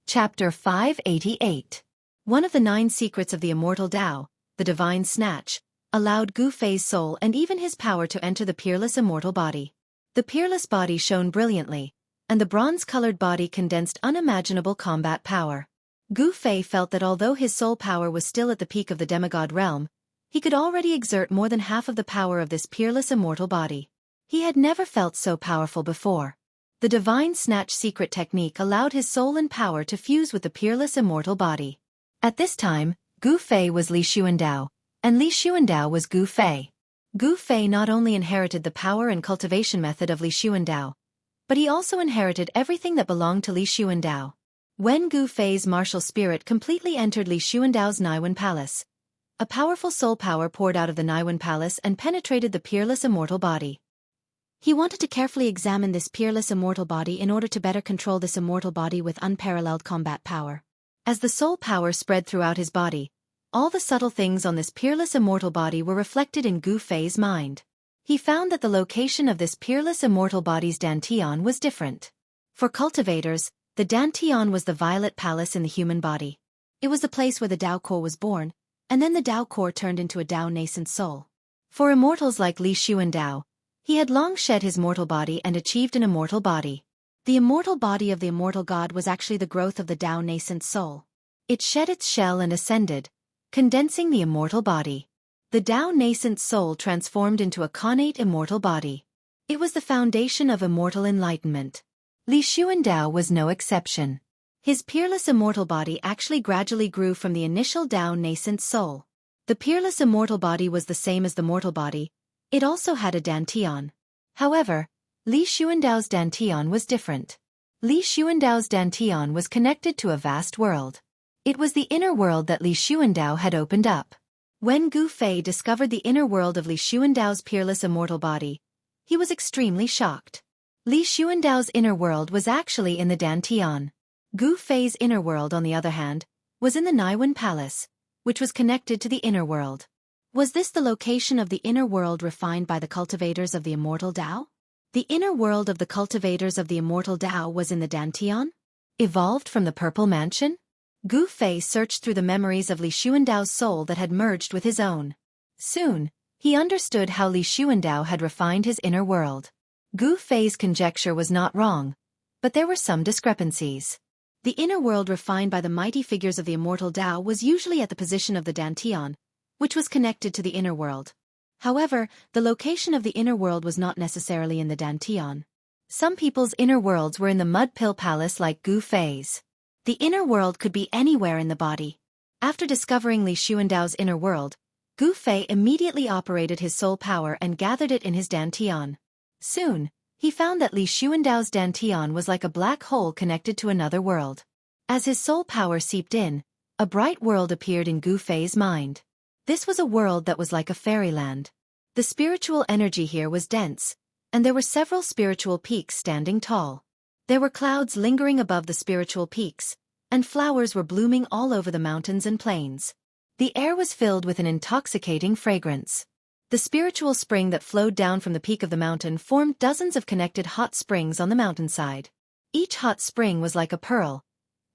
Chapter 588. One of the 9 secrets of the immortal Tao, the divine snatch, allowed Gu Fei's soul and even his power to enter the peerless immortal body. The peerless body shone brilliantly, and the bronze-colored body condensed unimaginable combat power. Gu Fei felt that although his soul power was still at the peak of the demigod realm, he could already exert more than half of the power of this peerless immortal body. He had never felt so powerful before. The divine snatch secret technique allowed his soul and power to fuse with the peerless immortal body. At this time, Gu Fei was Li Xuandao, and Li Xuandao was Gu Fei. Gu Fei not only inherited the power and cultivation method of Li Xuandao, but he also inherited everything that belonged to Li Xuandao. When Gu Fei's martial spirit completely entered Li Xuandao's Naiwen Palace, a powerful soul power poured out of the Naiwen Palace and penetrated the peerless immortal body. He wanted to carefully examine this peerless immortal body in order to better control this immortal body with unparalleled combat power. As the soul power spread throughout his body, all the subtle things on this peerless immortal body were reflected in Gu Fei's mind. He found that the location of this peerless immortal body's Dantian was different. For cultivators, the Dantian was the violet palace in the human body. It was the place where the Tao core was born, and then the Tao core turned into a Tao nascent soul. For immortals like Li Xuandao, he had long shed his mortal body and achieved an immortal body. The immortal body of the immortal god was actually the growth of the Tao nascent soul. It shed its shell and ascended, condensing the immortal body. The Tao nascent soul transformed into a connate immortal body. It was the foundation of immortal enlightenment. Li Xuandao was no exception. His peerless immortal body actually gradually grew from the initial Tao nascent soul. The peerless immortal body was the same as the mortal body. It also had a Dantian. However, Li Xuandao's Dantian was different. Li Xuandao's Dantian was connected to a vast world. It was the inner world that Li Xuandao had opened up. When Gu Fei discovered the inner world of Li Xuandao's peerless immortal body, he was extremely shocked. Li Xuandao's inner world was actually in the Dantian. Gu Fei's inner world, on the other hand, was in the Naiwen Palace, which was connected to the inner world. Was this the location of the inner world refined by the cultivators of the immortal Tao? The inner world of the cultivators of the immortal Tao was in the Dantian? Evolved from the Purple Mansion? Gu Fei searched through the memories of Li Xuandao's soul that had merged with his own. Soon, he understood how Li Xuandao had refined his inner world. Gu Fei's conjecture was not wrong, but there were some discrepancies. The inner world refined by the mighty figures of the immortal Tao was usually at the position of the Dantian, which was connected to the inner world. However, the location of the inner world was not necessarily in the Dantian. Some people's inner worlds were in the Mud Pill Palace like Gu Fei's. The inner world could be anywhere in the body. After discovering Li Xuandao's inner world, Gu Fei immediately operated his soul power and gathered it in his Dantian. Soon, he found that Li Xuandao's Dantian was like a black hole connected to another world. As his soul power seeped in, a bright world appeared in Gu Fei's mind. This was a world that was like a fairyland. The spiritual energy here was dense, and there were several spiritual peaks standing tall. There were clouds lingering above the spiritual peaks, and flowers were blooming all over the mountains and plains. The air was filled with an intoxicating fragrance. The spiritual spring that flowed down from the peak of the mountain formed dozens of connected hot springs on the mountainside. Each hot spring was like a pearl,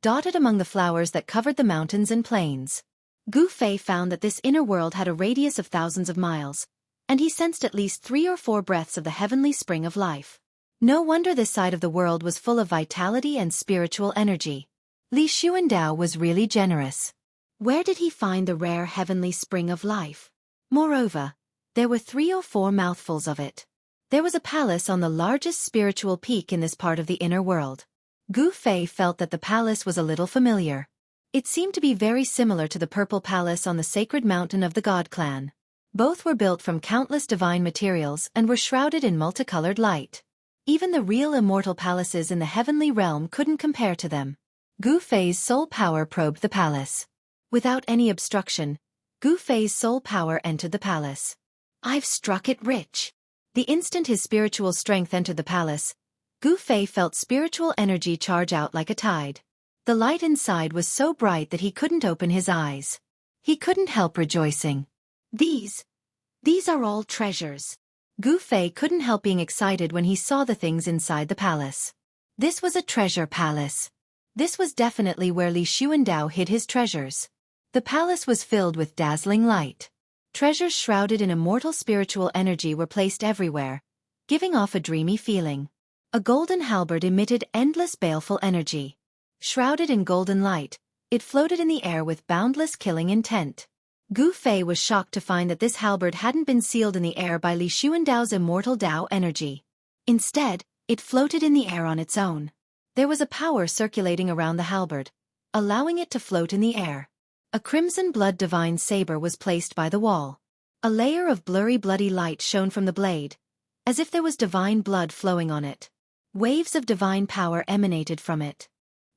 dotted among the flowers that covered the mountains and plains. Gu Fei found that this inner world had a radius of thousands of miles, and he sensed at least 3 or 4 breaths of the heavenly spring of life. No wonder this side of the world was full of vitality and spiritual energy. Li Xuandao was really generous. Where did he find the rare heavenly spring of life? Moreover, there were 3 or 4 mouthfuls of it. There was a palace on the largest spiritual peak in this part of the inner world. Gu Fei felt that the palace was a little familiar. It seemed to be very similar to the Purple Palace on the sacred mountain of the God Clan. Both were built from countless divine materials and were shrouded in multicolored light. Even the real immortal palaces in the heavenly realm couldn't compare to them. Gu Fei's soul power probed the palace. Without any obstruction, Gu Fei's soul power entered the palace. I've struck it rich. The instant his spiritual strength entered the palace, Gu Fei felt spiritual energy charge out like a tide. The light inside was so bright that he couldn't open his eyes. He couldn't help rejoicing. These are all treasures. Gu Fei couldn't help being excited when he saw the things inside the palace. This was a treasure palace. This was definitely where Li Xuandao hid his treasures. The palace was filled with dazzling light. Treasures shrouded in immortal spiritual energy were placed everywhere, giving off a dreamy feeling. A golden halberd emitted endless baleful energy. Shrouded in golden light, it floated in the air with boundless killing intent. Gu Fei was shocked to find that this halberd hadn't been sealed in the air by Li Xuandao's immortal Dao energy. Instead, it floated in the air on its own. There was a power circulating around the halberd, allowing it to float in the air. A crimson blood divine saber was placed by the wall. A layer of blurry bloody light shone from the blade, as if there was divine blood flowing on it. Waves of divine power emanated from it.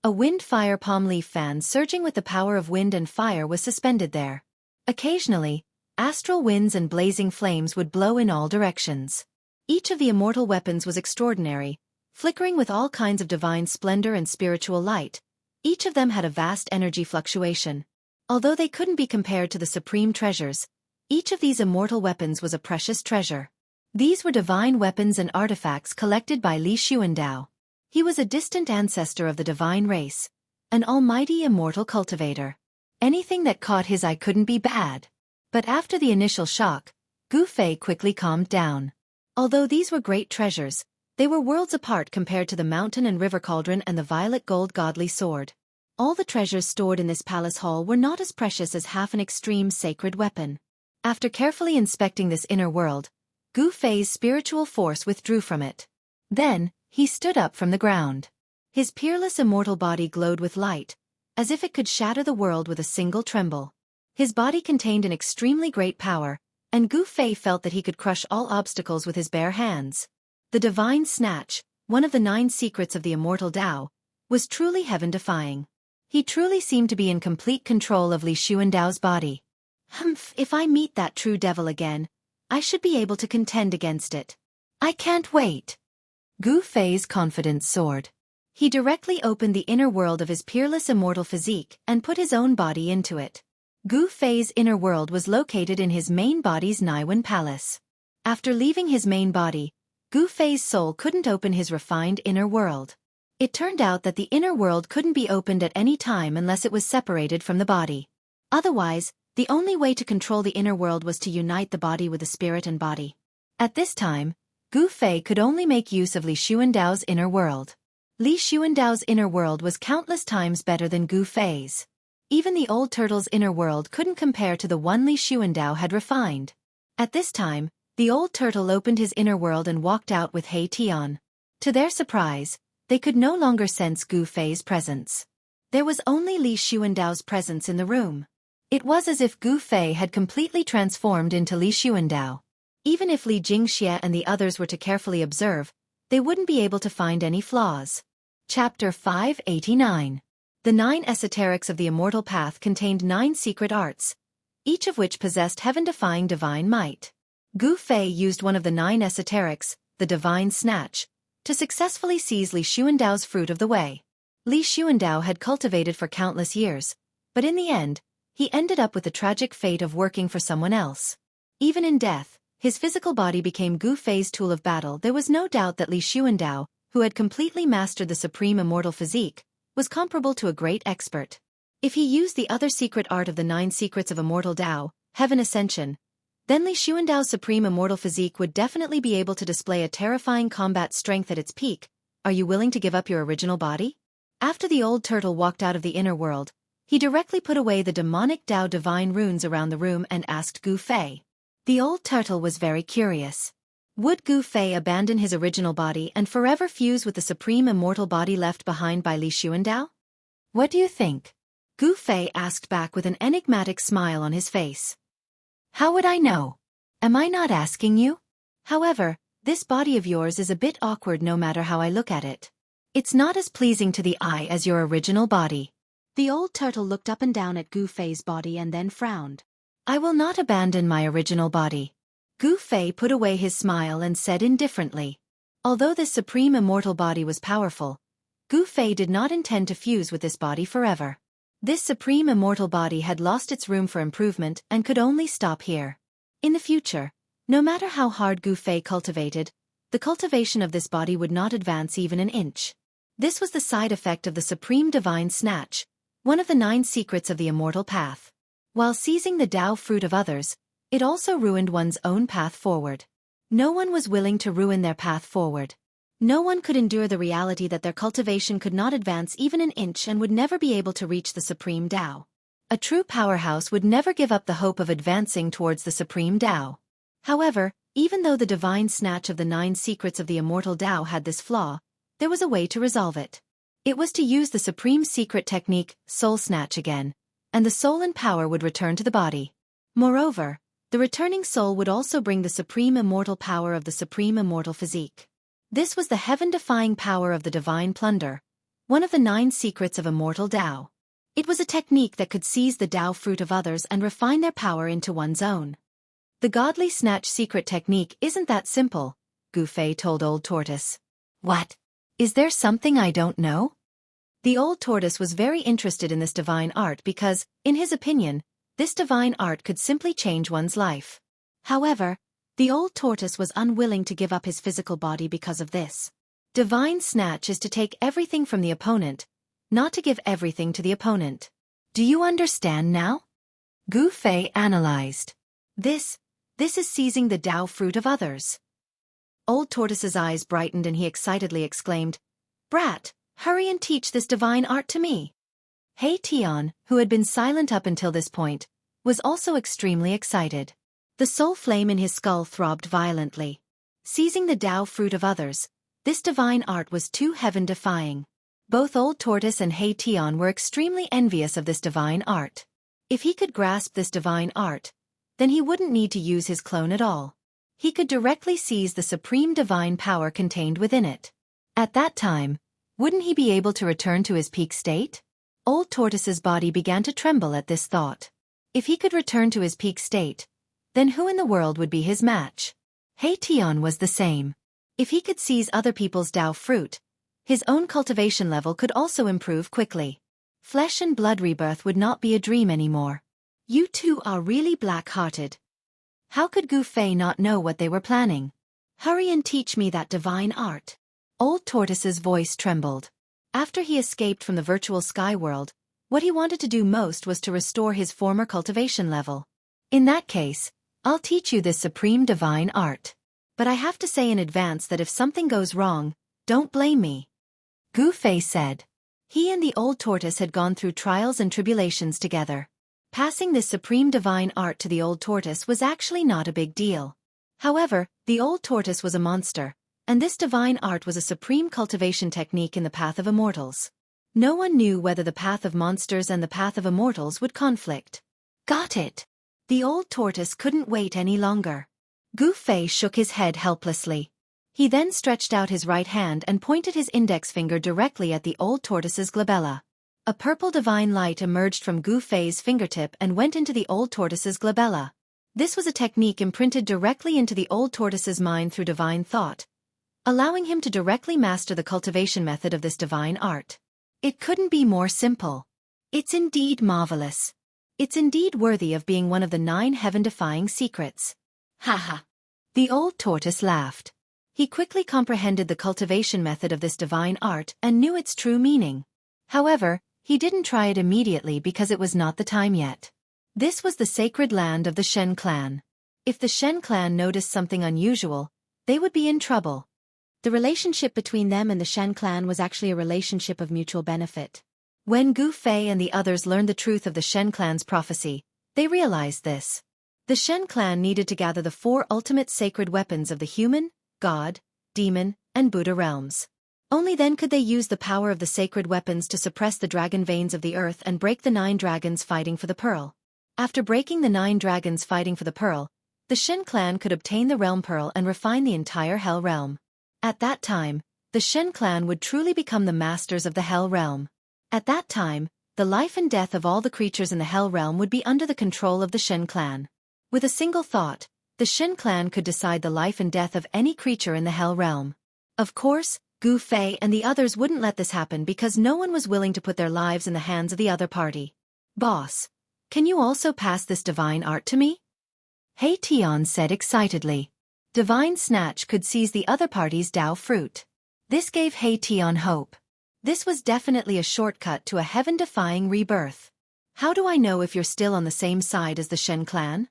A wind-fire palm leaf fan surging with the power of wind and fire was suspended there. Occasionally, astral winds and blazing flames would blow in all directions. Each of the immortal weapons was extraordinary, flickering with all kinds of divine splendor and spiritual light. Each of them had a vast energy fluctuation. Although they couldn't be compared to the supreme treasures, each of these immortal weapons was a precious treasure. These were divine weapons and artifacts collected by Li Xuandao. He was a distant ancestor of the divine race, an almighty immortal cultivator. Anything that caught his eye couldn't be bad. But after the initial shock, Gu Fei quickly calmed down. Although these were great treasures, they were worlds apart compared to the mountain and river cauldron and the violet gold godly sword. All the treasures stored in this palace hall were not as precious as half an extreme sacred weapon. After carefully inspecting this inner world, Gu Fei's spiritual force withdrew from it. Then, he stood up from the ground. His peerless immortal body glowed with light, as if it could shatter the world with a single tremble. His body contained an extremely great power, and Gu Fei felt that he could crush all obstacles with his bare hands. The divine snatch, one of the 9 secrets of the immortal Dao, was truly heaven-defying. He truly seemed to be in complete control of Li Xuandao's body. If I meet that true devil again, I should be able to contend against it. I can't wait. Gu Fei's confidence soared. He directly opened the inner world of his peerless immortal physique and put his own body into it. Gu Fei's inner world was located in his main body's Naiwen Palace. After leaving his main body, Gu Fei's soul couldn't open his refined inner world. It turned out that the inner world couldn't be opened at any time unless it was separated from the body. Otherwise, the only way to control the inner world was to unite the body with the spirit and body. At this time, Gu Fei could only make use of Li Xuandao's inner world. Li Xuandao's inner world was countless times better than Gu Fei's. Even the old turtle's inner world couldn't compare to the one Li Xuandao had refined. At this time, the old turtle opened his inner world and walked out with He Tian. To their surprise, they could no longer sense Gu Fei's presence. There was only Li Xuandao's presence in the room. It was as if Gu Fei had completely transformed into Li Xuandao. Even if Li Jingxie and the others were to carefully observe, they wouldn't be able to find any flaws. Chapter 589. The 9 esoterics of the Immortal Path contained 9 secret arts, each of which possessed heaven-defying divine might. Gu Fei used one of the 9 esoterics, the Divine Snatch, to successfully seize Li Xuandao's fruit of the way. Li Xuandao had cultivated for countless years, but in the end, he ended up with the tragic fate of working for someone else. Even in death, his physical body became Gu Fei's tool of battle. There was no doubt that Li Xuandao, who had completely mastered the supreme immortal physique, was comparable to a great expert. If he used the other secret art of the 9 secrets of immortal Dao, Heaven Ascension, then Li Xuandao's supreme immortal physique would definitely be able to display a terrifying combat strength at its peak. Are you willing to give up your original body? After the old turtle walked out of the inner world, he directly put away the demonic Dao divine runes around the room and asked Gu Fei. The old turtle was very curious. Would Gu Fei abandon his original body and forever fuse with the supreme immortal body left behind by Li Xuandao? What do you think? Gu Fei asked back with an enigmatic smile on his face. How would I know? Am I not asking you? However, this body of yours is a bit awkward no matter how I look at it. It's not as pleasing to the eye as your original body. The old turtle looked up and down at Gu Fei's body and then frowned. I will not abandon my original body. Gu Fei put away his smile and said indifferently. Although this supreme immortal body was powerful, Gu Fei did not intend to fuse with this body forever. This supreme immortal body had lost its room for improvement and could only stop here. In the future, no matter how hard Gu Fei cultivated, the cultivation of this body would not advance even an inch. This was the side effect of the supreme divine snatch, one of the 9 secrets of the immortal path. While seizing the Tao fruit of others, it also ruined one's own path forward. No one was willing to ruin their path forward. No one could endure the reality that their cultivation could not advance even an inch and would never be able to reach the supreme Tao. A true powerhouse would never give up the hope of advancing towards the supreme Tao. However, even though the divine snatch of the 9 secrets of the immortal Tao had this flaw, there was a way to resolve it. It was to use the supreme secret technique, soul snatch again, and the soul and power would return to the body. Moreover, the returning soul would also bring the supreme immortal power of the supreme immortal physique. This was the heaven-defying power of the divine plunder, one of the 9 secrets of immortal Tao. It was a technique that could seize the Tao fruit of others and refine their power into one's own. The godly snatch secret technique isn't that simple, Gufei told Old Tortoise. What? Is there something I don't know? The Old Tortoise was very interested in this divine art because, in his opinion, this divine art could simply change one's life. However, the Old Tortoise was unwilling to give up his physical body because of this. Divine snatch is to take everything from the opponent, not to give everything to the opponent. Do you understand now? Gufei analyzed. This is seizing the Tao fruit of others. Old Tortoise's eyes brightened and he excitedly exclaimed, "Brat, hurry and teach this divine art to me." Hei Tian, who had been silent up until this point, was also extremely excited. The soul flame in his skull throbbed violently. Seizing the Tao fruit of others, this divine art was too heaven-defying. Both Old Tortoise and Hei Tian were extremely envious of this divine art. If he could grasp this divine art, then he wouldn't need to use his clone at all. He could directly seize the supreme divine power contained within it. At that time, wouldn't he be able to return to his peak state? Old Tortoise's body began to tremble at this thought. If he could return to his peak state, then who in the world would be his match? Hei Tian was the same. If he could seize other people's Tao fruit, his own cultivation level could also improve quickly. Flesh and blood rebirth would not be a dream anymore. You two are really black-hearted. How could Gufei not know what they were planning? Hurry and teach me that divine art. Old Tortoise's voice trembled. After he escaped from the virtual sky world, what he wanted to do most was to restore his former cultivation level. In that case, I'll teach you this supreme divine art. But I have to say in advance that if something goes wrong, don't blame me. Gufei said. He and the Old Tortoise had gone through trials and tribulations together. Passing this supreme divine art to the Old Tortoise was actually not a big deal. However, the Old Tortoise was a monster, and this divine art was a supreme cultivation technique in the path of immortals. No one knew whether the path of monsters and the path of immortals would conflict. Got it. The Old Tortoise couldn't wait any longer. Gufei shook his head helplessly. He then stretched out his right hand and pointed his index finger directly at the Old Tortoise's glabella. A purple divine light emerged from Gufei's fingertip and went into the Old Tortoise's glabella. This was a technique imprinted directly into the Old Tortoise's mind through divine thought, allowing him to directly master the cultivation method of this divine art. It couldn't be more simple. It's indeed marvelous. It's indeed worthy of being one of the 9 heaven-defying secrets. Haha. The Old Tortoise laughed. He quickly comprehended the cultivation method of this divine art and knew its true meaning. However, he didn't try it immediately because it was not the time yet. This was the sacred land of the Shen clan. If the Shen clan noticed something unusual, they would be in trouble. The relationship between them and the Shen clan was actually a relationship of mutual benefit. When Gufei and the others learned the truth of the Shen clan's prophecy, they realized this. The Shen clan needed to gather the 4 ultimate sacred weapons of the human, god, demon, and Buddha realms. Only then could they use the power of the sacred weapons to suppress the dragon veins of the earth and break the 9 dragons fighting for the pearl. After breaking the 9 dragons fighting for the pearl, the Shen clan could obtain the realm pearl and refine the entire hell realm. At that time, the Shen clan would truly become the masters of the hell realm. At that time, the life and death of all the creatures in the hell realm would be under the control of the Shen clan. With a single thought, the Shen clan could decide the life and death of any creature in the hell realm. Of course, Gufei and the others wouldn't let this happen because no one was willing to put their lives in the hands of the other party. Boss, can you also pass this divine art to me? Hei Tian said excitedly. Divine Snatch could seize the other party's Tao fruit. This gave Hei Tian hope. This was definitely a shortcut to a heaven-defying rebirth. How do I know if you're still on the same side as the Shen clan?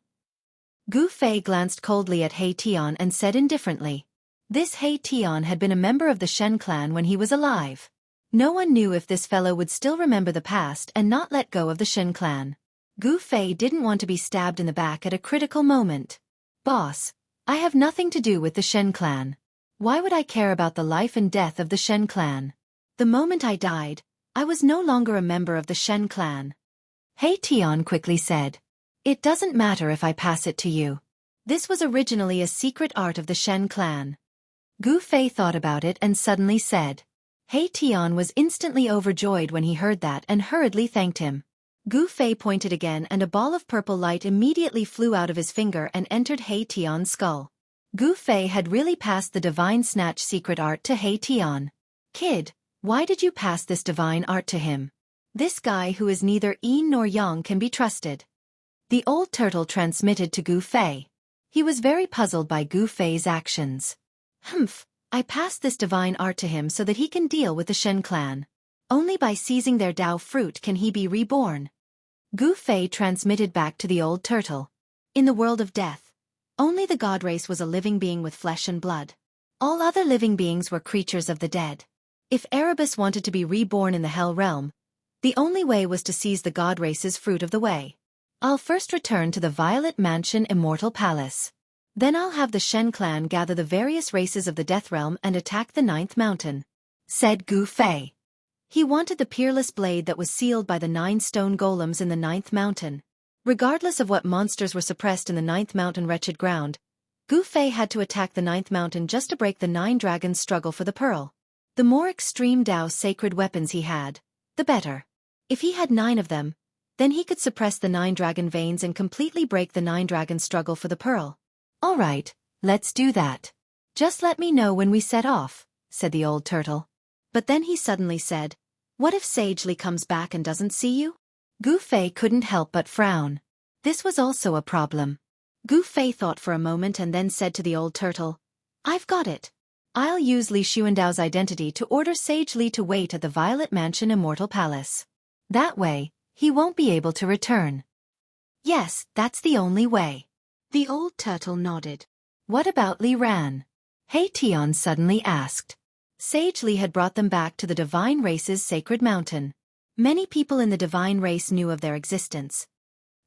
Gu Fei glanced coldly at He Tian and said indifferently. This He Tian had been a member of the Shen clan when he was alive. No one knew if this fellow would still remember the past and not let go of the Shen clan. Gu Fei didn't want to be stabbed in the back at a critical moment. Boss, I have nothing to do with the Shen clan. Why would I care about the life and death of the Shen clan? The moment I died, I was no longer a member of the Shen clan. He Tian quickly said. It doesn't matter if I pass it to you. This was originally a secret art of the Shen clan. Gu Fei thought about it and suddenly said. He Tian was instantly overjoyed when he heard that and hurriedly thanked him. Gu Fei pointed again and a ball of purple light immediately flew out of his finger and entered He Tian's skull. Gu Fei had really passed the divine snatch secret art to He Tian. Kid, why did you pass this divine art to him? This guy who is neither yin nor yang can be trusted. The old turtle transmitted to Gu Fei. He was very puzzled by Gu Fei's actions. Humph, I passed this divine art to him so that he can deal with the Shen clan. Only by seizing their Dao fruit can he be reborn. Gu Fei transmitted back to the old turtle. In the world of death, only the god race was a living being with flesh and blood. All other living beings were creatures of the dead. If Erebus wanted to be reborn in the Hell realm, the only way was to seize the god race's fruit of the way. I'll first return to the Violet Mansion Immortal Palace. Then I'll have the Shen clan gather the various races of the Death Realm and attack the 9th mountain, said Gu Fei. He wanted the peerless blade that was sealed by the 9 stone golems in the 9th mountain. Regardless of what monsters were suppressed in the 9th mountain wretched ground, Gu Fei had to attack the 9th mountain just to break the 9 dragons' struggle for the pearl. The more extreme Dao sacred weapons he had, the better. If he had 9 of them, then he could suppress the 9 dragon veins and completely break the 9 dragons' struggle for the pearl. All right, let's do that. Just let me know when we set off, said the old turtle. But then he suddenly said, what if Sagely comes back and doesn't see you? Gu Fei couldn't help but frown. This was also a problem. Gu Fei thought for a moment and then said to the old turtle, I've got it. I'll use Li Xuandao's identity to order Sage Li to wait at the Violet Mansion Immortal Palace. That way, he won't be able to return. Yes, that's the only way. The old turtle nodded. What about Li Ran? He Tian suddenly asked. Sage Li had brought them back to the divine race's sacred mountain. Many people in the divine race knew of their existence.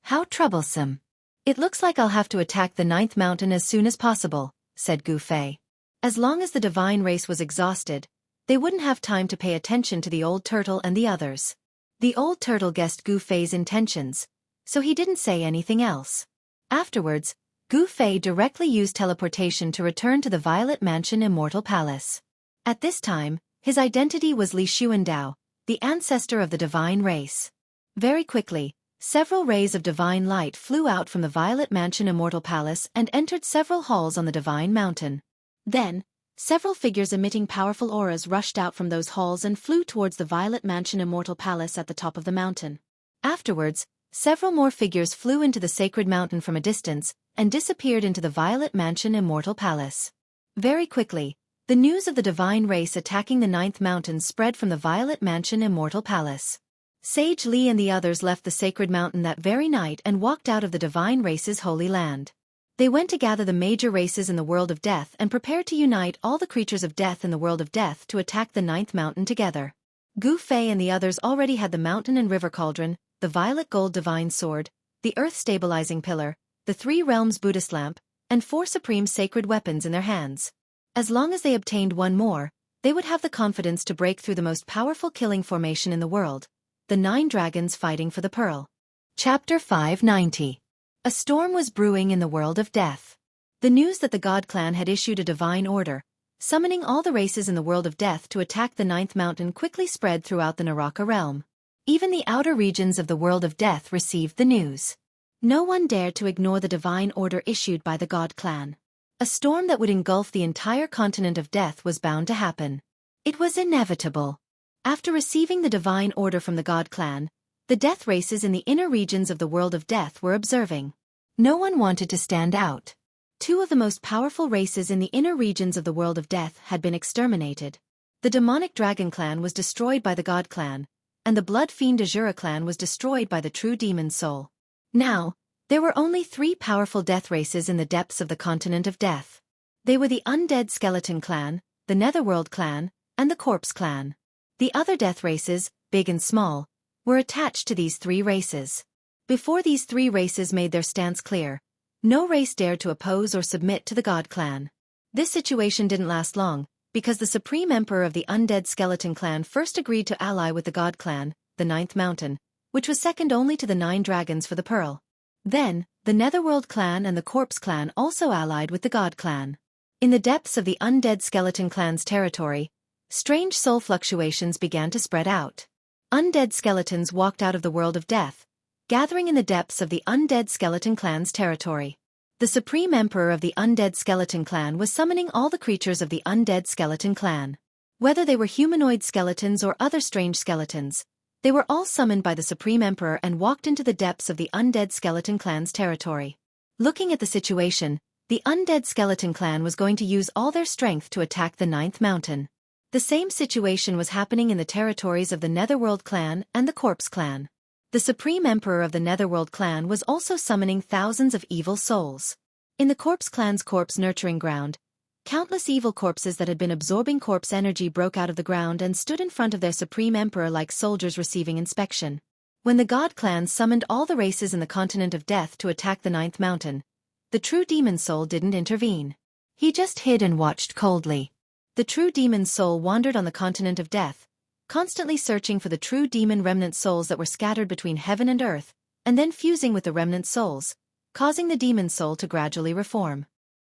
How troublesome. It looks like I'll have to attack the 9th mountain as soon as possible, said Gu Fei. As long as the divine race was exhausted, they wouldn't have time to pay attention to the old turtle and the others. The old turtle guessed Gu Fei's intentions, so he didn't say anything else. Afterwards, Gu Fei directly used teleportation to return to the Violet Mansion Immortal Palace. At this time, his identity was Li Xuandao, the ancestor of the divine race. Very quickly, several rays of divine light flew out from the Violet Mansion Immortal Palace and entered several halls on the divine mountain. Then, several figures emitting powerful auras rushed out from those halls and flew towards the Violet Mansion Immortal Palace at the top of the mountain. Afterwards, several more figures flew into the sacred mountain from a distance and disappeared into the Violet Mansion Immortal Palace. Very quickly, the news of the divine race attacking the 9th mountain spread from the Violet Mansion Immortal Palace. Sage Li and the others left the sacred mountain that very night and walked out of the divine race's holy land. They went to gather the major races in the world of death and prepared to unite all the creatures of death in the world of death to attack the 9th mountain together. Gu Fei and the others already had the mountain and river cauldron, the violet gold divine sword, the earth stabilizing pillar, the 3 realms Buddhist lamp, and 4 supreme sacred weapons in their hands. As long as they obtained one more, they would have the confidence to break through the most powerful killing formation in the world, the 9 dragons fighting for the pearl. Chapter 590. A storm was brewing in the world of death. The news that the God Clan had issued a divine order, summoning all the races in the world of death to attack the 9th mountain quickly spread throughout the Naraka realm. Even the outer regions of the world of death received the news. No one dared to ignore the divine order issued by the God Clan. A storm that would engulf the entire continent of death was bound to happen. It was inevitable. After receiving the divine order from the God Clan, the death races in the inner regions of the world of death were observing. No one wanted to stand out. 2 of the most powerful races in the inner regions of the world of death had been exterminated. The demonic dragon clan was destroyed by the god clan, and the blood fiend Azura clan was destroyed by the true demon soul. Now, there were only 3 powerful death races in the depths of the continent of death. They were the undead skeleton clan, the netherworld clan, and the corpse clan. The other death races, big and small, were attached to these 3 races. Before these 3 races made their stance clear, no race dared to oppose or submit to the god clan. This situation didn't last long, because the supreme emperor of the undead skeleton clan first agreed to ally with the god clan, the 9th mountain, which was second only to the 9 dragons for the pearl. Then, the netherworld clan and the corpse clan also allied with the god clan. In the depths of the undead skeleton clan's territory, strange soul fluctuations began to spread out. Undead skeletons walked out of the world of death, gathering in the depths of the undead skeleton clan's territory. The supreme emperor of the undead skeleton clan was summoning all the creatures of the undead skeleton clan. Whether they were humanoid skeletons or other strange skeletons, they were all summoned by the supreme emperor and walked into the depths of the undead skeleton clan's territory. Looking at the situation, the undead skeleton clan was going to use all their strength to attack the 9th mountain. The same situation was happening in the territories of the netherworld clan and the corpse clan. The supreme emperor of the netherworld clan was also summoning thousands of evil souls. In the corpse clan's corpse nurturing ground, countless evil corpses that had been absorbing corpse energy broke out of the ground and stood in front of their supreme emperor like soldiers receiving inspection. When the god clan summoned all the races in the continent of death to attack the 9th mountain, the true demon soul didn't intervene. He just hid and watched coldly. The true demon soul wandered on the continent of death, constantly searching for the true demon remnant souls that were scattered between heaven and earth, and then fusing with the remnant souls, causing the demon soul to gradually reform.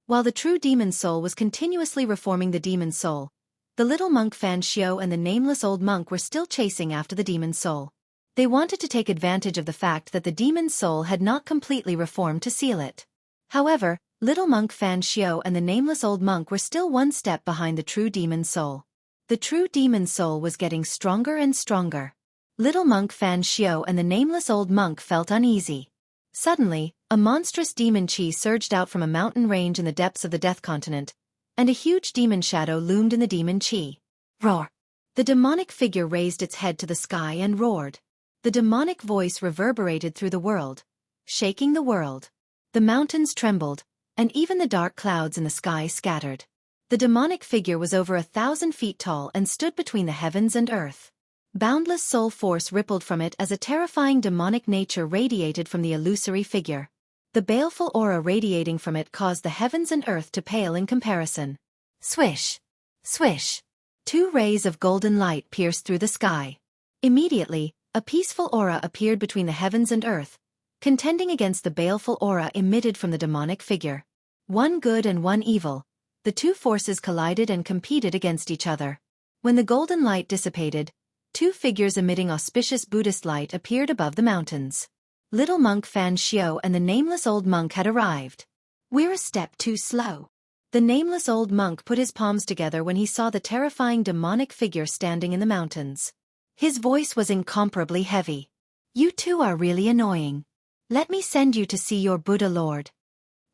While the true demon soul was continuously reforming the demon soul, the little monk Fan Xiao and the nameless old monk were still chasing after the demon soul. They wanted to take advantage of the fact that the demon soul had not completely reformed to seal it. However, little monk Fan Xiao and the nameless old monk were still one step behind the true demon soul. The true demon soul was getting stronger and stronger. Little monk Fan Xiao and the nameless old monk felt uneasy. Suddenly, a monstrous demon chi surged out from a mountain range in the depths of the Death Continent, and a huge demon shadow loomed in the demon chi. Roar! The demonic figure raised its head to the sky and roared. The demonic voice reverberated through the world, shaking the world. The mountains trembled, and even the dark clouds in the sky scattered. The demonic figure was over 1,000 feet tall and stood between the heavens and earth. Boundless soul force rippled from it as a terrifying demonic nature radiated from the illusory figure. The baleful aura radiating from it caused the heavens and earth to pale in comparison. Swish! Swish! 2 rays of golden light pierced through the sky. Immediately, a peaceful aura appeared between the heavens and earth, contending against the baleful aura emitted from the demonic figure. One good and one evil. The 2 forces collided and competed against each other. When the golden light dissipated, 2 figures emitting auspicious Buddhist light appeared above the mountains. Little monk Fan Xiao and the nameless old monk had arrived. "We're a step too slow." The nameless old monk put his palms together when he saw the terrifying demonic figure standing in the mountains. His voice was incomparably heavy. "You 2 are really annoying. Let me send you to see your Buddha Lord."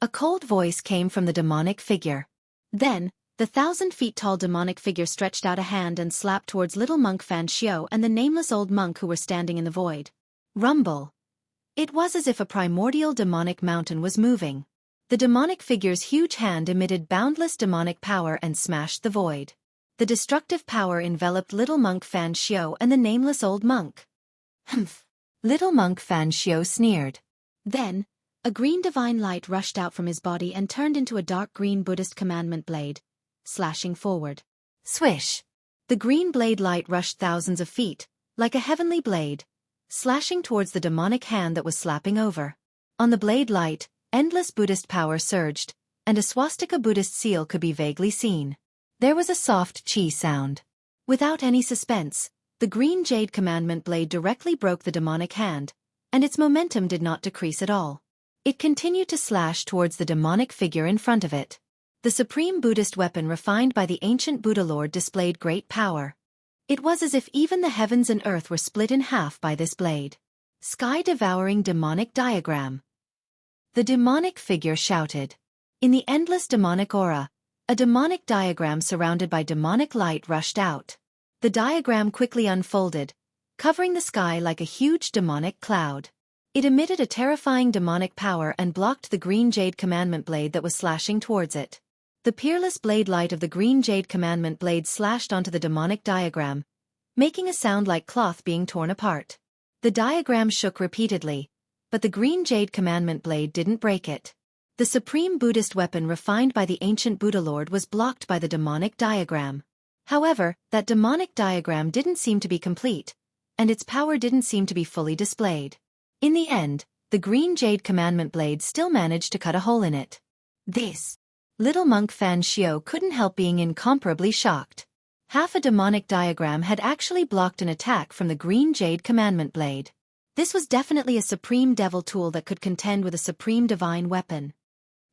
A cold voice came from the demonic figure. Then, the 1,000 feet tall demonic figure stretched out a hand and slapped towards little monk Fan Xiao and the nameless old monk who were standing in the void. Rumble. It was as if a primordial demonic mountain was moving. The demonic figure's huge hand emitted boundless demonic power and smashed the void. The destructive power enveloped little monk Fan Xiao and the nameless old monk. Humph! Little monk Fan Xiao sneered. Then, a green divine light rushed out from his body and turned into a dark green Buddhist commandment blade, slashing forward. Swish! The green blade light rushed thousands of feet, like a heavenly blade, slashing towards the demonic hand that was slapping over. On the blade light, endless Buddhist power surged, and a swastika Buddhist seal could be vaguely seen. There was a soft chi sound. Without any suspense, the green jade commandment blade directly broke the demonic hand, and its momentum did not decrease at all. It continued to slash towards the demonic figure in front of it. The supreme Buddhist weapon refined by the ancient Buddha Lord displayed great power. It was as if even the heavens and earth were split in half by this blade. Sky-devouring demonic diagram. The demonic figure shouted. In the endless demonic aura, A demonic diagram surrounded by demonic light rushed out. The diagram quickly unfolded, covering the sky like a huge demonic cloud. It emitted a terrifying demonic power and blocked the green jade commandment blade that was slashing towards it. The peerless blade light of the green jade commandment blade slashed onto the demonic diagram, making a sound like cloth being torn apart. The diagram shook repeatedly, but the green jade commandment blade didn't break it. The supreme Buddhist weapon refined by the ancient Buddha Lord was blocked by the demonic diagram. However, that demonic diagram didn't seem to be complete, and its power didn't seem to be fully displayed. In the end, the green jade commandment blade still managed to cut a hole in it. This little monk Fan Xiao couldn't help being incomparably shocked. Half a demonic diagram had actually blocked an attack from the green jade commandment blade. This was definitely a supreme devil tool that could contend with a supreme divine weapon.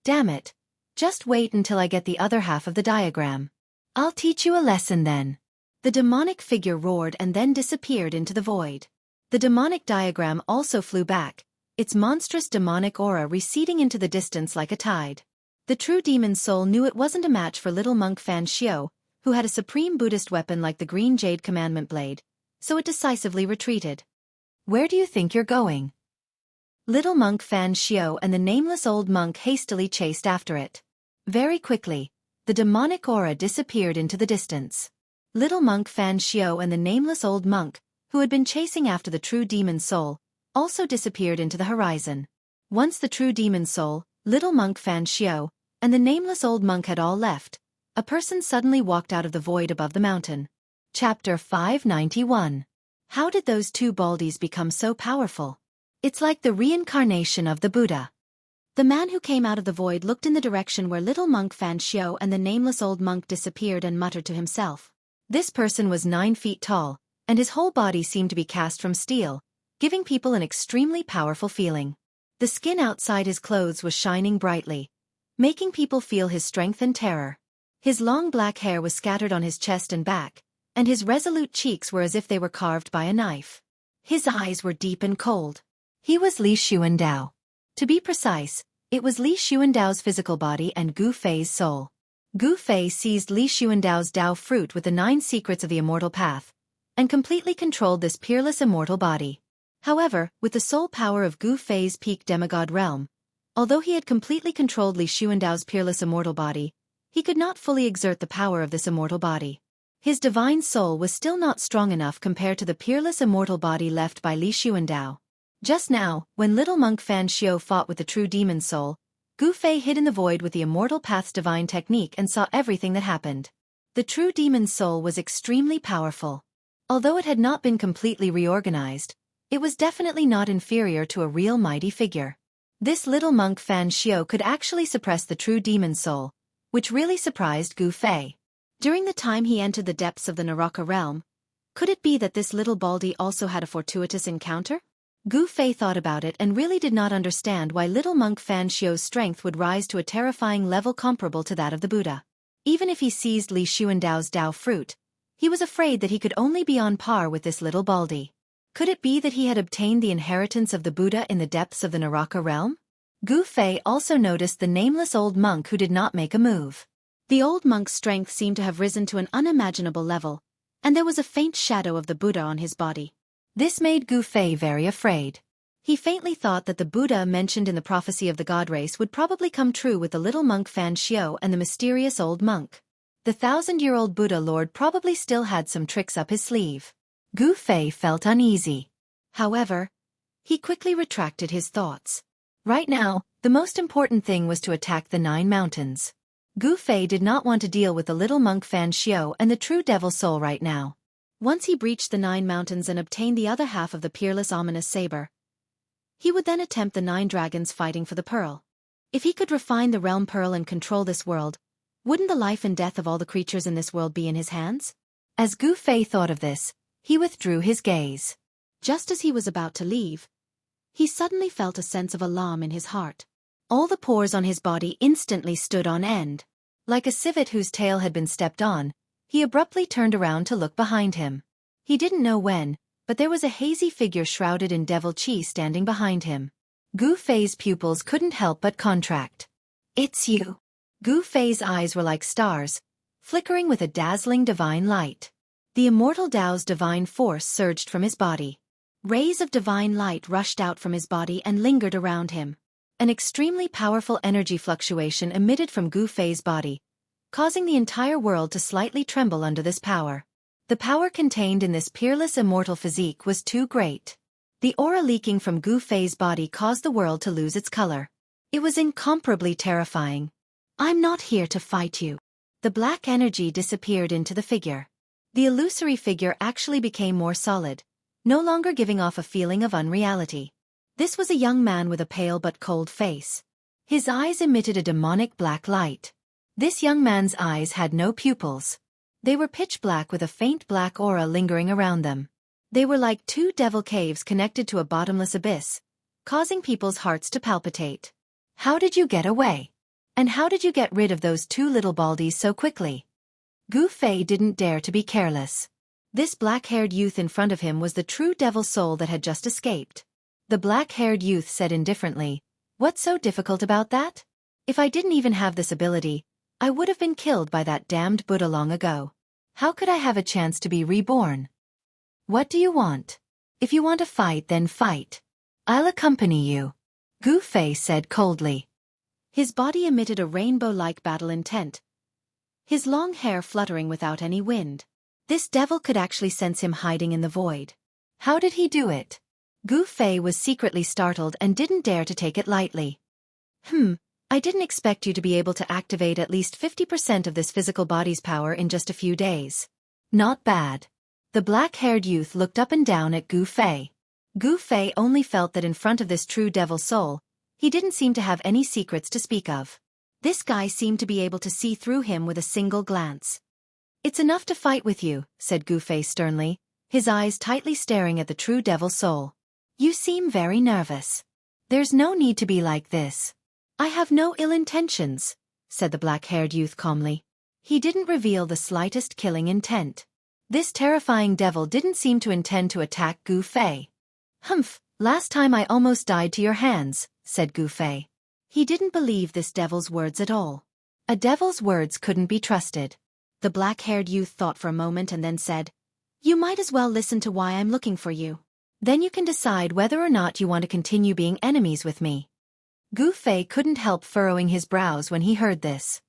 Damn it. Just wait until I get the other half of the diagram. I'll teach you a lesson then. The demonic figure roared and then disappeared into the void. The demonic diagram also flew back, its monstrous demonic aura receding into the distance like a tide. The true demon soul knew it wasn't a match for little monk Fan Xiao, who had a supreme Buddhist weapon like the green jade commandment blade, so it decisively retreated. Where do you think you're going? Little monk Fan Xiao and the nameless old monk hastily chased after it. Very quickly, the demonic aura disappeared into the distance. Little monk Fan Xiao and the nameless old monk, who had been chasing after the true demon soul, also disappeared into the horizon. Once the true demon soul, little monk Fan Xiao, and the nameless old monk had all left, a person suddenly walked out of the void above the mountain. Chapter 591. How did those two baldies become so powerful? It's like the reincarnation of the Buddha. The man who came out of the void looked in the direction where little monk Fan Xiao and the nameless old monk disappeared and muttered to himself. This person was 9 feet tall, and his whole body seemed to be cast from steel, giving people an extremely powerful feeling. The skin outside his clothes was shining brightly, making people feel his strength and terror. His long black hair was scattered on his chest and back, and his resolute cheeks were as if they were carved by a knife. His eyes were deep and cold. He was Li Xuandao. To be precise, it was Li Xuandao's physical body and Gu Fei's soul. Gu Fei seized Li Xuandao's Dao fruit with the 9 secrets of the immortal path, and completely controlled this peerless immortal body. However, with the soul power of Gu Fei's peak demigod realm, although he had completely controlled Li Xuandao's peerless immortal body, he could not fully exert the power of this immortal body. His divine soul was still not strong enough compared to the peerless immortal body left by Li Xuandao. Just now, when little monk Fan Xiao fought with the true demon soul, Gu Fei hid in the void with the immortal path's divine technique and saw everything that happened. The true demon soul was extremely powerful. Although it had not been completely reorganized, it was definitely not inferior to a real mighty figure. This little monk Fan Xiao could actually suppress the true demon soul, which really surprised Gu Fei. During the time he entered the depths of the Naraka realm, could it be that this little baldy also had a fortuitous encounter? Gu Fei thought about it and really did not understand why little monk Fan Xiao's strength would rise to a terrifying level comparable to that of the Buddha. Even if he seized Li Xuandao's Dao fruit, he was afraid that he could only be on par with this little baldy. Could it be that he had obtained the inheritance of the Buddha in the depths of the Naraka realm? Gu Fei also noticed the nameless old monk who did not make a move. The old monk's strength seemed to have risen to an unimaginable level, and there was a faint shadow of the Buddha on his body. This made Gu Fei very afraid. He faintly thought that the Buddha mentioned in the prophecy of the god race would probably come true with the little monk Fan Xiao and the mysterious old monk. The 1,000-year-old Buddha Lord probably still had some tricks up his sleeve. Gu Fei felt uneasy. However, he quickly retracted his thoughts. Right now, the most important thing was to attack the 9 mountains. Gu Fei did not want to deal with the little monk Fan Xiao and the true devil soul right now. Once he breached the 9 mountains and obtained the other half of the peerless ominous saber, he would then attempt the 9 dragons fighting for the pearl. If he could refine the realm pearl and control this world, wouldn't the life and death of all the creatures in this world be in his hands? As Gu Fei thought of this, he withdrew his gaze. Just as he was about to leave, he suddenly felt a sense of alarm in his heart. All the pores on his body instantly stood on end. Like a civet whose tail had been stepped on, he abruptly turned around to look behind him. He didn't know when, but there was a hazy figure shrouded in devil chi standing behind him. Gu Fei's pupils couldn't help but contract. "It's you." Gu Fei's eyes were like stars, flickering with a dazzling divine light. The immortal Tao's divine force surged from his body. Rays of divine light rushed out from his body and lingered around him. An extremely powerful energy fluctuation emitted from Gu Fei's body, causing the entire world to slightly tremble under this power. The power contained in this peerless immortal physique was too great. The aura leaking from Gu Fei's body caused the world to lose its color. It was incomparably terrifying. "I'm not here to fight you." The black energy disappeared into the figure. The illusory figure actually became more solid, no longer giving off a feeling of unreality. This was a young man with a pale but cold face. His eyes emitted a demonic black light. This young man's eyes had no pupils. They were pitch black with a faint black aura lingering around them. They were like two devil caves connected to a bottomless abyss, causing people's hearts to palpitate. "How did you get away? And how did you get rid of those two little baldies so quickly?" Gu Fei didn't dare to be careless. This black-haired youth in front of him was the true devil soul that had just escaped. The black-haired youth said indifferently, "What's so difficult about that? If I didn't even have this ability, I would have been killed by that damned Buddha long ago. How could I have a chance to be reborn? What do you want? If you want to fight, then fight. I'll accompany you," Gu Fei said coldly. His body emitted a rainbow-like battle intent, his long hair fluttering without any wind. This devil could actually sense him hiding in the void. How did he do it? Gu Fei was secretly startled and didn't dare to take it lightly. I didn't expect you to be able to activate at least 50% of this physical body's power in just a few days. Not bad." The black-haired youth looked up and down at Gu Fei. Gu Fei only felt that in front of this true devil soul, he didn't seem to have any secrets to speak of. This guy seemed to be able to see through him with a single glance. "It's enough to fight with you," said Gu Fei sternly, his eyes tightly staring at the true devil soul. "You seem very nervous. There's no need to be like this." "I have no ill intentions," said the black-haired youth calmly. He didn't reveal the slightest killing intent. This terrifying devil didn't seem to intend to attack Gu Fei. "Last time I almost died to your hands," said Gu Fei. He didn't believe this devil's words at all. A devil's words couldn't be trusted. The black-haired youth thought for a moment and then said, "You might as well listen to why I'm looking for you. Then you can decide whether or not you want to continue being enemies with me." Gu Fei couldn't help furrowing his brows when he heard this.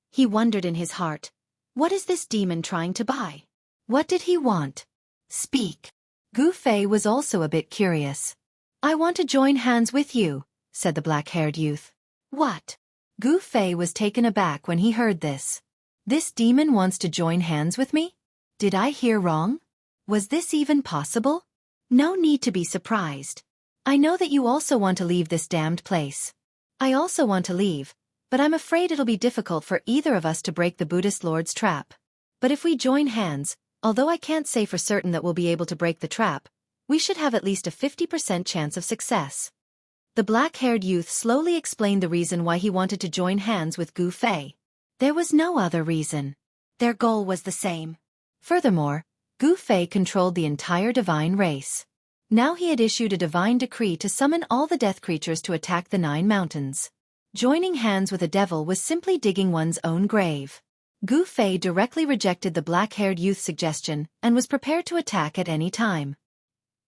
He wondered in his heart, what is this demon trying to buy? What did he want? Speak. Gu Fei was also a bit curious. "I want to join hands with you," said the black-haired youth. "What?" Gu Fei was taken aback when he heard this. This demon wants to join hands with me? Did I hear wrong? Was this even possible? No need to be surprised. I know that you also want to leave this damned place. I also want to leave, but I'm afraid it'll be difficult for either of us to break the Buddhist Lord's trap. But if we join hands, although I can't say for certain that we'll be able to break the trap, we should have at least a 50% chance of success." The black-haired youth slowly explained the reason why he wanted to join hands with Gu Fei. There was no other reason. Their goal was the same. Furthermore, Gu Fei controlled the entire divine race. Now he had issued a divine decree to summon all the death creatures to attack the 9 mountains. Joining hands with a devil was simply digging one's own grave. Gu Fei directly rejected the black-haired youth's suggestion and was prepared to attack at any time.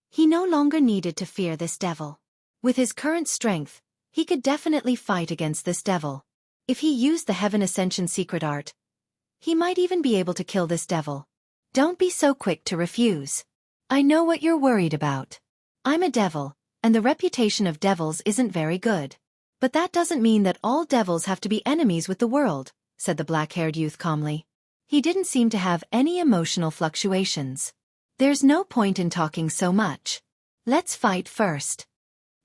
He no longer needed to fear this devil. With his current strength, he could definitely fight against this devil. If he used the Heaven Ascension secret art, he might even be able to kill this devil. Don't be so quick to refuse. I know what you're worried about. I'm a devil, and the reputation of devils isn't very good. But that doesn't mean that all devils have to be enemies with the world, said the black-haired youth calmly. He didn't seem to have any emotional fluctuations. There's no point in talking so much. Let's fight first.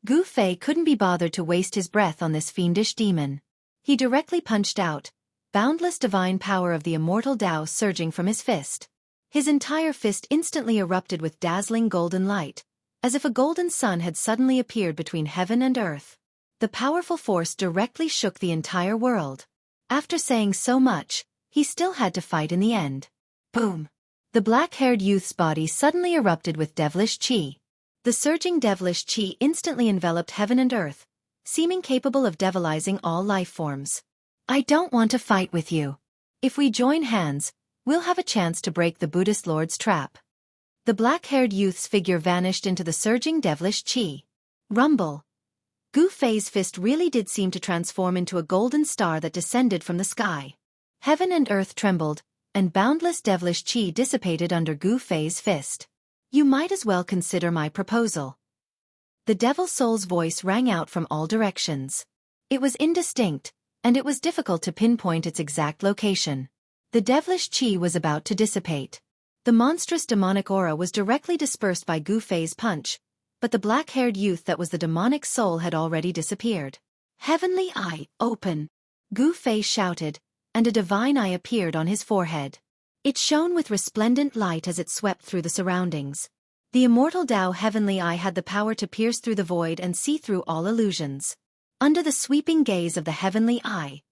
Gu Fei couldn't be bothered to waste his breath on this fiendish demon. He directly punched out, boundless divine power of the immortal Tao surging from his fist. His entire fist instantly erupted with dazzling golden light, as if a golden sun had suddenly appeared between heaven and earth. The powerful force directly shook the entire world. After saying so much, he still had to fight in the end. Boom! The black-haired youth's body suddenly erupted with devilish qi. The surging devilish qi instantly enveloped heaven and earth, seeming capable of devilizing all life forms. I don't want to fight with you. If we join hands, we'll have a chance to break the Buddhist lord's trap. The black-haired youth's figure vanished into the surging devilish chi. Rumble. Gu Fei's fist really did seem to transform into a golden star that descended from the sky. Heaven and earth trembled, and boundless devilish chi dissipated under Gu Fei's fist. You might as well consider my proposal. The devil soul's voice rang out from all directions. It was indistinct, and it was difficult to pinpoint its exact location. The devilish chi was about to dissipate. The monstrous demonic aura was directly dispersed by Gu Fei's punch, but the black-haired youth that was the demonic soul had already disappeared. Heavenly eye, open! Gu Fei shouted, and a divine eye appeared on his forehead. It shone with resplendent light as it swept through the surroundings. The immortal Tao heavenly eye had the power to pierce through the void and see through all illusions. Under the sweeping gaze of the heavenly eye,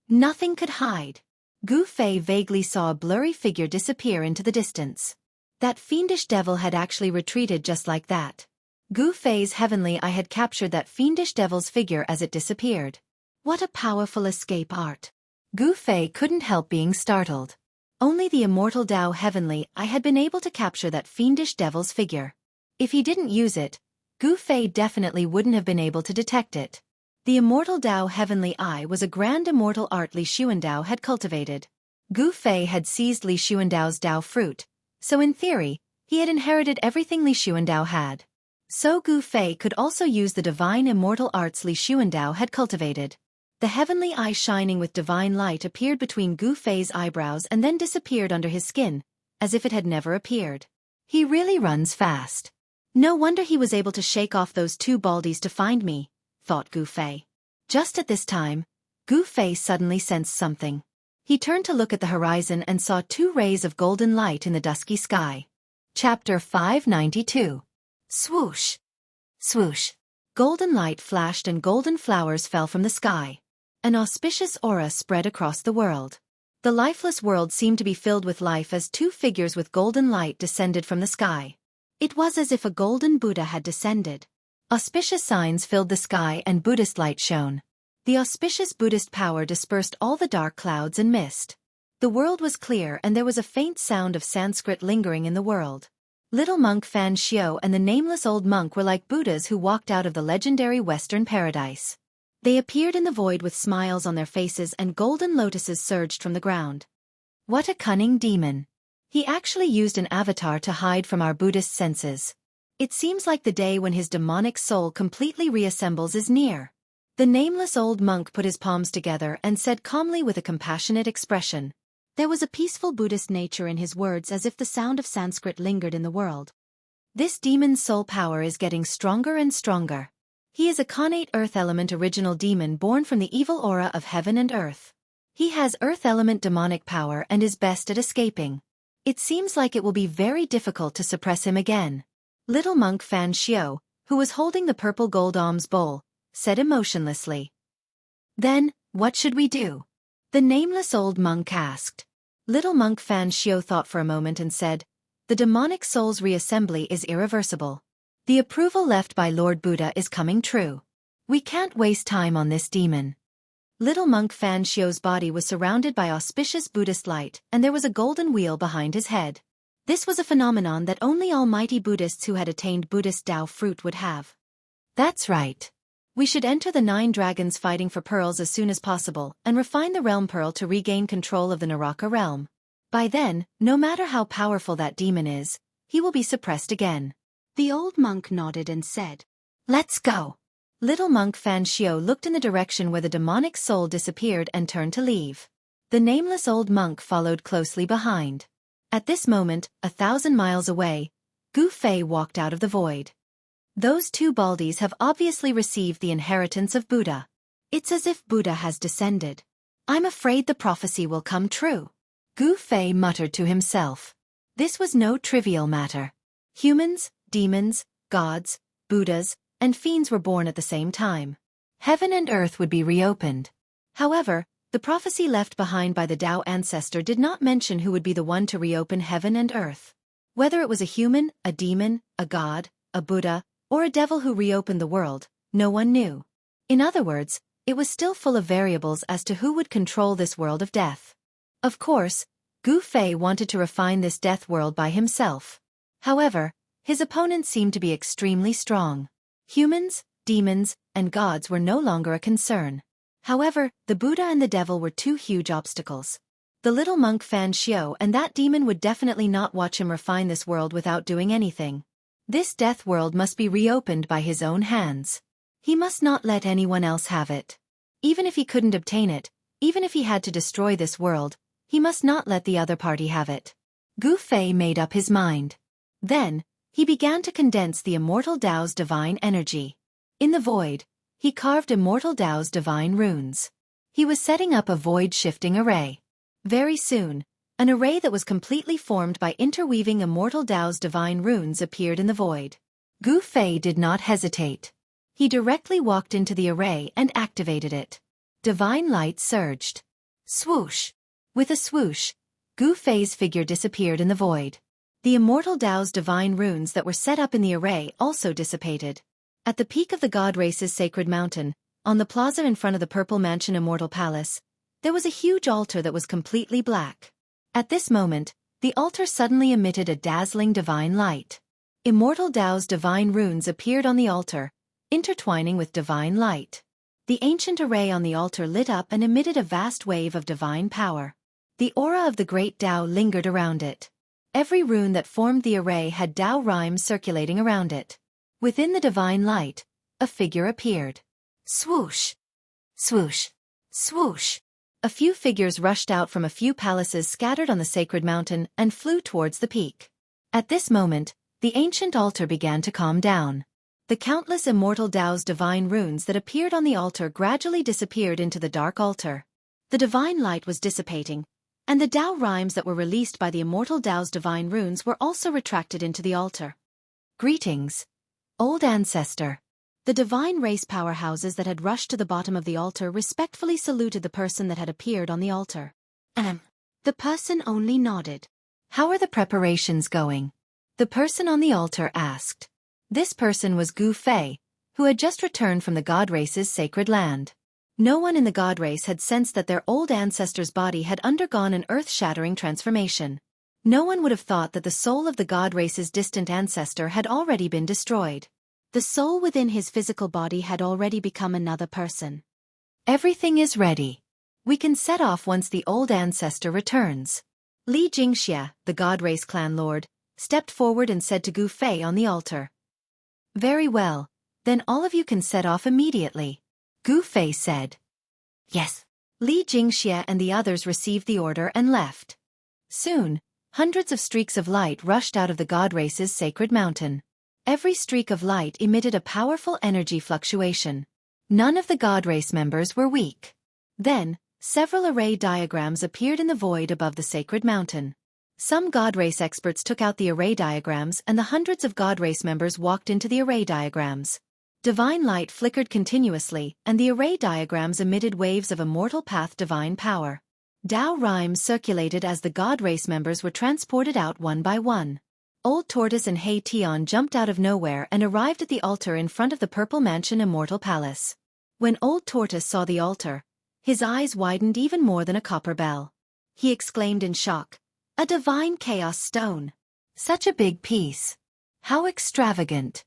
nothing could hide. Gu Fei vaguely saw a blurry figure disappear into the distance. That fiendish devil had actually retreated just like that. Gu Fei's heavenly eye had captured that fiendish devil's figure as it disappeared. What a powerful escape art! Gu Fei couldn't help being startled. Only the immortal Tao heavenly eye had been able to capture that fiendish devil's figure. If he didn't use it, Gu Fei definitely wouldn't have been able to detect it. The immortal Tao heavenly eye was a grand immortal art Li Xuandao had cultivated. Gu Fei had seized Li Xuandao's Tao fruit, so in theory, he had inherited everything Li Xuandao had. So Gu Fei could also use the divine immortal arts Li Xuandao had cultivated. The heavenly eye shining with divine light appeared between Gu Fei's eyebrows and then disappeared under his skin, as if it had never appeared. He really runs fast. No wonder he was able to shake off those two baldies to find me, thought Gu Fei. Just at this time, Gu Fei suddenly sensed something. He turned to look at the horizon and saw two rays of golden light in the dusky sky. Chapter 592. Swoosh! Swoosh! Golden light flashed and golden flowers fell from the sky. An auspicious aura spread across the world. The lifeless world seemed to be filled with life as two figures with golden light descended from the sky. It was as if a golden Buddha had descended. Auspicious signs filled the sky and Buddhist light shone. The auspicious Buddhist power dispersed all the dark clouds and mist. The world was clear and there was a faint sound of Sanskrit lingering in the world. Little monk Fan Xiao and the nameless old monk were like Buddhas who walked out of the legendary Western paradise. They appeared in the void with smiles on their faces and golden lotuses surged from the ground. What a cunning demon! He actually used an avatar to hide from our Buddhist senses. It seems like the day when his demonic soul completely reassembles is near. The nameless old monk put his palms together and said calmly with a compassionate expression. There was a peaceful Buddhist nature in his words as if the sound of Sanskrit lingered in the world. This demon's soul power is getting stronger and stronger. He is a connate earth element original demon born from the evil aura of heaven and earth. He has earth element demonic power and is best at escaping. It seems like it will be very difficult to suppress him again. Little monk Fan Xiao, who was holding the purple gold alms bowl, said emotionlessly. Then, what should we do? The nameless old monk asked. Little monk Fan Xiao thought for a moment and said, the demonic soul's reassembly is irreversible. The approval left by Lord Buddha is coming true. We can't waste time on this demon. Little monk Fan Xiao's body was surrounded by auspicious Buddhist light and there was a golden wheel behind his head. This was a phenomenon that only almighty Buddhists who had attained Buddhist Tao fruit would have. That's right. We should enter the 9 dragons fighting for pearls as soon as possible and refine the realm pearl to regain control of the Naraka realm. By then, no matter how powerful that demon is, he will be suppressed again. The old monk nodded and said, Let's go. Little monk Fan Xiao looked in the direction where the demonic soul disappeared and turned to leave. The nameless old monk followed closely behind. At this moment, 1,000 miles away, Gu Fei walked out of the void. Those two baldies have obviously received the inheritance of Buddha. It's as if Buddha has descended. I'm afraid the prophecy will come true. Gu Fei muttered to himself. This was no trivial matter. Humans, demons, gods, Buddhas, and fiends were born at the same time. Heaven and earth would be reopened. However, the prophecy left behind by the Tao ancestor did not mention who would be the one to reopen heaven and earth. Whether it was a human, a demon, a god, a Buddha, or a devil who reopened the world, no one knew. In other words, It was still full of variables as to who would control this world of death. Of course, Gu Fei wanted to refine this death world by himself. However, his opponents seemed to be extremely strong. Humans, demons, and gods were no longer a concern. However, the Buddha and the devil were two huge obstacles. The little monk Fan Xiao and that demon would definitely not watch him refine this world without doing anything. This death world must be reopened by his own hands. He must not let anyone else have it. Even if he couldn't obtain it, even if he had to destroy this world, he must not let the other party have it. Gu Fei made up his mind. Then, he began to condense the Immortal Tao's divine energy. In the void, he carved Immortal Tao's divine runes. He was setting up a void-shifting array. Very soon, an array that was completely formed by interweaving Immortal Tao's divine runes appeared in the void. Gu Fei did not hesitate. He directly walked into the array and activated it. Divine light surged. Swoosh! With a swoosh, Gu Fei's figure disappeared in the void. The Immortal Tao's divine runes that were set up in the array also dissipated. At the peak of the God Race's sacred mountain, on the plaza in front of the Purple Mansion Immortal Palace, there was a huge altar that was completely black. At this moment, the altar suddenly emitted a dazzling divine light. Immortal Tao's divine runes appeared on the altar, intertwining with divine light. The ancient array on the altar lit up and emitted a vast wave of divine power. The aura of the great Tao lingered around it. Every rune that formed the array had Tao rhymes circulating around it. Within the divine light, a figure appeared. Swoosh! Swoosh! Swoosh! A few figures rushed out from a few palaces scattered on the sacred mountain and flew towards the peak. At this moment, the ancient altar began to calm down. The countless Immortal Tao's divine runes that appeared on the altar gradually disappeared into the dark altar. The divine light was dissipating, and the Tao rhymes that were released by the Immortal Tao's divine runes were also retracted into the altar. Greetings, old ancestor. The divine race powerhouses that had rushed to the bottom of the altar respectfully saluted the person that had appeared on the altar. The person only nodded. How are the preparations going? The person on the altar asked. This person was Gu Fei, who had just returned from the God Race's sacred land. No one in the God Race had sensed that their old ancestor's body had undergone an earth-shattering transformation. No one would have thought that the soul of the God Race's distant ancestor had already been destroyed. The soul within his physical body had already become another person. Everything is ready. We can set off once the old ancestor returns. Li Jingxia, the God Race clan lord, stepped forward and said to Gu Fei on the altar. Very well, then all of you can set off immediately. Gu Fei said. Yes. Li Jingxia and the others received the order and left. Soon, hundreds of streaks of light rushed out of the God Race's sacred mountain. Every streak of light emitted a powerful energy fluctuation. None of the God Race members were weak. Then, several array diagrams appeared in the void above the sacred mountain. Some God Race experts took out the array diagrams and the hundreds of God Race members walked into the array diagrams. Divine light flickered continuously and the array diagrams emitted waves of immortal path divine power. Tao rhymes circulated as the God Race members were transported out one by one. Old Tortoise and Hei Tian jumped out of nowhere and arrived at the altar in front of the Purple Mansion Immortal Palace. When Old Tortoise saw the altar, his eyes widened even more than a copper bell. He exclaimed in shock, "A divine chaos stone! Such a big piece! How extravagant!"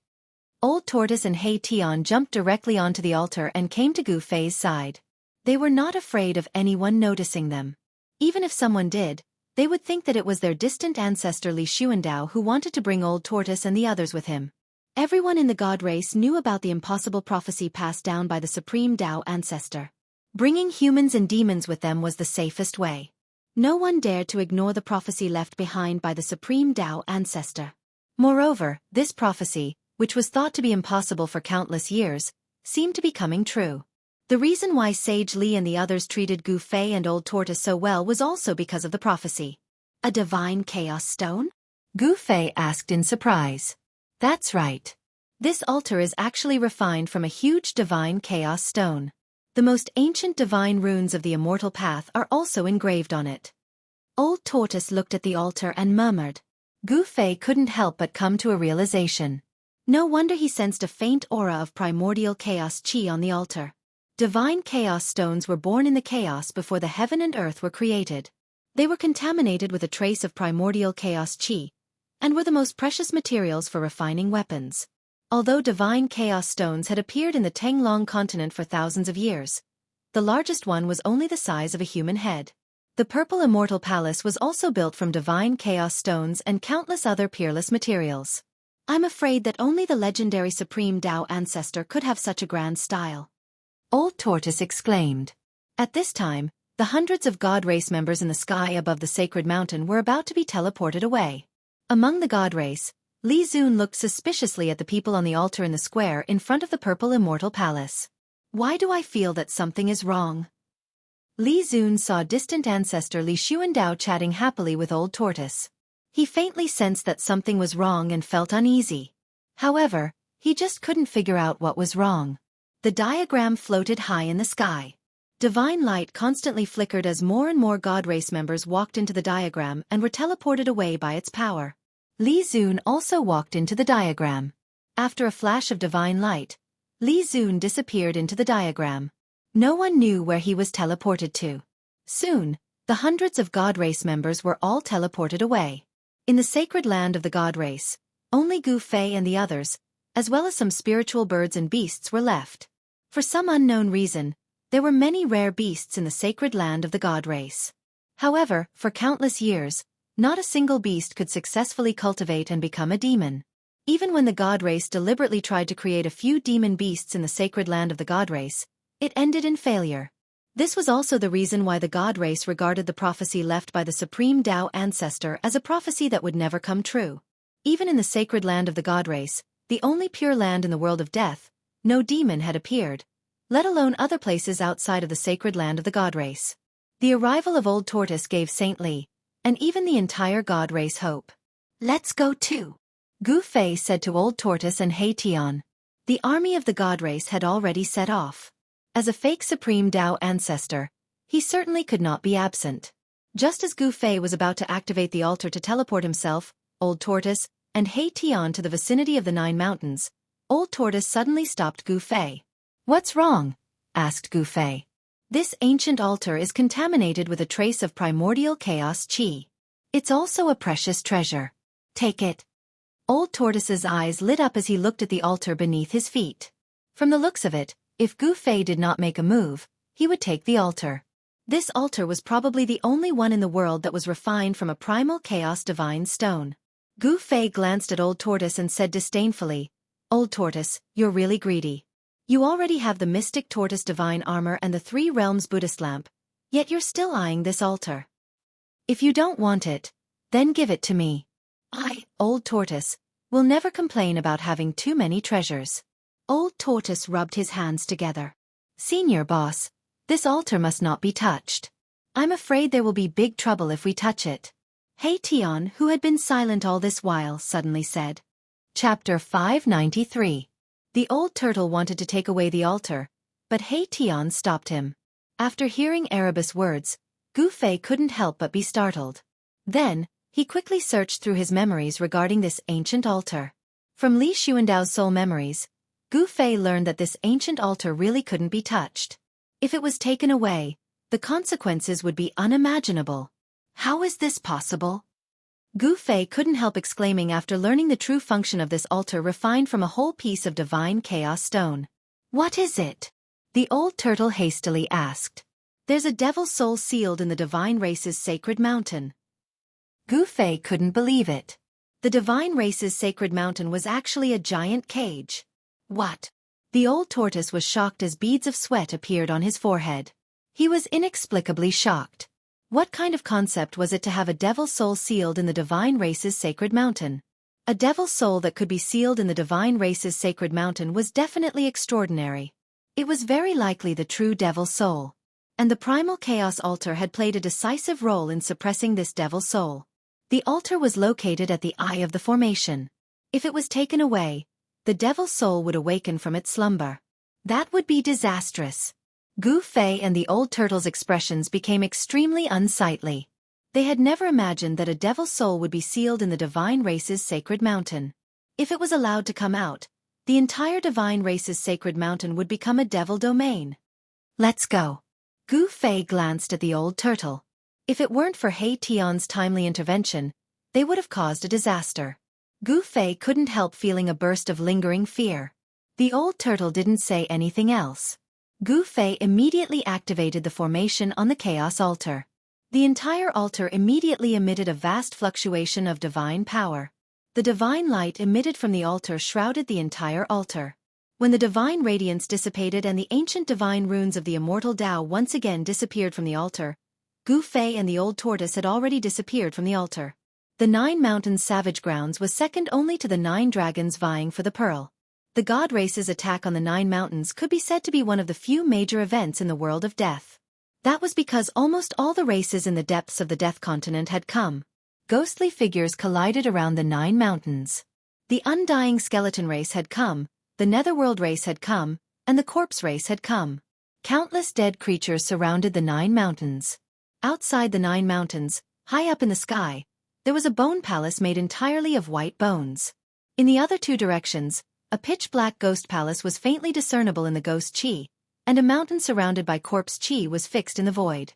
Old Tortoise and Hei Tian jumped directly onto the altar and came to Gu Fei's side. They were not afraid of anyone noticing them. Even if someone did, they would think that it was their distant ancestor Li Xuandao who wanted to bring Old Tortoise and the others with him. Everyone in the God Race knew about the impossible prophecy passed down by the Supreme Tao ancestor. Bringing humans and demons with them was the safest way. No one dared to ignore the prophecy left behind by the Supreme Tao ancestor. Moreover, this prophecy, which was thought to be impossible for countless years, seemed to be coming true. The reason why Sage Li and the others treated Gu Fei and Old Tortoise so well was also because of the prophecy. A divine chaos stone? Gu Fei asked in surprise. That's right. This altar is actually refined from a huge divine chaos stone. The most ancient divine runes of the immortal path are also engraved on it. Old Tortoise looked at the altar and murmured. Gu Fei couldn't help but come to a realization. No wonder he sensed a faint aura of primordial chaos chi on the altar. Divine chaos stones were born in the chaos before the heaven and earth were created. They were contaminated with a trace of primordial chaos chi, and were the most precious materials for refining weapons. Although divine chaos stones had appeared in the Tenglong continent for thousands of years, the largest one was only the size of a human head. The Purple Immortal Palace was also built from divine chaos stones and countless other peerless materials. I'm afraid that only the legendary Supreme Tao Ancestor could have such a grand style. Old Tortoise exclaimed. At this time, the hundreds of God Race members in the sky above the sacred mountain were about to be teleported away. Among the God Race, Li Zun looked suspiciously at the people on the altar in the square in front of the Purple Immortal Palace. Why do I feel that something is wrong? Li Zun saw distant ancestor Li Xuandao chatting happily with Old Tortoise. He faintly sensed that something was wrong and felt uneasy. However, he just couldn't figure out what was wrong. The diagram floated high in the sky. Divine light constantly flickered as more and more God Race members walked into the diagram and were teleported away by its power. Li Zun also walked into the diagram. After a flash of divine light, Li Zun disappeared into the diagram. No one knew where he was teleported to. Soon, the hundreds of God Race members were all teleported away. In the sacred land of the God Race, only Gu Fei and the others, as well as some spiritual birds and beasts, were left. For some unknown reason, there were many rare beasts in the sacred land of the God Race. However, for countless years, not a single beast could successfully cultivate and become a demon. Even when the God Race deliberately tried to create a few demon beasts in the sacred land of the God Race, it ended in failure. This was also the reason why the God Race regarded the prophecy left by the Supreme Tao Ancestor as a prophecy that would never come true. Even in the sacred land of the God Race, the only pure land in the world of death, no demon had appeared, let alone other places outside of the sacred land of the God Race. The arrival of Old Tortoise gave Saint Li, and even the entire God Race, hope. Let's go too, Gu Fei said to Old Tortoise and He Tian. The army of the God Race had already set off. As a fake Supreme Tao Ancestor, he certainly could not be absent. Just as Gu Fei was about to activate the altar to teleport himself, Old Tortoise, and He Tian to the vicinity of the 9 mountains, Old Tortoise suddenly stopped Gu Fei. What's wrong? Asked Gu Fei. This ancient altar is contaminated with a trace of primordial chaos chi. It's also a precious treasure. Take it. Old Tortoise's eyes lit up as he looked at the altar beneath his feet. From the looks of it, if Gu Fei did not make a move, he would take the altar. This altar was probably the only one in the world that was refined from a primal chaos divine stone. Gu Fei glanced at Old Tortoise and said disdainfully, Old Tortoise, you're really greedy. You already have the mystic tortoise divine armor and the 3 realms Buddhist lamp, yet you're still eyeing this altar. If you don't want it, then give it to me. I, Old Tortoise, will never complain about having too many treasures. Old Tortoise rubbed his hands together. Senior boss, this altar must not be touched. I'm afraid there will be big trouble if we touch it. He Tian, who had been silent all this while, suddenly said. Chapter 593. The old turtle wanted to take away the altar, but He Tian stopped him. After hearing Erebus' words, Gu Fei couldn't help but be startled. Then, he quickly searched through his memories regarding this ancient altar. From Li Xuandao's soul memories, Gu Fei learned that this ancient altar really couldn't be touched. If it was taken away, the consequences would be unimaginable. How is this possible? Gu Fei couldn't help exclaiming after learning the true function of this altar refined from a whole piece of divine chaos stone. What is it? The old turtle hastily asked. There's a devil's soul sealed in the divine race's sacred mountain. Gu Fei couldn't believe it. The divine race's sacred mountain was actually a giant cage. What? The old tortoise was shocked as beads of sweat appeared on his forehead. He was inexplicably shocked. What kind of concept was it to have a devil's soul sealed in the divine race's sacred mountain? A devil's soul that could be sealed in the divine race's sacred mountain was definitely extraordinary. It was very likely the true devil's soul. And the primal chaos altar had played a decisive role in suppressing this devil's soul. The altar was located at the eye of the formation. If it was taken away, the devil's soul would awaken from its slumber. That would be disastrous. Gu Fei and the old turtle's expressions became extremely unsightly. They had never imagined that a devil's soul would be sealed in the divine race's sacred mountain. If it was allowed to come out, the entire divine race's sacred mountain would become a devil domain. Let's go. Gu Fei glanced at the old turtle. If it weren't for He Tian's timely intervention, they would have caused a disaster. Gu Fei couldn't help feeling a burst of lingering fear. The old turtle didn't say anything else. Gu Fei immediately activated the formation on the Chaos Altar. The entire altar immediately emitted a vast fluctuation of divine power. The divine light emitted from the altar shrouded the entire altar. When the divine radiance dissipated and the ancient divine runes of the immortal Tao once again disappeared from the altar, Gu Fei and the old tortoise had already disappeared from the altar. The 9 Mountains Savage Grounds was second only to the 9 dragons vying for the pearl. The god race's attack on the 9 mountains could be said to be one of the few major events in the world of death. That was because almost all the races in the depths of the Death Continent had come. Ghostly figures collided around the 9 mountains. The Undying Skeleton race had come, the Netherworld race had come, and the Corpse race had come. Countless dead creatures surrounded the 9 mountains. Outside the 9 mountains, high up in the sky, there was a bone palace made entirely of white bones. In the other 2 directions, a pitch-black ghost palace was faintly discernible in the ghost chi, and a mountain surrounded by corpse chi was fixed in the void.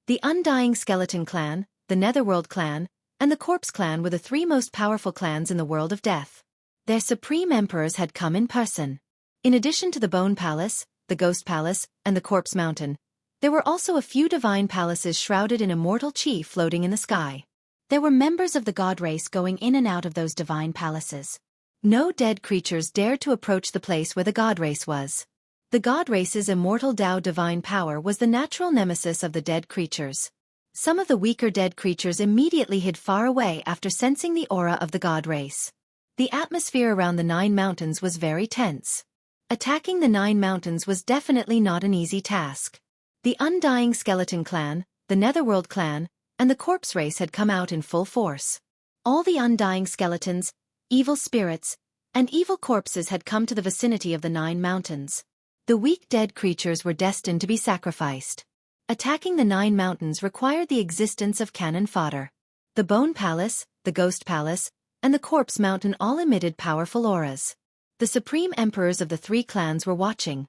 The Undying Skeleton clan, the Netherworld clan, and the Corpse clan were the 3 most powerful clans in the world of death. Their supreme emperors had come in person. In addition to the Bone Palace, the Ghost Palace, and the Corpse Mountain, there were also a few divine palaces shrouded in immortal chi floating in the sky. There were members of the god race going in and out of those divine palaces. No dead creatures dared to approach the place where the god race was. The god race's immortal Tao divine power was the natural nemesis of the dead creatures. Some of the weaker dead creatures immediately hid far away after sensing the aura of the god race. The atmosphere around the 9 mountains was very tense. Attacking the 9 mountains was definitely not an easy task. The Undying Skeleton clan, the Netherworld clan, and the Corpse race had come out in full force. All the Undying Skeletons, evil spirits, and evil corpses had come to the vicinity of the 9 mountains. The weak dead creatures were destined to be sacrificed. Attacking the 9 mountains required the existence of cannon fodder. The Bone Palace, the Ghost Palace, and the Corpse Mountain all emitted powerful auras. The supreme emperors of the 3 clans were watching,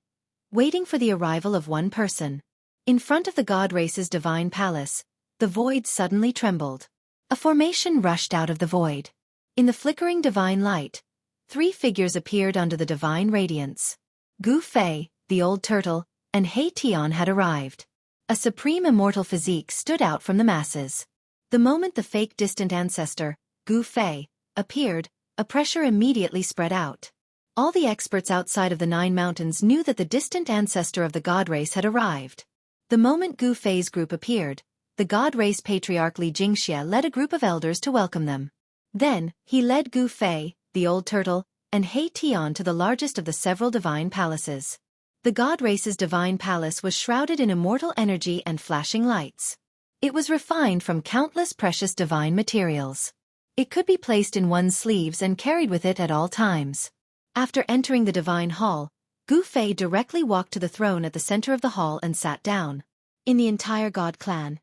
waiting for the arrival of one person. In front of the god race's divine palace, the void suddenly trembled. A formation rushed out of the void. In the flickering divine light, 3 figures appeared under the divine radiance. Gu Fei, the old turtle, and He Tian had arrived. A supreme immortal physique stood out from the masses. The moment the fake distant ancestor, Gu Fei, appeared, a pressure immediately spread out. All the experts outside of the 9 mountains knew that the distant ancestor of the god race had arrived. The moment Gu Fei's group appeared, the god race patriarch Li Jingxia led a group of elders to welcome them. Then, he led Gu Fei, the old turtle, and He Tian to the largest of the several divine palaces. The god race's divine palace was shrouded in immortal energy and flashing lights. It was refined from countless precious divine materials. It could be placed in one's sleeves and carried with it at all times. After entering the divine hall, Gu Fei directly walked to the throne at the center of the hall and sat down. In the entire god clan,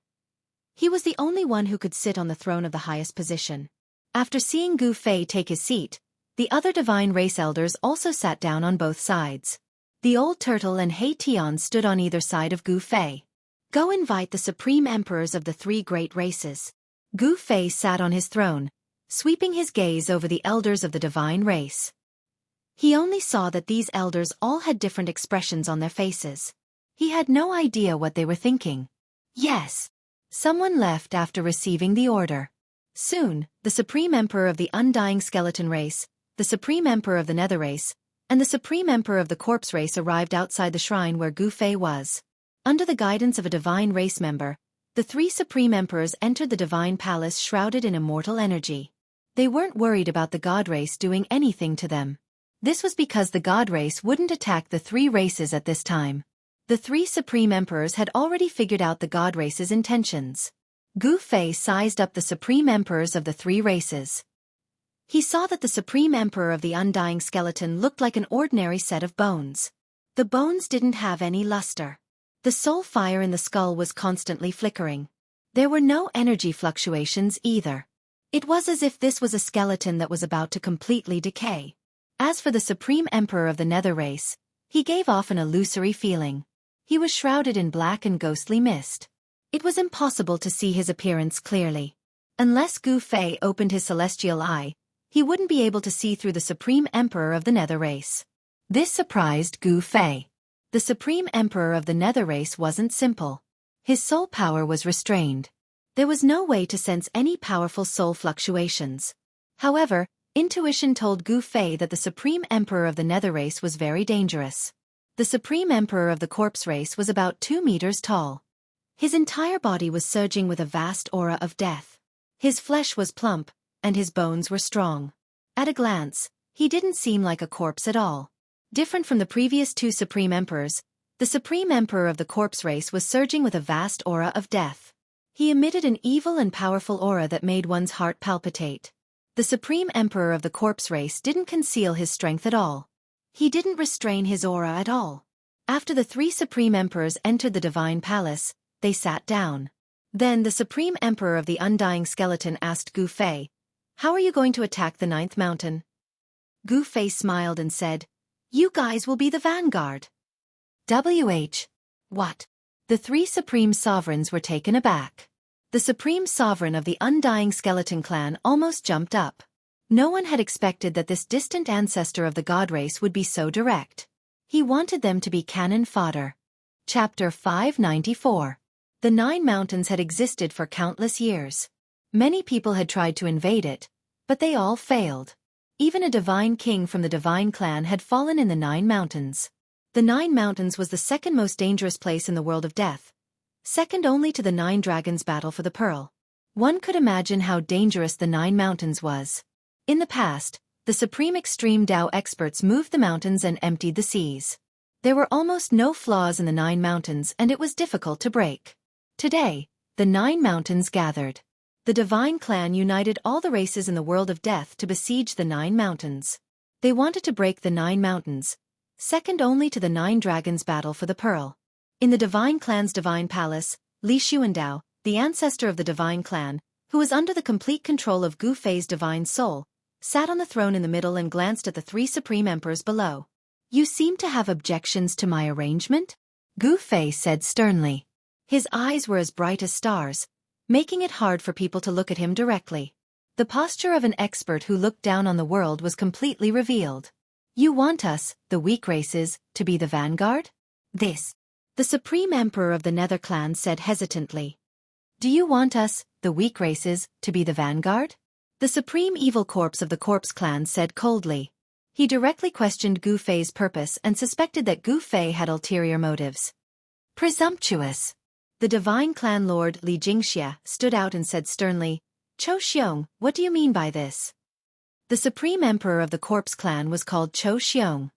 he was the only one who could sit on the throne of the highest position. After seeing Gu Fei take his seat, the other divine race elders also sat down on both sides. The old turtle and He Tian stood on either side of Gu Fei. Go invite the supreme emperors of the 3 great races. Gu Fei sat on his throne, sweeping his gaze over the elders of the divine race. He only saw that these elders all had different expressions on their faces. He had no idea what they were thinking. Yes. Someone left after receiving the order. Soon, the Supreme Emperor of the Undying Skeleton race, the Supreme Emperor of the Nether race, and the Supreme Emperor of the Corpse race arrived outside the shrine where Gu Fei was. Under the guidance of a divine race member, the 3 Supreme Emperors entered the divine palace shrouded in immortal energy. They weren't worried about the god race doing anything to them. This was because the god race wouldn't attack the 3 races at this time. The 3 Supreme Emperors had already figured out the god race's intentions. Gu Fei sized up the Supreme Emperors of the 3 races. He saw that the Supreme Emperor of the Undying Skeleton looked like an ordinary set of bones. The bones didn't have any luster. The soul fire in the skull was constantly flickering. There were no energy fluctuations either. It was as if this was a skeleton that was about to completely decay. As for the Supreme Emperor of the Nether race, he gave off an illusory feeling. He was shrouded in black and ghostly mist. It was impossible to see his appearance clearly. Unless Gu Fei opened his celestial eye, he wouldn't be able to see through the Supreme Emperor of the Nether Race. This surprised Gu Fei. The Supreme Emperor of the Nether Race wasn't simple. His soul power was restrained. There was no way to sense any powerful soul fluctuations. However, intuition told Gu Fei that the Supreme Emperor of the Nether Race was very dangerous. The Supreme Emperor of the Corpse Race was about 2 meters tall. His entire body was surging with a vast aura of death. His flesh was plump, and his bones were strong. At a glance, he didn't seem like a corpse at all. Different from the previous 2 Supreme Emperors, the Supreme Emperor of the Corpse Race was surging with a vast aura of death. He emitted an evil and powerful aura that made one's heart palpitate. The Supreme Emperor of the Corpse Race didn't conceal his strength at all. He didn't restrain his aura at all. After the 3 Supreme Emperors entered the Divine Palace, they sat down. Then the Supreme Emperor of the Undying Skeleton asked Gu Fei, "How are you going to attack the 9th mountain?" Gu Fei smiled and said, "You guys will be the vanguard." What? The 3 Supreme Sovereigns were taken aback. The Supreme Sovereign of the Undying Skeleton clan almost jumped up. No one had expected that this distant ancestor of the god race would be so direct. He wanted them to be cannon fodder. Chapter 594. The 9 mountains had existed for countless years. Many people had tried to invade it, but they all failed. Even a divine king from the divine clan had fallen in the 9 mountains. The 9 mountains was the second most dangerous place in the world of death, second only to the 9 dragons' battle for the pearl. One could imagine how dangerous the 9 mountains was. In the past, the supreme extreme Tao experts moved the mountains and emptied the seas. There were almost no flaws in the 9 mountains and it was difficult to break. Today, the 9 mountains gathered. The divine clan united all the races in the world of death to besiege the 9 mountains. They wanted to break the 9 mountains, second only to the 9 dragons' battle for the pearl. In the divine clan's divine palace, Li Xuandao, the ancestor of the divine clan, who was under the complete control of Gu Fei's divine soul, sat on the throne in the middle and glanced at the 3 supreme emperors below. "You seem to have objections to my arrangement?" Gu Fei said sternly. His eyes were as bright as stars, making it hard for people to look at him directly. The posture of an expert who looked down on the world was completely revealed. "You want us, the weak races, to be the vanguard?" The Supreme Emperor of the Nether Clan said hesitantly. "Do you want us, the weak races, to be the vanguard?" The Supreme Evil Corpse of the Corpse Clan said coldly. He directly questioned Gu Fei's purpose and suspected that Gu Fei had ulterior motives. "Presumptuous." The Divine Clan Lord Li Jingxia stood out and said sternly, "Chou Xiong, what do you mean by this?" The Supreme Emperor of the Corpse Clan was called Chou Xiong.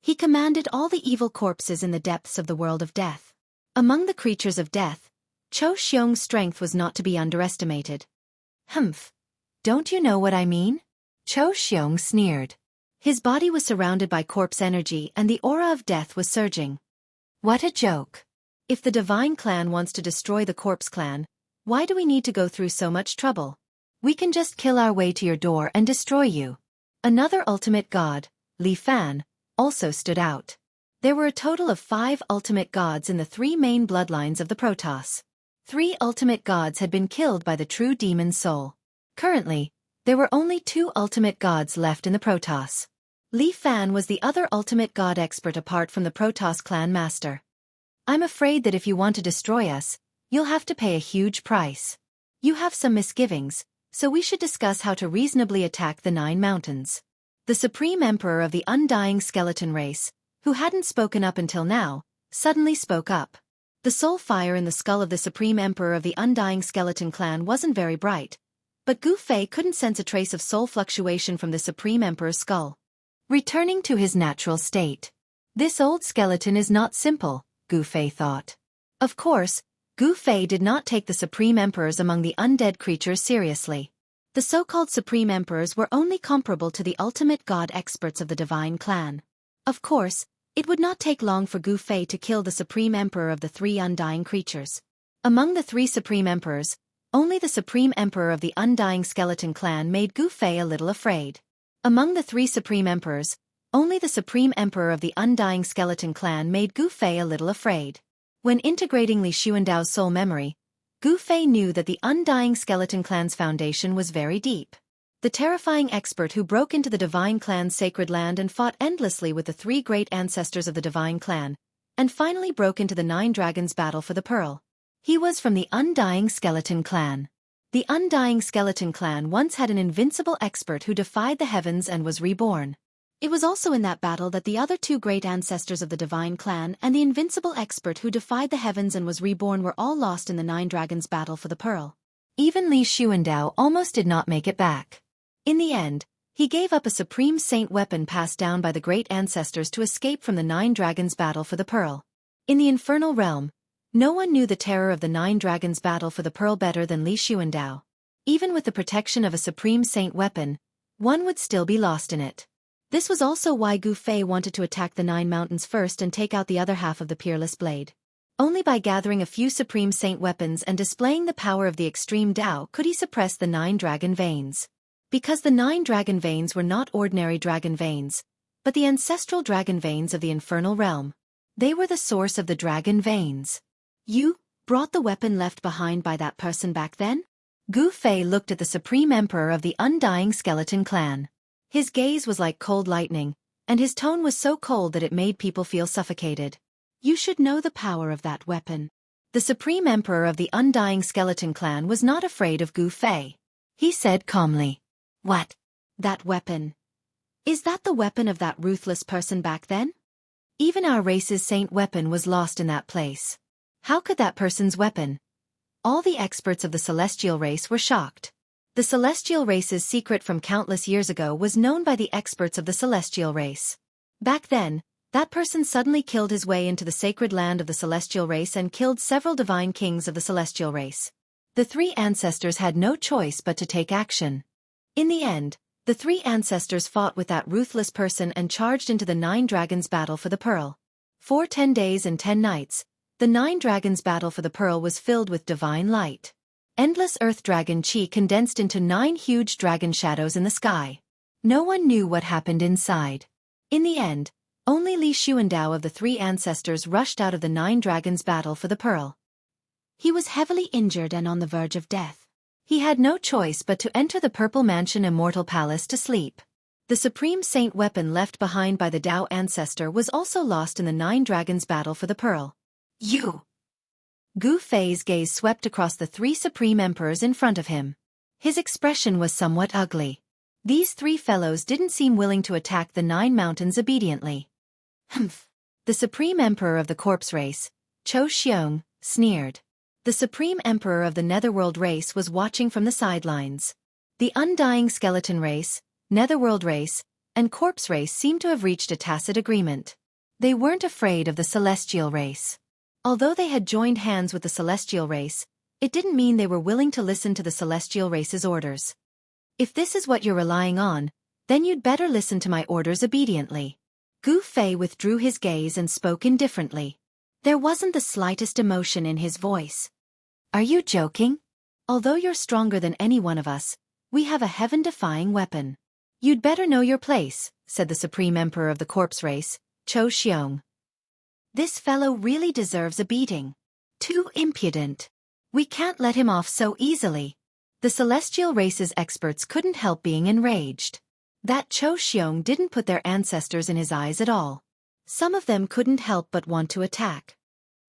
He commanded all the evil corpses in the depths of the world of death. Among the creatures of death, Chou Xiong's strength was not to be underestimated. "Humph. Don't you know what I mean?" Chou Xiong sneered. His body was surrounded by corpse energy and the aura of death was surging. "What a joke. If the Divine Clan wants to destroy the Corpse Clan, why do we need to go through so much trouble? We can just kill our way to your door and destroy you." Another ultimate god, Li Fan, also stood out. There were a total of 5 ultimate gods in the 3 main bloodlines of the Protoss. 3 ultimate gods had been killed by the true demon soul. Currently, there were only 2 ultimate gods left in the Protoss. Li Fan was the other ultimate god expert apart from the Protoss clan master. "I'm afraid that if you want to destroy us, you'll have to pay a huge price. You have some misgivings, so we should discuss how to reasonably attack the 9 mountains." The Supreme Emperor of the Undying Skeleton race, who hadn't spoken up until now, suddenly spoke up. The soul fire in the skull of the Supreme Emperor of the Undying Skeleton clan wasn't very bright, but Gu Fei couldn't sense a trace of soul fluctuation from the Supreme Emperor's skull. Returning to his natural state. This old skeleton is not simple, Gu Fei thought. Of course, Gu Fei did not take the Supreme Emperors among the undead creatures seriously. The so-called Supreme Emperors were only comparable to the ultimate god experts of the Divine Clan. Of course, it would not take long for Gu Fei to kill the Supreme Emperor of the 3 undying creatures. Among the 3 Supreme Emperors, only the Supreme Emperor of the Undying Skeleton clan made Gu Fei a little afraid. Among the 3 Supreme Emperors, Only the Supreme Emperor of the Undying Skeleton Clan made Gu Fei a little afraid. When integrating Li Xuandao's soul memory, Gu Fei knew that the Undying Skeleton Clan's foundation was very deep. The terrifying expert who broke into the Divine Clan's sacred land and fought endlessly with the three great ancestors of the Divine Clan, and finally broke into the Nine Dragons' battle for the Pearl. He was from the Undying Skeleton Clan. The Undying Skeleton Clan once had an invincible expert who defied the heavens and was reborn. It was also in that battle that the other two great ancestors of the Divine Clan and the invincible expert who defied the heavens and was reborn were all lost in the Nine Dragons' battle for the Pearl. Even Li Xuandao almost did not make it back. In the end, he gave up a Supreme Saint weapon passed down by the great ancestors to escape from the Nine Dragons' battle for the Pearl. In the Infernal Realm, no one knew the terror of the Nine Dragons' battle for the Pearl better than Li Xuandao. Even with the protection of a Supreme Saint weapon, one would still be lost in it. This was also why Gu Fei wanted to attack the Nine Mountains first and take out the other half of the Peerless Blade. Only by gathering a few Supreme Saint weapons and displaying the power of the Extreme Tao could he suppress the Nine Dragon Veins. Because the Nine Dragon Veins were not ordinary dragon veins, but the ancestral dragon veins of the Infernal Realm. They were the source of the dragon veins. You brought the weapon left behind by that person back then? Gu Fei looked at the Supreme Emperor of the Undying Skeleton Clan. His gaze was like cold lightning, and his tone was so cold that it made people feel suffocated. You should know the power of that weapon. The Supreme Emperor of the Undying Skeleton Clan was not afraid of Gu Fei. He said calmly, "What? That weapon? Is that the weapon of that ruthless person back then? Even our race's saint weapon was lost in that place. How could that person's weapon?" All the experts of the celestial race were shocked. The celestial race's secret from countless years ago was known by the experts of the celestial race. Back then, that person suddenly killed his way into the sacred land of the celestial race and killed several divine kings of the celestial race. The three ancestors had no choice but to take action. In the end, the three ancestors fought with that ruthless person and charged into the Nine Dragons' battle for the Pearl. For 10 days and 10 nights, the Nine Dragons' battle for the Pearl was filled with divine light. Endless earth dragon chi condensed into 9 huge dragon shadows in the sky. No one knew what happened inside. In the end, only Li Xuandao of the three ancestors rushed out of the Nine Dragons' battle for the Pearl. He was heavily injured and on the verge of death. He had no choice but to enter the Purple Mansion Immortal Palace to sleep. The Supreme Saint weapon left behind by the Tao ancestor was also lost in the Nine Dragons' battle for the Pearl. You! Gu Fei's gaze swept across the three Supreme Emperors in front of him. His expression was somewhat ugly. These three fellows didn't seem willing to attack the Nine Mountains obediently. Humph! The Supreme Emperor of the Corpse Race, Cho Xiong, sneered. The Supreme Emperor of the Netherworld Race was watching from the sidelines. The Undying Skeleton Race, Netherworld Race, and Corpse Race seemed to have reached a tacit agreement. They weren't afraid of the Celestial Race. Although they had joined hands with the Celestial Race, it didn't mean they were willing to listen to the Celestial Race's orders. If this is what you're relying on, then you'd better listen to my orders obediently. Gu Fei withdrew his gaze and spoke indifferently. There wasn't the slightest emotion in his voice. Are you joking? Although you're stronger than any one of us, we have a heaven-defying weapon. You'd better know your place, said the Supreme Emperor of the Corpse Race, Cho Xiong. This fellow really deserves a beating. Too impudent. We can't let him off so easily. The Celestial Race's experts couldn't help being enraged. That Cho Xiong didn't put their ancestors in his eyes at all. Some of them couldn't help but want to attack.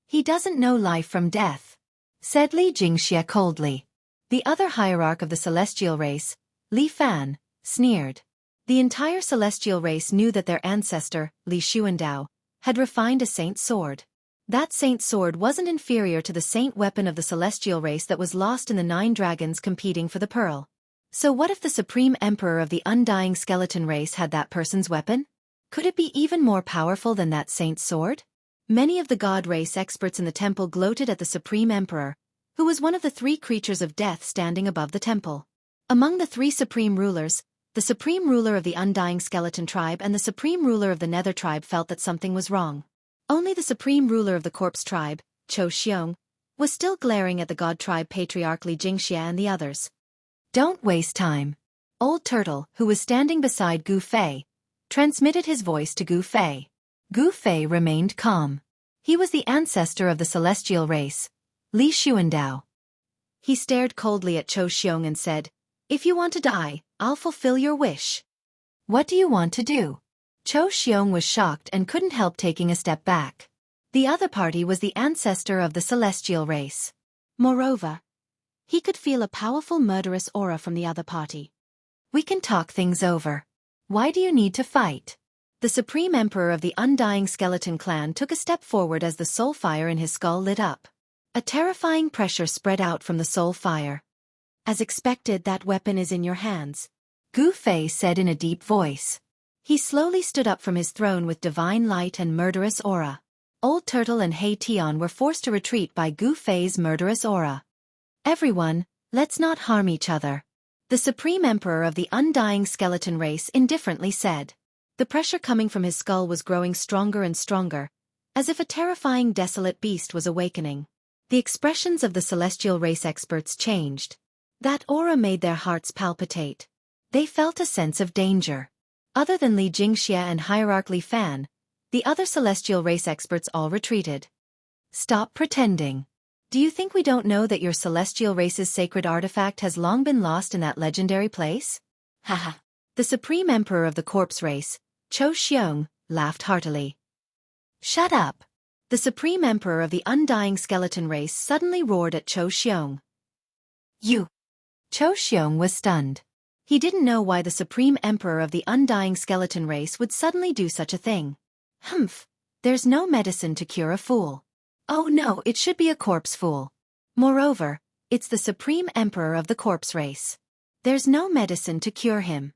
He doesn't know life from death, said Li Jingxie coldly. The other hierarch of the Celestial Race, Li Fan, sneered. The entire Celestial Race knew that their ancestor, Li Xuandao, had refined a saint sword. That saint sword wasn't inferior to the saint weapon of the Celestial Race that was lost in the Nine Dragons competing for the Pearl. So what if the Supreme Emperor of the Undying Skeleton Race had that person's weapon? Could it be even more powerful than that saint sword? Many of the God Race experts in the temple gloated at the Supreme Emperor, who was one of the three creatures of death standing above the temple. Among the three supreme rulers, the Supreme Ruler of the Undying Skeleton Tribe and the Supreme Ruler of the Nether Tribe felt that something was wrong. Only the Supreme Ruler of the Corpse Tribe, Cho Xiong, was still glaring at the God Tribe Patriarch Li Jingxie and the others. Don't waste time. Old Turtle, who was standing beside Gu Fei, transmitted his voice to Gu Fei. Gu Fei remained calm. He was the ancestor of the celestial race, Li Xuandao. He stared coldly at Qiu Xiong and said, "If you want to die, I'll fulfill your wish." "What do you want to do?" Qiu Xiong was shocked and couldn't help taking a step back. The other party was the ancestor of the celestial race. Moreover, he could feel a powerful murderous aura from the other party. "We can talk things over. Why do you need to fight?" The Supreme Emperor of the Undying Skeleton Clan took a step forward as the soul fire in his skull lit up. A terrifying pressure spread out from the soul fire. "As expected, that weapon is in your hands," Gu Fei said in a deep voice. He slowly stood up from his throne with divine light and murderous aura. Old Turtle and Hei Tian were forced to retreat by Gu Fei's murderous aura. "Everyone, let's not harm each other," the Supreme Emperor of the Undying Skeleton Race indifferently said. The pressure coming from his skull was growing stronger and stronger, as if a terrifying desolate beast was awakening. The expressions of the celestial race experts changed. That aura made their hearts palpitate. They felt a sense of danger. Other than Li Jingxia and Hierarch Li Fan, the other celestial race experts all retreated. "Stop pretending. Do you think we don't know that your celestial race's sacred artifact has long been lost in that legendary place?" Haha. The Supreme Emperor of the Corpse Race, Qiu Xiong, laughed heartily. "Shut up." The Supreme Emperor of the Undying Skeleton Race suddenly roared at Qiu Xiong. "You!" Qiu Xiong was stunned. He didn't know why the Supreme Emperor of the Undying Skeleton Race would suddenly do such a thing. Humph, there's no medicine to cure a fool. Oh no, it should be a corpse fool. Moreover, it's the Supreme Emperor of the Corpse Race. There's no medicine to cure him.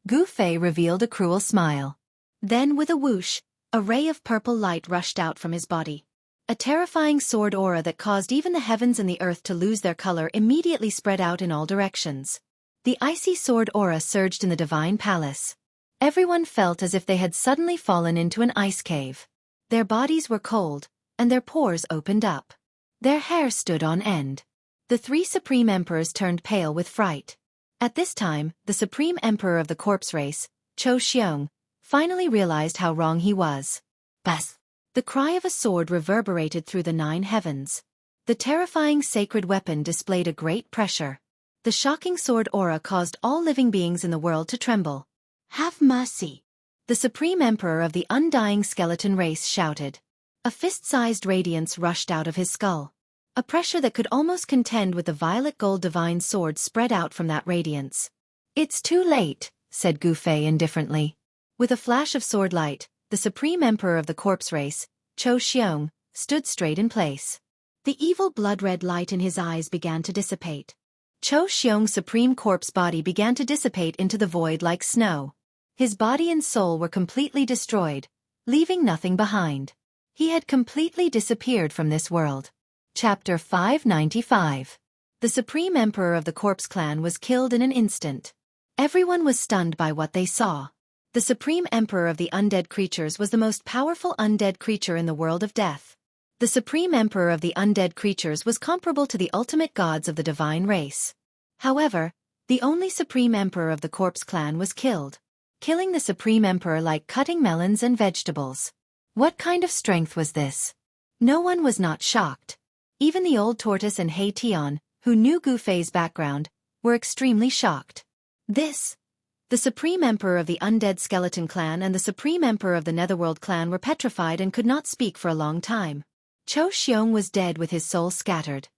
Gu Fei revealed a cruel smile. Then with a whoosh, a ray of purple light rushed out from his body. A terrifying sword aura that caused even the heavens and the earth to lose their color immediately spread out in all directions. The icy sword aura surged in the divine palace. Everyone felt as if they had suddenly fallen into an ice cave. Their bodies were cold, and their pores opened up. Their hair stood on end. The three Supreme Emperors turned pale with fright. At this time, the Supreme Emperor of the Corpse Race, Qiu Xiong, finally realized how wrong he was. Bas! The cry of a sword reverberated through the 9 heavens. The terrifying sacred weapon displayed a great pressure. The shocking sword aura caused all living beings in the world to tremble. "Have mercy!" The Supreme Emperor of the Undying Skeleton Race shouted. A fist-sized radiance rushed out of his skull. A pressure that could almost contend with the violet gold divine sword spread out from that radiance. "It's too late," said Gu Fei indifferently. With a flash of sword light, the Supreme Emperor of the Corpse Race, Qiu Xiong, stood straight in place. The evil blood-red light in his eyes began to dissipate. Qiu Xiong's supreme corpse body began to dissipate into the void like snow. His body and soul were completely destroyed, leaving nothing behind. He had completely disappeared from this world. Chapter 595. The Supreme Emperor of the Corpse Clan was killed in an instant. Everyone was stunned by what they saw. The Supreme Emperor of the Undead Creatures was the most powerful undead creature in the world of death. The Supreme Emperor of the Undead Creatures was comparable to the ultimate gods of the divine race. However, the only Supreme Emperor of the Corpse Clan was killed. Killing the Supreme Emperor like cutting melons and vegetables. What kind of strength was this? No one was not shocked. Even the old tortoise and Hei Tian, who knew Gu Fei's background, were extremely shocked. The Supreme Emperor of the Undead Skeleton Clan and the Supreme Emperor of the Netherworld Clan were petrified and could not speak for a long time. Qiu Xiong was dead with his soul scattered.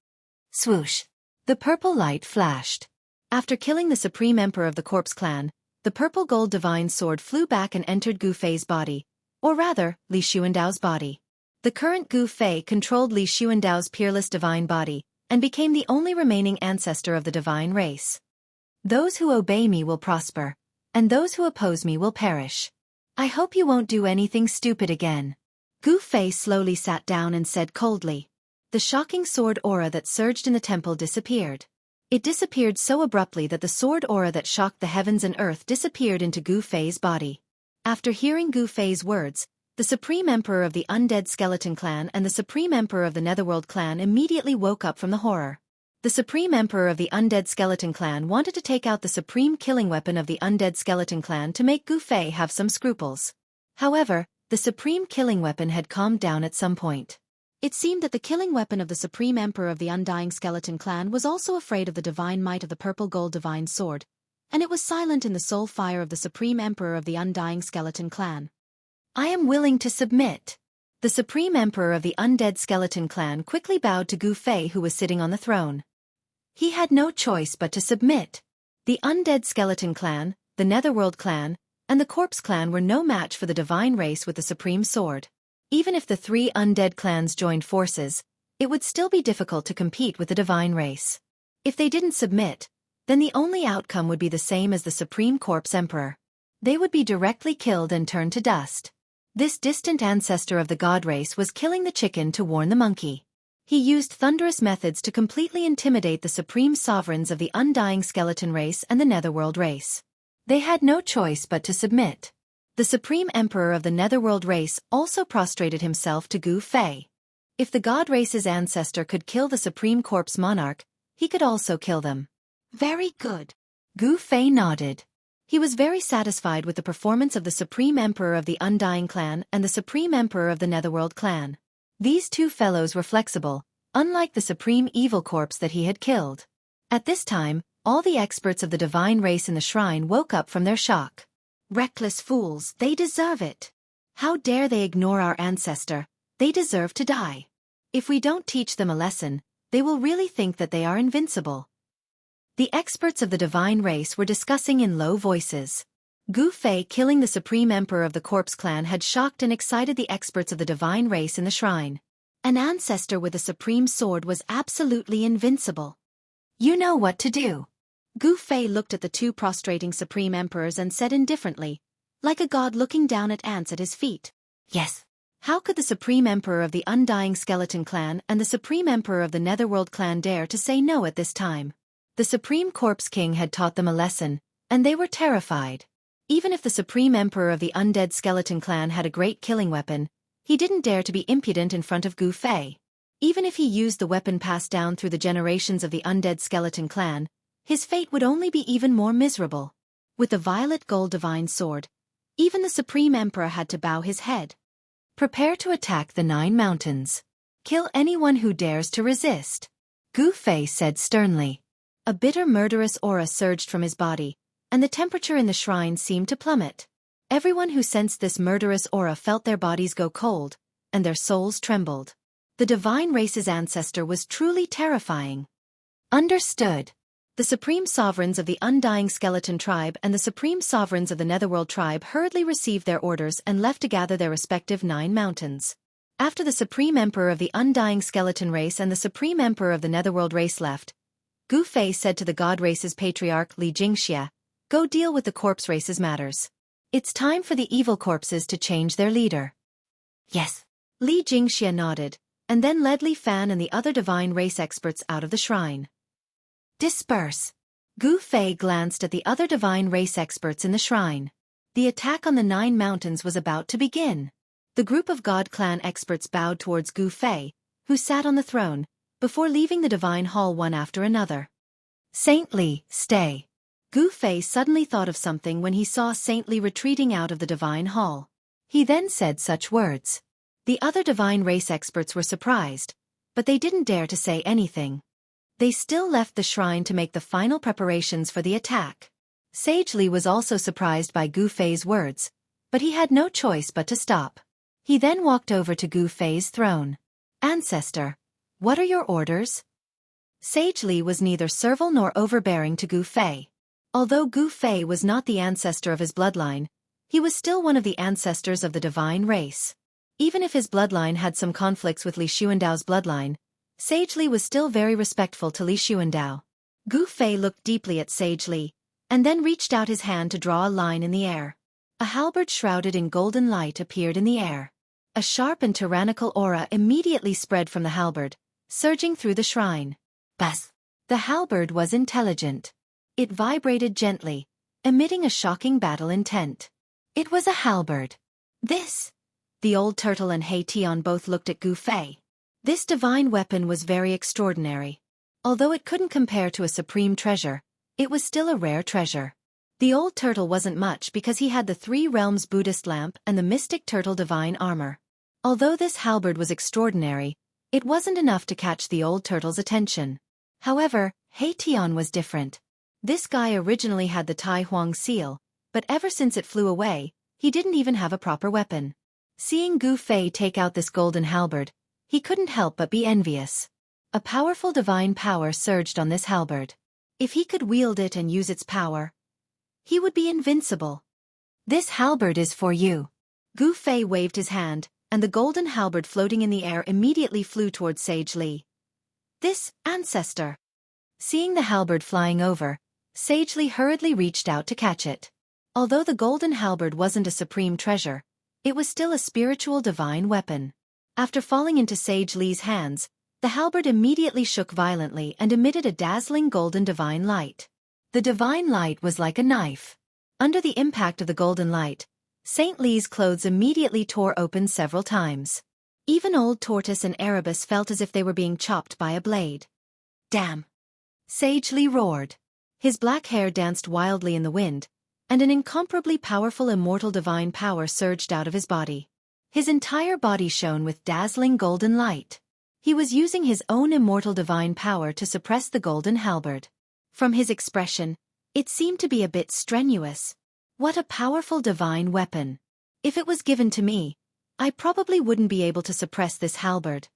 Swoosh! The purple light flashed. After killing the Supreme Emperor of the Corpse Clan, the purple gold divine sword flew back and entered Gu Fei's body, or rather, Li Xuandao's body. The current Gu Fei controlled Li Xuandao's peerless divine body, and became the only remaining ancestor of the divine race. "Those who obey me will prosper, and those who oppose me will perish. I hope you won't do anything stupid again." Gu Fei slowly sat down and said coldly. The shocking sword aura that surged in the temple disappeared. It disappeared so abruptly that the sword aura that shocked the heavens and earth disappeared into Gu Fei's body. After hearing Gu Fei's words, the Supreme Emperor of the Undead Skeleton Clan and the Supreme Emperor of the Netherworld Clan immediately woke up from the horror. The Supreme Emperor of the Undead Skeleton Clan wanted to take out the supreme killing weapon of the Undead Skeleton Clan to make Gu Fei have some scruples. However, the supreme killing weapon had calmed down at some point. It seemed that the killing weapon of the Supreme Emperor of the Undying Skeleton Clan was also afraid of the divine might of the purple gold divine sword, and it was silent in the soul fire of the Supreme Emperor of the Undying Skeleton Clan. I am willing to submit. The Supreme Emperor of the Undead Skeleton Clan quickly bowed to Gu Fei, who was sitting on the throne. He had no choice but to submit. The Undead Skeleton Clan, the Netherworld Clan, and the Corpse Clan were no match for the divine race with the Supreme Sword. Even if the three undead clans joined forces, it would still be difficult to compete with the divine race. If they didn't submit, then the only outcome would be the same as the Supreme Corpse Emperor. They would be directly killed and turned to dust. This distant ancestor of the god race was killing the chicken to warn the monkey. He used thunderous methods to completely intimidate the supreme sovereigns of the Undying Skeleton race and the Netherworld race. They had no choice but to submit. The Supreme Emperor of the Netherworld race also prostrated himself to Gu Fei. If the god race's ancestor could kill the Supreme Corpse Monarch, he could also kill them. Very good. Gu Fei nodded. He was very satisfied with the performance of the Supreme Emperor of the Undying Clan and the Supreme Emperor of the Netherworld Clan. These two fellows were flexible, unlike the Supreme Evil Corpse that he had killed. At this time, all the experts of the divine race in the shrine woke up from their shock. Reckless fools, they deserve it. How dare they ignore our ancestor? They deserve to die. If we don't teach them a lesson, they will really think that they are invincible. The experts of the divine race were discussing in low voices. Gu Fei killing the Supreme Emperor of the Corpse Clan had shocked and excited the experts of the divine race in the shrine. An ancestor with a supreme sword was absolutely invincible. You know what to do. Gu Fei looked at the two prostrating Supreme Emperors and said indifferently, like a god looking down at ants at his feet. Yes. How could the Supreme Emperor of the Undying Skeleton Clan and the Supreme Emperor of the Netherworld Clan dare to say no at this time? The Supreme Corpse King had taught them a lesson, and they were terrified. Even if the Supreme Emperor of the Undead Skeleton Clan had a great killing weapon, he didn't dare to be impudent in front of Gu Fei. Even if he used the weapon passed down through the generations of the Undead Skeleton Clan, his fate would only be even more miserable. With the violet gold divine sword, even the Supreme Emperor had to bow his head. Prepare to attack the 9 mountains. Kill anyone who dares to resist. Gu Fei said sternly. A bitter murderous aura surged from his body, and the temperature in the shrine seemed to plummet. Everyone who sensed this murderous aura felt their bodies go cold, and their souls trembled. The divine race's ancestor was truly terrifying. Understood. The supreme sovereigns of the Undying Skeleton tribe and the supreme sovereigns of the Netherworld tribe hurriedly received their orders and left to gather their respective 9 mountains. After the Supreme Emperor of the Undying Skeleton race and the Supreme Emperor of the Netherworld race left, Gu Fei said to the god race's patriarch Li Jingxia, "Go deal with the corpse race's matters. It's time for the evil corpses to change their leader." Yes. Li Jingxia nodded, and then led Li Fan and the other divine race experts out of the shrine. Disperse. Gu Fei glanced at the other divine race experts in the shrine. The attack on the 9 mountains was about to begin. The group of God Clan experts bowed towards Gu Fei, who sat on the throne, before leaving the divine hall one after another. Saint Li, stay. Gu Fei suddenly thought of something when he saw Saint Li retreating out of the divine hall. He then said such words. The other divine race experts were surprised, but they didn't dare to say anything. They still left the shrine to make the final preparations for the attack. Sage Li was also surprised by Gu Fei's words, but he had no choice but to stop. He then walked over to Gu Fei's throne. Ancestor, what are your orders? Sage Li was neither servile nor overbearing to Gu Fei. Although Gu Fei was not the ancestor of his bloodline, he was still one of the ancestors of the divine race. Even if his bloodline had some conflicts with Li Xuandao's bloodline, Sage Li was still very respectful to Li Xuandao. Gu Fei looked deeply at Sage Li, and then reached out his hand to draw a line in the air. A halberd shrouded in golden light appeared in the air. A sharp and tyrannical aura immediately spread from the halberd, surging through the shrine. Bas! The halberd was intelligent. It vibrated gently, emitting a shocking battle intent. It was a halberd. This! The old turtle and Hei Tian both looked at Gu Fei. This divine weapon was very extraordinary. Although it couldn't compare to a supreme treasure, it was still a rare treasure. The old turtle wasn't much because he had the Three Realms Buddhist lamp and the mystic turtle divine armor. Although this halberd was extraordinary, it wasn't enough to catch the old turtle's attention. However, Heition was different. This guy originally had the Tai Huang seal, but ever since it flew away, he didn't even have a proper weapon. Seeing Gu Fei take out this golden halberd, he couldn't help but be envious. A powerful divine power surged on this halberd. If he could wield it and use its power, he would be invincible. This halberd is for you. Gu Fei waved his hand, and the golden halberd floating in the air immediately flew towards Sage Li. This, ancestor. Seeing the halberd flying over, Sage Li hurriedly reached out to catch it. Although the golden halberd wasn't a supreme treasure, it was still a spiritual divine weapon. After falling into Sage Li's hands, the halberd immediately shook violently and emitted a dazzling golden divine light. The divine light was like a knife. Under the impact of the golden light, Saint Li's clothes immediately tore open several times. Even old Tortoise and Erebus felt as if they were being chopped by a blade. Damn! Sage Li roared. His black hair danced wildly in the wind, and an incomparably powerful immortal divine power surged out of his body. His entire body shone with dazzling golden light. He was using his own immortal divine power to suppress the golden halberd. From his expression, it seemed to be a bit strenuous. What a powerful divine weapon. If it was given to me, I probably wouldn't be able to suppress this halberd.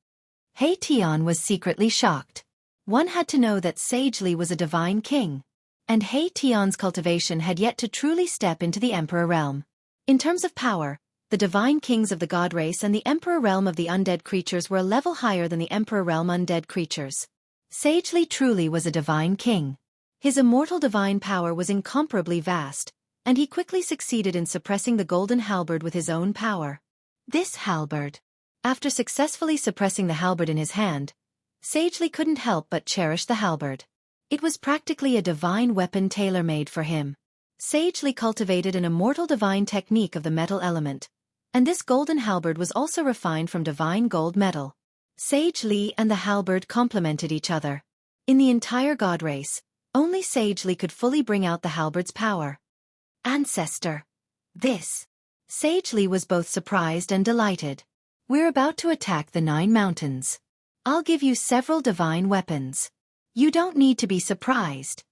Heition was secretly shocked. One had to know that Sage Li was a divine king, and Heition's cultivation had yet to truly step into the Emperor realm. In terms of power, the divine kings of the god race and the Emperor realm of the undead creatures were a level higher than the Emperor realm undead creatures. Sage Li truly was a divine king. His immortal divine power was incomparably vast, and he quickly succeeded in suppressing the golden halberd with his own power. This halberd. After successfully suppressing the halberd in his hand, Sage Li couldn't help but cherish the halberd. It was practically a divine weapon tailor-made for him. Sage Li cultivated an immortal divine technique of the metal element, and this golden halberd was also refined from divine gold metal. Sage Li and the halberd complemented each other. In the entire god race, only Sage Li could fully bring out the halberd's power. Ancestor. This. Sage Li was both surprised and delighted. We're about to attack the 9 mountains. I'll give you several divine weapons. You don't need to be surprised.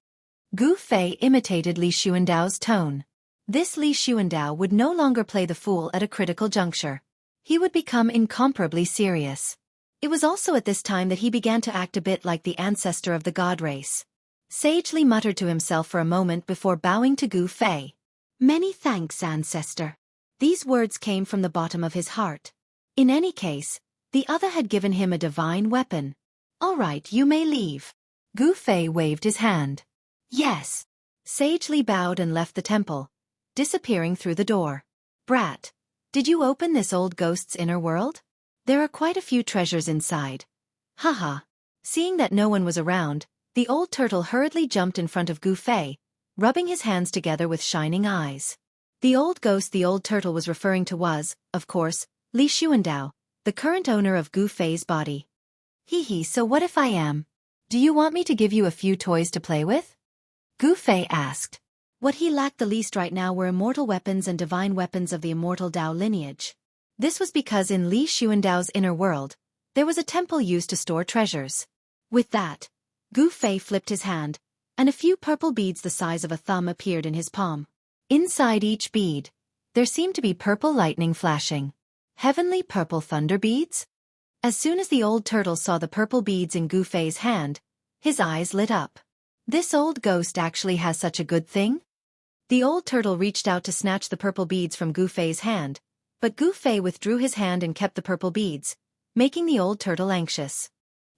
Gu Fei imitated Li Xuandao's tone. This Li Xuandao would no longer play the fool at a critical juncture. He would become incomparably serious. It was also at this time that he began to act a bit like the ancestor of the god race. Sage Li muttered to himself for a moment before bowing to Gu Fei. Many thanks, ancestor. These words came from the bottom of his heart. In any case, the other had given him a divine weapon. All right, you may leave. Gu Fei waved his hand. Yes. Sage Li bowed and left the temple, disappearing through the door. Brat, did you open this old ghost's inner world? There are quite a few treasures inside. Haha. Seeing that no one was around, the old turtle hurriedly jumped in front of Gu Fei, rubbing his hands together with shining eyes. The old ghost the old turtle was referring to was, of course, Li Xuandao, the current owner of Gu Fei's body. Hee, so what if I am? Do you want me to give you a few toys to play with? Gu Fei asked. What he lacked the least right now were immortal weapons and divine weapons of the immortal Dao lineage. This was because in Li Xuandao's inner world, there was a temple used to store treasures. With that, Gu Fei flipped his hand, and a few purple beads the size of a thumb appeared in his palm. Inside each bead, there seemed to be purple lightning flashing. Heavenly purple thunder beads? As soon as the old turtle saw the purple beads in Gu Fei's hand, his eyes lit up. This old ghost actually has such a good thing? The old turtle reached out to snatch the purple beads from Gu Fei's hand, but Gu Fei withdrew his hand and kept the purple beads, making the old turtle anxious.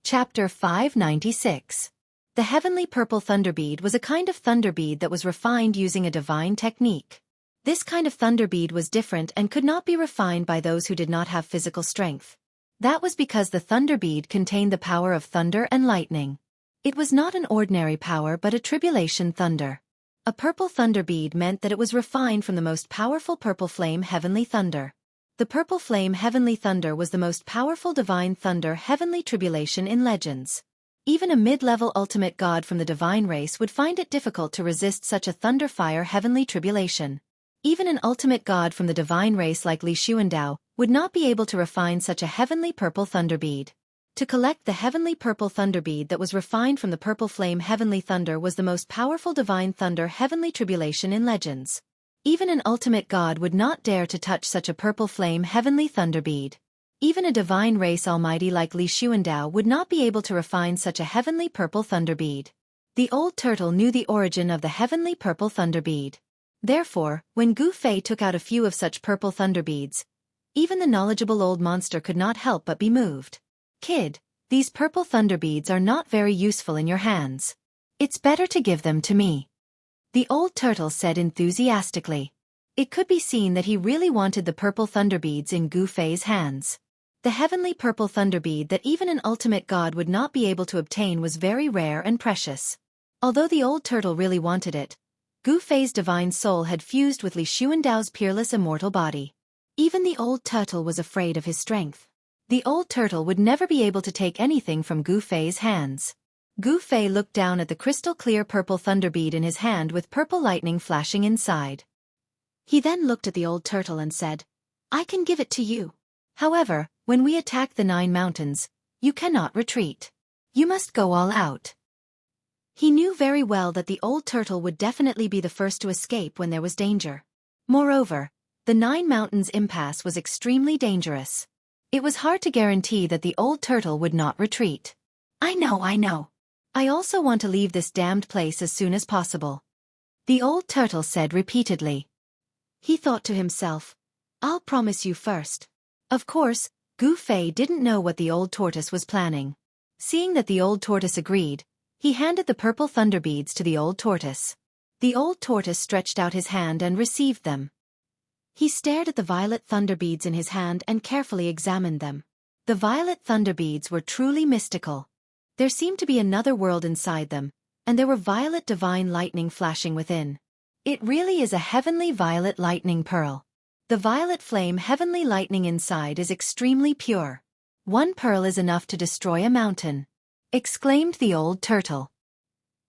Chapter 596. The heavenly purple thunder bead was a kind of thunder bead that was refined using a divine technique. This kind of thunder bead was different and could not be refined by those who did not have physical strength. That was because the thunder bead contained the power of thunder and lightning. It was not an ordinary power but a tribulation thunder. A purple thunder bead meant that it was refined from the most powerful purple flame heavenly thunder. The purple flame heavenly thunder was the most powerful divine thunder heavenly tribulation in legends. Even a mid-level ultimate god from the divine race would find it difficult to resist such a thunder-fire heavenly tribulation. Even an ultimate god from the divine race like Li Xuandao would not be able to refine such a heavenly purple thunder bead. To collect the heavenly purple thunder bead that was refined from the purple flame heavenly thunder was the most powerful divine thunder heavenly tribulation in legends. Even an ultimate god would not dare to touch such a purple flame heavenly thunder bead. Even a divine race almighty like Li Xuandao would not be able to refine such a heavenly purple thunder bead. The old turtle knew the origin of the heavenly purple thunder bead. Therefore, when Gu Fei took out a few of such purple thunder beads, even the knowledgeable old monster could not help but be moved. Kid, these purple thunder beads are not very useful in your hands. It's better to give them to me. The old turtle said enthusiastically. It could be seen that he really wanted the purple thunder beads in Gu Fei's hands. The heavenly purple thunder bead that even an ultimate god would not be able to obtain was very rare and precious. Although the old turtle really wanted it, Gu Fei's divine soul had fused with Li Xuandao's peerless immortal body. Even the old turtle was afraid of his strength. The old turtle would never be able to take anything from Gu Fei's hands. Gu Fei looked down at the crystal-clear purple thunder bead in his hand with purple lightning flashing inside. He then looked at the old turtle and said, "I can give it to you. However, when we attack the 9 mountains, you cannot retreat. You must go all out." He knew very well that the old turtle would definitely be the first to escape when there was danger. Moreover, the 9 mountains impasse was extremely dangerous. It was hard to guarantee that the old turtle would not retreat. I know. I also want to leave this damned place as soon as possible," the old turtle said repeatedly. He thought to himself, "I'll promise you first." Of course, Gu Fei didn't know what the old tortoise was planning. Seeing that the old tortoise agreed, he handed the purple thunder beads to the old tortoise. The old tortoise stretched out his hand and received them. He stared at the violet thunder beads in his hand and carefully examined them. The violet thunder beads were truly mystical. There seemed to be another world inside them, and there were violet divine lightning flashing within. It really is a heavenly violet lightning pearl. The violet flame heavenly lightning inside is extremely pure. 1 pearl is enough to destroy a mountain, exclaimed the old turtle.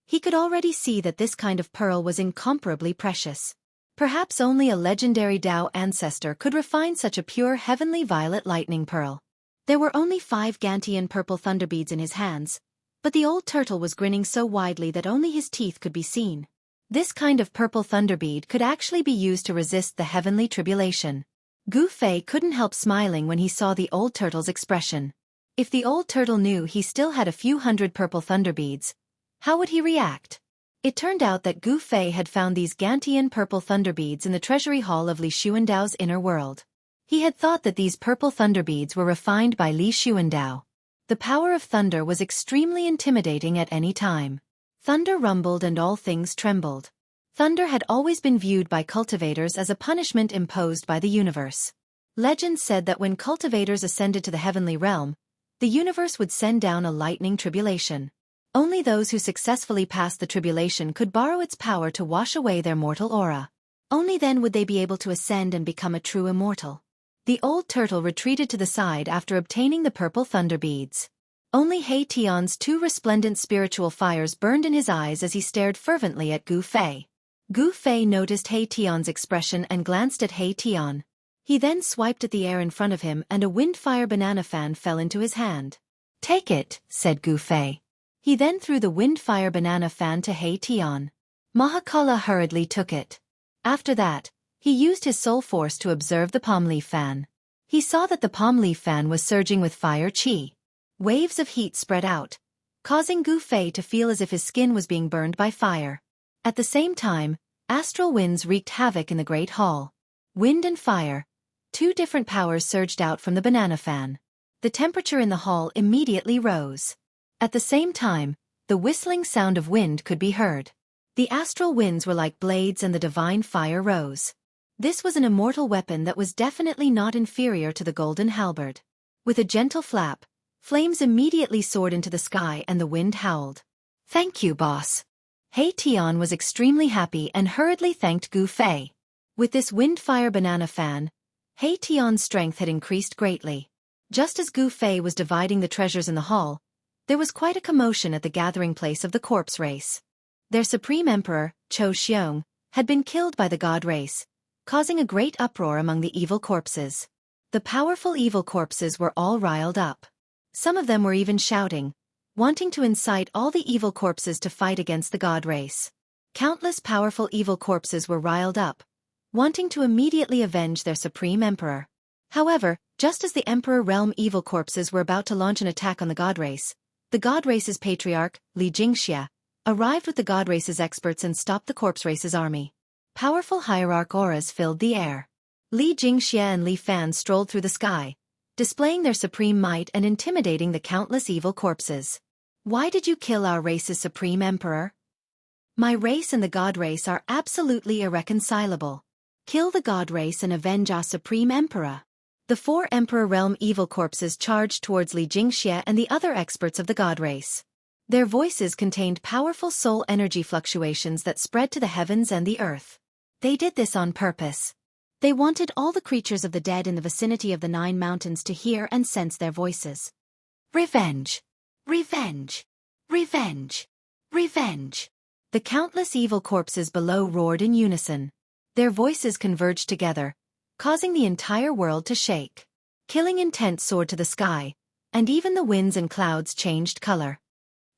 He could already see that this kind of pearl was incomparably precious. Perhaps only a legendary Tao ancestor could refine such a pure heavenly violet lightning pearl. There were only 5 Gantian purple thunder beads in his hands, but the old turtle was grinning so widely that only his teeth could be seen. This kind of purple thunder bead could actually be used to resist the heavenly tribulation. Gu Fei couldn't help smiling when he saw the old turtle's expression. If the old turtle knew he still had a few hundred purple thunder beads, how would he react? It turned out that Gu Fei had found these Gantian purple thunder beads in the treasury hall of Li Xuandao's inner world. He had thought that these purple thunder beads were refined by Li Xuandao. The power of thunder was extremely intimidating at any time. Thunder rumbled and all things trembled. Thunder had always been viewed by cultivators as a punishment imposed by the universe. Legend said that when cultivators ascended to the heavenly realm, the universe would send down a lightning tribulation. Only those who successfully passed the tribulation could borrow its power to wash away their mortal aura. Only then would they be able to ascend and become a true immortal. The old turtle retreated to the side after obtaining the purple thunder beads. Only He Tian's 2 resplendent spiritual fires burned in his eyes as he stared fervently at Gu Fei. Gu Fei noticed He Tian's expression and glanced at He Tian. He then swiped at the air in front of him and a windfire banana fan fell into his hand. "Take it," said Gu Fei. He then threw the windfire banana fan to He Tian. Mahakala hurriedly took it. After that, he used his soul force to observe the palm leaf fan. He saw that the palm leaf fan was surging with fire chi. Waves of heat spread out, causing Gu Fei to feel as if his skin was being burned by fire. At the same time, astral winds wreaked havoc in the great hall. Wind and fire, 2 different powers surged out from the banana fan. The temperature in the hall immediately rose. At the same time, the whistling sound of wind could be heard. The astral winds were like blades and the divine fire rose. This was an immortal weapon that was definitely not inferior to the golden halberd. With a gentle flap, flames immediately soared into the sky and the wind howled. "Thank you, boss." He Tian was extremely happy and hurriedly thanked Gu Fei. With this windfire banana fan, He Tian's strength had increased greatly. Just as Gu Fei was dividing the treasures in the hall, There was quite a commotion at the gathering place of the corpse race. Their supreme emperor, Cho Xiong, had been killed by the god race, causing a great uproar among the evil corpses. The powerful evil corpses were all riled up. Some of them were even shouting, wanting to incite all the evil corpses to fight against the god race. Countless powerful evil corpses were riled up, wanting to immediately avenge their supreme emperor. However, just as the Emperor Realm evil corpses were about to launch an attack on the god race's patriarch, Li Jingxia, arrived with the god race's experts and stopped the corpse race's army. Powerful hierarch auras filled the air. Li Jingxia and Li Fan strolled through the sky, displaying their supreme might and intimidating the countless evil corpses. Why did you kill our race's supreme emperor? My race and the god race are absolutely irreconcilable. Kill the god race and avenge our supreme emperor. The 4 Emperor Realm evil corpses charged towards Li Jingxia and the other experts of the god race. Their voices contained powerful soul energy fluctuations that spread to the heavens and the earth. They did this on purpose. They wanted all the creatures of the dead in the vicinity of the 9 mountains to hear and sense their voices. Revenge! Revenge! Revenge! Revenge! The countless evil corpses below roared in unison. Their voices converged together, causing the entire world to shake. Killing intent soared to the sky, and even the winds and clouds changed color.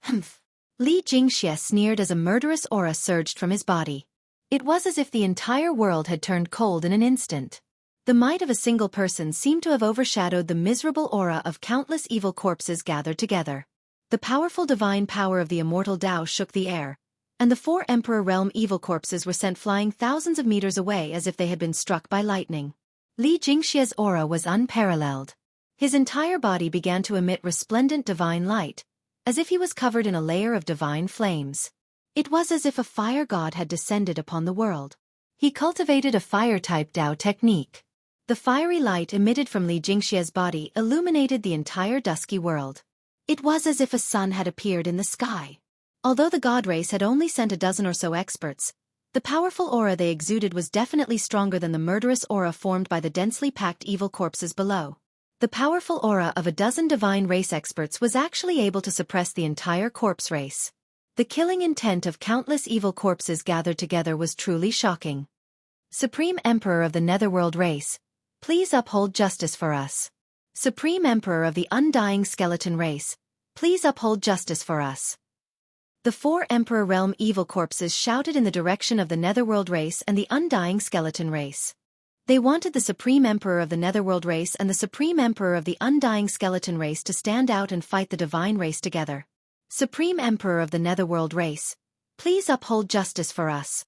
Humph! Li Jingxia sneered as a murderous aura surged from his body. It was as if the entire world had turned cold in an instant. The might of a single person seemed to have overshadowed the miserable aura of countless evil corpses gathered together. The powerful divine power of the immortal Tao shook the air, and the 4 Emperor Realm evil corpses were sent flying thousands of meters away as if they had been struck by lightning. Li Jingxia's aura was unparalleled. His entire body began to emit resplendent divine light, as if he was covered in a layer of divine flames. It was as if a fire god had descended upon the world. He cultivated a fire-type Tao technique. The fiery light emitted from Li Jingxia's body illuminated the entire dusky world. It was as if a sun had appeared in the sky. Although the god race had only sent a dozen or so experts, the powerful aura they exuded was definitely stronger than the murderous aura formed by the densely packed evil corpses below. The powerful aura of a dozen divine race experts was actually able to suppress the entire corpse race. The killing intent of countless evil corpses gathered together was truly shocking. Supreme Emperor of the Netherworld race, please uphold justice for us. Supreme Emperor of the Undying Skeleton race, please uphold justice for us. The 4 Emperor Realm evil corpses shouted in the direction of the Netherworld race and the Undying Skeleton race. They wanted the Supreme Emperor of the Netherworld race and the Supreme Emperor of the Undying Skeleton race to stand out and fight the divine race together. Supreme Emperor of the Netherworld race, please uphold justice for us.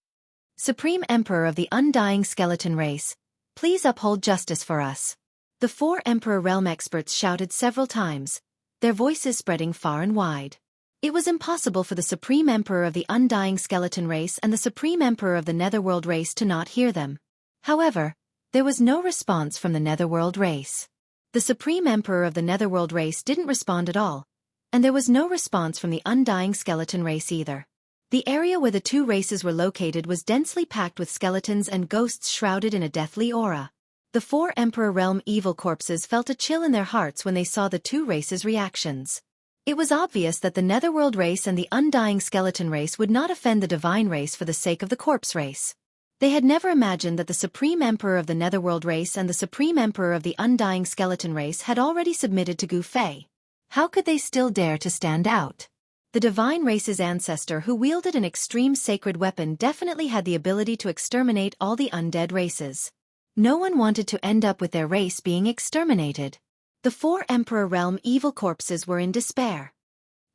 Supreme Emperor of the Undying Skeleton race, please uphold justice for us. The 4 Emperor Realm experts shouted several times, their voices spreading far and wide. It was impossible for the Supreme Emperor of the Undying Skeleton race and the Supreme Emperor of the Netherworld race to not hear them. However, there was no response from the Netherworld race. The Supreme Emperor of the Netherworld race didn't respond at all, and there was no response from the Undying Skeleton race either. The area where the 2 races were located was densely packed with skeletons and ghosts shrouded in a deathly aura. The 4 Emperor Realm evil corpses felt a chill in their hearts when they saw the 2 races' reactions. It was obvious that the Netherworld race and the Undying Skeleton race would not offend the Divine race for the sake of the corpse race. They had never imagined that the Supreme Emperor of the Netherworld race and the Supreme Emperor of the Undying Skeleton race had already submitted to Gu Fei. How could they still dare to stand out? The Divine race's ancestor who wielded an extreme sacred weapon definitely had the ability to exterminate all the undead races. No one wanted to end up with their race being exterminated. The 4 Emperor Realm evil corpses were in despair.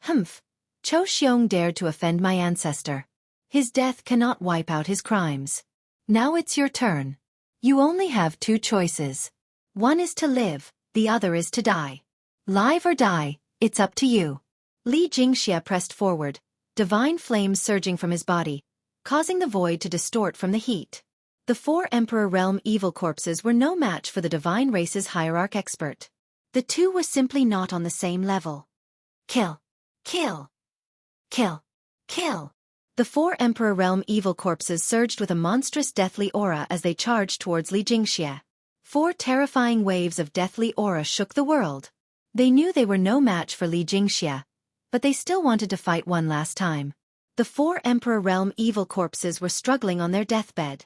Humph! Cho Xiong dared to offend my ancestor. His death cannot wipe out his crimes. Now it's your turn. You only have 2 choices. One is to live, the other is to die. Live or die, it's up to you. Li Jingxia pressed forward, divine flames surging from his body, causing the void to distort from the heat. The 4 Emperor Realm evil corpses were no match for the divine race's hierarch expert. The 2 were simply not on the same level. Kill! Kill! Kill! Kill! The 4 Emperor Realm evil corpses surged with a monstrous deathly aura as they charged towards Li Jingxia. 4 terrifying waves of deathly aura shook the world. They knew they were no match for Li Jingxia, but they still wanted to fight one last time. The 4 Emperor Realm evil corpses were struggling on their deathbed.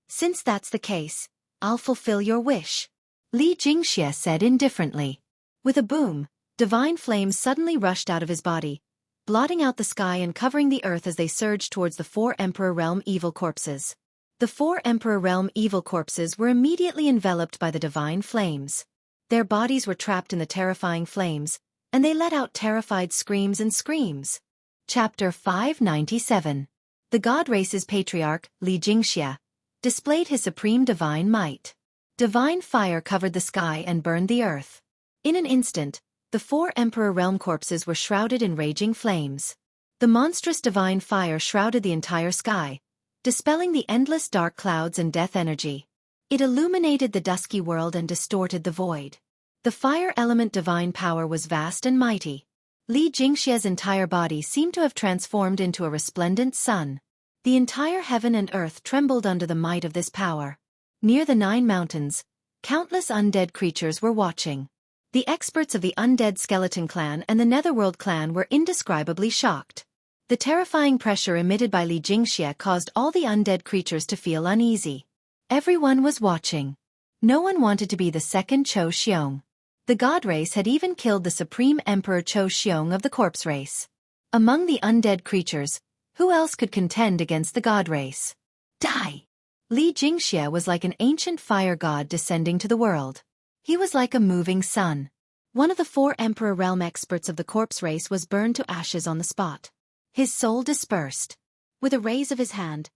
"Since that's the case, I'll fulfill your wish," Li Jingxie said indifferently. With a boom, divine flames suddenly rushed out of his body, blotting out the sky and covering the earth as they surged towards the 4 Emperor Realm evil corpses. The 4 Emperor Realm evil corpses were immediately enveloped by the divine flames. Their bodies were trapped in the terrifying flames, and they let out terrified screams and screams. Chapter 597. The God Race's patriarch, Li Jingxie, displayed his supreme divine might. Divine fire covered the sky and burned the earth. In an instant, the 4 Emperor Realm corpses were shrouded in raging flames. The monstrous divine fire shrouded the entire sky, dispelling the endless dark clouds and death energy. It illuminated the dusky world and distorted the void. The fire element divine power was vast and mighty. Li Jingxie's entire body seemed to have transformed into a resplendent sun. The entire heaven and earth trembled under the might of this power. Near the 9 mountains, countless undead creatures were watching. The experts of the Undead Skeleton Clan and the Netherworld Clan were indescribably shocked. The terrifying pressure emitted by Li Jingxie caused all the undead creatures to feel uneasy. Everyone was watching. No one wanted to be the second Chou Xiong. The God Race had even killed the Supreme Emperor Chou Xiong of the Corpse Race. Among the undead creatures, who else could contend against the God Race? Die! Li Jingxie was like an ancient fire god descending to the world. He was like a moving sun. One of the 4 Emperor Realm experts of the Corpse Race was burned to ashes on the spot. His soul dispersed. With a raise of his hand,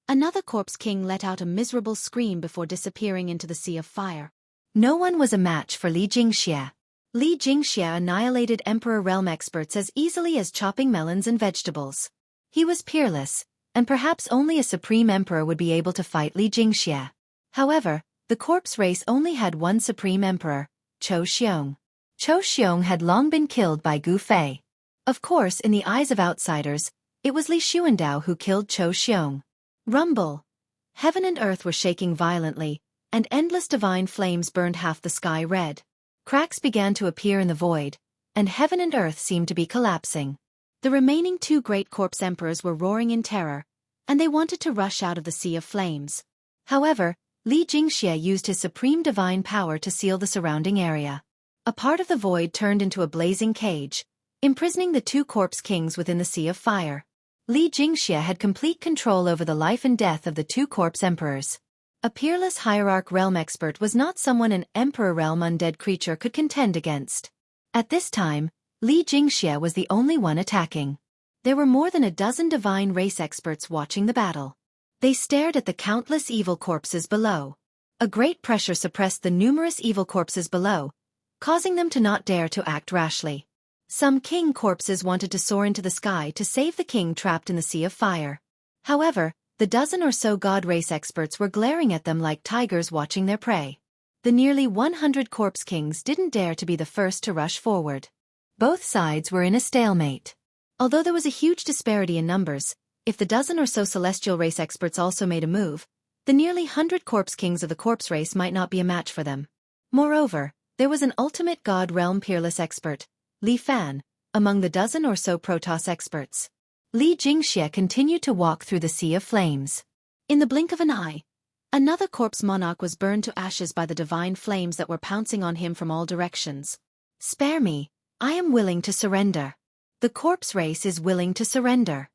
another Corpse King let out a miserable scream before disappearing into the sea of fire. No one was a match for Li Jingxie. Li Jingxie annihilated Emperor Realm experts as easily as chopping melons and vegetables. He was peerless, and perhaps only a Supreme Emperor would be able to fight Li Jingxie. However, the Corpse Race only had one Supreme Emperor, Chou Xiong. Chou Xiong had long been killed by Gu Fei. Of course, in the eyes of outsiders, it was Li Xuandao who killed Chou Xiong. Rumble! Heaven and earth were shaking violently, and endless divine flames burned half the sky red. Cracks began to appear in the void, and heaven and earth seemed to be collapsing. The remaining 2 great corpse emperors were roaring in terror, and they wanted to rush out of the sea of flames. However, Li Jingxie used his supreme divine power to seal the surrounding area. A part of the void turned into a blazing cage, imprisoning the 2 corpse kings within the sea of fire. Li Jingxie had complete control over the life and death of the 2 corpse emperors. A peerless hierarch realm expert was not someone an Emperor Realm undead creature could contend against. At this time, Li Jingxie was the only one attacking. There were more than a dozen divine race experts watching the battle. They stared at the countless evil corpses below. A great pressure suppressed the numerous evil corpses below, causing them to not dare to act rashly. Some king corpses wanted to soar into the sky to save the king trapped in the sea of fire. However, the dozen or so god race experts were glaring at them like tigers watching their prey. The nearly 100 corpse kings didn't dare to be the first to rush forward. Both sides were in a stalemate. Although there was a huge disparity in numbers, if the dozen or so celestial race experts also made a move, the nearly 100 corpse kings of the corpse race might not be a match for them. Moreover, there was an ultimate god realm peerless expert, Li Fan, among the dozen or so Protoss experts. Li Jingxie continued to walk through the sea of flames. In the blink of an eye, another corpse monarch was burned to ashes by the divine flames that were pouncing on him from all directions. Spare me, I am willing to surrender. The corpse race is willing to surrender.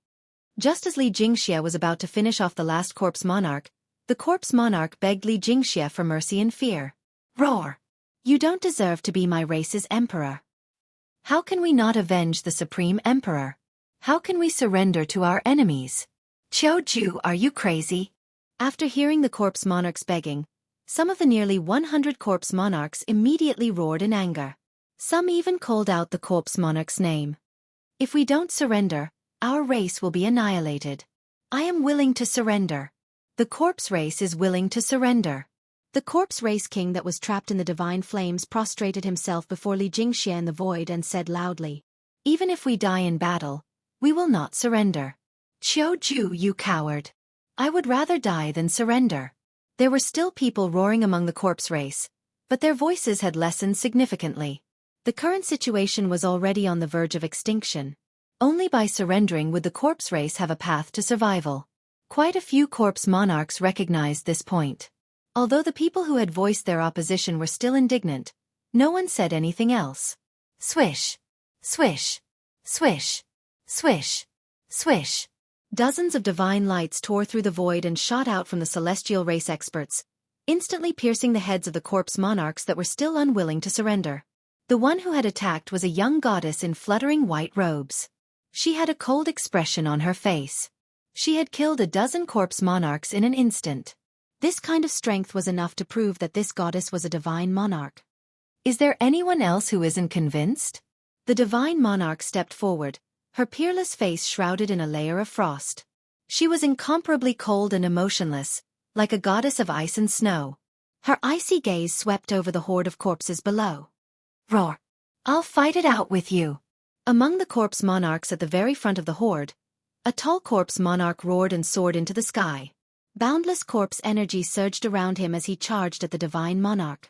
Just as Li Jingxie was about to finish off the last corpse monarch, the corpse monarch begged Li Jingxie for mercy and fear. Roar! You don't deserve to be my race's emperor. How can we not avenge the supreme emperor? How can we surrender to our enemies? Qiu, are you crazy? After hearing the corpse monarch's begging, some of the nearly 100 corpse monarchs immediately roared in anger. Some even called out the corpse monarch's name. If we don't surrender, our race will be annihilated. I am willing to surrender. The corpse race is willing to surrender. The corpse race king that was trapped in the divine flames prostrated himself before Li Jingxie in the void and said loudly, "Even if we die in battle, we will not surrender. Qiu, you coward. I would rather die than surrender." There were still people roaring among the corpse race, but their voices had lessened significantly. The current situation was already on the verge of extinction. Only by surrendering would the corpse race have a path to survival. Quite a few corpse monarchs recognized this point. Although the people who had voiced their opposition were still indignant, no one said anything else. Swish! Swish! Swish! Swish! Swish! Dozens of divine lights tore through the void and shot out from the celestial race experts, instantly piercing the heads of the corpse monarchs that were still unwilling to surrender. The one who had attacked was a young goddess in fluttering white robes. She had a cold expression on her face. She had killed a dozen corpse monarchs in an instant. This kind of strength was enough to prove that this goddess was a divine monarch. Is there anyone else who isn't convinced? The divine monarch stepped forward, her peerless face shrouded in a layer of frost. She was incomparably cold and emotionless, like a goddess of ice and snow. Her icy gaze swept over the horde of corpses below. Roar! I'll fight it out with you! Among the corpse monarchs at the very front of the horde, a tall corpse monarch roared and soared into the sky. Boundless corpse energy surged around him as he charged at the divine monarch.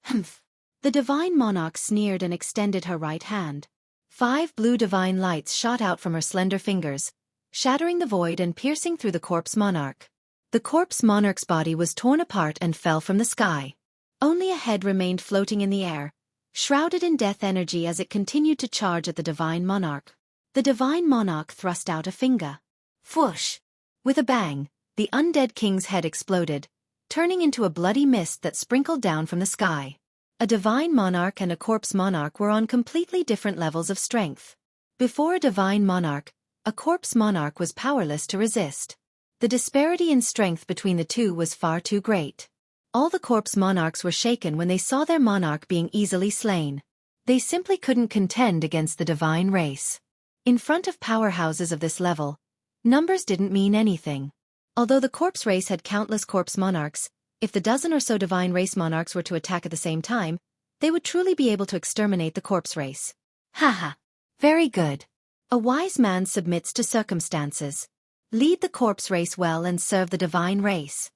Humph! The divine monarch sneered and extended her right hand. 5 blue divine lights shot out from her slender fingers, shattering the void and piercing through the corpse monarch. The corpse monarch's body was torn apart and fell from the sky. Only a head remained floating in the air, shrouded in death energy as it continued to charge at the divine monarch. The divine monarch thrust out a finger. Whoosh! With a bang, the undead king's head exploded, turning into a bloody mist that sprinkled down from the sky. A divine monarch and a corpse monarch were on completely different levels of strength. Before a divine monarch, a corpse monarch was powerless to resist. The disparity in strength between the two was far too great. All the corpse monarchs were shaken when they saw their monarch being easily slain. They simply couldn't contend against the divine race. In front of powerhouses of this level, numbers didn't mean anything. Although the corpse race had countless corpse monarchs, if the dozen or so divine race monarchs were to attack at the same time, they would truly be able to exterminate the corpse race. Haha. Very good. A wise man submits to circumstances. Lead the corpse race well and serve the divine race.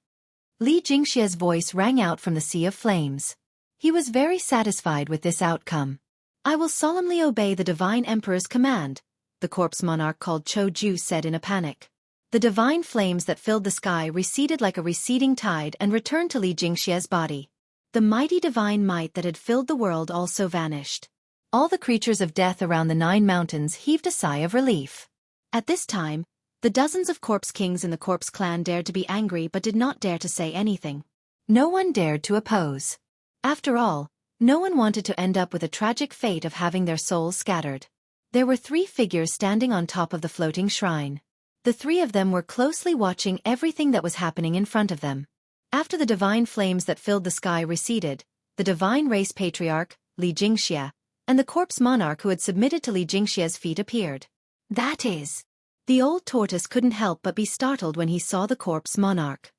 Li Jingxia's voice rang out from the sea of flames. He was very satisfied with this outcome. I will solemnly obey the divine emperor's command, the corpse monarch called Cho Ju said in a panic. The divine flames that filled the sky receded like a receding tide and returned to Li Jingxia's body. The mighty divine might that had filled the world also vanished. All the creatures of death around the 9 mountains heaved a sigh of relief. At this time, the dozens of corpse kings in the corpse clan dared to be angry but did not dare to say anything. No one dared to oppose. After all, no one wanted to end up with a tragic fate of having their souls scattered. There were 3 figures standing on top of the floating shrine. The 3 of them were closely watching everything that was happening in front of them. After the divine flames that filled the sky receded, the divine race patriarch, Li Jingxia, and the corpse monarch who had submitted to Li Jingxia's feet appeared. That is... The old tortoise couldn't help but be startled when he saw the corpse monarch.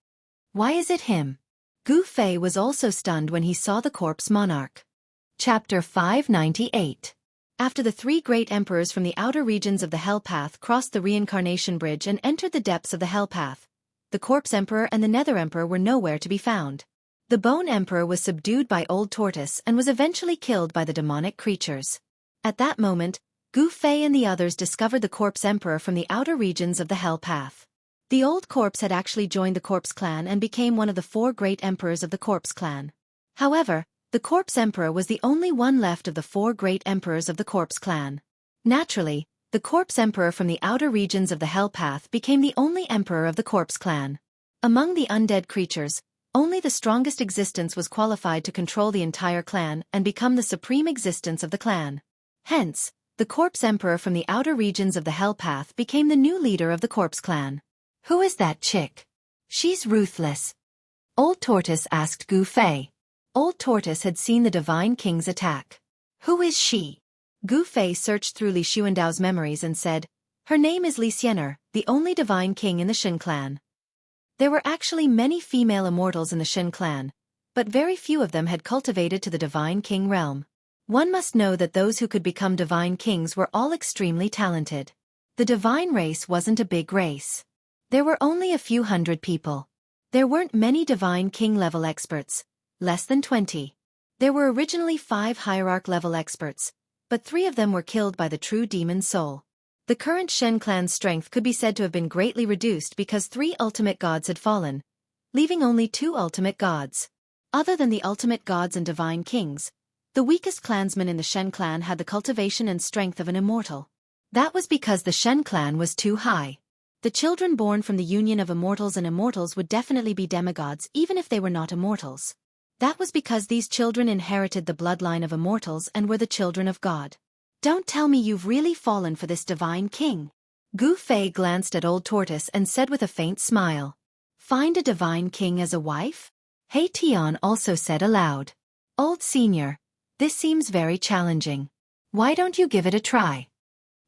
Why is it him? Gu Fei was also stunned when he saw the corpse monarch. Chapter 598. After the 3 great emperors from the outer regions of the Hell Path crossed the reincarnation bridge and entered the depths of the Hell Path, the corpse emperor and the nether emperor were nowhere to be found. The bone emperor was subdued by old tortoise and was eventually killed by the demonic creatures. At that moment, Gu Fei and the others discovered the corpse emperor from the outer regions of the Hell Path. The old corpse had actually joined the corpse clan and became one of the 4 great emperors of the corpse clan. However, the corpse emperor was the only one left of the 4 great emperors of the corpse clan. Naturally, the corpse emperor from the outer regions of the Hell Path became the only emperor of the corpse clan. Among the undead creatures, only the strongest existence was qualified to control the entire clan and become the supreme existence of the clan. Hence, the corpse emperor from the outer regions of the Hell Path became the new leader of the corpse clan. Who is that chick? She's ruthless. Old Tortoise asked Gu Fei. Old Tortoise had seen the divine king's attack. Who is she? Gu Fei searched through Li Xuandao's memories and said, her name is Li Xiener, the only divine king in the Shen clan. There were actually many female immortals in the Shen clan, but very few of them had cultivated to the divine king realm. One must know that those who could become divine kings were all extremely talented. The divine race wasn't a big race. There were only a few hundred people. There weren't many divine king level experts, less than 20. There were originally 5 hierarch-level experts, but 3 of them were killed by the true demon soul. The current Shen clan's strength could be said to have been greatly reduced because 3 ultimate gods had fallen, leaving only 2 ultimate gods. Other than the ultimate gods and divine kings, the weakest clansman in the Shen clan had the cultivation and strength of an immortal. That was because the Shen clan was too high. The children born from the union of immortals and immortals would definitely be demigods even if they were not immortals. That was because these children inherited the bloodline of immortals and were the children of God. Don't tell me you've really fallen for this divine king. Gu Fei glanced at Old Tortoise and said with a faint smile, "Find a divine king as a wife?" Hei Tian also said aloud, "Old Senior, this seems very challenging. Why don't you give it a try?"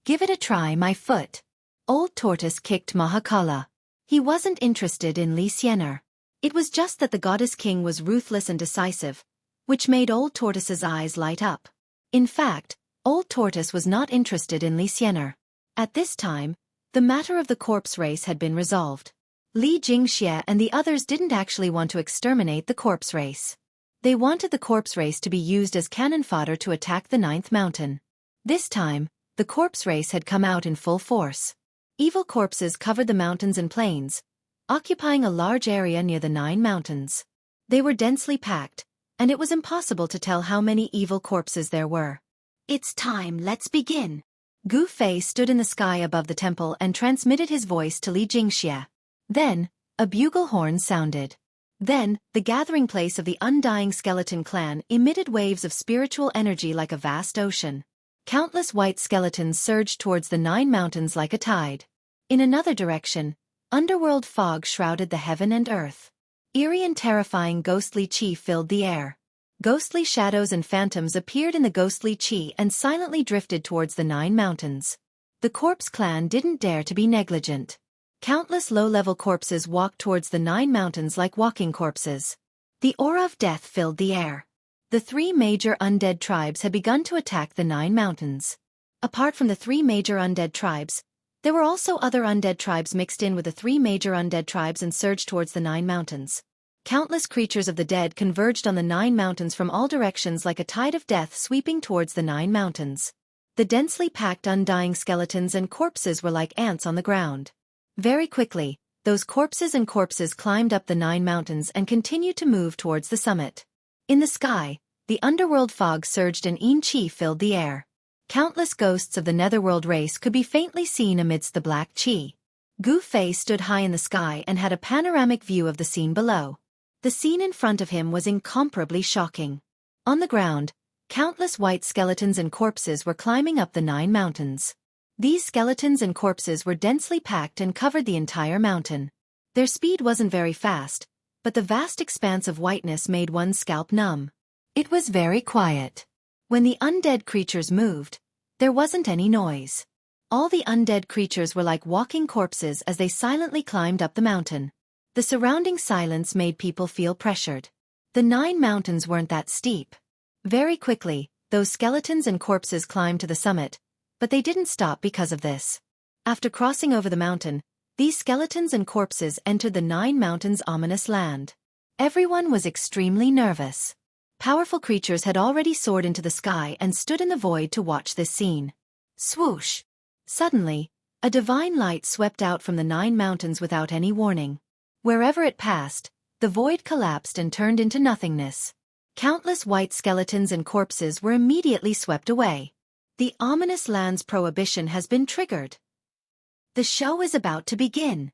"Give it a try, my foot." Old Tortoise kicked Mahakala. He wasn't interested in Li Xiener. It was just that the goddess king was ruthless and decisive, which made Old Tortoise's eyes light up. In fact, Old Tortoise was not interested in Li Xiener. At this time, the matter of the corpse race had been resolved. Li Jingxie and the others didn't actually want to exterminate the corpse race. They wanted the corpse race to be used as cannon fodder to attack the 9th mountain. This time, the corpse race had come out in full force. Evil corpses covered the mountains and plains, occupying a large area near the 9 mountains. They were densely packed, and it was impossible to tell how many evil corpses there were. "It's time, let's begin." Gu Fei stood in the sky above the temple and transmitted his voice to Li Jingxie. Then, a bugle horn sounded. Then, the gathering place of the undying skeleton clan emitted waves of spiritual energy like a vast ocean. Countless white skeletons surged towards the 9 mountains like a tide. In another direction, underworld fog shrouded the heaven and earth. Eerie and terrifying ghostly chi filled the air. Ghostly shadows and phantoms appeared in the ghostly chi and silently drifted towards the 9 mountains. The corpse clan didn't dare to be negligent. Countless low-level corpses walked towards the 9 mountains like walking corpses. The aura of death filled the air. The 3 major undead tribes had begun to attack the 9 mountains. Apart from the 3 major undead tribes, there were also other undead tribes mixed in with the 3 major undead tribes and surged towards the 9 mountains. Countless creatures of the dead converged on the 9 mountains from all directions like a tide of death sweeping towards the 9 mountains. The densely packed undying skeletons and corpses were like ants on the ground. Very quickly, those corpses climbed up the 9 mountains and continued to move towards the summit. In the sky, the underworld fog surged and Yin Qi filled the air. Countless ghosts of the netherworld race could be faintly seen amidst the black qi. Gu Fei stood high in the sky and had a panoramic view of the scene below. The scene in front of him was incomparably shocking. On the ground, countless white skeletons and corpses were climbing up the 9 mountains. These skeletons and corpses were densely packed and covered the entire mountain. Their speed wasn't very fast, but the vast expanse of whiteness made one's scalp numb. It was very quiet. When the undead creatures moved, there wasn't any noise. All the undead creatures were like walking corpses as they silently climbed up the mountain. The surrounding silence made people feel pressured. The 9 mountains weren't that steep. Very quickly, those skeletons and corpses climbed to the summit, but they didn't stop because of this. After crossing over the mountain, these skeletons and corpses entered the 9 mountains' ominous land. Everyone was extremely nervous. Powerful creatures had already soared into the sky and stood in the void to watch this scene. Swoosh! Suddenly, a divine light swept out from the 9 mountains without any warning. Wherever it passed, the void collapsed and turned into nothingness. Countless white skeletons and corpses were immediately swept away. The ominous land's prohibition has been triggered. The show is about to begin.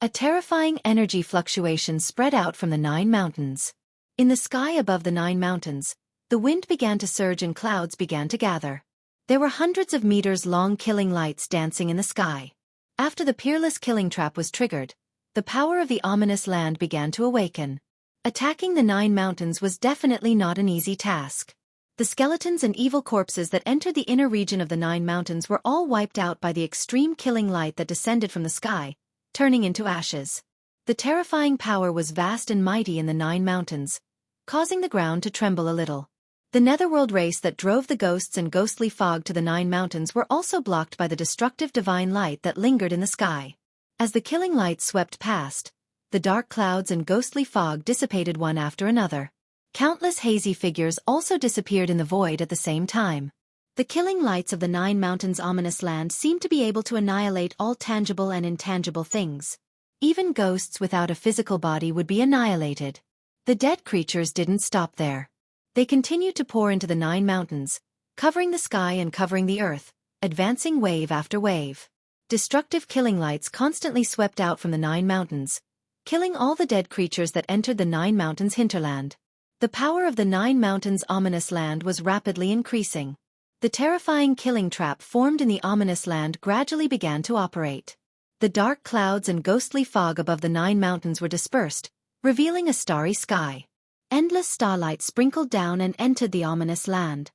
A terrifying energy fluctuation spread out from the 9 mountains. In the sky above the 9 mountains, the wind began to surge and clouds began to gather. There were hundreds of meters-long killing lights dancing in the sky. After the peerless killing trap was triggered, the power of the ominous land began to awaken. Attacking the 9 mountains was definitely not an easy task. The skeletons and evil corpses that entered the inner region of the 9 mountains were all wiped out by the extreme killing light that descended from the sky, turning into ashes. The terrifying power was vast and mighty in the 9 mountains, causing the ground to tremble a little. The netherworld race that drove the ghosts and ghostly fog to the 9 mountains were also blocked by the destructive divine light that lingered in the sky. As the killing light swept past, the dark clouds and ghostly fog dissipated one after another. Countless hazy figures also disappeared in the void at the same time. The killing lights of the Nine Mountains' ominous land seemed to be able to annihilate all tangible and intangible things. Even ghosts without a physical body would be annihilated. The dead creatures didn't stop there. They continued to pour into the Nine Mountains, covering the sky and covering the earth, advancing wave after wave. Destructive killing lights constantly swept out from the Nine Mountains, killing all the dead creatures that entered the Nine Mountains' hinterland. The power of the Nine Mountains' ominous land was rapidly increasing. The terrifying killing trap formed in the ominous land gradually began to operate. The dark clouds and ghostly fog above the Nine Mountains were dispersed, revealing a starry sky. Endless starlight sprinkled down and entered the ominous land.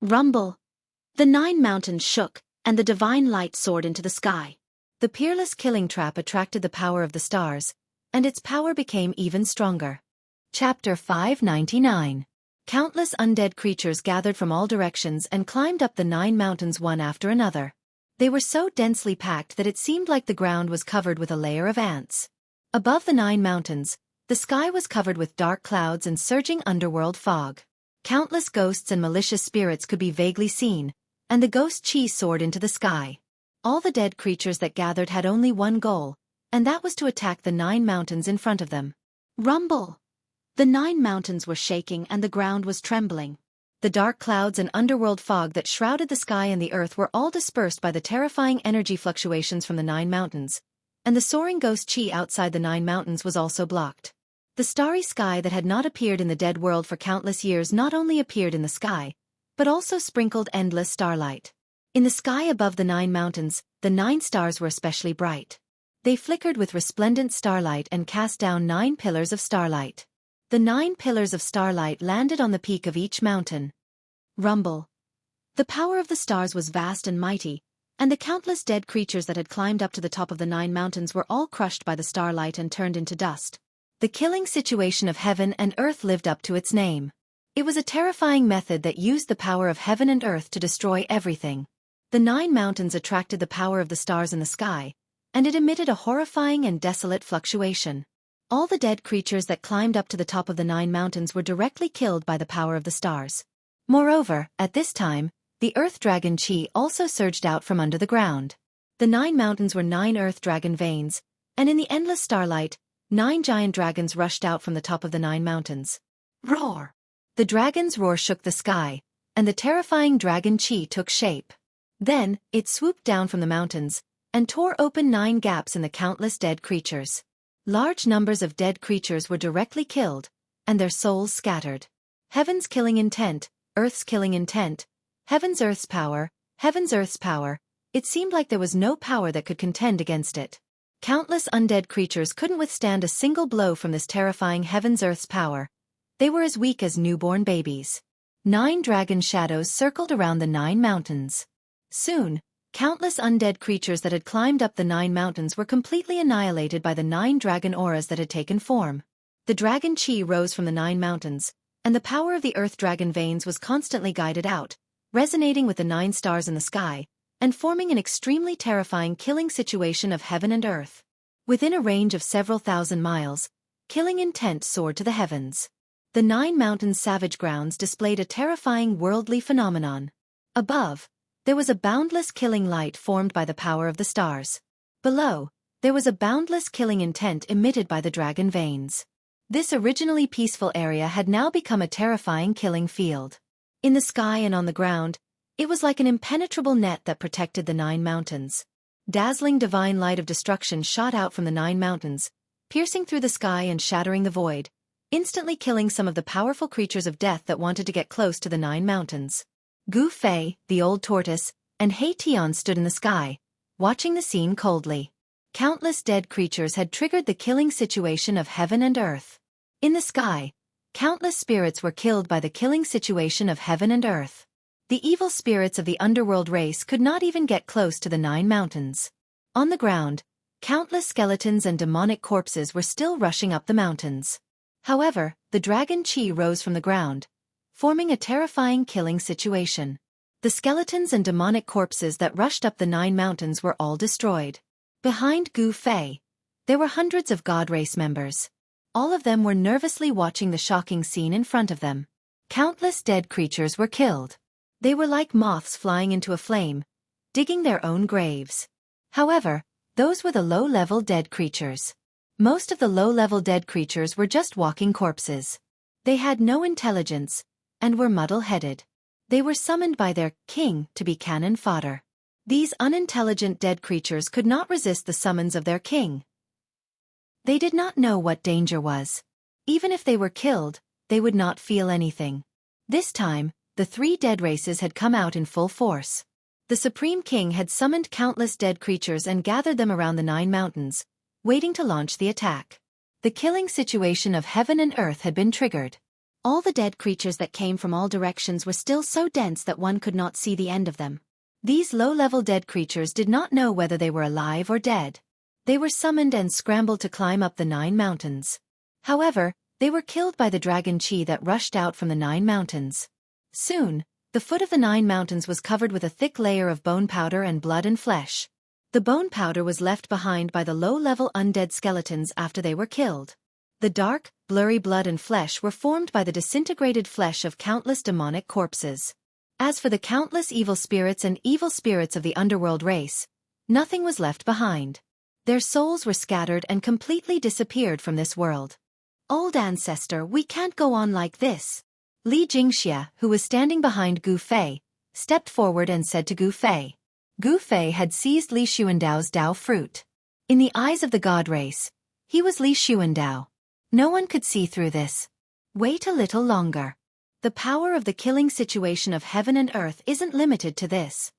Rumble! The Nine Mountains shook, and the divine light soared into the sky. The peerless killing trap attracted the power of the stars, and its power became even stronger. Chapter 599. Countless undead creatures gathered from all directions and climbed up the Nine Mountains one after another. They were so densely packed that it seemed like the ground was covered with a layer of ants. Above the Nine Mountains, the sky was covered with dark clouds and surging underworld fog. Countless ghosts and malicious spirits could be vaguely seen, and the ghost chi soared into the sky. All the dead creatures that gathered had only one goal, and that was to attack the Nine Mountains in front of them. Rumble! The Nine Mountains were shaking and the ground was trembling. The dark clouds and underworld fog that shrouded the sky and the earth were all dispersed by the terrifying energy fluctuations from the Nine Mountains, and the soaring ghost chi outside the Nine Mountains was also blocked. The starry sky that had not appeared in the dead world for countless years not only appeared in the sky, but also sprinkled endless starlight. In the sky above the Nine Mountains, the 9 stars were especially bright. They flickered with resplendent starlight and cast down 9 pillars of starlight. The 9 pillars of starlight landed on the peak of each mountain. Rumble! The power of the stars was vast and mighty, and the countless dead creatures that had climbed up to the top of the 9 mountains were all crushed by the starlight and turned into dust. The killing situation of heaven and earth lived up to its name. It was a terrifying method that used the power of heaven and earth to destroy everything. The 9 mountains attracted the power of the stars in the sky, and it emitted a horrifying and desolate fluctuation. All the dead creatures that climbed up to the top of the 9 mountains were directly killed by the power of the stars. Moreover, at this time, the earth dragon chi also surged out from under the ground. The 9 mountains were 9 earth dragon veins, and in the endless starlight, 9 giant dragons rushed out from the top of the 9 mountains. Roar! The dragon's roar shook the sky, and the terrifying dragon chi took shape. Then, it swooped down from the mountains, and tore open 9 gaps in the countless dead creatures. Large numbers of dead creatures were directly killed, and their souls scattered. Heaven's killing intent, earth's killing intent, heaven's earth's power, heaven's earth's power, it seemed like there was no power that could contend against it. Countless undead creatures couldn't withstand a single blow from this terrifying heaven's earth's power. They were as weak as newborn babies. 9 dragon shadows circled around the 9 mountains. Soon, countless undead creatures that had climbed up the 9 mountains were completely annihilated by the 9 dragon auras that had taken form. The dragon chi rose from the 9 mountains, and the power of the earth dragon veins was constantly guided out, resonating with the 9 stars in the sky, and forming an extremely terrifying killing situation of heaven and earth. Within a range of several thousand miles, killing intent soared to the heavens. The 9 mountains' savage grounds displayed a terrifying worldly phenomenon. Above, there was a boundless killing light formed by the power of the stars. Below, there was a boundless killing intent emitted by the dragon veins. This originally peaceful area had now become a terrifying killing field. In the sky and on the ground, it was like an impenetrable net that protected the 9 mountains. Dazzling divine light of destruction shot out from the 9 mountains, piercing through the sky and shattering the void, instantly killing some of the powerful creatures of death that wanted to get close to the 9 mountains. Gu Fei, the old tortoise, and Hei Tian stood in the sky, watching the scene coldly. Countless dead creatures had triggered the killing situation of heaven and earth. In the sky, countless spirits were killed by the killing situation of heaven and earth. The evil spirits of the underworld race could not even get close to the 9 mountains. On the ground, countless skeletons and demonic corpses were still rushing up the mountains. However, the dragon chi rose from the ground, forming a terrifying killing situation. The skeletons and demonic corpses that rushed up the 9 mountains were all destroyed. Behind Gu Fei, there were hundreds of god race members. All of them were nervously watching the shocking scene in front of them. Countless dead creatures were killed. They were like moths flying into a flame, digging their own graves. However, those were the low-level dead creatures. Most of the low-level dead creatures were just walking corpses. They had no intelligence, and were muddle-headed. They were summoned by their king to be cannon fodder. These unintelligent dead creatures could not resist the summons of their king. They did not know what danger was. Even if they were killed, they would not feel anything. This time, the three dead races had come out in full force. The Supreme King had summoned countless dead creatures and gathered them around the 9 mountains, waiting to launch the attack. The killing situation of heaven and earth had been triggered. All the dead creatures that came from all directions were still so dense that one could not see the end of them. These low-level dead creatures did not know whether they were alive or dead. They were summoned and scrambled to climb up the 9 mountains. However, they were killed by the dragon chi that rushed out from the 9 mountains. Soon, the foot of the 9 mountains was covered with a thick layer of bone powder and blood and flesh. The bone powder was left behind by the low-level undead skeletons after they were killed. The dark, blurry blood and flesh were formed by the disintegrated flesh of countless demonic corpses. As for the countless evil spirits and evil spirits of the underworld race, nothing was left behind. Their souls were scattered and completely disappeared from this world. Old ancestor, we can't go on like this. Li Jingxia, who was standing behind Gu Fei, stepped forward and said to Gu Fei. Gu Fei had seized Li Xuandao's Dao fruit. In the eyes of the god race, he was Li Xuandao. No one could see through this. Wait a little longer. The power of the killing situation of heaven and earth isn't limited to this.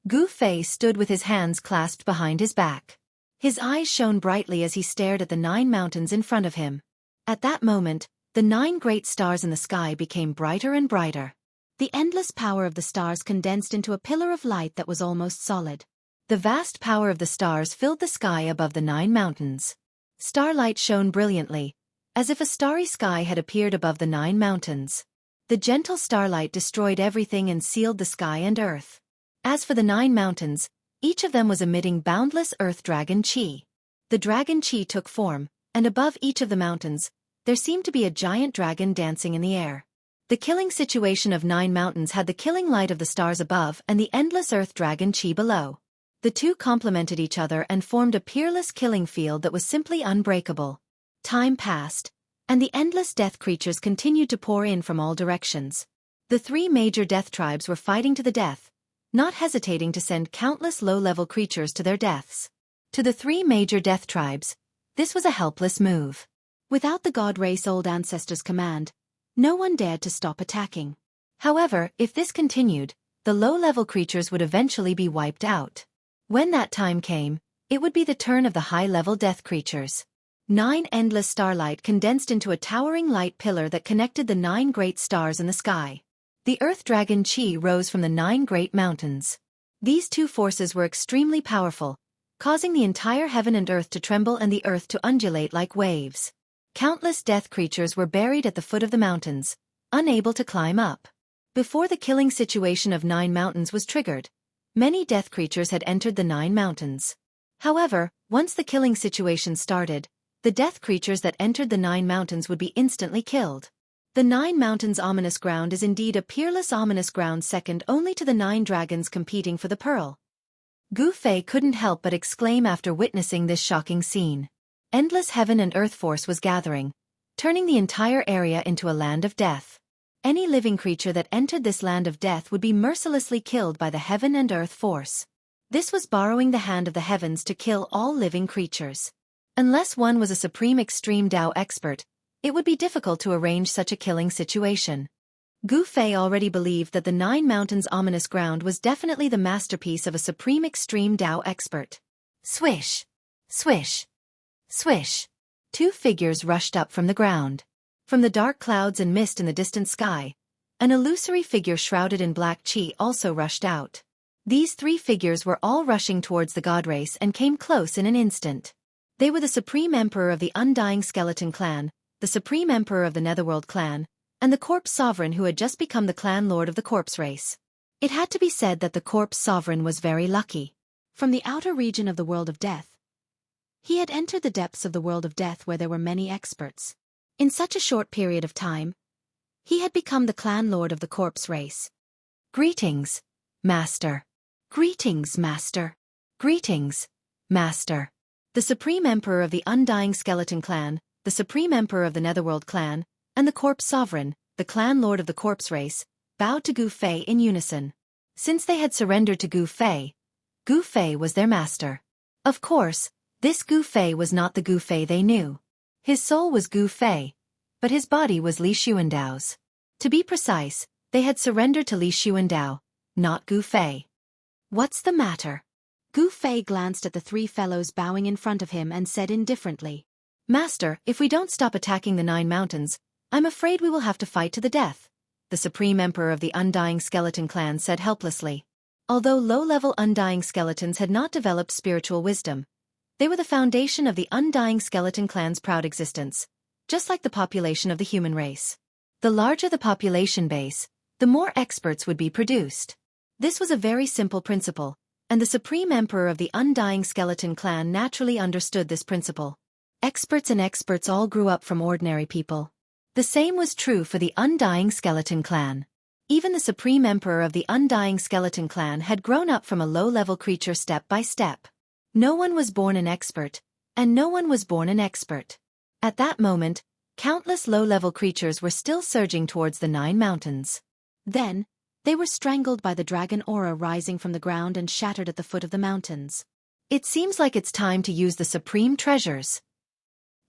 Gu Fei stood with his hands clasped behind his back. His eyes shone brightly as he stared at the 9 mountains in front of him. At that moment, the 9 great stars in the sky became brighter and brighter. The endless power of the stars condensed into a pillar of light that was almost solid. The vast power of the stars filled the sky above the 9 mountains. Starlight shone brilliantly, as if a starry sky had appeared above the 9 mountains. The gentle starlight destroyed everything and sealed the sky and earth. As for the 9 mountains, each of them was emitting boundless earth dragon chi. The dragon chi took form, and above each of the mountains, there seemed to be a giant dragon dancing in the air. The killing situation of 9 mountains had the killing light of the stars above and the endless earth dragon chi below. The two complemented each other and formed a peerless killing field that was simply unbreakable. Time passed, and the endless death creatures continued to pour in from all directions. The 3 major death tribes were fighting to the death, not hesitating to send countless low-level creatures to their deaths. To the 3 major death tribes, this was a helpless move. Without the god race old ancestors' command, no one dared to stop attacking. However, if this continued, the low-level creatures would eventually be wiped out. When that time came, it would be the turn of the high-level death creatures. 9 endless starlight condensed into a towering light pillar that connected the 9 great stars in the sky. The earth dragon chi rose from the 9 great mountains. These 2 forces were extremely powerful, causing the entire heaven and earth to tremble and the earth to undulate like waves. Countless death creatures were buried at the foot of the mountains, unable to climb up. Before the killing situation of 9 mountains was triggered, many death creatures had entered the 9 mountains. However, once the killing situation started, the death creatures that entered the 9 mountains would be instantly killed. The 9 mountains ominous ground is indeed a peerless ominous ground second only to the 9 dragons competing for the pearl. Gu Fei couldn't help but exclaim after witnessing this shocking scene. Endless heaven and earth force was gathering, turning the entire area into a land of death. Any living creature that entered this land of death would be mercilessly killed by the heaven and earth force. This was borrowing the hand of the heavens to kill all living creatures. Unless one was a supreme extreme Dao expert, it would be difficult to arrange such a killing situation. Gu Fei already believed that the 9 mountains ominous ground was definitely the masterpiece of a supreme extreme Dao expert. Swish! Swish! Swish! 2 figures rushed up from the ground. From the dark clouds and mist in the distant sky, an illusory figure shrouded in black chi also rushed out. These 3 figures were all rushing towards the god race and came close in an instant. They were the Supreme Emperor of the Undying Skeleton Clan, the Supreme Emperor of the Netherworld Clan, and the Corpse Sovereign who had just become the clan lord of the Corpse race. It had to be said that the Corpse Sovereign was very lucky. From the outer region of the world of death, He had entered the depths of the world of death where there were many experts. In such a short period of time, he had become the clan lord of the corpse race. Greetings, Master. Greetings, Master. Greetings, Master. The Supreme Emperor of the Undying Skeleton Clan, the Supreme Emperor of the Netherworld Clan, and the Corpse Sovereign, the clan lord of the corpse race, bowed to Gu Fei in unison. Since they had surrendered to Gu Fei was their master. Of course, this Gu Fei was not the Gu Fei they knew. His soul was Gu Fei, but his body was Li Xuandao's. To be precise, they had surrendered to Li Xuandao, not Gu Fei. What's the matter? Gu Fei glanced at the three fellows bowing in front of him and said indifferently, Master, if we don't stop attacking the 9 mountains, I'm afraid we will have to fight to the death, the Supreme Emperor of the Undying Skeleton Clan said helplessly. Although low-level Undying Skeletons had not developed spiritual wisdom, they were the foundation of the Undying Skeleton Clan's proud existence, just like the population of the human race. The larger the population base, the more experts would be produced. This was a very simple principle, and the Supreme Emperor of the Undying Skeleton Clan naturally understood this principle. Experts and experts all grew up from ordinary people. The same was true for the Undying Skeleton Clan. Even the Supreme Emperor of the Undying Skeleton Clan had grown up from a low-level creature step by step. No one was born an expert, and no one was born an expert. At that moment, countless low-level creatures were still surging towards the 9 mountains. Then, they were strangled by the dragon aura rising from the ground and shattered at the foot of the mountains. It seems like it's time to use the supreme treasures.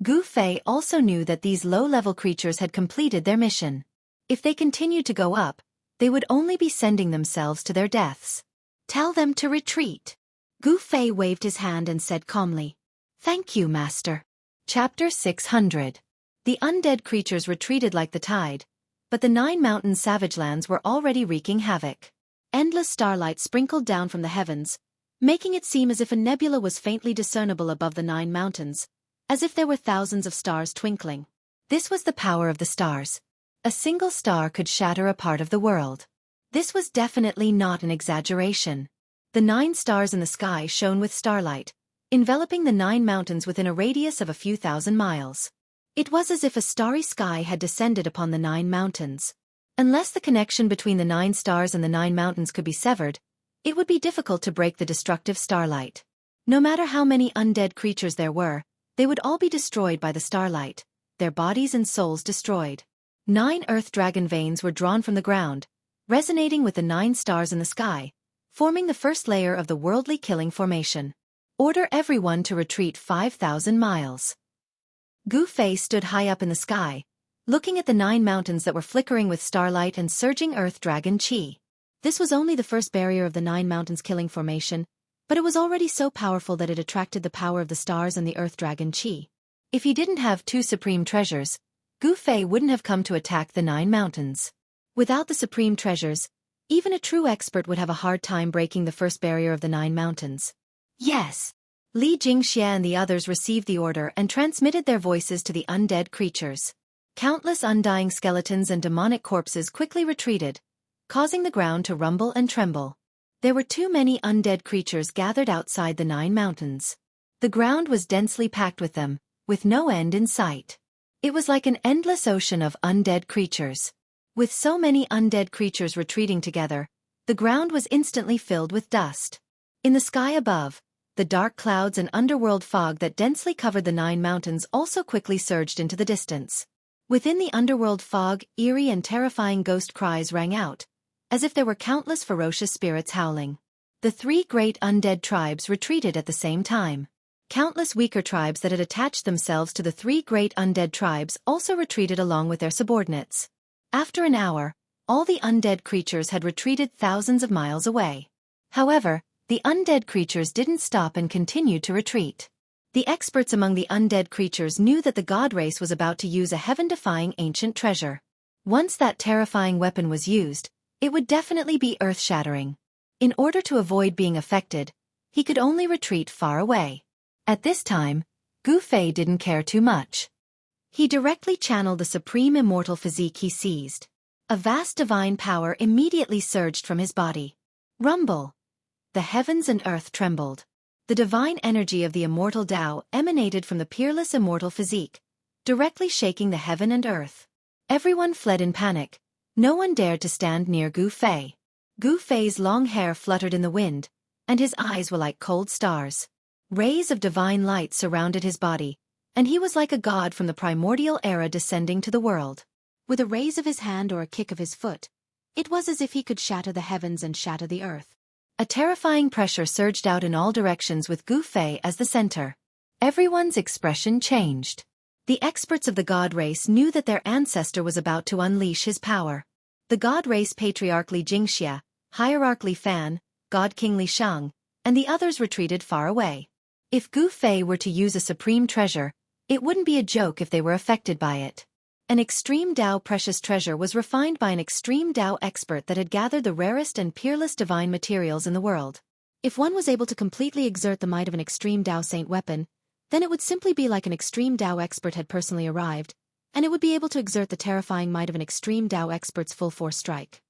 Gu Fei also knew that these low-level creatures had completed their mission. If they continued to go up, they would only be sending themselves to their deaths. Tell them to retreat. Gu Fei waved his hand and said calmly, Thank you, Master. Chapter 600. The undead creatures retreated like the tide, but the 9 mountain savage lands were already wreaking havoc. Endless starlight sprinkled down from the heavens, making it seem as if a nebula was faintly discernible above the 9 mountains, as if there were thousands of stars twinkling. This was the power of the stars. A single star could shatter a part of the world. This was definitely not an exaggeration. The 9 stars in the sky shone with starlight, enveloping the 9 mountains within a radius of a few thousand miles. It was as if a starry sky had descended upon the 9 mountains. Unless the connection between the 9 stars and the 9 mountains could be severed, it would be difficult to break the destructive starlight. No matter how many undead creatures there were, they would all be destroyed by the starlight, their bodies and souls destroyed. 9 earth dragon veins were drawn from the ground, resonating with the 9 stars in the sky, forming the first layer of the worldly killing formation. Order everyone to retreat 5,000 miles. Gu Fei stood high up in the sky, looking at the 9 mountains that were flickering with starlight and surging earth dragon chi. This was only the first barrier of the 9 mountains killing formation, but it was already so powerful that it attracted the power of the stars and the earth dragon chi. If he didn't have 2 supreme treasures, Gu Fei wouldn't have come to attack the 9 mountains. Without the supreme treasures, even a true expert would have a hard time breaking the first barrier of the 9 mountains. Yes. Li Jingxie and the others received the order and transmitted their voices to the undead creatures. Countless undying skeletons and demonic corpses quickly retreated, causing the ground to rumble and tremble. There were too many undead creatures gathered outside the 9 mountains. The ground was densely packed with them, with no end in sight. It was like an endless ocean of undead creatures. With so many undead creatures retreating together, the ground was instantly filled with dust. In the sky above, the dark clouds and underworld fog that densely covered the 9 mountains also quickly surged into the distance. Within the underworld fog, eerie and terrifying ghost cries rang out, as if there were countless ferocious spirits howling. The 3 great undead tribes retreated at the same time. Countless weaker tribes that had attached themselves to the 3 great undead tribes also retreated along with their subordinates. After an hour, all the undead creatures had retreated thousands of miles away. However, the undead creatures didn't stop and continued to retreat. The experts among the undead creatures knew that the god race was about to use a heaven-defying ancient treasure. Once that terrifying weapon was used, it would definitely be earth-shattering. In order to avoid being affected, he could only retreat far away. At this time, Gu Fei didn't care too much. He directly channeled the supreme immortal physique he seized. A vast divine power immediately surged from his body. Rumble. The heavens and earth trembled. The divine energy of the immortal Tao emanated from the peerless immortal physique, directly shaking the heaven and earth. Everyone fled in panic. No one dared to stand near Gu Fei. Gu Fei's long hair fluttered in the wind, and his eyes were like cold stars. Rays of divine light surrounded his body, and he was like a god from the primordial era descending to the world. With a raise of his hand or a kick of his foot, it was as if he could shatter the heavens and shatter the earth. A terrifying pressure surged out in all directions with Gu Fei as the center. Everyone's expression changed. The experts of the god race knew that their ancestor was about to unleash his power. The god race patriarch Li Jingxia, hierarch Li Fan, god king Li Shang, and the others retreated far away. If Gu Fei were to use a supreme treasure, it wouldn't be a joke if they were affected by it. An extreme Tao precious treasure was refined by an extreme Tao expert that had gathered the rarest and peerless divine materials in the world. If one was able to completely exert the might of an extreme Tao saint weapon, then it would simply be like an extreme Tao expert had personally arrived, and it would be able to exert the terrifying might of an extreme Tao expert's full-force strike.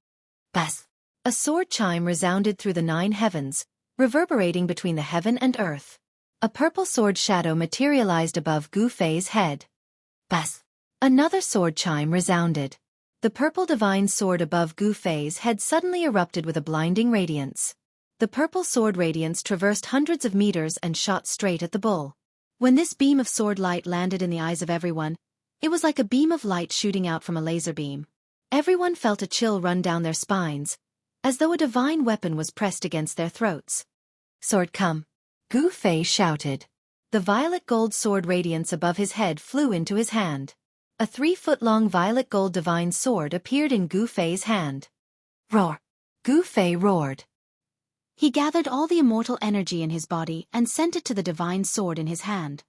Bas! A sword chime resounded through the 9 heavens, reverberating between the heaven and earth. A purple sword shadow materialized above Gu Fei's head. Bas! Another sword chime resounded. The purple divine sword above Gu Fei's head suddenly erupted with a blinding radiance. The purple sword radiance traversed hundreds of meters and shot straight at the bull. When this beam of sword light landed in the eyes of everyone, it was like a beam of light shooting out from a laser beam. Everyone felt a chill run down their spines, as though a divine weapon was pressed against their throats. Sword come! Gu Fei shouted. The violet gold sword radiance above his head flew into his hand. A 3-foot-long violet gold divine sword appeared in Gu Fei's hand. Roar! Gu Fei roared. He gathered all the immortal energy in his body and sent it to the divine sword in his hand.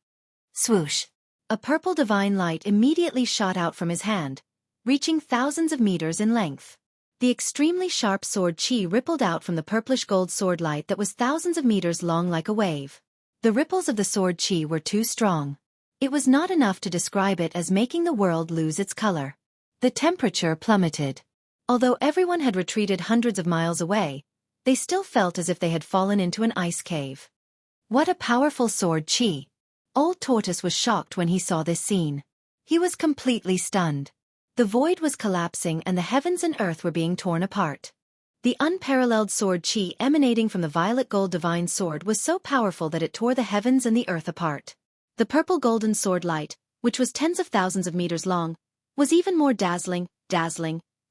Swoosh! A purple divine light immediately shot out from his hand, reaching thousands of meters in length. The extremely sharp sword chi rippled out from the purplish gold sword light that was thousands of meters long like a wave. The ripples of the sword chi were too strong. It was not enough to describe it as making the world lose its color. The temperature plummeted. Although everyone had retreated hundreds of miles away, they still felt as if they had fallen into an ice cave. What a powerful sword chi! Old Tortoise was shocked when he saw this scene. He was completely stunned. The void was collapsing and the heavens and earth were being torn apart. The unparalleled sword chi emanating from the violet gold divine sword was so powerful that it tore the heavens and the earth apart. The purple golden sword light, which was tens of thousands of meters long, was even more dazzling,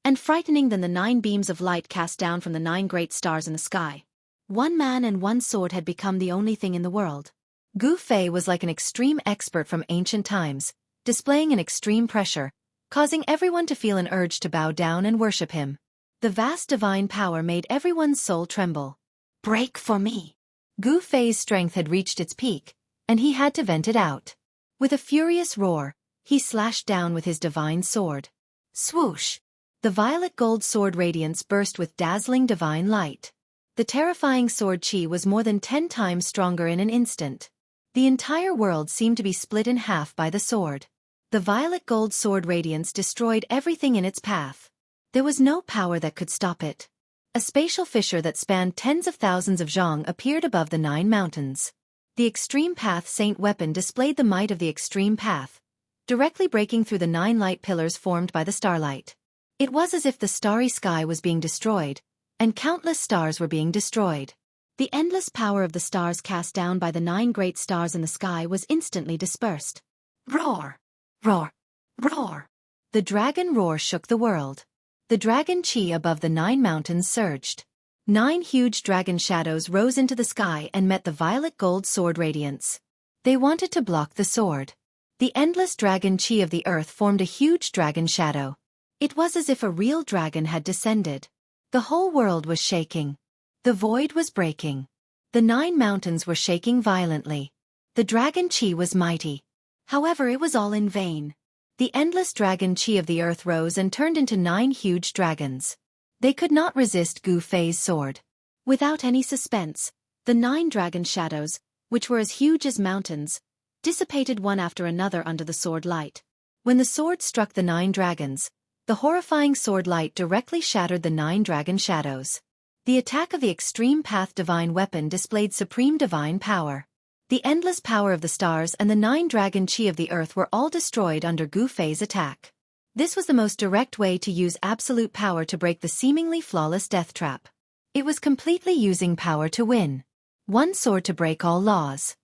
and frightening than the 9 beams of light cast down from the 9 great stars in the sky. One man and one sword had become the only thing in the world. Gu Fei was like an extreme expert from ancient times, displaying an extreme pressure, causing everyone to feel an urge to bow down and worship him. The vast divine power made everyone's soul tremble. Break for me! Gu Fei's strength had reached its peak, and he had to vent it out. With a furious roar, he slashed down with his divine sword. Swoosh! The violet gold sword radiance burst with dazzling divine light. The terrifying sword chi was more than 10 times stronger in an instant. The entire world seemed to be split in half by the sword. The violet gold sword radiance destroyed everything in its path. There was no power that could stop it. A spatial fissure that spanned tens of thousands of zhang appeared above the 9 mountains. The Extreme Path Saint weapon displayed the might of the Extreme Path, directly breaking through the 9 light pillars formed by the starlight. It was as if the starry sky was being destroyed, and countless stars were being destroyed. The endless power of the stars cast down by the 9 great stars in the sky was instantly dispersed. Roar! Roar! Roar! The dragon roar shook the world. The dragon chi above the 9 mountains surged. 9 huge dragon shadows rose into the sky and met the violet gold sword radiance. They wanted to block the sword. The endless dragon chi of the earth formed a huge dragon shadow. It was as if a real dragon had descended. The whole world was shaking. The void was breaking. The 9 mountains were shaking violently. The dragon chi was mighty. However, it was all in vain. The endless dragon chi of the earth rose and turned into 9 huge dragons. They could not resist Gu Fei's sword. Without any suspense, the 9 dragon shadows, which were as huge as mountains, dissipated one after another under the sword light. When the sword struck the 9 dragons, the horrifying sword light directly shattered the 9 dragon shadows. The attack of the Extreme Path Divine Weapon displayed supreme divine power. The endless power of the stars and the 9 dragon chi of the earth were all destroyed under Gu Fei's attack. This was the most direct way to use absolute power to break the seemingly flawless death trap. It was completely using power to win. One sword to break all laws.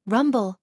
Rumble.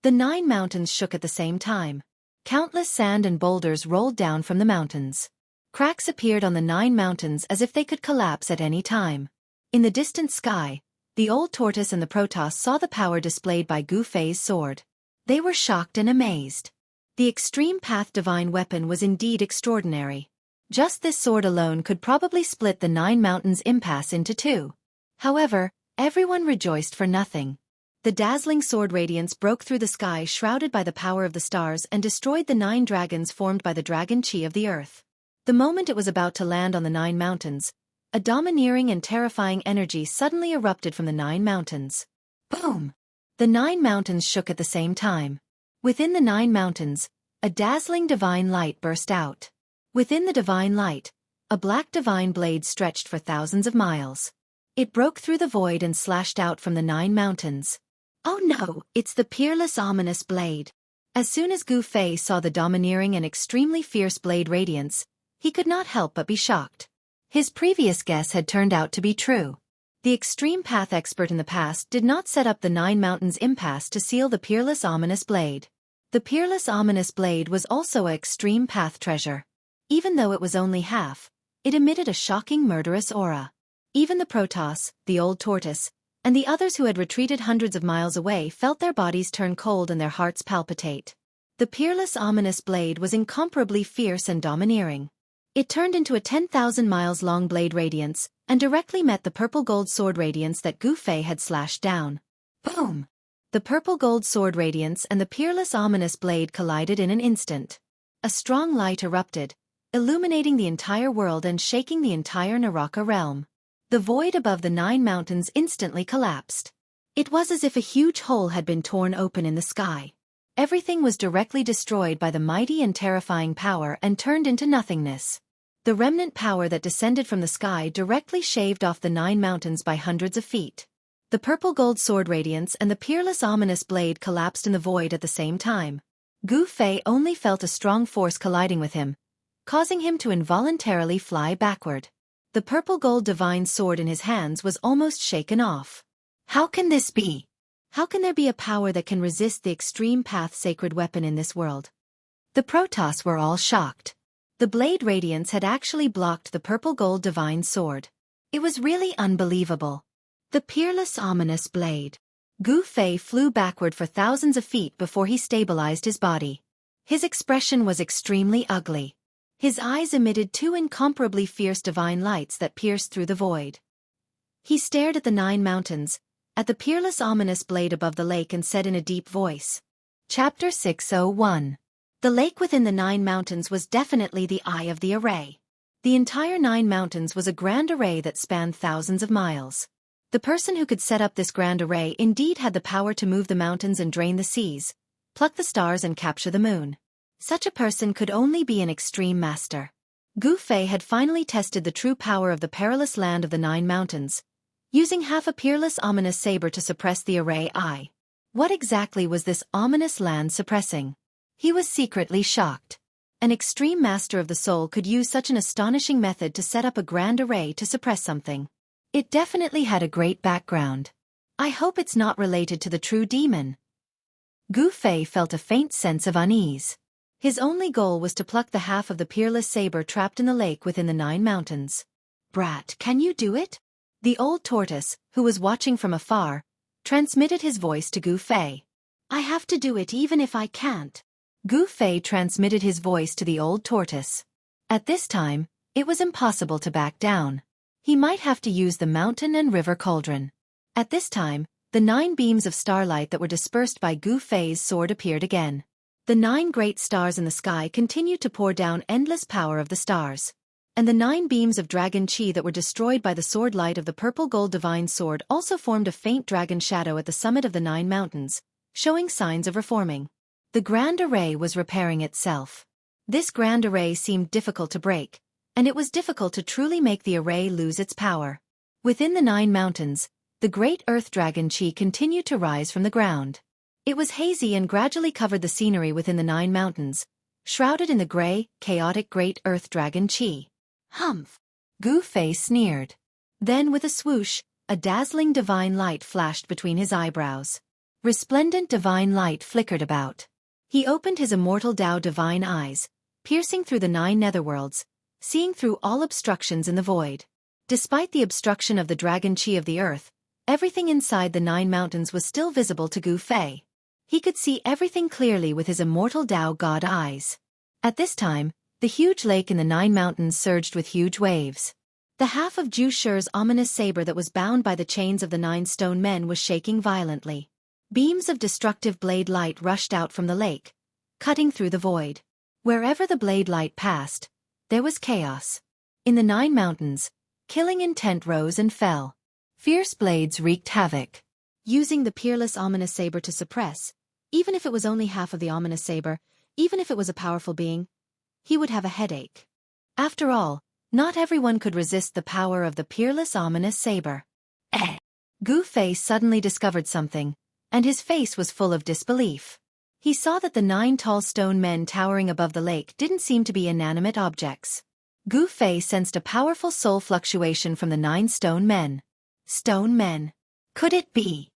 The 9 mountains shook at the same time. Countless sand and boulders rolled down from the mountains. Cracks appeared on the 9 mountains as if they could collapse at any time. In the distant sky, the old tortoise and the Protoss saw the power displayed by Gu Fei's sword. They were shocked and amazed. The Extreme Path Divine Weapon was indeed extraordinary. Just this sword alone could probably split the 9 mountains impasse into 2. However, everyone rejoiced for nothing. The dazzling sword radiance broke through the sky shrouded by the power of the stars and destroyed the 9 dragons formed by the dragon chi of the earth. The moment it was about to land on the 9 mountains, a domineering and terrifying energy suddenly erupted from the 9 mountains. Boom! The 9 mountains shook at the same time. Within the 9 mountains, a dazzling divine light burst out. Within the divine light, a black divine blade stretched for thousands of miles. It broke through the void and slashed out from the 9 mountains. Oh no, it's the peerless ominous blade. As soon as Gu Fei saw the domineering and extremely fierce blade radiance, he could not help but be shocked. His previous guess had turned out to be true. The extreme path expert in the past did not set up the 9 mountains impasse to seal the peerless ominous blade. The peerless ominous blade was also a extreme path treasure. Even though it was only half, it emitted a shocking murderous aura. Even the Protoss, the old tortoise, and the others who had retreated hundreds of miles away felt their bodies turn cold and their hearts palpitate. The peerless ominous blade was incomparably fierce and domineering. It turned into a 10,000 miles long blade radiance, and directly met the purple gold sword radiance that Gu Fei had slashed down. Boom! The purple gold sword radiance and the peerless ominous blade collided in an instant. A strong light erupted, illuminating the entire world and shaking the entire Naraka realm. The void above the 9 mountains instantly collapsed. It was as if a huge hole had been torn open in the sky. Everything was directly destroyed by the mighty and terrifying power and turned into nothingness. The remnant power that descended from the sky directly shaved off the 9 mountains by hundreds of feet. The purple gold sword radiance and the peerless ominous blade collapsed in the void at the same time. Gu Fei only felt a strong force colliding with him, causing him to involuntarily fly backward. The purple gold divine sword in his hands was almost shaken off. How can this be? How can there be a power that can resist the extreme path sacred weapon in this world? The Protoss were all shocked. The blade radiance had actually blocked the purple gold divine sword. It was really unbelievable. The peerless ominous blade. Gu Fei flew backward for thousands of feet before he stabilized his body. His expression was extremely ugly. His eyes emitted 2 incomparably fierce divine lights that pierced through the void. He stared at the 9 mountains, at the peerless ominous blade above the lake and said in a deep voice. Chapter 601. The lake within the 9 mountains was definitely the eye of the array. The entire 9 mountains was a grand array that spanned thousands of miles. The person who could set up this grand array indeed had the power to move the mountains and drain the seas, pluck the stars and capture the moon. Such a person could only be an extreme master. Gu Fei had finally tested the true power of the perilous land of the 9 mountains, using half a peerless ominous saber to suppress the array eye. What exactly was this ominous land suppressing? He was secretly shocked. An extreme master of the soul could use such an astonishing method to set up a grand array to suppress something. It definitely had a great background. I hope it's not related to the true demon. Gu Fei felt a faint sense of unease. His only goal was to pluck the half of the peerless saber trapped in the lake within the 9 mountains. Brat, can you do it? The old tortoise, who was watching from afar, transmitted his voice to Gu Fei. I have to do it even if I can't. Gu Fei transmitted his voice to the old tortoise. At this time, it was impossible to back down. He might have to use the mountain and river cauldron. At this time, the 9 beams of starlight that were dispersed by Gu Fei's sword appeared again. The 9 great stars in the sky continued to pour down endless power of the stars. And the 9 beams of dragon chi that were destroyed by the sword light of the purple gold divine sword also formed a faint dragon shadow at the summit of the 9 mountains, showing signs of reforming. The grand array was repairing itself. This grand array seemed difficult to break, and it was difficult to truly make the array lose its power. Within the 9 mountains, the great earth dragon Chi continued to rise from the ground. It was hazy and gradually covered the scenery within the 9 mountains, shrouded in the gray, chaotic great earth dragon Chi. Humph! Gu-Fei sneered. Then with a swoosh, a dazzling divine light flashed between his eyebrows. Resplendent divine light flickered about. He opened his immortal Tao divine eyes, piercing through the 9 netherworlds, seeing through all obstructions in the void. Despite the obstruction of the dragon Chi of the earth, everything inside the 9 mountains was still visible to Gu-Fei. He could see everything clearly with his immortal Tao God eyes. At this time, the huge lake in the 9 mountains surged with huge waves. The half of Zhu Shi's ominous saber that was bound by the chains of the 9 stone men was shaking violently. Beams of destructive blade light rushed out from the lake, cutting through the void. Wherever the blade light passed, there was chaos. In the 9 mountains, killing intent rose and fell. Fierce blades wreaked havoc. Using the peerless ominous saber to suppress, even if it was only half of the ominous saber, even if it was a powerful being, he would have a headache. After all, not everyone could resist the power of the peerless ominous saber. Gu-Fei suddenly discovered something, and his face was full of disbelief. He saw that the 9 tall stone men towering above the lake didn't seem to be inanimate objects. Gu-Fei sensed a powerful soul fluctuation from the 9 stone men. Stone men. Could it be?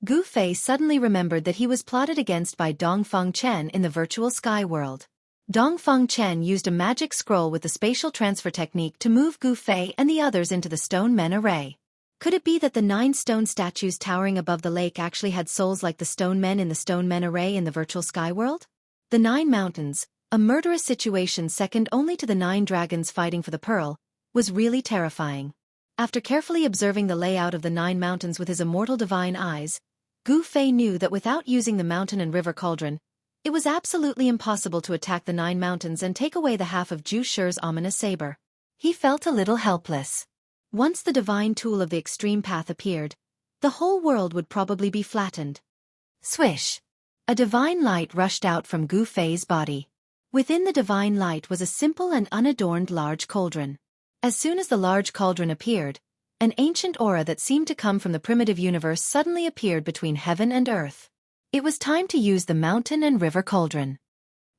Gu-Fei suddenly remembered that he was plotted against by Dongfeng Chen in the virtual sky world. Dongfeng Chen used a magic scroll with the spatial transfer technique to move Gu-Fei and the others into the stone men array. Could it be that the 9 stone statues towering above the lake actually had souls like the stone men in the stone men array in the virtual sky world? The 9 mountains, a murderous situation second only to the 9 dragons fighting for the pearl, was really terrifying. After carefully observing the layout of the 9 mountains with his immortal divine eyes, Gu-Fei knew that without using the mountain and river cauldron, it was absolutely impossible to attack the 9 mountains and take away the half of Zhu Shi's ominous saber. He felt a little helpless. Once the divine tool of the extreme path appeared, the whole world would probably be flattened. Swish! A divine light rushed out from Gu-Fei's body. Within the divine light was a simple and unadorned large cauldron. As soon as the large cauldron appeared, an ancient aura that seemed to come from the primitive universe suddenly appeared between heaven and earth. It was time to use the mountain and river cauldron.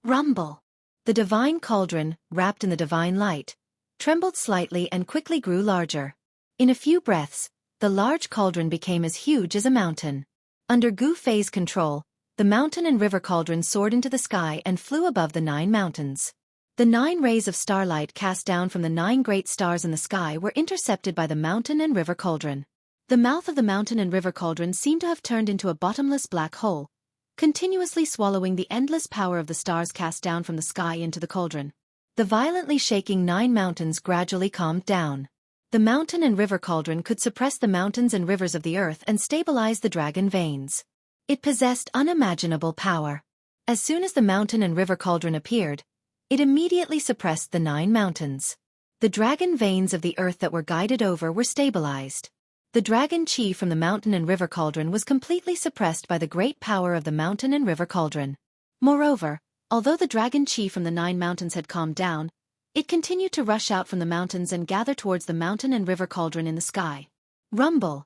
Rumble! The divine cauldron, wrapped in the divine light, trembled slightly and quickly grew larger. In a few breaths, the large cauldron became as huge as a mountain. Under Gu-Fei's control, the mountain and river cauldron soared into the sky and flew above the 9 mountains. The 9 rays of starlight cast down from the 9 great stars in the sky were intercepted by the mountain and river cauldron. The mouth of the mountain and river cauldron seemed to have turned into a bottomless black hole, continuously swallowing the endless power of the stars cast down from the sky into the cauldron. The violently shaking 9 mountains gradually calmed down. The mountain and river cauldron could suppress the mountains and rivers of the earth and stabilize the dragon veins. It possessed unimaginable power. As soon as the mountain and river cauldron appeared, it immediately suppressed the 9 mountains. The dragon veins of the earth that were guided over were stabilized. The dragon chi from the mountain and river cauldron was completely suppressed by the great power of the mountain and river cauldron. Moreover, although the dragon chi from the 9 mountains had calmed down, it continued to rush out from the mountains and gather towards the mountain and river cauldron in the sky. Rumble!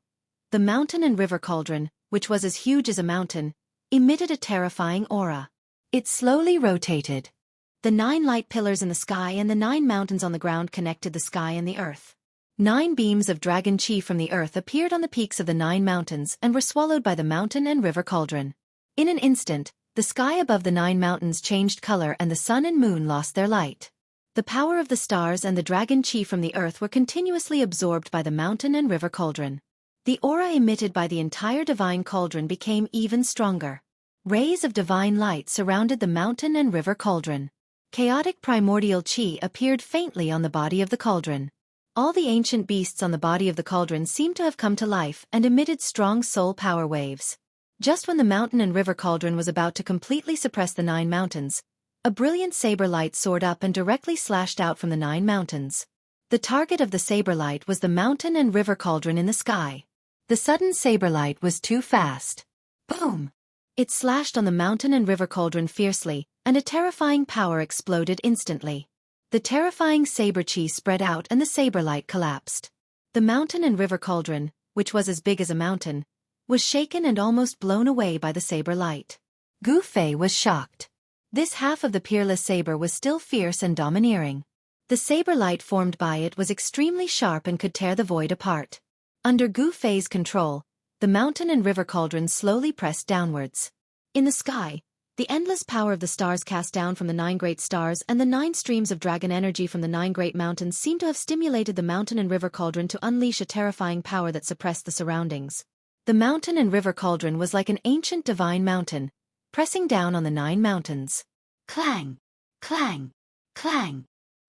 The mountain and river cauldron, which was as huge as a mountain, emitted a terrifying aura. It slowly rotated. The 9 light pillars in the sky and the 9 mountains on the ground connected the sky and the earth. 9 beams of dragon chi from the earth appeared on the peaks of the 9 mountains and were swallowed by the mountain and river cauldron. In an instant, the sky above the 9 mountains changed color and the sun and moon lost their light. The power of the stars and the dragon chi from the earth were continuously absorbed by the mountain and river cauldron. The aura emitted by the entire divine cauldron became even stronger. Rays of divine light surrounded the mountain and river cauldron. Chaotic primordial chi appeared faintly on the body of the cauldron. All the ancient beasts on the body of the cauldron seemed to have come to life and emitted strong soul power waves. Just when the mountain and river cauldron was about to completely suppress the 9 mountains, a brilliant saber light soared up and directly slashed out from the 9 mountains. The target of the saber light was the mountain and river cauldron in the sky. The sudden saber light was too fast. Boom! It slashed on the mountain and river cauldron fiercely, and a terrifying power exploded instantly. The terrifying saber chi spread out and the saber light collapsed. The mountain and river cauldron, which was as big as a mountain, was shaken and almost blown away by the saber light. Gu Fei was shocked. This half of the peerless saber was still fierce and domineering. The saber light formed by it was extremely sharp and could tear the void apart. Under Gu Fei's control, the mountain and river cauldrons slowly pressed downwards. In the sky, the endless power of the stars cast down from the 9 great stars and the 9 streams of dragon energy from the 9 great mountains seemed to have stimulated the mountain and river cauldron to unleash a terrifying power that suppressed the surroundings. The mountain and river cauldron was like an ancient divine mountain, pressing down on the 9 mountains. Clang! Clang! Clang!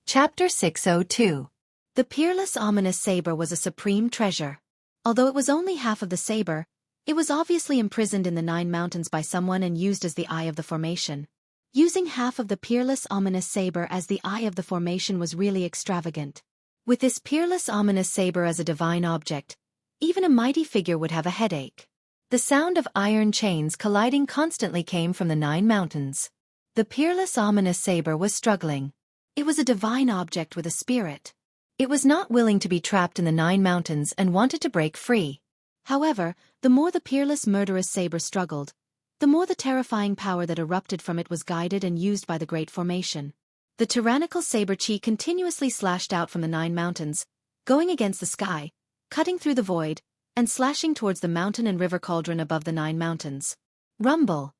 Chapter 602. The peerless ominous saber was a supreme treasure. Although it was only half of the saber, it was obviously imprisoned in the 9 mountains by someone and used as the eye of the formation. Using half of the peerless ominous saber as the eye of the formation was really extravagant. With this peerless ominous saber as a divine object, even a mighty figure would have a headache. The sound of iron chains colliding constantly came from the 9 mountains. The peerless ominous saber was struggling. It was a divine object with a spirit. It was not willing to be trapped in the 9 mountains and wanted to break free. However, the more the peerless murderous saber struggled, the more the terrifying power that erupted from it was guided and used by the great formation. The tyrannical saber chi continuously slashed out from the 9 mountains, going against the sky, cutting through the void, and slashing towards the mountain and river cauldron above the 9 mountains. Rumble!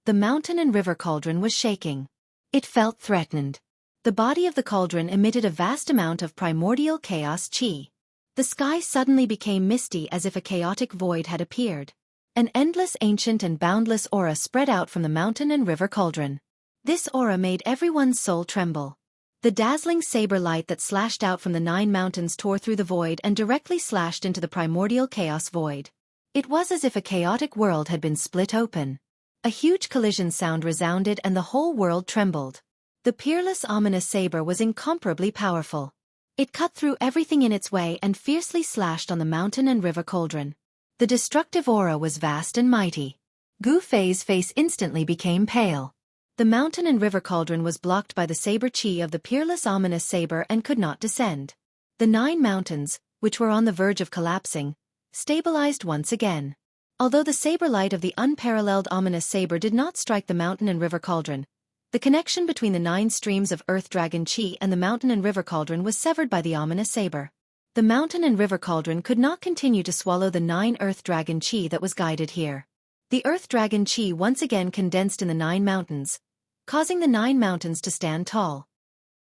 The mountain and river cauldron was shaking. It felt threatened. The body of the cauldron emitted a vast amount of primordial chaos chi. The sky suddenly became misty as if a chaotic void had appeared. An endless ancient and boundless aura spread out from the mountain and river cauldron. This aura made everyone's soul tremble. The dazzling saber light that slashed out from the 9 mountains tore through the void and directly slashed into the primordial chaos void. It was as if a chaotic world had been split open. A huge collision sound resounded and the whole world trembled. The peerless ominous saber was incomparably powerful. It cut through everything in its way and fiercely slashed on the mountain and river cauldron. The destructive aura was vast and mighty. Gu Fei's face instantly became pale. The mountain and river cauldron was blocked by the saber chi of the peerless ominous saber and could not descend. The 9 mountains, which were on the verge of collapsing, stabilized once again. Although the saber light of the unparalleled ominous saber did not strike the mountain and river cauldron, the connection between the 9 streams of earth dragon chi and the mountain and river cauldron was severed by the ominous saber. The mountain and river cauldron could not continue to swallow the 9 earth dragon chi that was guided here. The earth dragon chi once again condensed in the 9 mountains, causing the 9 mountains to stand tall.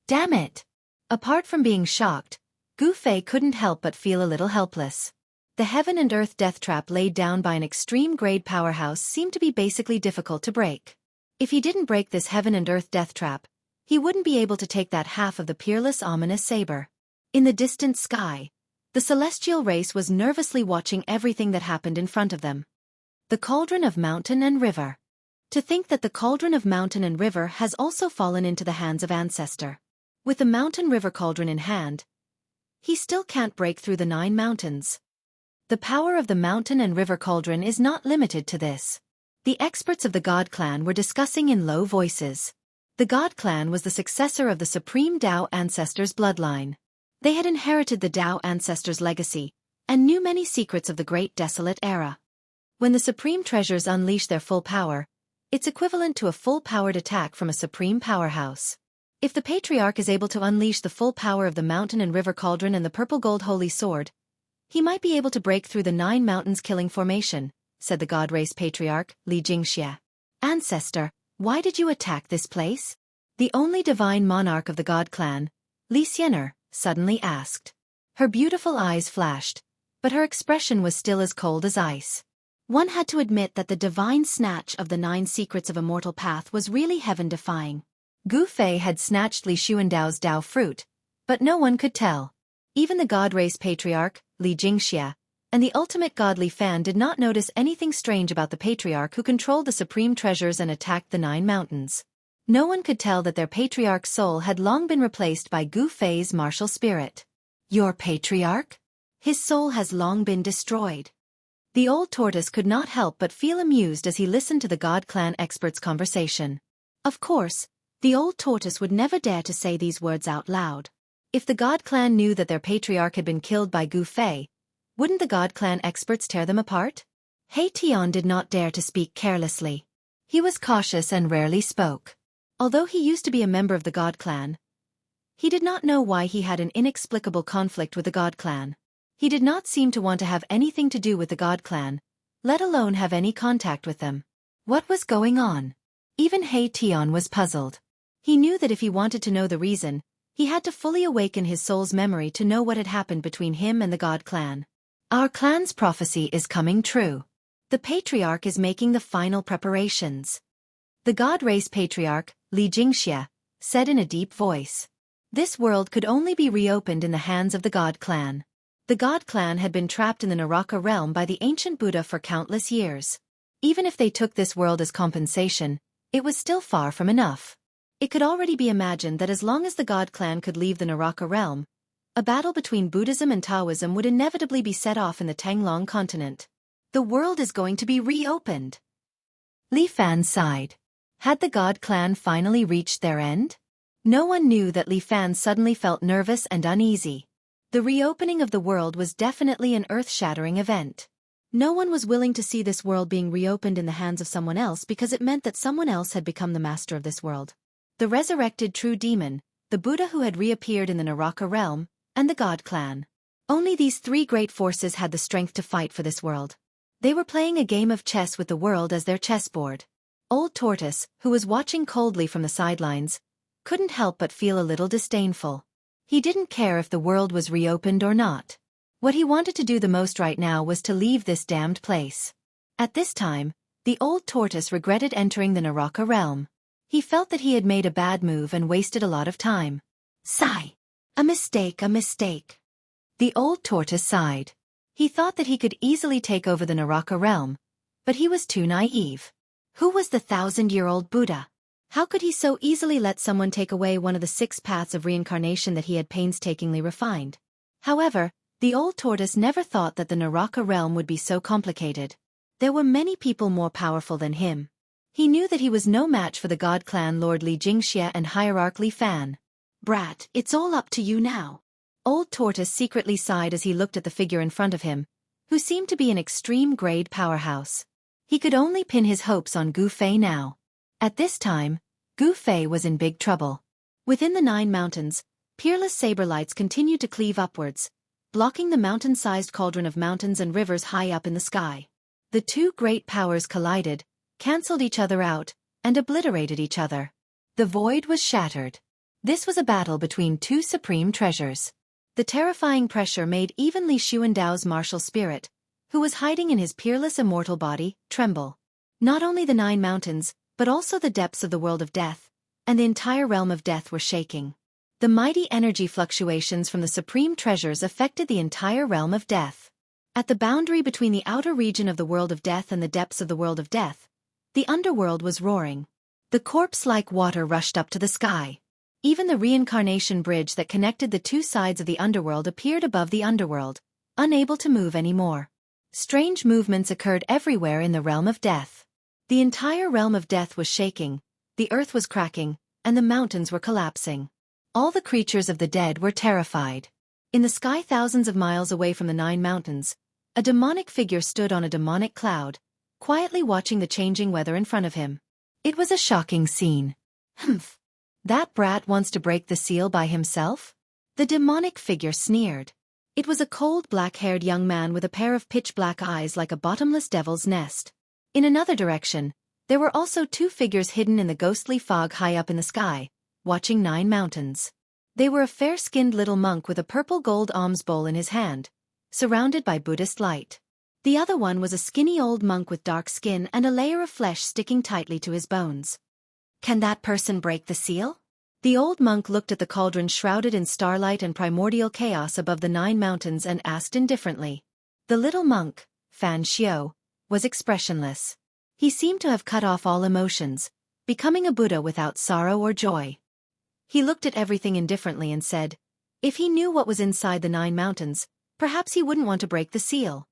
Damn it! Apart from being shocked, Gu Fei couldn't help but feel a little helpless. The heaven and earth death trap laid down by an extreme-grade powerhouse seemed to be basically difficult to break. If he didn't break this heaven and earth death trap, he wouldn't be able to take that half of the peerless ominous saber. In the distant sky, the celestial race was nervously watching everything that happened in front of them. The cauldron of mountain and river. To think that the cauldron of mountain and river has also fallen into the hands of Ancestor. With the mountain river cauldron in hand, he still can't break through the 9 mountains. The power of the mountain and river cauldron is not limited to this. The experts of the God Clan were discussing in low voices. The God Clan was the successor of the Supreme Tao Ancestors' bloodline. They had inherited the Tao Ancestors' legacy, and knew many secrets of the Great Desolate Era. When the Supreme Treasures unleash their full power, it's equivalent to a full-powered attack from a Supreme Powerhouse. If the Patriarch is able to unleash the full power of the mountain and river cauldron and the purple gold holy sword, he might be able to break through the 9 mountains killing formation, said the God Race Patriarch, Li Jingxia. Ancestor, why did you attack this place? The only divine monarch of the God Clan, Li Xiener, suddenly asked. Her beautiful eyes flashed, but her expression was still as cold as ice. One had to admit that the divine snatch of the 9 secrets of immortal path was really heaven-defying. Gu Fei had snatched Li Xuandao's Dao fruit, but no one could tell. Even the God Race Patriarch, Li Jingxia, and the ultimate godly fan did not notice anything strange about the Patriarch who controlled the supreme treasures and attacked the 9 mountains. No one could tell that their Patriarch's soul had long been replaced by Gu Fei's martial spirit. Your Patriarch? His soul has long been destroyed. The old tortoise could not help but feel amused as he listened to the God Clan experts' conversation. Of course, the old tortoise would never dare to say these words out loud. If the God Clan knew that their patriarch had been killed by Gu Fei, wouldn't the God Clan experts tear them apart? He Tian did not dare to speak carelessly. He was cautious and rarely spoke. Although he used to be a member of the God Clan, he did not know why he had an inexplicable conflict with the God Clan. He did not seem to want to have anything to do with the God Clan, let alone have any contact with them. What was going on? Even He Tian was puzzled. He knew that if he wanted to know the reason, he had to fully awaken his soul's memory to know what had happened between him and the God Clan. Our clan's prophecy is coming true. The patriarch is making the final preparations. The God Race patriarch, Li Jingxia, said in a deep voice. This world could only be reopened in the hands of the God Clan. The God Clan had been trapped in the Naraka realm by the ancient Buddha for countless years. Even if they took this world as compensation, it was still far from enough. It could already be imagined that as long as the God Clan could leave the Naraka realm, a battle between Buddhism and Taoism would inevitably be set off in the Tanglong continent. The world is going to be reopened. Li Fan sighed. Had the God Clan finally reached their end? No one knew that Li Fan suddenly felt nervous and uneasy. The reopening of the world was definitely an earth-shattering event. No one was willing to see this world being reopened in the hands of someone else because it meant that someone else had become the master of this world. The resurrected true demon, the Buddha who had reappeared in the Naraka realm, and the God Clan. Only these three great forces had the strength to fight for this world. They were playing a game of chess with the world as their chessboard. Old Tortoise, who was watching coldly from the sidelines, couldn't help but feel a little disdainful. He didn't care if the world was reopened or not. What he wanted to do the most right now was to leave this damned place. At this time, the old tortoise regretted entering the Naraka realm. He felt that he had made a bad move and wasted a lot of time. Sigh. A mistake, a mistake. The old tortoise sighed. He thought that he could easily take over the Naraka realm, but he was too naive. Who was the 1,000-year-old Buddha? How could he so easily let someone take away one of the 6 paths of reincarnation that he had painstakingly refined? However, the old tortoise never thought that the Naraka realm would be so complicated. There were many people more powerful than him. He knew that he was no match for the God Clan Lord Li Jingxia and Hierarch Li Fan. Brat, it's all up to you now. Old Tortoise secretly sighed as he looked at the figure in front of him, who seemed to be an extreme-grade powerhouse. He could only pin his hopes on Gu Fei now. At this time, Gu Fei was in big trouble. Within the 9 mountains, peerless saber lights continued to cleave upwards, blocking the mountain-sized cauldron of mountains and rivers high up in the sky. The two great powers collided, cancelled each other out, and obliterated each other. The void was shattered. This was a battle between 2 supreme treasures. The terrifying pressure made even Li Xuandao's martial spirit, who was hiding in his peerless immortal body, tremble. Not only the 9 mountains, but also the depths of the world of death, and the entire realm of death were shaking. The mighty energy fluctuations from the supreme treasures affected the entire realm of death. At the boundary between the outer region of the world of death and the depths of the world of death, the underworld was roaring. The corpse-like water rushed up to the sky. Even the reincarnation bridge that connected the 2 sides of the underworld appeared above the underworld, unable to move anymore. Strange movements occurred everywhere in the realm of death. The entire realm of death was shaking, the earth was cracking, and the mountains were collapsing. All the creatures of the dead were terrified. In the sky thousands of miles away from the 9 mountains, a demonic figure stood on a demonic cloud, quietly watching the changing weather in front of him. It was a shocking scene. Humph. That brat wants to break the seal by himself? The demonic figure sneered. It was a cold black-haired young man with a pair of pitch-black eyes like a bottomless devil's nest. In another direction, there were also 2 figures hidden in the ghostly fog high up in the sky, watching 9 mountains. They were a fair-skinned little monk with a purple-gold alms bowl in his hand, surrounded by Buddhist light. The other one was a skinny old monk with dark skin and a layer of flesh sticking tightly to his bones. Can that person break the seal? The old monk looked at the cauldron shrouded in starlight and primordial chaos above the 9 mountains and asked indifferently. The little monk, Fan Xiao, was expressionless. He seemed to have cut off all emotions, becoming a Buddha without sorrow or joy. He looked at everything indifferently and said, if he knew what was inside the 9 mountains, perhaps he wouldn't want to break the seal.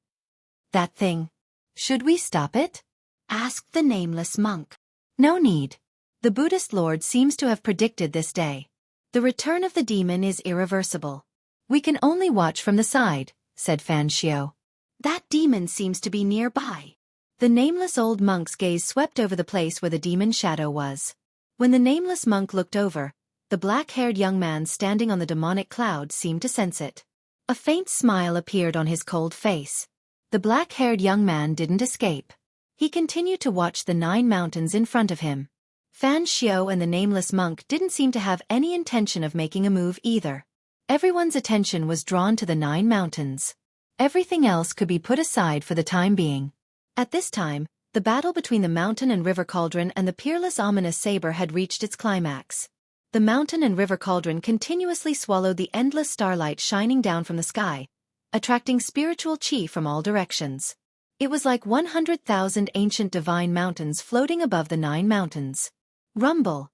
That thing. Should we stop it? Asked the nameless monk. No need. The Buddhist Lord seems to have predicted this day. The return of the demon is irreversible. We can only watch from the side, said Fan Xiao. That demon seems to be nearby. The nameless old monk's gaze swept over the place where the demon shadow was. When the nameless monk looked over, the black-haired young man standing on the demonic cloud seemed to sense it. A faint smile appeared on his cold face. The black-haired young man didn't escape. He continued to watch the 9 mountains in front of him. Fan Xiao and the nameless monk didn't seem to have any intention of making a move either. Everyone's attention was drawn to the 9 mountains. Everything else could be put aside for the time being. At this time, the battle between the mountain and river cauldron and the peerless ominous saber had reached its climax. The mountain and river cauldron continuously swallowed the endless starlight shining down from the sky, attracting spiritual chi from all directions. It was like 100,000 ancient divine mountains floating above the 9 mountains. Rumble!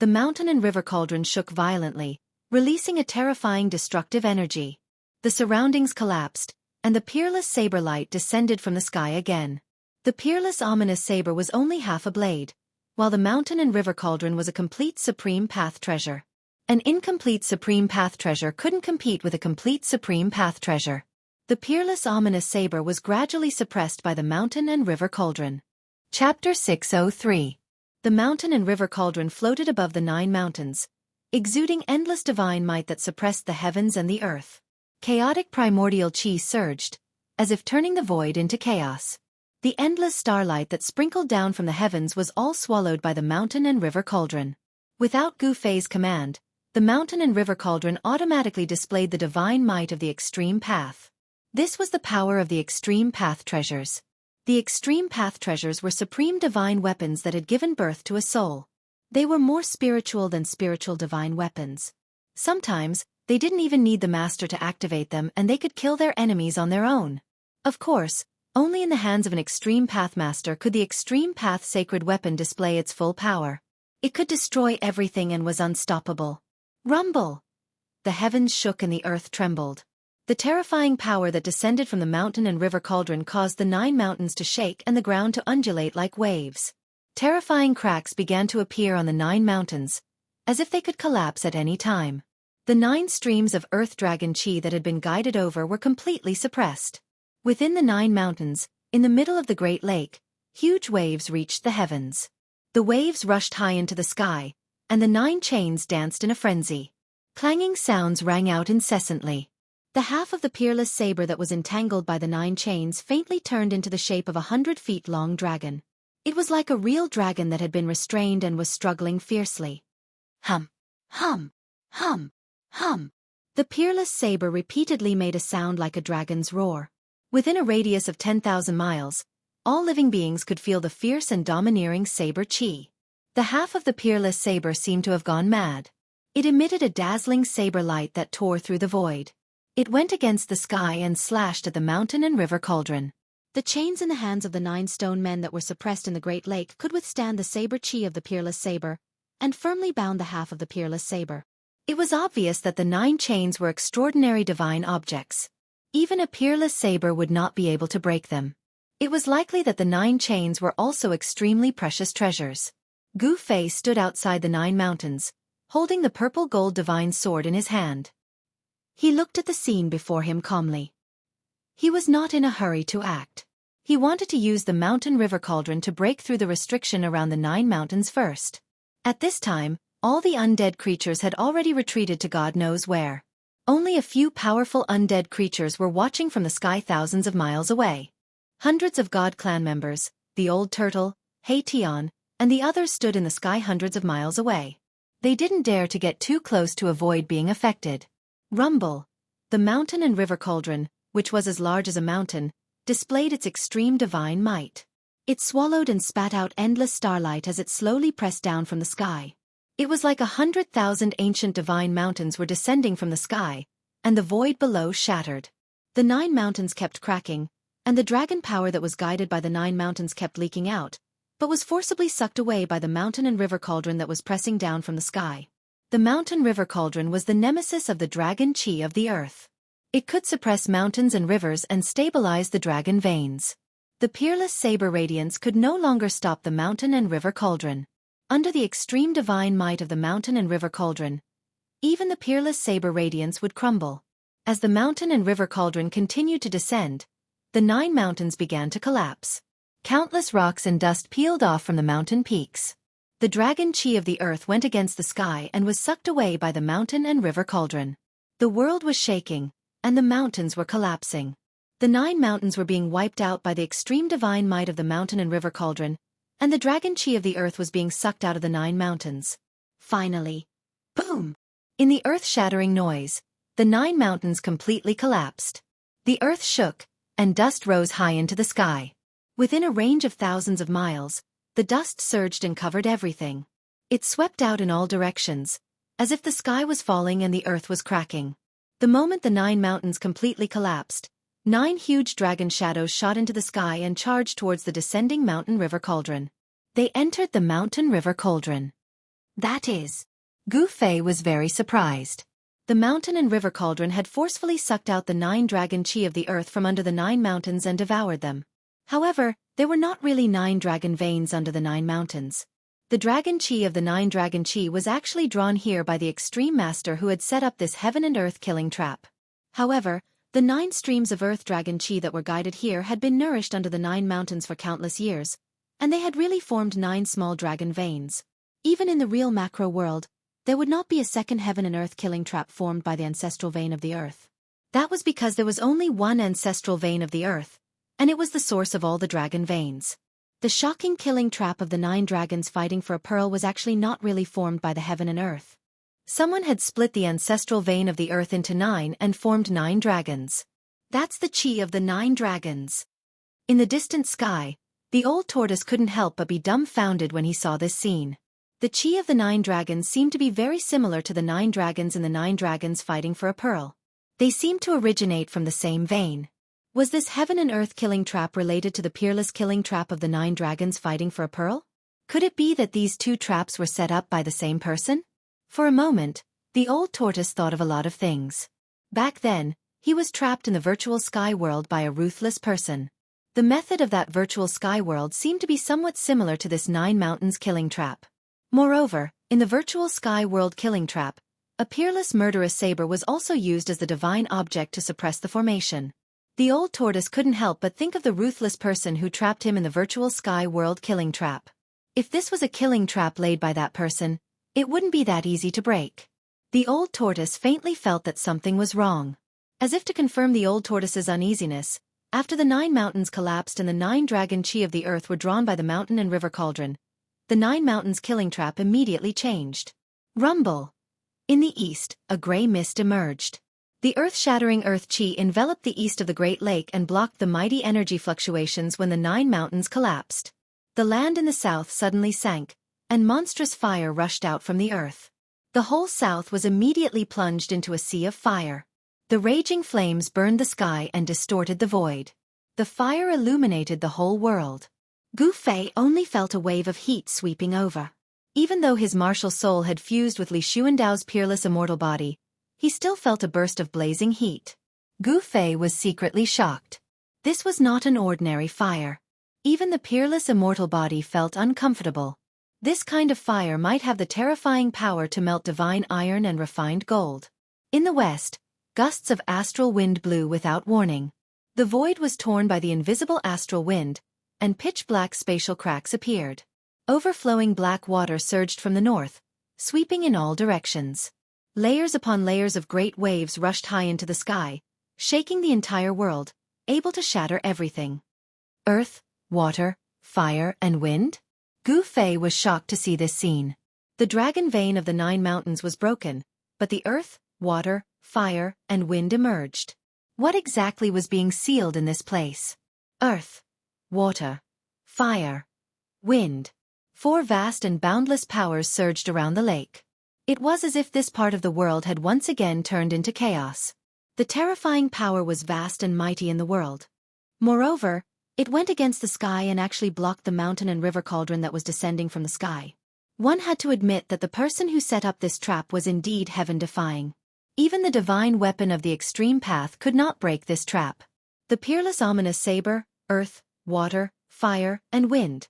The mountain and river cauldron shook violently, releasing a terrifying destructive energy. The surroundings collapsed, and the peerless saber light descended from the sky again. The peerless ominous saber was only half a blade, while the mountain and river cauldron was a complete supreme path treasure. An incomplete supreme path treasure couldn't compete with a complete supreme path treasure. The peerless ominous saber was gradually suppressed by the mountain and river cauldron. Chapter 603. The mountain and river cauldron floated above the 9 mountains, exuding endless divine might that suppressed the heavens and the earth. Chaotic primordial chi surged, as if turning the void into chaos. The endless starlight that sprinkled down from the heavens was all swallowed by the mountain and river cauldron. Without Gu Fei's command, the mountain and river cauldron automatically displayed the divine might of the extreme path. This was the power of the extreme path treasures. The extreme path treasures were supreme divine weapons that had given birth to a soul. They were more spiritual than spiritual divine weapons. Sometimes, they didn't even need the master to activate them and they could kill their enemies on their own. Of course, only in the hands of an extreme path master could the extreme path sacred weapon display its full power. It could destroy everything and was unstoppable. Rumble! The heavens shook and the earth trembled. The terrifying power that descended from the mountain and river cauldron caused the 9 mountains to shake and the ground to undulate like waves. Terrifying cracks began to appear on the 9 mountains, as if they could collapse at any time. The 9 streams of earth dragon chi that had been guided over were completely suppressed. Within the 9 mountains, in the middle of the Great Lake, huge waves reached the heavens. The waves rushed high into the sky, and the 9 chains danced in a frenzy. Clanging sounds rang out incessantly. The half of the peerless saber that was entangled by the 9 chains faintly turned into the shape of a 100-feet-long dragon. It was like a real dragon that had been restrained and was struggling fiercely. Hum, hum, hum, hum. The peerless saber repeatedly made a sound like a dragon's roar. Within a radius of 10,000 miles, all living beings could feel the fierce and domineering saber chi. The half of the peerless saber seemed to have gone mad. It emitted a dazzling saber light that tore through the void. It went against the sky and slashed at the mountain and river cauldron. The chains in the hands of the 9 stone men that were suppressed in the Great Lake could withstand the saber chi of the peerless saber, and firmly bound the half of the peerless saber. It was obvious that the 9 chains were extraordinary divine objects. Even a peerless saber would not be able to break them. It was likely that the 9 chains were also extremely precious treasures. Gu Fei stood outside the 9 mountains, holding the purple gold divine sword in his hand. He looked at the scene before him calmly. He was not in a hurry to act. He wanted to use the mountain river cauldron to break through the restriction around the 9 mountains first. At this time, all the undead creatures had already retreated to God knows where. Only a few powerful undead creatures were watching from the sky thousands of miles away. Hundreds of God clan members, the old turtle, Hei Tian, and the others stood in the sky hundreds of miles away. They didn't dare to get too close to avoid being affected. Rumble! The mountain and river cauldron, which was as large as a mountain, displayed its extreme divine might. It swallowed and spat out endless starlight as it slowly pressed down from the sky. It was like 100,000 ancient divine mountains were descending from the sky, and the void below shattered. The 9 mountains kept cracking, and the dragon power that was guided by the 9 mountains kept leaking out, but was forcibly sucked away by the mountain and river cauldron that was pressing down from the sky. The mountain river cauldron was the nemesis of the dragon chi of the earth. It could suppress mountains and rivers and stabilize the dragon veins. The peerless saber radiance could no longer stop the mountain and river cauldron. Under the extreme divine might of the mountain and river cauldron, Even the peerless saber radiance would crumble. As the mountain and river cauldron continued to descend, the 9 mountains began to collapse. Countless rocks and dust peeled off from the mountain peaks. The dragon chi of the earth went against the sky and was sucked away by the mountain and river cauldron. The world was shaking, and the mountains were collapsing. The 9 mountains were being wiped out by the extreme divine might of the mountain and river cauldron, and the dragon chi of the earth was being sucked out of the 9 mountains. Finally, boom! In the earth-shattering noise, the 9 mountains completely collapsed. The earth shook, and dust rose high into the sky. Within a range of thousands of miles, the dust surged and covered everything. It swept out in all directions, as if the sky was falling and the earth was cracking. The moment the 9 mountains completely collapsed, 9 huge dragon shadows shot into the sky and charged towards the descending mountain-river cauldron. They entered the mountain-river cauldron. That is, Gu Fei was very surprised. The mountain and river cauldron had forcefully sucked out the 9 dragon chi of the earth from under the 9 mountains and devoured them. However, there were not really 9 dragon veins under the 9 mountains. The dragon chi of the 9 dragon chi was actually drawn here by the extreme master who had set up this heaven and earth killing trap. However, the 9 streams of earth dragon chi that were guided here had been nourished under the 9 mountains for countless years, and they had really formed 9 small dragon veins. Even in the real macro world, there would not be a second heaven and earth killing trap formed by the ancestral vein of the earth. That was because there was only one ancestral vein of the earth, and it was the source of all the dragon veins. The shocking killing trap of the 9 dragons fighting for a pearl was actually not really formed by the heaven and earth. Someone had split the ancestral vein of the earth into 9 and formed 9 dragons. That's the chi of the 9 dragons. In the distant sky, the old tortoise couldn't help but be dumbfounded when he saw this scene. The chi of the 9 dragons seemed to be very similar to the 9 dragons in the 9 dragons fighting for a pearl. They seemed to originate from the same vein. Was this heaven and earth killing trap related to the peerless killing trap of the 9 dragons fighting for a pearl? Could it be that these 2 traps were set up by the same person? For a moment, the old tortoise thought of a lot of things. Back then, he was trapped in the virtual sky world by a ruthless person. The method of that virtual sky world seemed to be somewhat similar to this 9 mountains killing trap. Moreover, in the virtual sky world killing trap, a peerless murderous saber was also used as the divine object to suppress the formation. The old tortoise couldn't help but think of the ruthless person who trapped him in the virtual sky world killing trap. If this was a killing trap laid by that person, it wouldn't be that easy to break. The old tortoise faintly felt that something was wrong. As if to confirm the old tortoise's uneasiness, after the 9 mountains collapsed and the 9 dragon chi of the earth were drawn by the mountain and river cauldron, the 9 mountains killing trap immediately changed. Rumble! In the east, a gray mist emerged. The earth-shattering earth chi enveloped the east of the Great Lake and blocked the mighty energy fluctuations when the 9 mountains collapsed. The land in the south suddenly sank, and monstrous fire rushed out from the earth. The whole south was immediately plunged into a sea of fire. The raging flames burned the sky and distorted the void. The fire illuminated the whole world. Gu Fei only felt a wave of heat sweeping over. Even though his martial soul had fused with Li Xuandao's peerless immortal body, he still felt a burst of blazing heat. Gu Fei was secretly shocked. This was not an ordinary fire. Even the peerless immortal body felt uncomfortable. This kind of fire might have the terrifying power to melt divine iron and refined gold. In the west, gusts of astral wind blew without warning. The void was torn by the invisible astral wind, and pitch-black spatial cracks appeared. Overflowing black water surged from the north, sweeping in all directions. Layers upon layers of great waves rushed high into the sky, shaking the entire world, able to shatter everything. Earth, water, fire, and wind? Gu Fei was shocked to see this scene. The dragon vein of the 9 mountains was broken, but the earth, water, fire, and wind emerged. What exactly was being sealed in this place? Earth, water, fire, wind. 4 vast and boundless powers surged around the lake. It was as if this part of the world had once again turned into chaos. The terrifying power was vast and mighty in the world. Moreover, it went against the sky and actually blocked the mountain and river cauldron that was descending from the sky. One had to admit that the person who set up this trap was indeed heaven-defying. Even the divine weapon of the extreme path could not break this trap. The peerless ominous saber, earth, water, fire, and wind.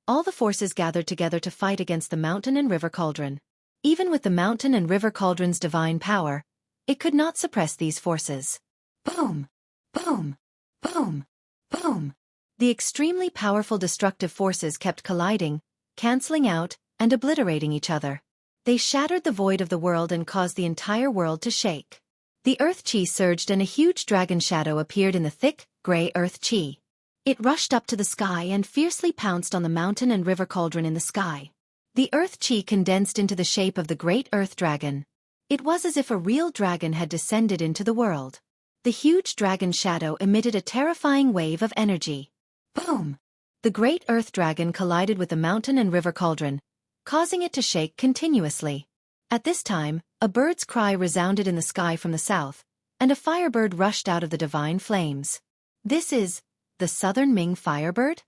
All the forces gathered together to fight against the mountain and river cauldron. Even with the mountain and river cauldron's divine power, it could not suppress these forces. Boom! Boom! Boom! Boom! The extremely powerful destructive forces kept colliding, canceling out, and obliterating each other. They shattered the void of the world and caused the entire world to shake. The earth chi surged and a huge dragon shadow appeared in the thick, gray earth chi. It rushed up to the sky and fiercely pounced on the mountain and river cauldron in the sky. The earth chi condensed into the shape of the great earth dragon. It was as if a real dragon had descended into the world. The huge dragon shadow emitted a terrifying wave of energy. Boom! The great earth dragon collided with the mountain and river cauldron, causing it to shake continuously. At this time, a bird's cry resounded in the sky from the south, and a firebird rushed out of the divine flames. This is the southern Ming firebird?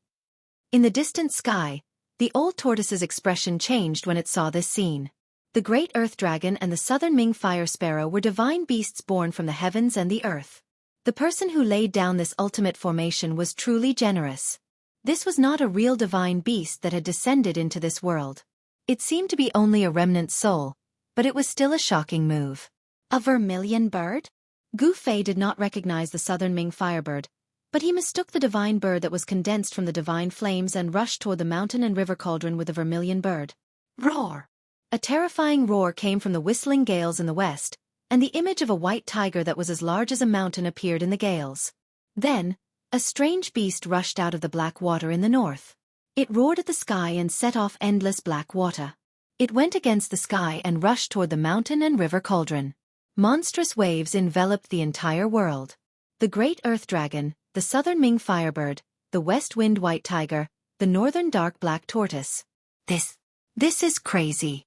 In the distant sky, the old tortoise's expression changed when it saw this scene. The great earth dragon and the southern Ming fire sparrow were divine beasts born from the heavens and the earth. The person who laid down this ultimate formation was truly generous. This was not a real divine beast that had descended into this world. It seemed to be only a remnant soul, but it was still a shocking move. A vermilion bird? Gu Fei did not recognize the southern Ming firebird, but he mistook the divine bird that was condensed from the divine flames and rushed toward the mountain and river cauldron with the vermilion bird. Roar! A terrifying roar came from the whistling gales in the west, and the image of a white tiger that was as large as a mountain appeared in the gales. Then, a strange beast rushed out of the black water in the north. It roared at the sky and set off endless black water. It went against the sky and rushed toward the mountain and river cauldron. Monstrous waves enveloped the entire world. The great earth dragon, the southern Ming firebird, the west wind white tiger, the northern dark black tortoise. This is crazy.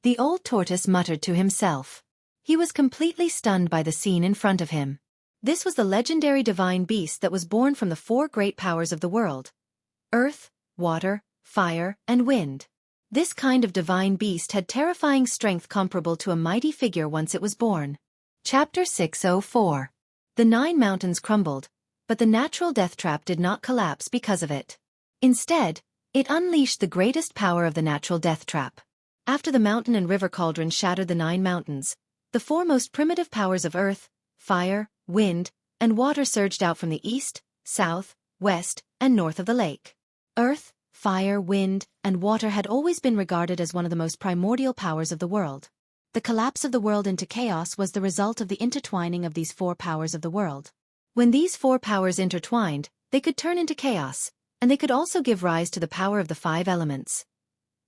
The old tortoise muttered to himself. He was completely stunned by the scene in front of him. This was the legendary divine beast that was born from the four great powers of the world: earth, water, fire, and wind. This kind of divine beast had terrifying strength comparable to a mighty figure once it was born. Chapter 604. The 9 mountains crumbled, but the natural death trap did not collapse because of it. Instead, it unleashed the greatest power of the natural death trap. After the mountain and river cauldron shattered the 9 mountains, the 4 most primitive powers of earth, fire, wind, and water surged out from the east, south, west, and north of the lake. Earth, fire, wind, and water had always been regarded as one of the most primordial powers of the world. The collapse of the world into chaos was the result of the intertwining of these 4 powers of the world. When these 4 powers intertwined, they could turn into chaos, and they could also give rise to the power of the 5 elements: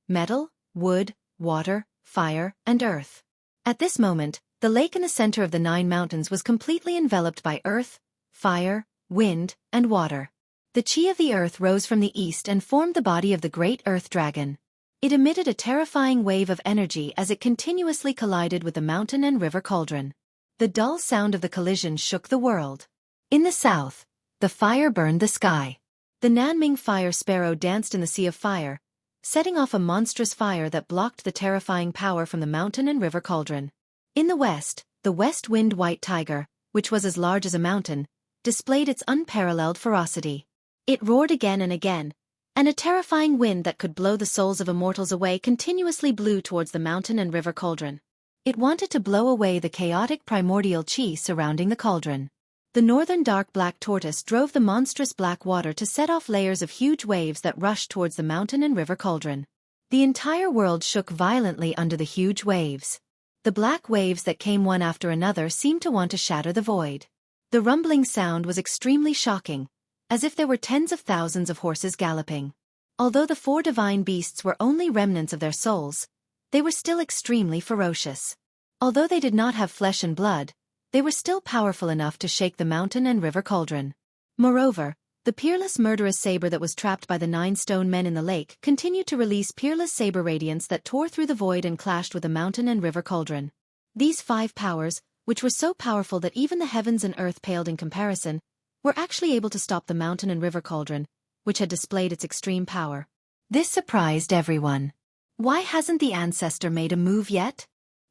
metal, wood, water, fire, and earth. At this moment, the lake in the center of the 9 mountains was completely enveloped by earth, fire, wind, and water. The chi of the earth rose from the east and formed the body of the great earth dragon. It emitted a terrifying wave of energy as it continuously collided with the mountain and river cauldron. The dull sound of the collision shook the world. In the south, the fire burned the sky. The Nanming fire sparrow danced in the sea of fire, setting off a monstrous fire that blocked the terrifying power from the mountain and river cauldron. In the west, the west wind white tiger, which was as large as a mountain, displayed its unparalleled ferocity. It roared again and again, and a terrifying wind that could blow the souls of immortals away continuously blew towards the mountain and river cauldron. It wanted to blow away the chaotic primordial chi surrounding the cauldron. The northern dark black tortoise drove the monstrous black water to set off layers of huge waves that rushed towards the mountain and river cauldron. The entire world shook violently under the huge waves. The black waves that came one after another seemed to want to shatter the void. The rumbling sound was extremely shocking, as if there were tens of thousands of horses galloping. Although the 4 divine beasts were only remnants of their souls, they were still extremely ferocious. Although they did not have flesh and blood, they were still powerful enough to shake the mountain and river cauldron. Moreover, the peerless murderous saber that was trapped by the 9 stone men in the lake continued to release peerless saber radiance that tore through the void and clashed with the mountain and river cauldron. These 5 powers, which were so powerful that even the heavens and earth paled in comparison, were actually able to stop the mountain and river cauldron, which had displayed its extreme power. This surprised everyone. Why hasn't the ancestor made a move yet?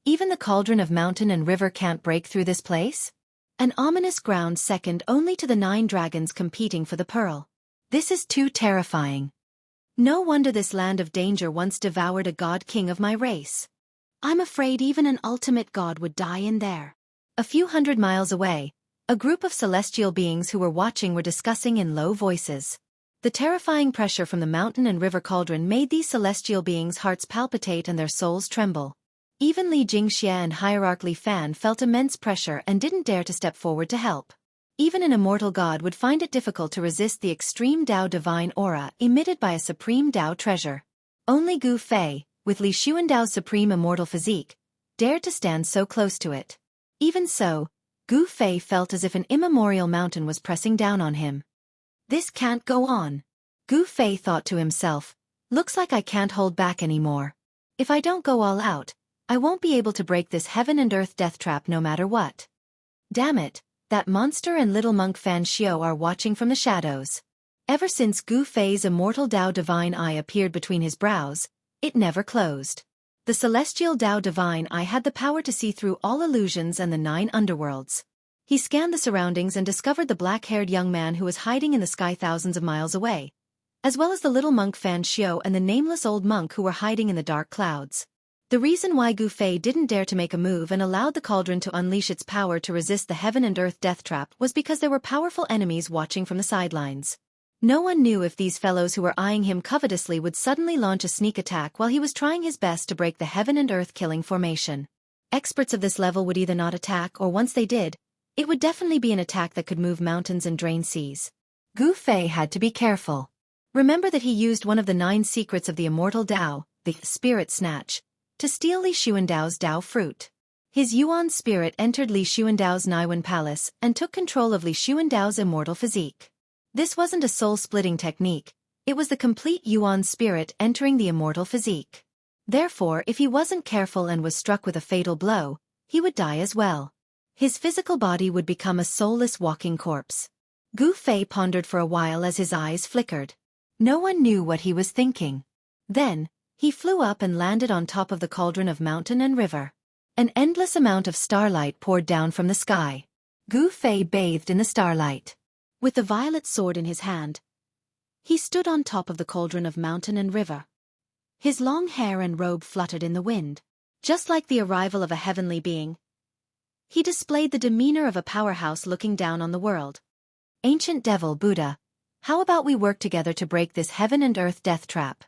Even the cauldron of mountain and river can't break through this place? An ominous ground second only to the 9 dragons competing for the pearl. This is too terrifying. No wonder this land of danger once devoured a god king of my race. I'm afraid even an ultimate god would die in there. A few hundred miles away, a group of celestial beings who were watching were discussing in low voices. The terrifying pressure from the mountain and river cauldron made these celestial beings' hearts palpitate and their souls tremble. Even Li Jingxie and Hierarch Li Fan felt immense pressure and didn't dare to step forward to help. Even an immortal god would find it difficult to resist the extreme Dao divine aura emitted by a supreme Dao treasure. Only Gu Fei, with Li Xuandao's supreme immortal physique, dared to stand so close to it. Even so, Gu Fei felt as if an immemorial mountain was pressing down on him. This can't go on. Gu Fei thought to himself, looks like I can't hold back anymore. If I don't go all out, I won't be able to break this heaven and earth death trap no matter what. Damn it, that monster and little monk Fan Xiao are watching from the shadows. Ever since Gu Fei's immortal Dao divine eye appeared between his brows, it never closed. The celestial Dao divine eye had the power to see through all illusions and the 9 underworlds. He scanned the surroundings and discovered the black-haired young man who was hiding in the sky thousands of miles away, as well as the little monk Fan Xiao and the nameless old monk who were hiding in the dark clouds. The reason why Gu Fei didn't dare to make a move and allowed the cauldron to unleash its power to resist the heaven and earth death trap was because there were powerful enemies watching from the sidelines. No one knew if these fellows who were eyeing him covetously would suddenly launch a sneak attack while he was trying his best to break the heaven and earth killing formation. Experts of this level would either not attack or once they did, it would definitely be an attack that could move mountains and drain seas. Gu Fei had to be careful. Remember that he used one of the 9 secrets of the immortal Dao, the Spirit Snatch, to steal Li Xuandao's Dao fruit. His Yuan spirit entered Li Xuandao's Naiwan palace and took control of Li Xuandao's immortal physique. This wasn't a soul-splitting technique, it was the complete Yuan spirit entering the immortal physique. Therefore, if he wasn't careful and was struck with a fatal blow, he would die as well. His physical body would become a soulless walking corpse. Gu Fei pondered for a while as his eyes flickered. No one knew what he was thinking. Then, he flew up and landed on top of the cauldron of mountain and river. An endless amount of starlight poured down from the sky. Gu Fei bathed in the starlight. With the violet sword in his hand, he stood on top of the cauldron of mountain and river. His long hair and robe fluttered in the wind. Just like the arrival of a heavenly being, he displayed the demeanor of a powerhouse looking down on the world. Ancient devil Buddha, how about we work together to break this heaven and earth death trap?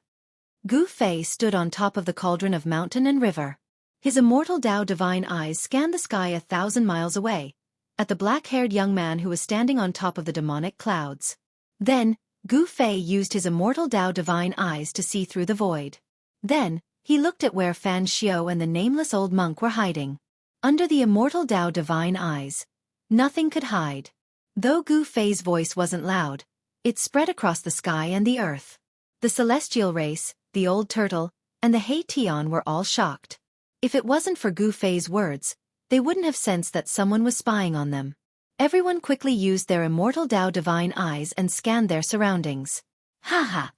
Gu Fei stood on top of the cauldron of mountain and river. His immortal Dao divine eyes scanned the sky 1,000 miles away, at the black-haired young man who was standing on top of the demonic clouds. Then, Gu Fei used his immortal Dao divine eyes to see through the void. Then, he looked at where Fan Xiao and the nameless old monk were hiding. Under the immortal Dao divine eyes, nothing could hide. Though Gu Fei's voice wasn't loud, it spread across the sky and the earth. The celestial race, the old turtle, and the Hei Tian were all shocked. If it wasn't for Gu Fei's words, they wouldn't have sensed that someone was spying on them. Everyone quickly used their immortal Dao divine eyes and scanned their surroundings. Haha!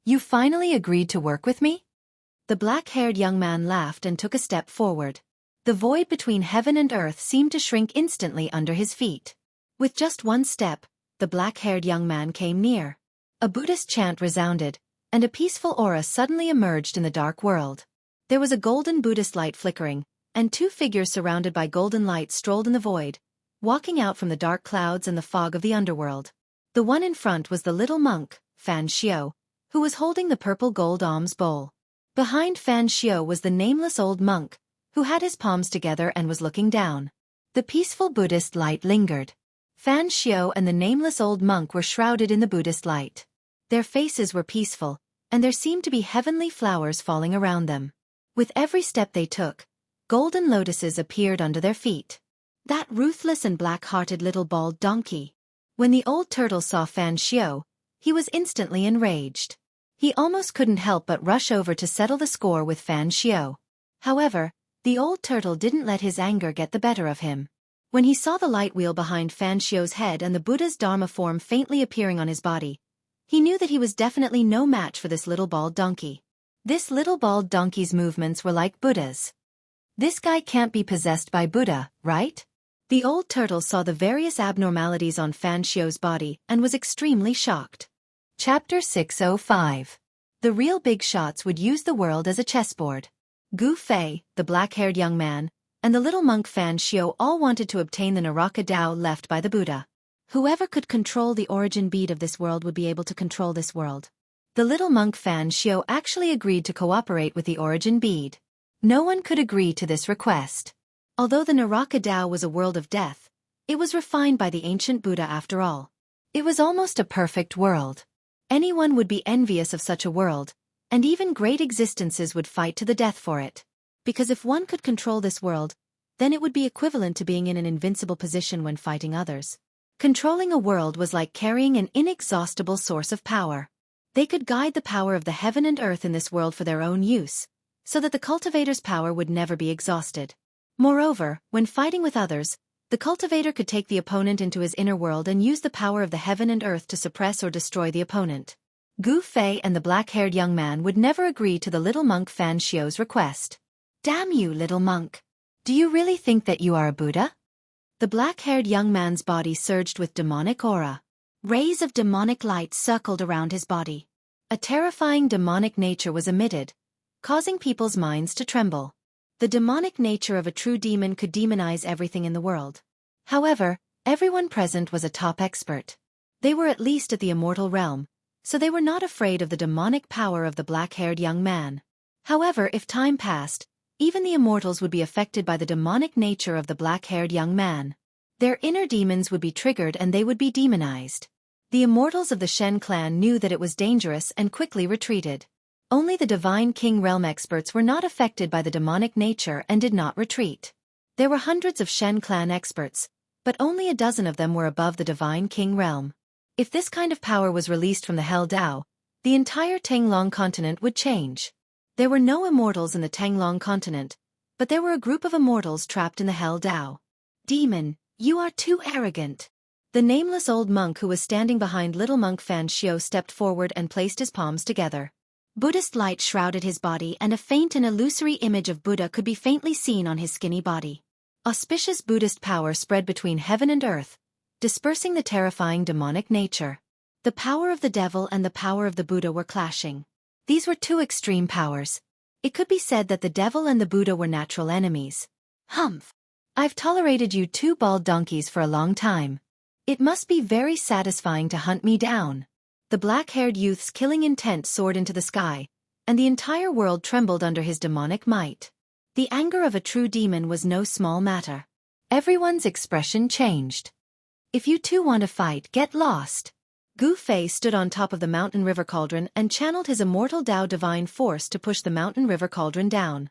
You finally agreed to work with me? The black-haired young man laughed and took a step forward. The void between heaven and earth seemed to shrink instantly under his feet. With just one step, the black-haired young man came near. A Buddhist chant resounded, and a peaceful aura suddenly emerged in the dark world. There was a golden Buddhist light flickering, and 2 figures surrounded by golden light strolled in the void, walking out from the dark clouds and the fog of the underworld. The one in front was the little monk, Fan Xiao, who was holding the purple gold alms bowl. Behind Fan Xiao was the nameless old monk, who had his palms together and was looking down. The peaceful Buddhist light lingered. Fan Xiao and the nameless old monk were shrouded in the Buddhist light. Their faces were peaceful, and there seemed to be heavenly flowers falling around them. With every step they took, golden lotuses appeared under their feet. That ruthless and black-hearted little bald donkey. When the old turtle saw Fan Xiao, he was instantly enraged. He almost couldn't help but rush over to settle the score with Fan Xiao. However, the old turtle didn't let his anger get the better of him. When he saw the light wheel behind Fan Xiao's head and the Buddha's Dharma form faintly appearing on his body, he knew that he was definitely no match for this little bald donkey. This little bald donkey's movements were like Buddha's. This guy can't be possessed by Buddha, right? The old turtle saw the various abnormalities on Fan Xiao's body and was extremely shocked. Chapter 605. The real big shots would use the world as a chessboard. Gu Fei, the black-haired young man, and the little monk Fan Xiao all wanted to obtain the Naraka Dao left by the Buddha. Whoever could control the origin bead of this world would be able to control this world. The little monk Fan Xiao actually agreed to cooperate with the origin bead. No one could agree to this request. Although the Naraka Dao was a world of death, it was refined by the ancient Buddha after all. It was almost a perfect world. Anyone would be envious of such a world, and even great existences would fight to the death for it. Because if one could control this world, then it would be equivalent to being in an invincible position when fighting others. Controlling a world was like carrying an inexhaustible source of power. They could guide the power of the heaven and earth in this world for their own use, so that the cultivator's power would never be exhausted. Moreover, when fighting with others, the cultivator could take the opponent into his inner world and use the power of the heaven and earth to suppress or destroy the opponent. Gu Fei and the black-haired young man would never agree to the little monk Fan Xiao's request. Damn you, little monk! Do you really think that you are a Buddha? The black-haired young man's body surged with demonic aura. Rays of demonic light circled around his body. A terrifying demonic nature was emitted, causing people's minds to tremble. The demonic nature of a true demon could demonize everything in the world. However, everyone present was a top expert. They were at least at the immortal realm, so they were not afraid of the demonic power of the black-haired young man. However, if time passed, even the immortals would be affected by the demonic nature of the black-haired young man. Their inner demons would be triggered and they would be demonized. The immortals of the Shen clan knew that it was dangerous and quickly retreated. Only the Divine King realm experts were not affected by the demonic nature and did not retreat. There were hundreds of Shen clan experts, but only a dozen of them were above the Divine King realm. If this kind of power was released from the Hell Dao, the entire Tanglong continent would change. There were no immortals in the Tanglong continent, but there were a group of immortals trapped in the Hell Dao. Demon, you are too arrogant. The nameless old monk who was standing behind little monk Fan Xiao stepped forward and placed his palms together. Buddhist light shrouded his body and a faint and illusory image of Buddha could be faintly seen on his skinny body. Auspicious Buddhist power spread between heaven and earth, dispersing the terrifying demonic nature. The power of the devil and the power of the Buddha were clashing. These were two extreme powers. It could be said that the devil and the Buddha were natural enemies. Humph! I've tolerated you two bald donkeys for a long time. It must be very satisfying to hunt me down. The black-haired youth's killing intent soared into the sky, and the entire world trembled under his demonic might. The anger of a true demon was no small matter. Everyone's expression changed. If you two want to fight, get lost. Gu Fei stood on top of the mountain river cauldron and channeled his immortal Dao divine force to push the mountain river cauldron down.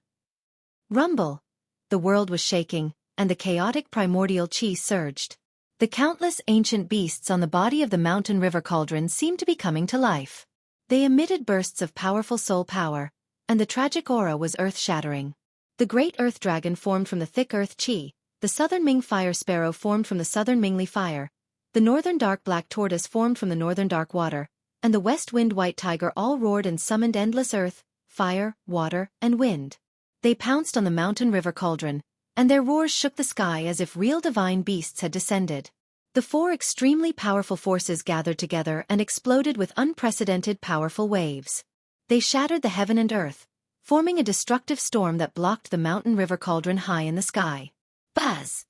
Rumble! The world was shaking, and the chaotic primordial chi surged. The countless ancient beasts on the body of the mountain river cauldron seemed to be coming to life. They emitted bursts of powerful soul power, and the tragic aura was earth-shattering. The great earth dragon formed from the thick earth chi, the southern Ming fire sparrow formed from the southern Mingli fire, the northern dark black tortoise formed from the northern dark water, and the west wind white tiger all roared and summoned endless earth, fire, water, and wind. They pounced on the mountain river cauldron, and their roars shook the sky as if real divine beasts had descended. The four extremely powerful forces gathered together and exploded with unprecedented powerful waves. They shattered the heaven and earth, forming a destructive storm that blocked the mountain river cauldron high in the sky. Buzz!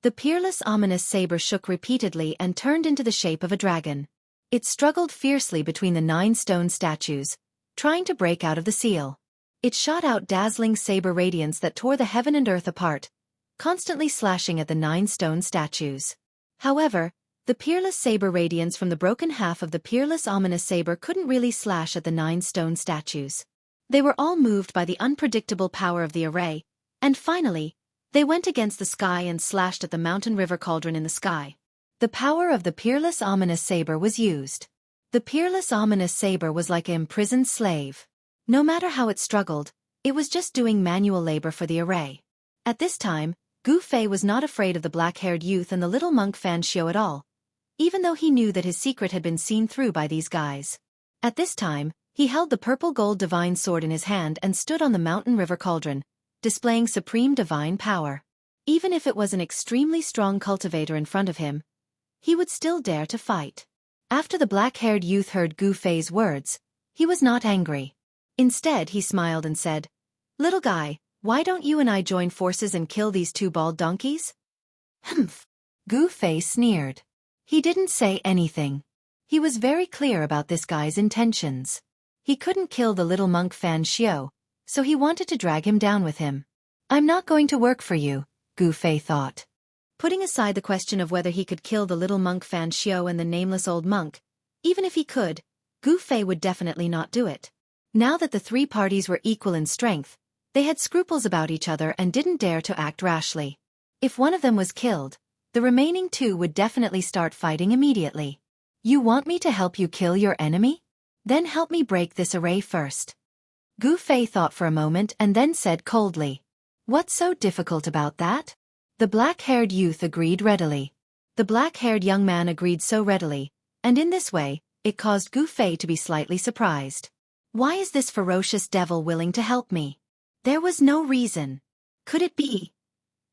The peerless ominous saber shook repeatedly and turned into the shape of a dragon. It struggled fiercely between the 9 stone statues, trying to break out of the seal. It shot out dazzling saber radiance that tore the heaven and earth apart, constantly slashing at the 9 stone statues. However, the peerless saber radiance from the broken half of the peerless ominous saber couldn't really slash at the 9 stone statues. They were all moved by the unpredictable power of the array, and finally, they went against the sky and slashed at the mountain river cauldron in the sky. The power of the peerless ominous saber was used. The peerless ominous saber was like an imprisoned slave. No matter how it struggled, it was just doing manual labor for the array. At this time, Gu Fei was not afraid of the black-haired youth and the little monk Fan Xiao at all, even though he knew that his secret had been seen through by these guys. At this time, he held the purple gold divine sword in his hand and stood on the mountain river cauldron, displaying supreme divine power. Even if it was an extremely strong cultivator in front of him, he would still dare to fight. After the black-haired youth heard Gu Fei's words, he was not angry. Instead, he smiled and said, Little guy, why don't you and I join forces and kill these two bald donkeys? Humph. Gu Fei sneered. He didn't say anything. He was very clear about this guy's intentions. He couldn't kill the little monk Fan Xiao, so he wanted to drag him down with him. I'm not going to work for you, Gu Fei thought. Putting aside the question of whether he could kill the little monk Fan Xiao and the nameless old monk, even if he could, Gu Fei would definitely not do it. Now that the three parties were equal in strength, they had scruples about each other and didn't dare to act rashly. If one of them was killed, the remaining two would definitely start fighting immediately. You want me to help you kill your enemy? Then help me break this array first. Gu Fei thought for a moment and then said coldly. What's so difficult about that? The black-haired youth agreed readily. The black-haired young man agreed so readily, and in this way, it caused Gu Fei to be slightly surprised. Why is this ferocious devil willing to help me? There was no reason. Could it be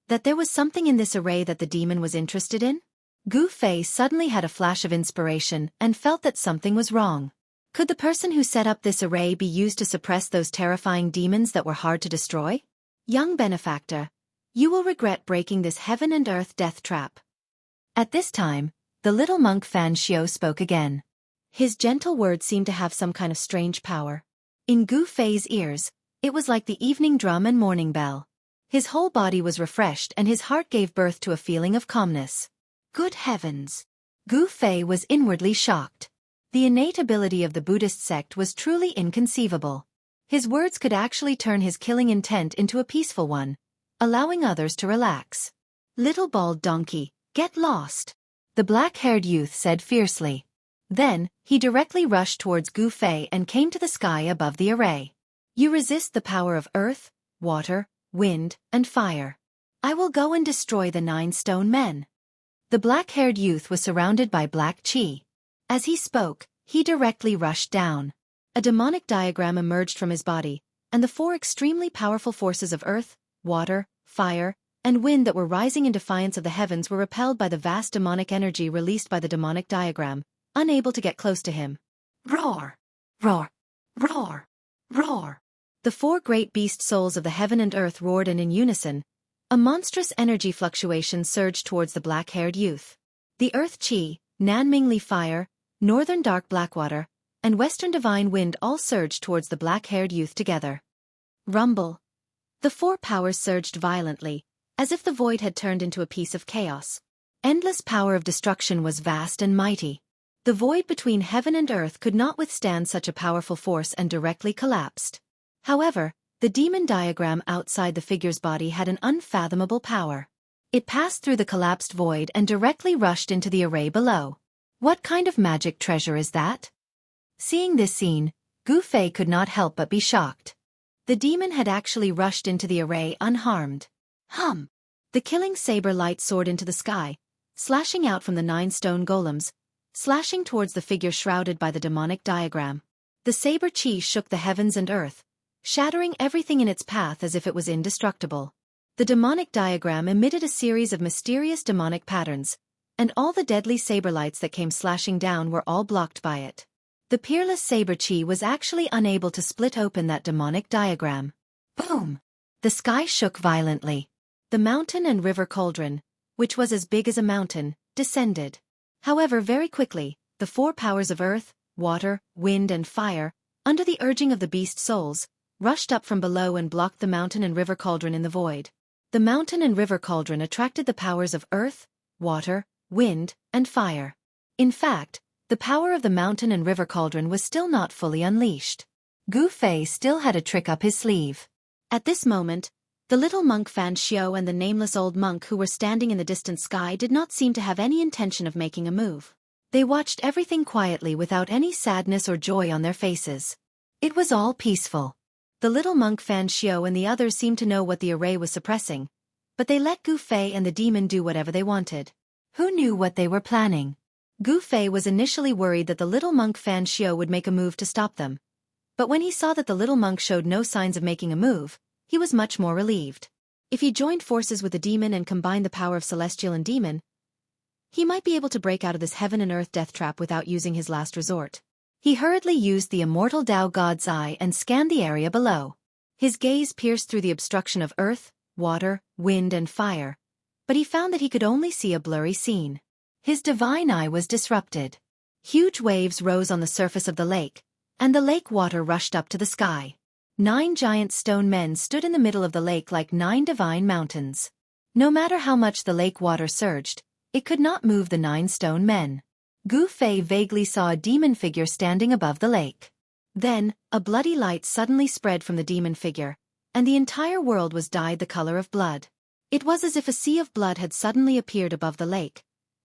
that there was something in this array that the demon was interested in? Gu Fei suddenly had a flash of inspiration and felt that something was wrong. Could the person who set up this array be used to suppress those terrifying demons that were hard to destroy? Young benefactor, you will regret breaking this heaven and earth death trap. At this time, the little monk Fan Xiao spoke again. His gentle words seemed to have some kind of strange power. In Gu Fei's ears, it was like the evening drum and morning bell. His whole body was refreshed and his heart gave birth to a feeling of calmness. Good heavens! Gu Fei was inwardly shocked. The innate ability of the Buddhist sect was truly inconceivable. His words could actually turn his killing intent into a peaceful one, allowing others to relax. Little bald donkey, get lost! The black-haired youth said fiercely. Then, he directly rushed towards Gu Fei and came to the sky above the array. You resist the power of earth, water, wind, and fire. I will go and destroy the 9 stone men. The black-haired youth was surrounded by black chi. As he spoke, he directly rushed down. A demonic diagram emerged from his body, and the 4 extremely powerful forces of earth, water, fire, and wind that were rising in defiance of the heavens were repelled by the vast demonic energy released by the demonic diagram, unable to get close to him. Roar! Roar! Roar! Roar! The 4 great beast souls of the heaven and earth roared, and in unison, a monstrous energy fluctuation surged towards the black-haired youth. The earth chi, Nanmingli fire, northern dark blackwater, and western divine wind all surged towards the black-haired youth together. Rumble! The 4 powers surged violently, as if the void had turned into a piece of chaos. Endless power of destruction was vast and mighty. The void between heaven and earth could not withstand such a powerful force and directly collapsed. However, the demon diagram outside the figure's body had an unfathomable power. It passed through the collapsed void and directly rushed into the array below. What kind of magic treasure is that? Seeing this scene, Gu Fei could not help but be shocked. The demon had actually rushed into the array unharmed. Hum! The killing saber light soared into the sky, slashing out from the 9 stone golems, slashing towards the figure shrouded by the demonic diagram. The saber chi shook the heavens and earth, shattering everything in its path as if it was indestructible. The demonic diagram emitted a series of mysterious demonic patterns, and all the deadly saber lights that came slashing down were all blocked by it. The peerless saber chi was actually unable to split open that demonic diagram. Boom! The sky shook violently. The mountain and river cauldron, which was as big as a mountain, descended. However, very quickly, the 4 powers of earth, water, wind and fire, under the urging of the beast souls, rushed up from below and blocked the mountain and river cauldron in the void. The mountain and river cauldron attracted the powers of earth, water, wind, and fire. In fact, the power of the mountain and river cauldron was still not fully unleashed. Gu Fei still had a trick up his sleeve. At this moment, the little monk Fan Xiao and the nameless old monk who were standing in the distant sky did not seem to have any intention of making a move. They watched everything quietly without any sadness or joy on their faces. It was all peaceful. The little monk Fan Xiao and the others seemed to know what the array was suppressing, but they let Gu Fei and the demon do whatever they wanted. Who knew what they were planning? Gu Fei was initially worried that the little monk Fan Xiao would make a move to stop them. But when he saw that the little monk showed no signs of making a move, he was much more relieved. If he joined forces with the demon and combined the power of celestial and demon, he might be able to break out of this heaven and earth death trap without using his last resort. He hurriedly used the immortal Tao God's Eye and scanned the area below. His gaze pierced through the obstruction of earth, water, wind and fire, but he found that he could only see a blurry scene. His divine eye was disrupted. Huge waves rose on the surface of the lake, and the lake water rushed up to the sky. 9 giant stone men stood in the middle of the lake like 9 divine mountains. No matter how much the lake water surged, it could not move the 9 stone men. Gu Fei vaguely saw a demon figure standing above the lake. Then, a bloody light suddenly spread from the demon figure, and the entire world was dyed the color of blood. It was as if a sea of blood had suddenly appeared above the lake,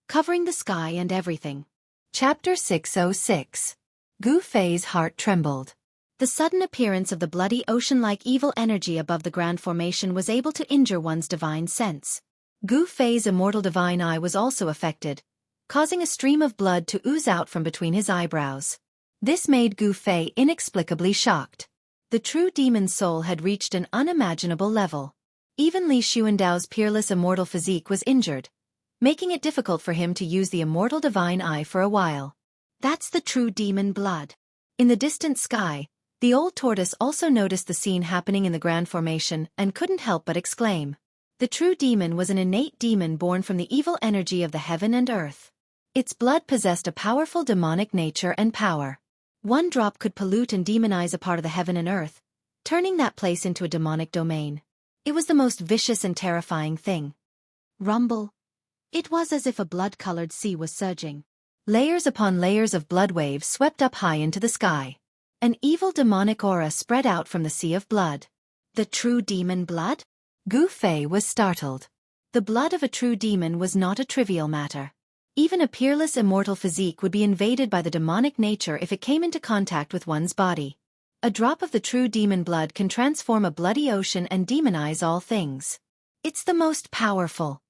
covering the sky and everything. Chapter 606. Gu Fei's heart trembled. The sudden appearance of the bloody ocean-like evil energy above the grand formation was able to injure one's divine sense. Gu Fei's immortal divine eye was also affected, causing a stream of blood to ooze out from between his eyebrows. This made Gu Fei inexplicably shocked. The true demon soul had reached an unimaginable level. Even Li Xuandao's peerless immortal physique was injured, making it difficult for him to use the immortal divine eye for a while. That's the true demon blood. In the distant sky, the old tortoise also noticed the scene happening in the grand formation and couldn't help but exclaim. The true demon was an innate demon born from the evil energy of the heaven and earth. Its blood possessed a powerful demonic nature and power. One drop could pollute and demonize a part of the heaven and earth, turning that place into a demonic domain. It was the most vicious and terrifying thing. Rumble. It was as if a blood-colored sea was surging. Layers upon layers of blood waves swept up high into the sky. An evil demonic aura spread out from the sea of blood. The true demon blood? Gu Fei was startled. The blood of a true demon was not a trivial matter. Even a peerless immortal physique would be invaded by the demonic nature if it came into contact with one's body. A drop of the true demon blood can transform a bloody ocean and demonize all things. It's the most powerful.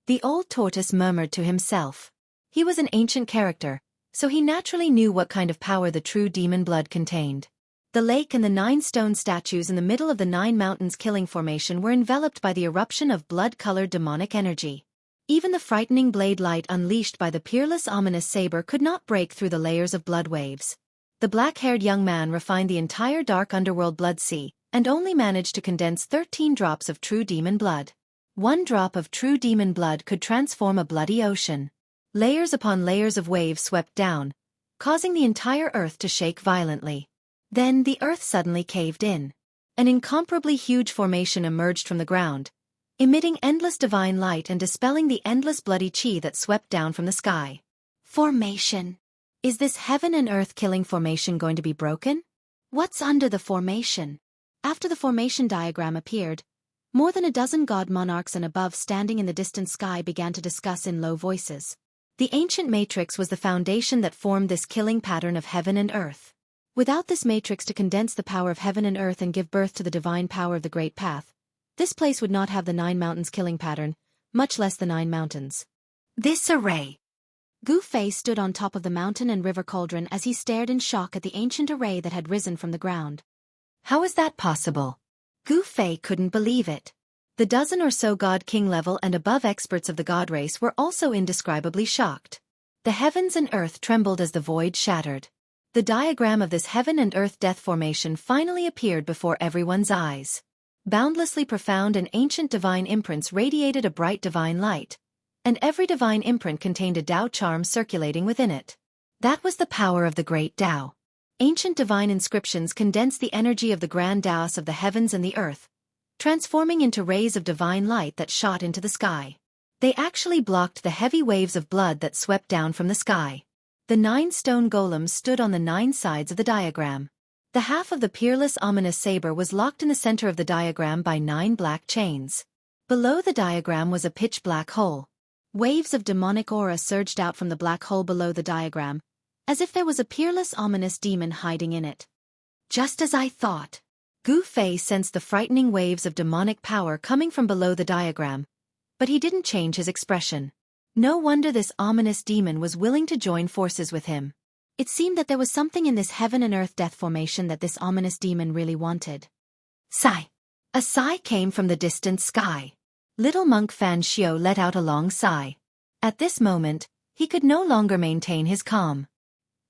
The old tortoise murmured to himself. He was an ancient character, so he naturally knew what kind of power the true demon blood contained. The lake and the 9 stone statues in the middle of the 9 mountains killing formation were enveloped by the eruption of blood-colored demonic energy. Even the frightening blade light unleashed by the peerless ominous saber could not break through the layers of blood waves. The black-haired young man refined the entire dark underworld blood sea, and only managed to condense 13 drops of true demon blood. 1 drop of true demon blood could transform a bloody ocean. Layers upon layers of waves swept down, causing the entire earth to shake violently. Then the earth suddenly caved in. An incomparably huge formation emerged from the ground, emitting endless divine light and dispelling the endless bloody chi that swept down from the sky. Formation. Is this heaven and earth killing formation going to be broken? What's under the formation? After the formation diagram appeared, more than a dozen god monarchs and above standing in the distant sky began to discuss in low voices. The ancient matrix was the foundation that formed this killing pattern of heaven and earth. Without this matrix to condense the power of heaven and earth and give birth to the divine power of the Great Path, this place would not have the 9 mountains killing pattern, much less the 9 mountains. This array. Gu Fei stood on top of the mountain and river cauldron as he stared in shock at the ancient array that had risen from the ground. How is that possible? Gu Fei couldn't believe it. The dozen or so god-king level and above experts of the god race were also indescribably shocked. The heavens and earth trembled as the void shattered. The diagram of this heaven and earth death formation finally appeared before everyone's eyes. Boundlessly profound and ancient divine imprints radiated a bright divine light, and every divine imprint contained a Tao charm circulating within it. That was the power of the great Tao. Ancient divine inscriptions condensed the energy of the grand Taos of the heavens and the earth, transforming into rays of divine light that shot into the sky. They actually blocked the heavy waves of blood that swept down from the sky. The 9 stone golems stood on the 9 sides of the diagram. The half of the peerless ominous saber was locked in the center of the diagram by 9 black chains. Below the diagram was a pitch-black hole. Waves of demonic aura surged out from the black hole below the diagram, as if there was a peerless ominous demon hiding in it. Just as I thought. Gu Fei sensed the frightening waves of demonic power coming from below the diagram, but he didn't change his expression. No wonder this ominous demon was willing to join forces with him. It seemed that there was something in this heaven and earth death formation that this ominous demon really wanted. Sigh. A sigh came from the distant sky. Little monk Fan Xiao let out a long sigh. At this moment, he could no longer maintain his calm.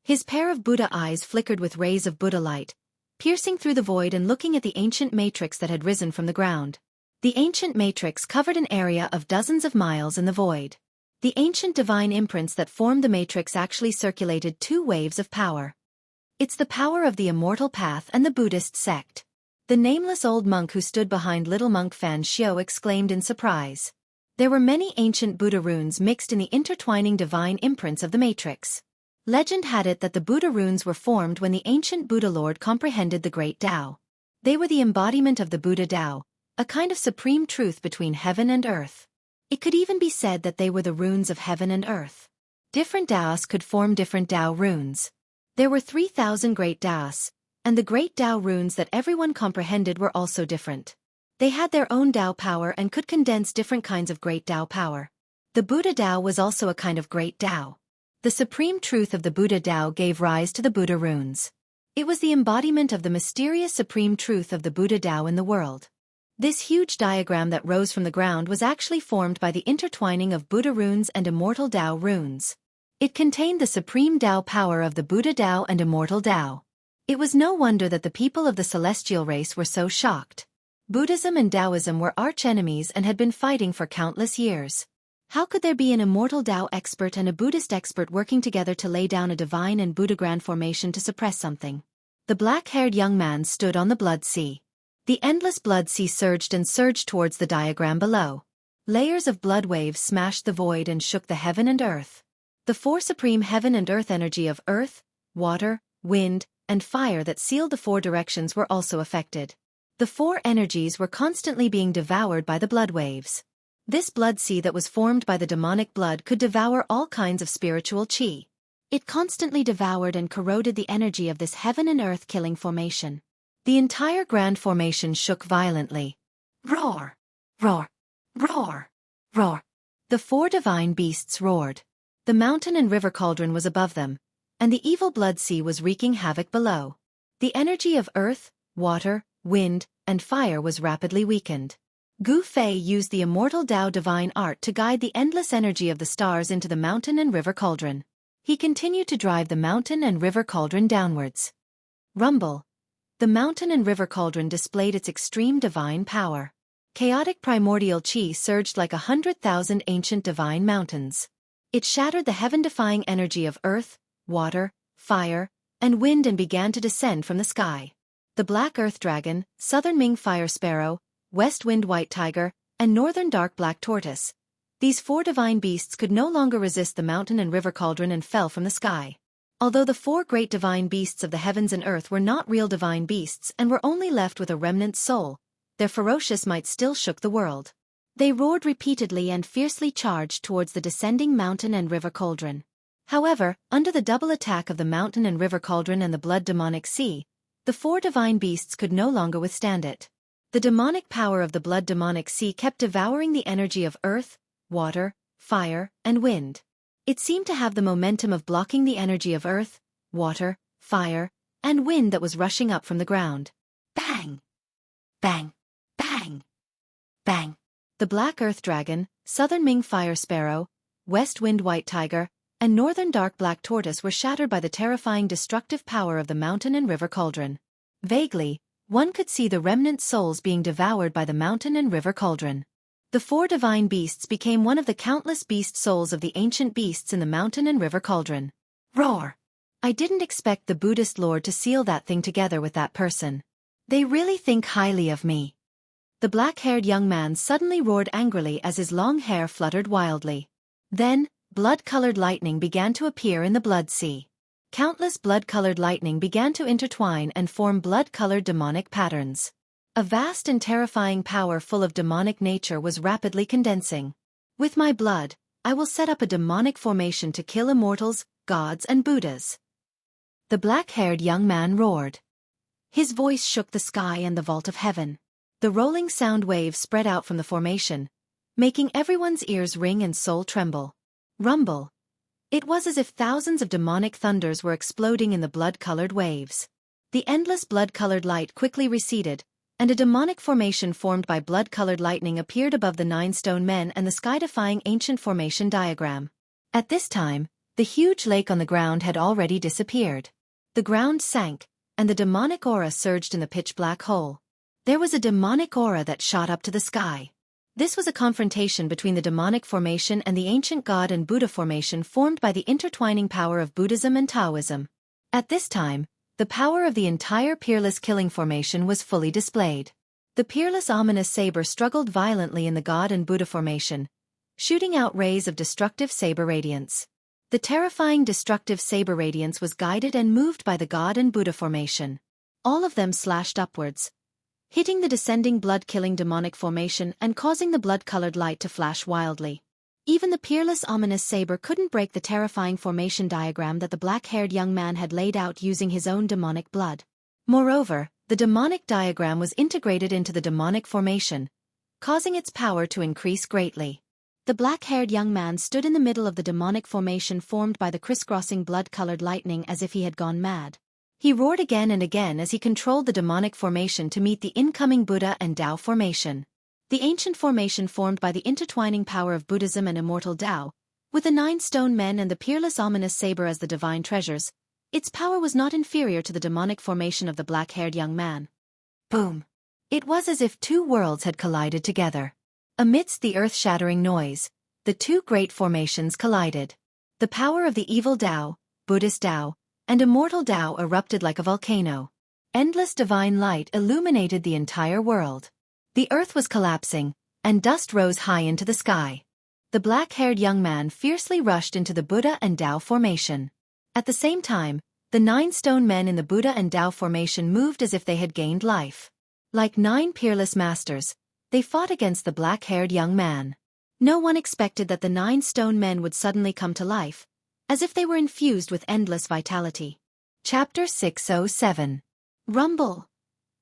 His pair of Buddha eyes flickered with rays of Buddha light, piercing through the void and looking at the ancient matrix that had risen from the ground. The ancient matrix covered an area of dozens of miles in the void. The ancient divine imprints that formed the matrix actually circulated two waves of power. It's the power of the immortal path and the Buddhist sect. The nameless old monk who stood behind little monk Fan Xiao exclaimed in surprise. There were many ancient Buddha runes mixed in the intertwining divine imprints of the matrix. Legend had it that the Buddha runes were formed when the ancient Buddha Lord comprehended the great Tao. They were the embodiment of the Buddha Tao, a kind of supreme truth between heaven and earth. It could even be said that they were the runes of heaven and earth. Different Taoists could form different Tao runes. There were 3,000 great Taoists, and the great Tao runes that everyone comprehended were also different. They had their own Tao power and could condense different kinds of great Tao power. The Buddha Tao was also a kind of great Tao. The supreme truth of the Buddha Tao gave rise to the Buddha runes. It was the embodiment of the mysterious supreme truth of the Buddha Tao in the world. This huge diagram that rose from the ground was actually formed by the intertwining of Buddha runes and immortal Tao runes. It contained the supreme Tao power of the Buddha Tao and immortal Tao. It was no wonder that the people of the celestial race were so shocked. Buddhism and Taoism were arch-enemies and had been fighting for countless years. How could there be an immortal Tao expert and a Buddhist expert working together to lay down a divine and Buddha grand formation to suppress something? The black-haired young man stood on the blood sea. The endless blood sea surged and surged towards the diagram below. Layers of blood waves smashed the void and shook the heaven and earth. The four supreme heaven and earth energy of earth, water, wind, and fire that sealed the four directions were also affected. The four energies were constantly being devoured by the blood waves. This blood sea that was formed by the demonic blood could devour all kinds of spiritual chi. It constantly devoured and corroded the energy of this heaven and earth killing formation. The entire grand formation shook violently. Roar! Roar! Roar! Roar! The four divine beasts roared. The mountain and river cauldron was above them, and the evil blood sea was wreaking havoc below. The energy of earth, water, wind, and fire was rapidly weakened. Gu Fei used the immortal Tao divine art to guide the endless energy of the stars into the mountain and river cauldron. He continued to drive the mountain and river cauldron downwards. Rumble! The mountain and river cauldron displayed its extreme divine power. Chaotic primordial chi surged like 100,000 ancient divine mountains. It shattered the heaven-defying energy of earth, water, fire, and wind and began to descend from the sky. The black earth dragon, southern Ming fire sparrow, west wind white tiger, and northern dark black tortoise. These four divine beasts could no longer resist the mountain and river cauldron and fell from the sky. Although the four great divine beasts of the heavens and earth were not real divine beasts and were only left with a remnant soul, their ferocious might still shook the world. They roared repeatedly and fiercely charged towards the descending mountain and river cauldron. However, under the double attack of the mountain and river cauldron and the blood demonic sea, the four divine beasts could no longer withstand it. The demonic power of the blood demonic sea kept devouring the energy of earth, water, fire, and wind. It seemed to have the momentum of blocking the energy of earth, water, fire, and wind that was rushing up from the ground. Bang! Bang! Bang! Bang! The black earth dragon, southern Ming fire sparrow, west wind white tiger, and northern dark black tortoise were shattered by the terrifying destructive power of the mountain and river cauldron. Vaguely, one could see the remnant souls being devoured by the mountain and river cauldron. The four divine beasts became one of the countless beast souls of the ancient beasts in the mountain and river cauldron. Roar! I didn't expect the Buddhist Lord to seal that thing together with that person. They really think highly of me. The black-haired young man suddenly roared angrily as his long hair fluttered wildly. Then, blood-colored lightning began to appear in the blood sea. Countless blood-colored lightning began to intertwine and form blood-colored demonic patterns. A vast and terrifying power full of demonic nature was rapidly condensing. With my blood, I will set up a demonic formation to kill immortals, gods, and Buddhas. The black-haired young man roared. His voice shook the sky and the vault of heaven. The rolling sound waves spread out from the formation, making everyone's ears ring and soul tremble. Rumble. It was as if thousands of demonic thunders were exploding in the blood-colored waves. The endless blood-colored light quickly receded, and a demonic formation formed by blood-colored lightning appeared above the 9 stone men and the sky-defying ancient formation diagram. At this time, the huge lake on the ground had already disappeared. The ground sank, and the demonic aura surged in the pitch-black hole. There was a demonic aura that shot up to the sky. This was a confrontation between the demonic formation and the ancient God and Buddha formation formed by the intertwining power of Buddhism and Taoism. At this time, the power of the entire peerless killing formation was fully displayed. The peerless ominous saber struggled violently in the God and Buddha formation, shooting out rays of destructive saber radiance. The terrifying destructive saber radiance was guided and moved by the God and Buddha formation. All of them slashed upwards, hitting the descending blood-killing demonic formation and causing the blood-colored light to flash wildly. Even the peerless ominous saber couldn't break the terrifying formation diagram that the black-haired young man had laid out using his own demonic blood. Moreover, the demonic diagram was integrated into the demonic formation, causing its power to increase greatly. The black-haired young man stood in the middle of the demonic formation formed by the crisscrossing blood-colored lightning as if he had gone mad. He roared again and again as he controlled the demonic formation to meet the incoming Buddha and Tao formation. The ancient formation formed by the intertwining power of Buddhism and immortal Tao, with the 9 stone men and the peerless ominous saber as the divine treasures, its power was not inferior to the demonic formation of the black-haired young man. Boom! It was as if 2 worlds had collided together. Amidst the earth-shattering noise, the 2 great formations collided. The power of the evil Tao, Buddhist Tao, and immortal Tao erupted like a volcano. Endless divine light illuminated the entire world. The earth was collapsing, and dust rose high into the sky. The black-haired young man fiercely rushed into the Buddha and Tao formation. At the same time, the 9 stone men in the Buddha and Tao formation moved as if they had gained life. Like 9 peerless masters, they fought against the black-haired young man. No one expected that the 9 stone men would suddenly come to life, as if they were infused with endless vitality. Chapter 607. Rumble.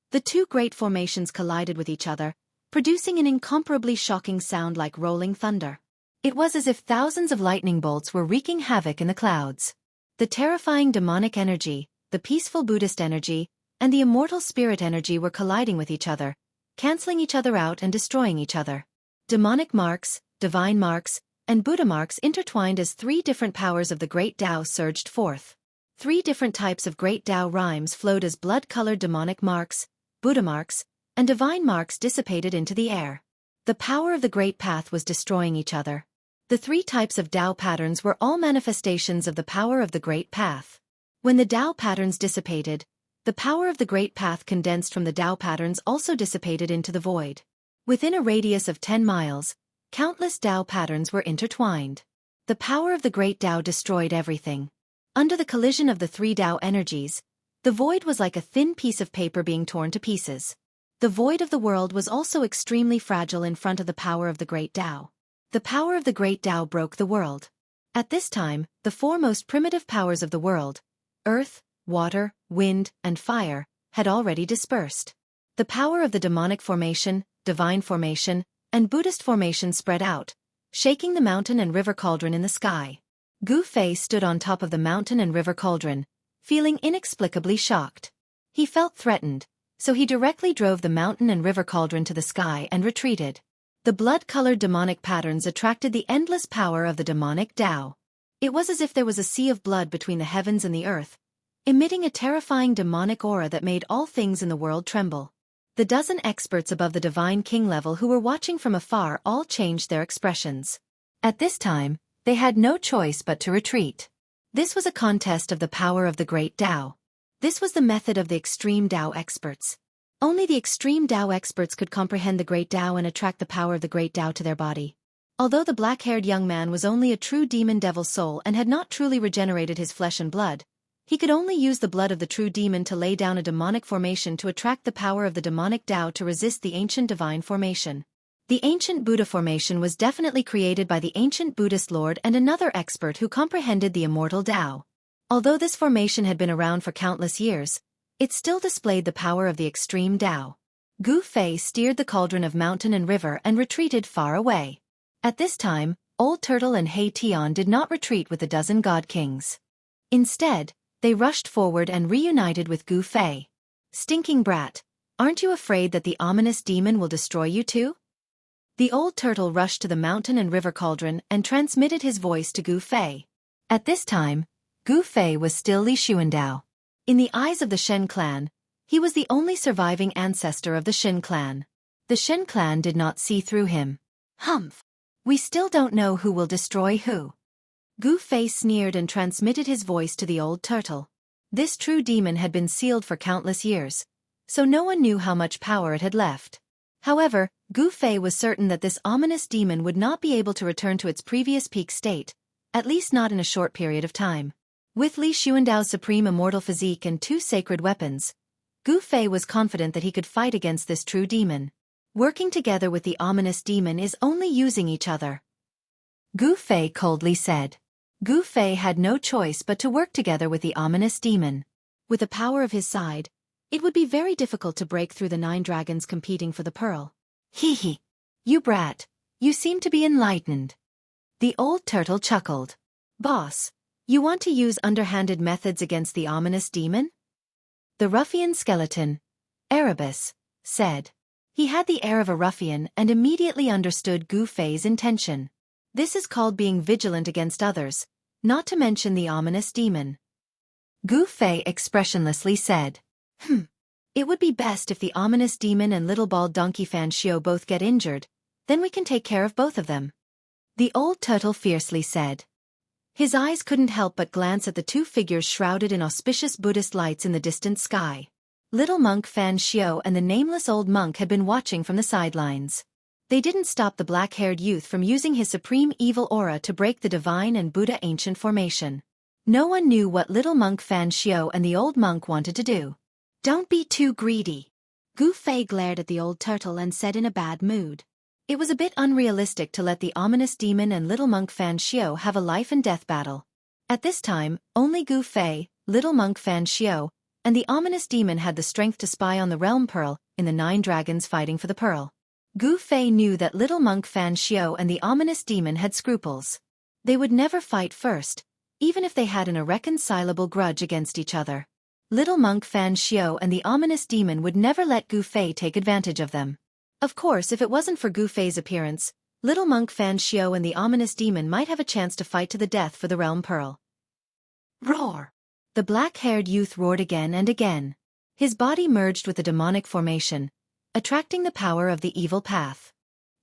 The 2 great formations collided with each other, producing an incomparably shocking sound like rolling thunder. It was as if thousands of lightning bolts were wreaking havoc in the clouds. The terrifying demonic energy, the peaceful Buddhist energy, and the immortal spirit energy were colliding with each other, canceling each other out and destroying each other. Demonic marks, divine marks, and Buddha marks intertwined as 3 different powers of the great Tao surged forth. 3 different types of great Tao rhymes flowed as blood-colored demonic marks, Buddha marks, and divine marks dissipated into the air. The power of the great path was destroying each other. The 3 types of Tao patterns were all manifestations of the power of the great path. When the Tao patterns dissipated, the power of the great path condensed from the Tao patterns also dissipated into the void. Within a radius of 10 miles, countless Tao patterns were intertwined. The power of the great Tao destroyed everything. Under the collision of the 3 Tao energies, the void was like a thin piece of paper being torn to pieces. The void of the world was also extremely fragile in front of the power of the great Tao. The power of the great Tao broke the world. At this time, the 4 most primitive powers of the world, earth, water, wind, and fire, had already dispersed. The power of the demonic formation, divine formation, and Buddhist formation spread out, shaking the mountain and river cauldron in the sky. Gu Fei stood on top of the mountain and river cauldron, feeling inexplicably shocked. He felt threatened, so he directly drove the mountain and river cauldron to the sky and retreated. The blood-colored demonic patterns attracted the endless power of the demonic Tao. It was as if there was a sea of blood between the heavens and the earth, emitting a terrifying demonic aura that made all things in the world tremble. The 12 experts above the Divine King level who were watching from afar all changed their expressions. At this time, they had no choice but to retreat. This was a contest of the power of the great Tao. This was the method of the extreme Tao experts. Only the extreme Tao experts could comprehend the great Tao and attract the power of the great Tao to their body. Although the black-haired young man was only a true demon devil soul and had not truly regenerated his flesh and blood, he could only use the blood of the true demon to lay down a demonic formation to attract the power of the demonic Tao to resist the ancient divine formation. The ancient Buddha formation was definitely created by the ancient Buddhist Lord and another expert who comprehended the immortal Tao. Although this formation had been around for countless years, it still displayed the power of the extreme Tao. Gu Fei steered the cauldron of mountain and river and retreated far away. At this time, Old Turtle and Hei Tian did not retreat with the 12 God Kings. Instead, they rushed forward and reunited with Gu Fei. Stinking brat, aren't you afraid that the ominous demon will destroy you too? The old turtle rushed to the mountain and river cauldron and transmitted his voice to Gu Fei. At this time, Gu Fei was still Li Xuandao. In the eyes of the Shen clan, he was the only surviving ancestor of the Shen clan. The Shen clan did not see through him. Humph! We still don't know who will destroy who. Gu Fei sneered and transmitted his voice to the old turtle. This true demon had been sealed for countless years, so no one knew how much power it had left. However, Gu Fei was certain that this ominous demon would not be able to return to its previous peak state, at least not in a short period of time. With Li Xuandao's supreme immortal physique and 2 sacred weapons, Gu Fei was confident that he could fight against this true demon. Working together with the ominous demon is only using each other, Gu Fei coldly said. Gu Fei had no choice but to work together with the ominous demon. With the power of his side, it would be very difficult to break through the 9 dragons competing for the pearl. Hee hee. You brat, you seem to be enlightened. The old turtle chuckled. Boss, you want to use underhanded methods against the ominous demon? The ruffian skeleton, Erebus, said. He had the air of a ruffian and immediately understood Gu Fei's intention. This is called being vigilant against others, not to mention the ominous demon. Gu Fei expressionlessly said. It would be best if the ominous demon and little bald donkey Fan Xiu both get injured, then we can take care of both of them. The old turtle fiercely said. His eyes couldn't help but glance at the 2 figures shrouded in auspicious Buddhist lights in the distant sky. Little monk Fan Xiu and the nameless old monk had been watching from the sidelines. They didn't stop the black-haired youth from using his supreme evil aura to break the divine and Buddha ancient formation. No one knew what little monk Fan Xiu and the old monk wanted to do. Don't be too greedy. Gu Fei glared at the old turtle and said in a bad mood. It was a bit unrealistic to let the ominous demon and little monk Fan Xiu have a life-and-death battle. At this time, only Gu Fei, little monk Fan Xiu, and the ominous demon had the strength to spy on the realm pearl in the 9 dragons fighting for the pearl. Gu Fei knew that little monk Fan Xiu and the ominous demon had scruples. They would never fight first, even if they had an irreconcilable grudge against each other. Little monk Fan Xiu and the ominous demon would never let Gu Fei take advantage of them. Of course, if it wasn't for Gu Fei's appearance, little monk Fan Xiu and the ominous demon might have a chance to fight to the death for the realm pearl. Roar! The black-haired youth roared again and again. His body merged with the demonic formation, attracting the power of the evil path.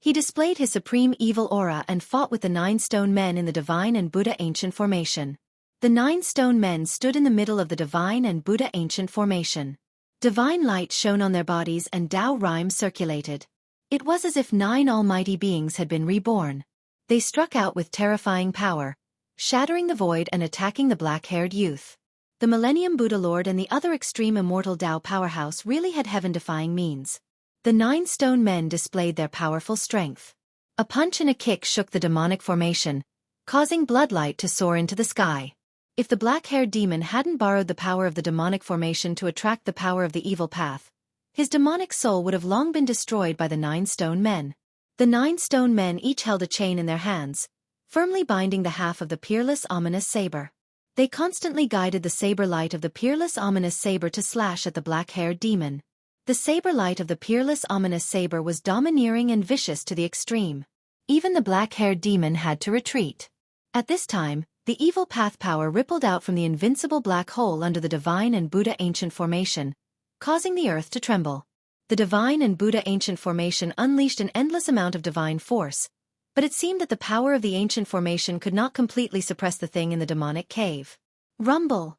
He displayed his supreme evil aura and fought with the 9 stone men in the divine and Buddha ancient formation. The 9 stone men stood in the middle of the divine and Buddha ancient formation. Divine light shone on their bodies and Tao rhymes circulated. It was as if 9 almighty beings had been reborn. They struck out with terrifying power, shattering the void and attacking the black-haired youth. The Millennium Buddha Lord and the other extreme immortal Tao powerhouse really had heaven-defying means. The 9 stone men displayed their powerful strength. A punch and a kick shook the demonic formation, causing bloodlight to soar into the sky. If the black-haired demon hadn't borrowed the power of the demonic formation to attract the power of the evil path, his demonic soul would have long been destroyed by the 9 stone men. The 9 stone men each held a chain in their hands, firmly binding the half of the peerless ominous saber. They constantly guided the saber light of the peerless ominous saber to slash at the black-haired demon. The saber light of the peerless ominous saber was domineering and vicious to the extreme. Even the black-haired demon had to retreat. At this time, the evil path power rippled out from the invincible black hole under the divine and Buddha ancient formation, causing the earth to tremble. The divine and Buddha ancient formation unleashed an endless amount of divine force, but it seemed that the power of the ancient formation could not completely suppress the thing in the demonic cave. Rumble!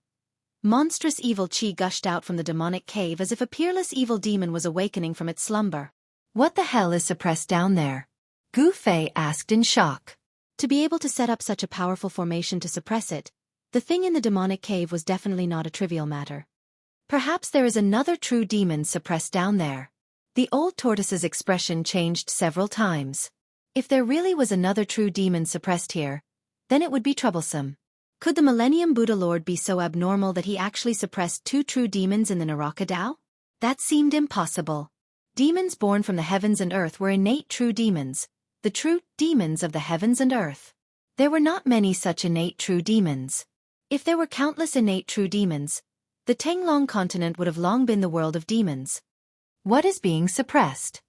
Monstrous evil chi gushed out from the demonic cave as if a peerless evil demon was awakening from its slumber. What the hell is suppressed down there? Gu Fei asked in shock. To be able to set up such a powerful formation to suppress it, the thing in the demonic cave was definitely not a trivial matter. Perhaps there is another true demon suppressed down there. The old tortoise's expression changed several times. If there really was another true demon suppressed here, then it would be troublesome. Could the Millennium Buddha Lord be so abnormal that he actually suppressed 2 true demons in the Naraka Tao? That seemed impossible. Demons born from the heavens and earth were innate true demons, the true demons of the heavens and earth. There were not many such innate true demons. If there were countless innate true demons, the Tenglong continent would have long been the world of demons. What is being suppressed?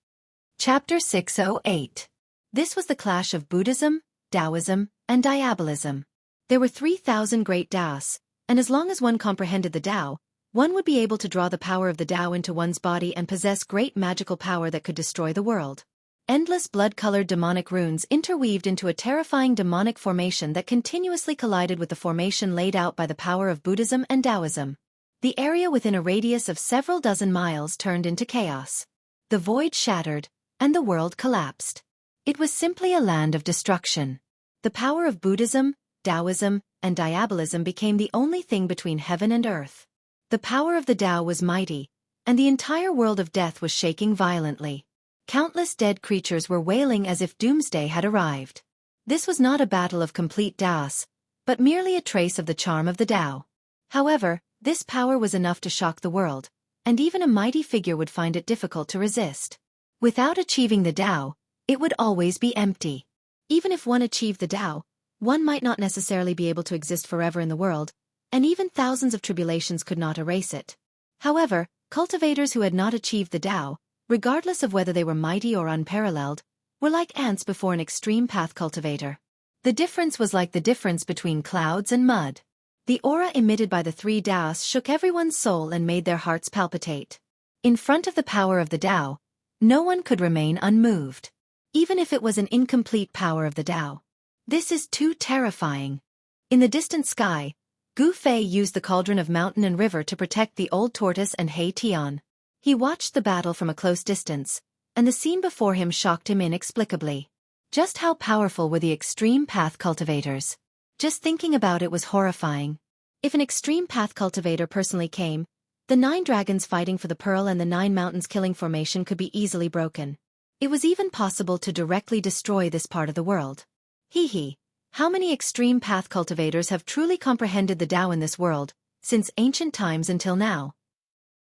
Chapter 608. This was the clash of Buddhism, Taoism, and Diabolism. There were 3,000 great Taos, and as long as one comprehended the Tao, one would be able to draw the power of the Tao into one's body and possess great magical power that could destroy the world. Endless blood-colored demonic runes interweaved into a terrifying demonic formation that continuously collided with the formation laid out by the power of Buddhism and Taoism. The area within a radius of several dozen miles turned into chaos. The void shattered, and the world collapsed. It was simply a land of destruction. The power of Buddhism, Taoism, and diabolism became the only thing between heaven and earth. The power of the Tao was mighty, and the entire world of death was shaking violently. Countless dead creatures were wailing as if doomsday had arrived. This was not a battle of complete chaos, but merely a trace of the charm of the Tao. However, this power was enough to shock the world, and even a mighty figure would find it difficult to resist. Without achieving the Tao, it would always be empty. Even if one achieved the Tao, one might not necessarily be able to exist forever in the world, and even thousands of tribulations could not erase it. However, cultivators who had not achieved the Tao, regardless of whether they were mighty or unparalleled, were like ants before an extreme path cultivator. The difference was like the difference between clouds and mud. The aura emitted by the three Taos shook everyone's soul and made their hearts palpitate. In front of the power of the Tao, no one could remain unmoved. Even if it was an incomplete power of the Tao. This is too terrifying. In the distant sky, Gu Fei used the cauldron of mountain and river to protect the old tortoise and He Tian. He watched the battle from a close distance, and the scene before him shocked him inexplicably. Just how powerful were the extreme path cultivators? Just thinking about it was horrifying. If an extreme path cultivator personally came, the 9 dragons fighting for the pearl and the 9 mountains killing formation could be easily broken. It was even possible to directly destroy this part of the world. How many extreme path cultivators have truly comprehended the Tao in this world, since ancient times until now?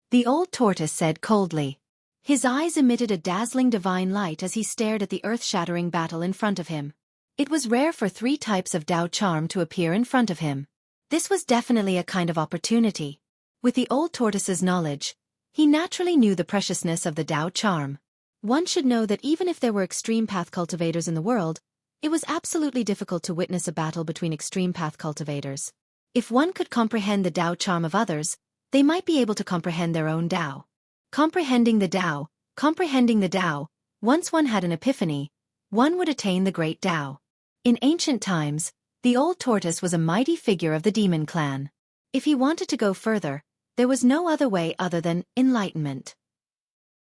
The old tortoise said coldly. His eyes emitted a dazzling divine light as he stared at the earth-shattering battle in front of him. It was rare for 3 types of Tao charm to appear in front of him. This was definitely a kind of opportunity. With the old tortoise's knowledge, he naturally knew the preciousness of the Tao charm. One should know that even if there were extreme path cultivators in the world, it was absolutely difficult to witness a battle between extreme path cultivators. If one could comprehend the Tao charm of others, they might be able to comprehend their own Tao. Comprehending the Tao, once one had an epiphany, one would attain the great Tao. In ancient times, the old tortoise was a mighty figure of the demon clan. If he wanted to go further, there was no other way other than enlightenment.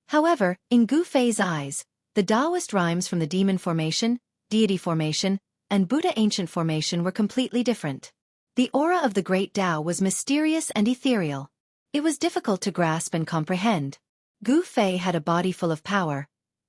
However, in Gu Fei's eyes, the Taoist rhymes from the demon formation, deity formation, and Buddha ancient formation were completely different. The aura of the great Tao was mysterious and ethereal. It was difficult to grasp and comprehend. Gu Fei had a body full of power,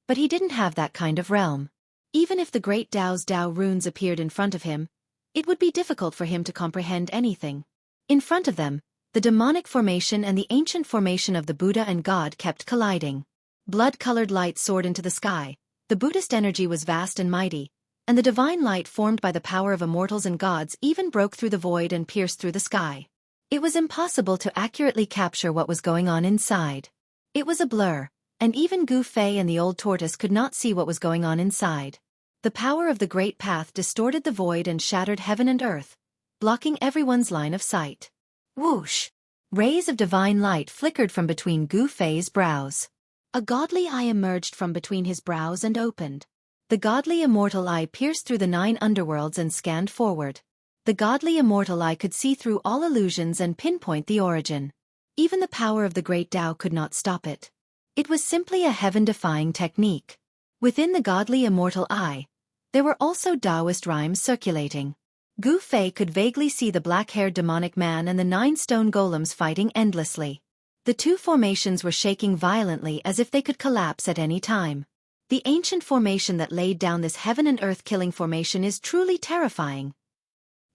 but he didn't have that kind of realm. Even if the great Tao's Tao runes appeared in front of him, it would be difficult for him to comprehend anything. In front of them, the demonic formation and the ancient formation of the Buddha and God kept colliding. Blood-colored light soared into the sky. The Buddhist energy was vast and mighty, and the divine light formed by the power of immortals and gods even broke through the void and pierced through the sky. It was impossible to accurately capture what was going on inside. It was a blur, and even Gu Fei and the old tortoise could not see what was going on inside. The power of the great path distorted the void and shattered heaven and earth, blocking everyone's line of sight. Whoosh! Rays of divine light flickered from between Gu Fei's brows. A godly eye emerged from between his brows and opened. The godly immortal eye pierced through the 9 underworlds and scanned forward. The godly immortal eye could see through all illusions and pinpoint the origin. Even the power of the great Tao could not stop it. It was simply a heaven-defying technique. Within the godly immortal eye, there were also Taoist rhymes circulating. Gu Fei could vaguely see the black-haired demonic man and the 9 stone golems fighting endlessly. The 2 formations were shaking violently as if they could collapse at any time. The ancient formation that laid down this heaven and earth killing formation is truly terrifying.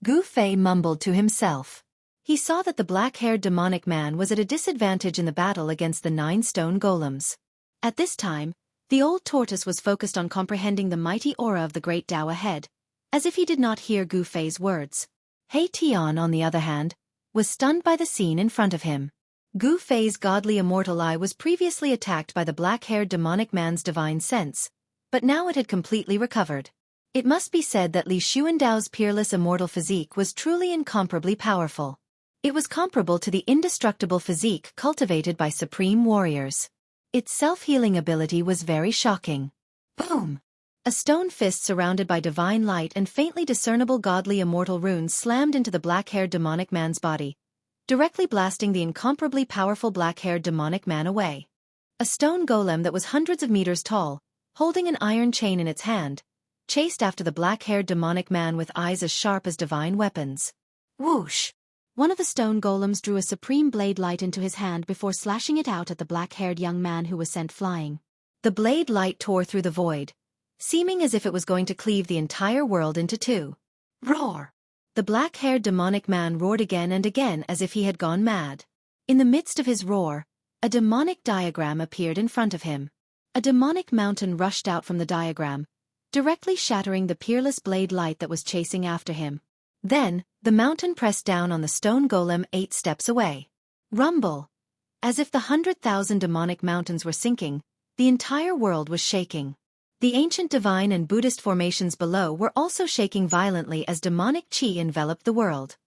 Gu Fei mumbled to himself. He saw that the black-haired demonic man was at a disadvantage in the battle against the 9 stone golems. At this time, the old tortoise was focused on comprehending the mighty aura of the great Tao ahead, as if he did not hear Gu Fei's words. He Tian, on the other hand, was stunned by the scene in front of him. Gu Fei's godly immortal eye was previously attacked by the black-haired demonic man's divine sense, but now it had completely recovered. It must be said that Li Xuandao's peerless immortal physique was truly incomparably powerful. It was comparable to the indestructible physique cultivated by supreme warriors. Its self-healing ability was very shocking. Boom! A stone fist surrounded by divine light and faintly discernible godly immortal runes slammed into the black-haired demonic man's body, directly blasting the incomparably powerful black-haired demonic man away. A stone golem that was hundreds of meters tall, holding an iron chain in its hand, chased after the black-haired demonic man with eyes as sharp as divine weapons. Whoosh! One of the stone golems drew a supreme blade light into his hand before slashing it out at the black-haired young man who was sent flying. The blade light tore through the void, seeming as if it was going to cleave the entire world into two. Roar! The black-haired demonic man roared again and again as if he had gone mad. In the midst of his roar, a demonic diagram appeared in front of him. A demonic mountain rushed out from the diagram, directly shattering the peerless blade light that was chasing after him. Then, the mountain pressed down on the stone golem 8 steps away. Rumble! As if the 100,000 demonic mountains were sinking, the entire world was shaking. The ancient divine and Buddhist formations below were also shaking violently as demonic chi enveloped the world.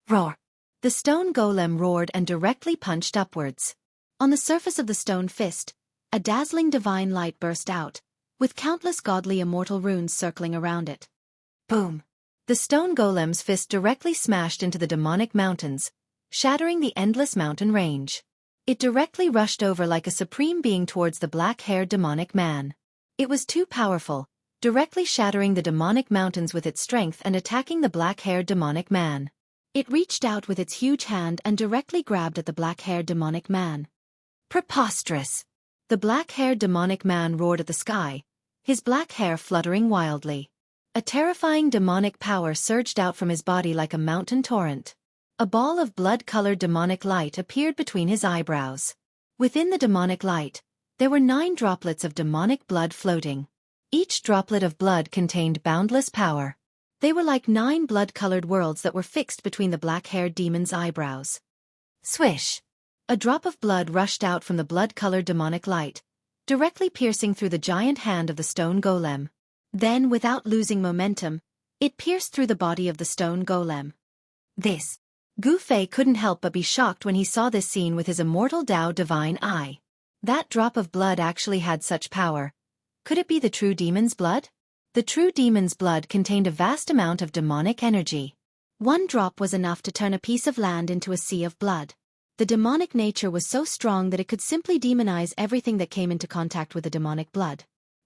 Roar! The stone golem roared and directly punched upwards. On the surface of the stone fist, a dazzling divine light burst out, with countless godly immortal runes circling around it. Boom! The stone golem's fist directly smashed into the demonic mountains, shattering the endless mountain range. It directly rushed over like a supreme being towards the black-haired demonic man. It was too powerful, directly shattering the demonic mountains with its strength and attacking the black-haired demonic man. It reached out with its huge hand and directly grabbed at the black-haired demonic man. Preposterous! The black-haired demonic man roared at the sky, his black hair fluttering wildly. A terrifying demonic power surged out from his body like a mountain torrent. A ball of blood-colored demonic light appeared between his eyebrows. Within the demonic light, there were 9 droplets of demonic blood floating. Each droplet of blood contained boundless power. They were like 9 blood-colored worlds that were fixed between the black-haired demon's eyebrows. Swish! A drop of blood rushed out from the blood-colored demonic light, directly piercing through the giant hand of the stone golem. Then, without losing momentum, it pierced through the body of the stone golem. Gu Fei couldn't help but be shocked when he saw this scene with his immortal Tao divine eye. That drop of blood actually had such power. Could it be the true demon's blood? The true demon's blood contained a vast amount of demonic energy. 1 drop was enough to turn a piece of land into a sea of blood. The demonic nature was so strong that it could simply demonize everything that came into contact with the demonic blood.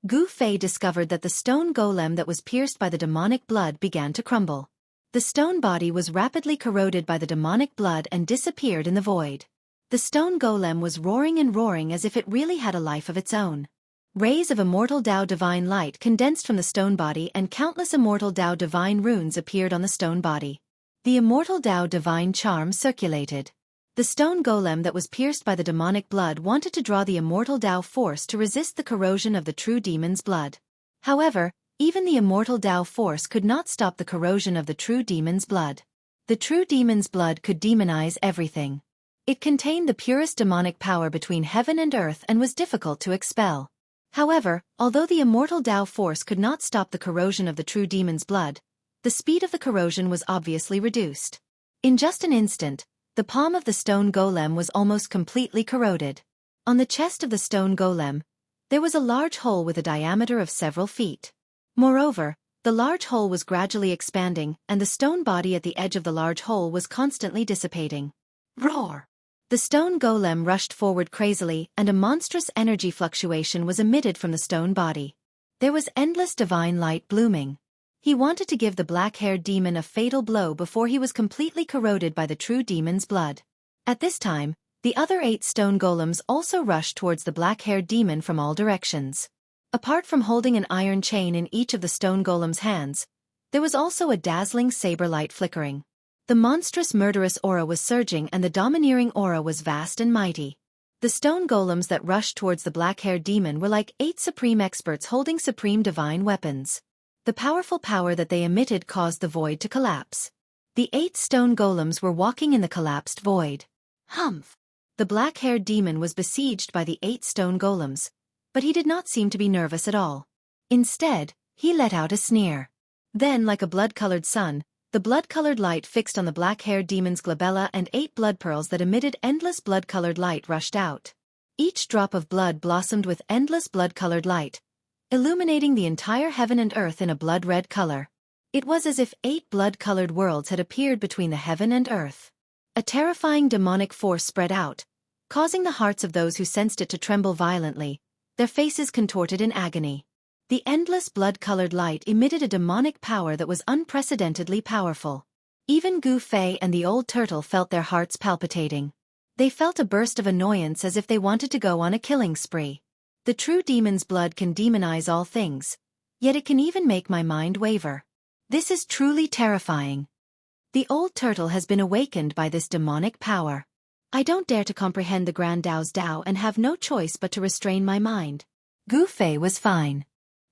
Gu Fei discovered that the stone golem that was pierced by the demonic blood began to crumble. The stone body was rapidly corroded by the demonic blood and disappeared in the void. The stone golem was roaring and roaring as if it really had a life of its own. Rays of immortal Tao divine light condensed from the stone body and countless immortal Tao divine runes appeared on the stone body. The immortal Tao divine charm circulated. The stone golem that was pierced by the demonic blood wanted to draw the immortal Tao force to resist the corrosion of the true demon's blood. However, even the immortal Tao force could not stop the corrosion of the true demon's blood. The true demon's blood could demonize everything. It contained the purest demonic power between heaven and earth and was difficult to expel. However, although the immortal Tao force could not stop the corrosion of the true demon's blood, the speed of the corrosion was obviously reduced. In just an instant, the palm of the stone golem was almost completely corroded. On the chest of the stone golem, there was a large hole with a diameter of several feet. Moreover, the large hole was gradually expanding, and the stone body at the edge of the large hole was constantly dissipating. Roar! The stone golem rushed forward crazily, and a monstrous energy fluctuation was emitted from the stone body. There was endless divine light blooming. He wanted to give the black-haired demon a fatal blow before he was completely corroded by the true demon's blood. At this time, the other 8 stone golems also rushed towards the black-haired demon from all directions. Apart from holding an iron chain in each of the stone golem's hands, there was also a dazzling saber light flickering. The monstrous murderous aura was surging and the domineering aura was vast and mighty. The stone golems that rushed towards the black-haired demon were like 8 supreme experts holding supreme divine weapons. The powerful power that they emitted caused the void to collapse. The 8 stone golems were walking in the collapsed void. Humph! The black-haired demon was besieged by the 8 stone golems, but he did not seem to be nervous at all. Instead, he let out a sneer. Then, like a blood-colored sun, The blood-colored light fixed on the black-haired demon's glabella and 8 blood pearls that emitted endless blood-colored light rushed out. Each drop of blood blossomed with endless blood-colored light, illuminating the entire heaven and earth in a blood-red color. It was as if 8 blood-colored worlds had appeared between the heaven and earth. A terrifying demonic force spread out, causing the hearts of those who sensed it to tremble violently, their faces contorted in agony. The endless blood-colored light emitted a demonic power that was unprecedentedly powerful. Even Gu Fei and the old turtle felt their hearts palpitating. They felt a burst of annoyance as if they wanted to go on a killing spree. The true demon's blood can demonize all things, yet it can even make my mind waver. This is truly terrifying. The old turtle has been awakened by this demonic power. I don't dare to comprehend the Grand Dao's Dao and have no choice but to restrain my mind. Gu Fei was fine.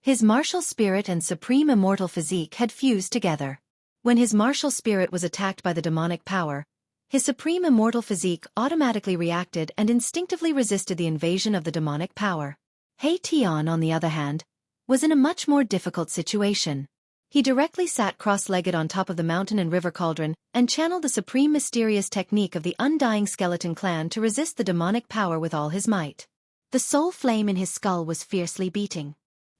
His martial spirit and supreme immortal physique had fused together. When his martial spirit was attacked by the demonic power, his supreme immortal physique automatically reacted and instinctively resisted the invasion of the demonic power. He Tian, on the other hand, was in a much more difficult situation. He directly sat cross-legged on top of the mountain and river cauldron and channeled the supreme mysterious technique of the Undying Skeleton Clan to resist the demonic power with all his might. The soul flame in his skull was fiercely beating.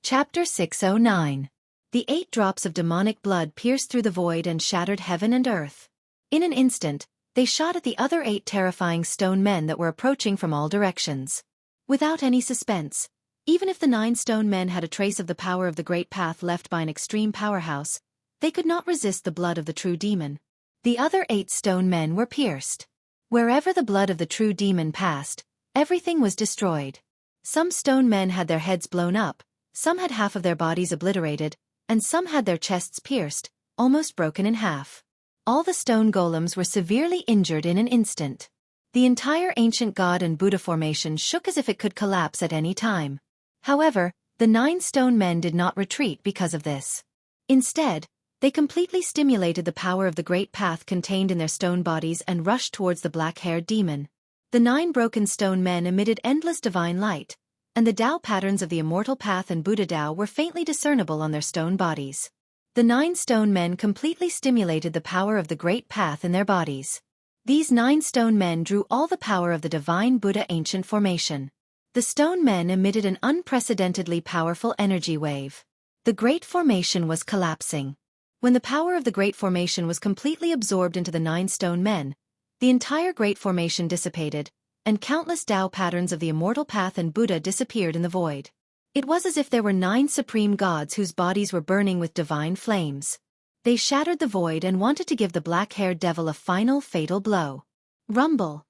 Chapter 609. The 8 drops of demonic blood pierced through the void and shattered heaven and earth. In an instant, they shot at the other 8 terrifying stone men that were approaching from all directions. Without any suspense, even if the 9 stone men had a trace of the power of the great path left by an extreme powerhouse, they could not resist the blood of the true demon. The other 8 stone men were pierced. Wherever the blood of the true demon passed, everything was destroyed. Some stone men had their heads blown up, some had half of their bodies obliterated, and some had their chests pierced, almost broken in half. All the stone golems were severely injured in an instant. The entire ancient god and Buddha formation shook as if it could collapse at any time. However, the 9 stone men did not retreat because of this. Instead, they completely stimulated the power of the great path contained in their stone bodies and rushed towards the black-haired demon. The 9 broken stone men emitted endless divine light, and the Tao patterns of the immortal path and Buddha Tao were faintly discernible on their stone bodies. The 9 stone men completely stimulated the power of the great path in their bodies. These 9 stone men drew all the power of the divine Buddha ancient formation. The stone men emitted an unprecedentedly powerful energy wave. The great formation was collapsing. When the power of the great formation was completely absorbed into the 9 stone men, the entire great formation dissipated, and countless Tao patterns of the immortal path and Buddha disappeared in the void. It was as if there were 9 supreme gods whose bodies were burning with divine flames. They shattered the void and wanted to give the black-haired devil a final fatal blow. Rumble.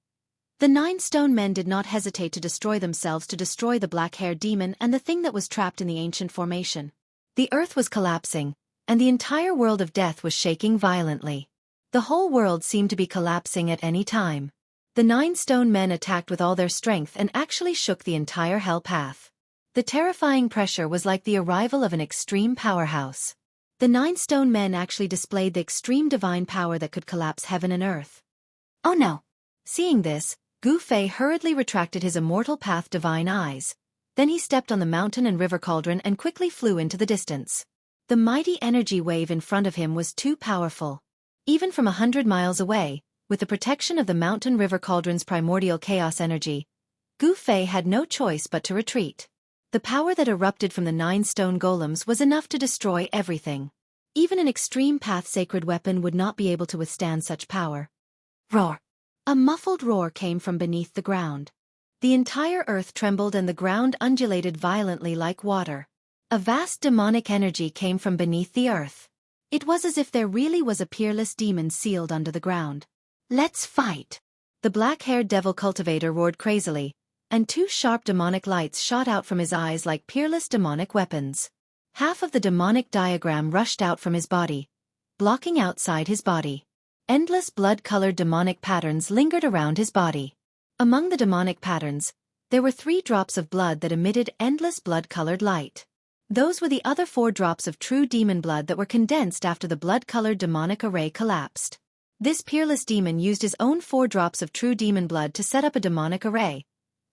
The 9 stone men did not hesitate to destroy themselves to destroy the black-haired demon and the thing that was trapped in the ancient formation. The earth was collapsing, and the entire world of death was shaking violently. The whole world seemed to be collapsing at any time. The 9 stone men attacked with all their strength and actually shook the entire hell path. The terrifying pressure was like the arrival of an extreme powerhouse. The 9 stone men actually displayed the extreme divine power that could collapse heaven and earth. Oh no! Seeing this, Gu Fei hurriedly retracted his immortal path divine eyes. Then he stepped on the mountain and river cauldron and quickly flew into the distance. The mighty energy wave in front of him was too powerful. Even from 100 miles away, with the protection of the mountain river cauldron's primordial chaos energy, Gu Fei had no choice but to retreat. The power that erupted from the 9 stone golems was enough to destroy everything. Even an extreme path sacred weapon would not be able to withstand such power. Roar! A muffled roar came from beneath the ground. The entire earth trembled and the ground undulated violently like water. A vast demonic energy came from beneath the earth. It was as if there really was a peerless demon sealed under the ground. Let's fight! The black-haired devil cultivator roared crazily, and 2 sharp demonic lights shot out from his eyes like peerless demonic weapons. Half of the demonic diagram rushed out from his body, blocking outside his body. Endless blood-colored demonic patterns lingered around his body. Among the demonic patterns, there were 3 drops of blood that emitted endless blood-colored light. Those were the other 4 drops of true demon blood that were condensed after the blood-colored demonic array collapsed. This peerless demon used his own 4 drops of true demon blood to set up a demonic array,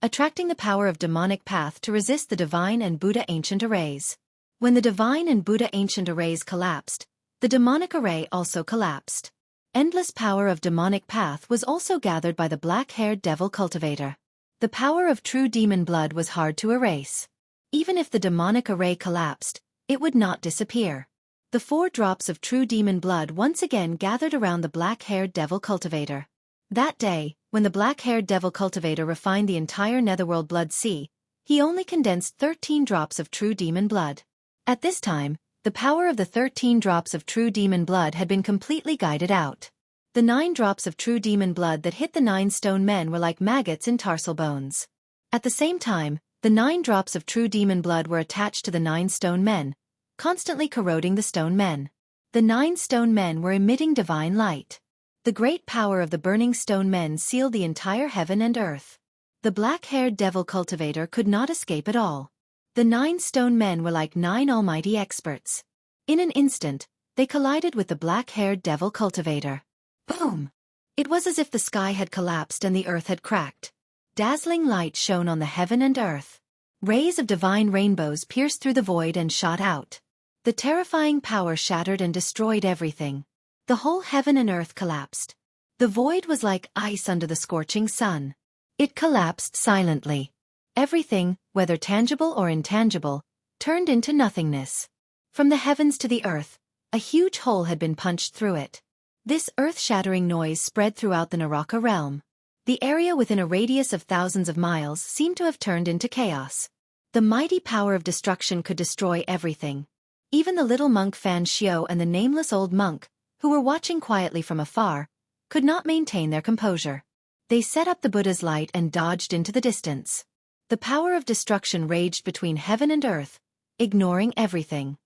attracting the power of demonic path to resist the divine and Buddha ancient arrays. When the divine and Buddha ancient arrays collapsed, The demonic array also collapsed. Endless power of demonic path was also gathered by the black-haired devil cultivator. The power of true demon blood was hard to erase. Even if the demonic array collapsed, it would not disappear. The 4 drops of true demon blood once again gathered around the black-haired devil cultivator. That day, when the black-haired devil cultivator refined the entire netherworld blood sea, he only condensed 13 drops of true demon blood. At this time, the power of the 13 drops of true demon blood had been completely guided out. The 9 drops of true demon blood that hit the 9 stone men were like maggots in tarsal bones. At the same time, the 9 drops of true demon blood were attached to the 9 stone men, constantly corroding the stone men. The 9 stone men were emitting divine light. The great power of the burning stone men sealed the entire heaven and earth. The black-haired devil cultivator could not escape at all. The 9 stone men were like 9 almighty experts. In an instant, they collided with the black-haired devil cultivator. Boom! It was as if the sky had collapsed and the earth had cracked. Dazzling light shone on the heaven and earth. Rays of divine rainbows pierced through the void and shot out. The terrifying power shattered and destroyed everything. The whole heaven and earth collapsed. The void was like ice under the scorching sun. It collapsed silently. Everything, whether tangible or intangible, turned into nothingness. From the heavens to the earth, a huge hole had been punched through it. This earth-shattering noise spread throughout the Naraka realm. The area within a radius of thousands of miles seemed to have turned into chaos. The mighty power of destruction could destroy everything. Even the little monk Fan Xiao and the nameless old monk, who were watching quietly from afar, could not maintain their composure. They set up the Buddha's light and dodged into the distance. The power of destruction raged between heaven and earth, ignoring everything.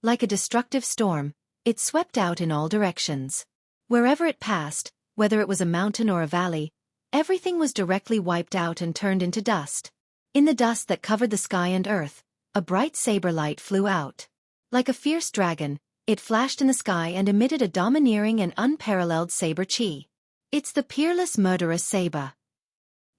Like a destructive storm, it swept out in all directions. Wherever it passed, whether it was a mountain or a valley, everything was directly wiped out and turned into dust. In the dust that covered the sky and earth, a bright saber light flew out. Like a fierce dragon, it flashed in the sky and emitted a domineering and unparalleled saber chi. It's the peerless murderous saber.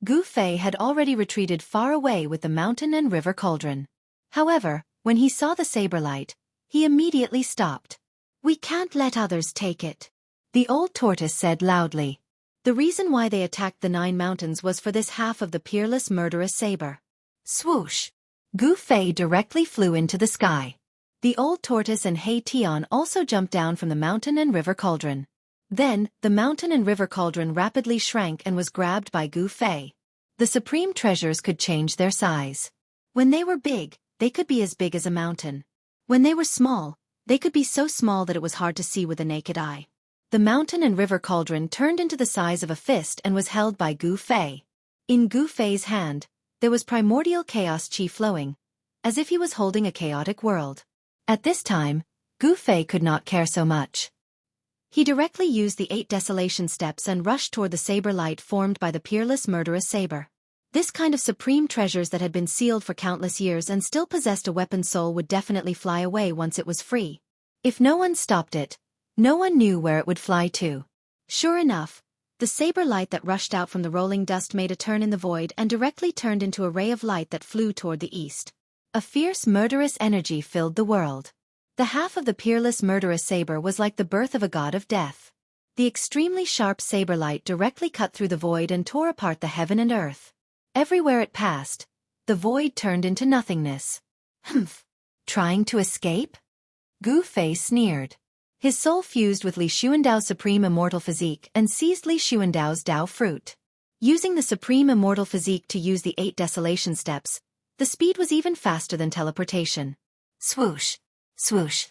Gu Fei had already retreated far away with the mountain and river cauldron. However, when he saw the saber light, he immediately stopped. "We can't let others take it," the old tortoise said loudly. The reason why they attacked the 9 mountains was for this half of the peerless murderous saber. Swoosh! Gu Fei directly flew into the sky. The old tortoise and Hei Tian also jumped down from the mountain and river cauldron. Then, the mountain and river cauldron rapidly shrank and was grabbed by Gu Fei. The supreme treasures could change their size. When they were big, they could be as big as a mountain. When they were small, they could be so small that it was hard to see with the naked eye. The mountain and river cauldron turned into the size of a fist and was held by Gu Fei. In Gu Fei's hand, there was primordial chaos chi flowing, as if he was holding a chaotic world. At this time, Gu Fei could not care so much. He directly used the 8 desolation steps and rushed toward the saber light formed by the peerless murderous saber. This kind of supreme treasures that had been sealed for countless years and still possessed a weapon soul would definitely fly away once it was free. If no one stopped it, no one knew where it would fly to. Sure enough, the saber light that rushed out from the rolling dust made a turn in the void and directly turned into a ray of light that flew toward the east. A fierce murderous energy filled the world. The half of the peerless murderous saber was like the birth of a god of death. The extremely sharp saber light directly cut through the void and tore apart the heaven and earth. Everywhere it passed, the void turned into nothingness. Humph! Trying to escape? Gu Fei sneered. His soul fused with Li Xuandao's supreme immortal physique and seized Li Xuandao's Dao fruit. Using the supreme immortal physique to use the 8 desolation steps, the speed was even faster than teleportation. Swoosh! Swoosh!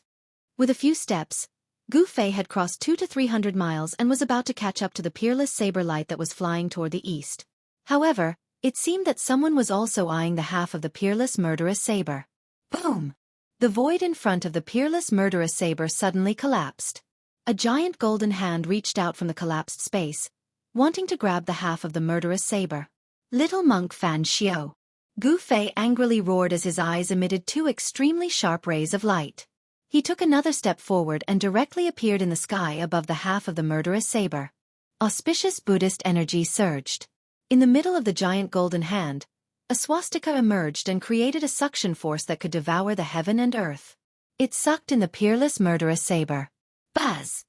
With a few steps, Gu Fei had crossed 200 to 300 miles and was about to catch up to the peerless saber light that was flying toward the east. However, it seemed that someone was also eyeing the half of the peerless murderous saber. Boom! The void in front of the peerless murderous saber suddenly collapsed. A giant golden hand reached out from the collapsed space, wanting to grab the half of the murderous saber. Little monk Fan Xiao. Gu Fei angrily roared as his eyes emitted 2 extremely sharp rays of light. He took another step forward and directly appeared in the sky above the half of the murderous saber. Auspicious Buddhist energy surged. In the middle of the giant golden hand, a swastika emerged and created a suction force that could devour the heaven and earth. It sucked in the peerless murderous saber. Buzz!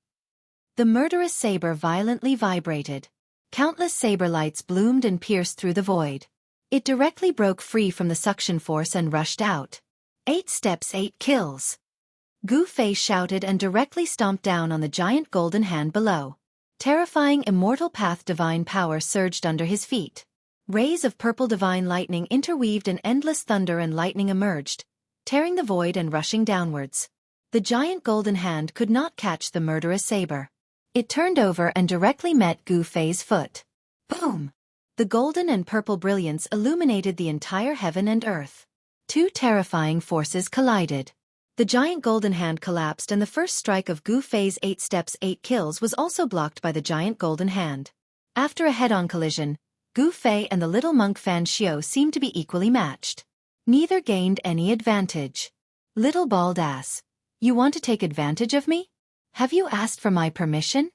The murderous saber violently vibrated. Countless saber lights bloomed and pierced through the void. It directly broke free from the suction force and rushed out. 8 steps, 8 kills. Gu Fei shouted and directly stomped down on the giant golden hand below. Terrifying immortal path divine power surged under his feet. Rays of purple divine lightning interweaved in endless thunder and lightning emerged, tearing the void and rushing downwards. The giant golden hand could not catch the murderous saber. It turned over and directly met Gu Fei's foot. Boom! The golden and purple brilliance illuminated the entire heaven and earth. 2 terrifying forces collided. The giant golden hand collapsed and the first strike of Gu Fei's 8 steps 8 kills was also blocked by the giant golden hand. After a head-on collision, Gu Fei and the little monk Fan Xiao seemed to be equally matched. Neither gained any advantage. Little bald ass. You want to take advantage of me? Have you asked for my permission?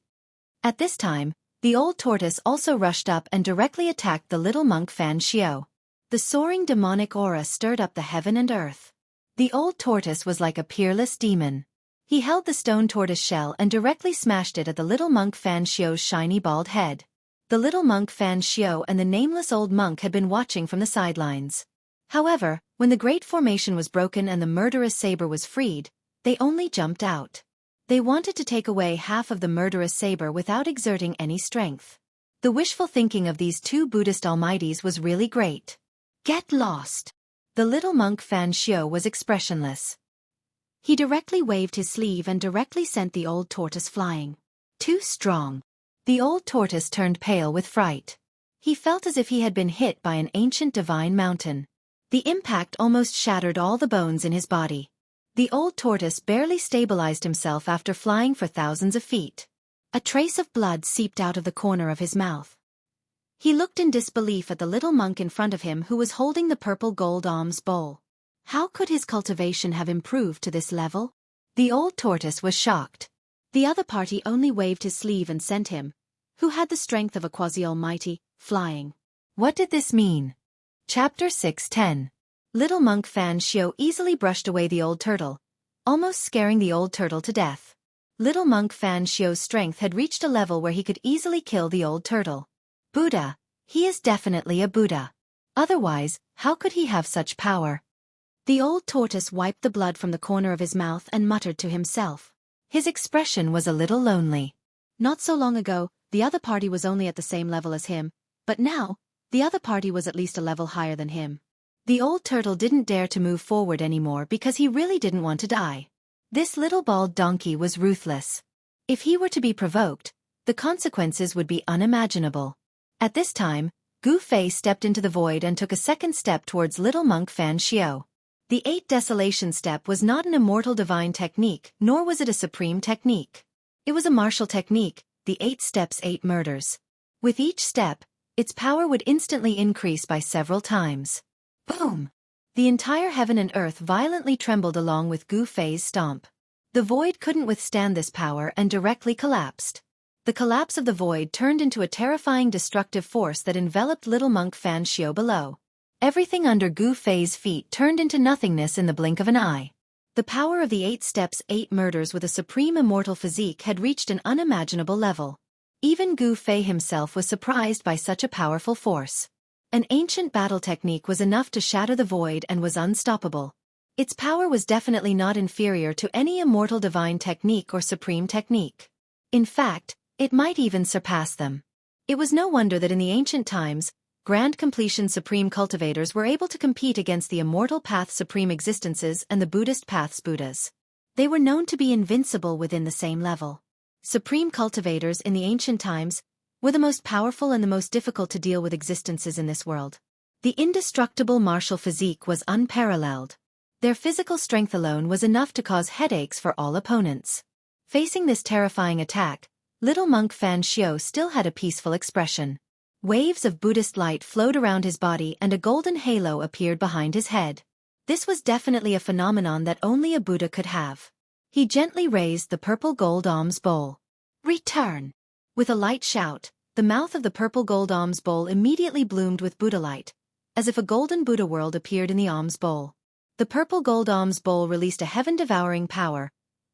At this time, the old tortoise also rushed up and directly attacked the little monk Fan Xiao. The soaring demonic aura stirred up the heaven and earth. The old tortoise was like a peerless demon. He held the stone tortoise shell and directly smashed it at the little monk Fan Xiao's shiny bald head. The little monk Fan Xiao and the nameless old monk had been watching from the sidelines. However, when the great formation was broken and the murderous saber was freed, they only jumped out. They wanted to take away half of the murderous saber without exerting any strength. The wishful thinking of these 2 Buddhist almighties was really great. Get lost! The little monk Fan Xiao was expressionless. He directly waved his sleeve and directly sent the old tortoise flying. Too strong. The old tortoise turned pale with fright. He felt as if he had been hit by an ancient divine mountain. The impact almost shattered all the bones in his body. The old tortoise barely stabilized himself after flying for thousands of feet. A trace of blood seeped out of the corner of his mouth. He looked in disbelief at the little monk in front of him who was holding the purple gold alms bowl. How could his cultivation have improved to this level? The old tortoise was shocked. The other party only waved his sleeve and sent him, who had the strength of a quasi-almighty, flying. What did this mean? Chapter 6:10. Little monk Fan Xiao easily brushed away the old turtle, almost scaring the old turtle to death. Little monk Fan Xiao's strength had reached a level where he could easily kill the old turtle. Buddha. He is definitely a Buddha. Otherwise, how could he have such power? The old tortoise wiped the blood from the corner of his mouth and muttered to himself. His expression was a little lonely. Not so long ago, the other party was only at the same level as him, but now, the other party was at least a level higher than him. The old turtle didn't dare to move forward anymore because he really didn't want to die. This little bald donkey was ruthless. If he were to be provoked, the consequences would be unimaginable. At this time, Gu Fei stepped into the void and took a second step towards little monk Fan Xiao. The 8 desolation step was not an immortal divine technique, nor was it a supreme technique. It was a martial technique, the 8 steps 8 murders. With each step, its power would instantly increase by several times. Boom! The entire heaven and earth violently trembled along with Gu Fei's stomp. The void couldn't withstand this power and directly collapsed. The collapse of the void turned into a terrifying destructive force that enveloped little monk Fan Xiao below. Everything under Gu Fei's feet turned into nothingness in the blink of an eye. The power of the 8 steps 8 murders with a supreme immortal physique had reached an unimaginable level. Even Gu Fei himself was surprised by such a powerful force. An ancient battle technique was enough to shatter the void and was unstoppable. Its power was definitely not inferior to any immortal divine technique or supreme technique. In fact, it might even surpass them. It was no wonder that in the ancient times, Grand Completion Supreme Cultivators were able to compete against the Immortal Path Supreme Existences and the Buddhist Path's Buddhas. They were known to be invincible within the same level. Supreme Cultivators in the ancient times were the most powerful and the most difficult to deal with existences in this world. The indestructible martial physique was unparalleled. Their physical strength alone was enough to cause headaches for all opponents. Facing this terrifying attack, little monk Fan Xiao still had a peaceful expression. Waves of Buddhist light flowed around his body and a golden halo appeared behind his head. This was definitely a phenomenon that only a Buddha could have. He gently raised the purple gold alms bowl. Return! With a light shout, the mouth of the purple gold alms bowl immediately bloomed with Buddha light, as if a golden Buddha world appeared in the alms bowl. The purple gold alms bowl released a heaven-devouring power,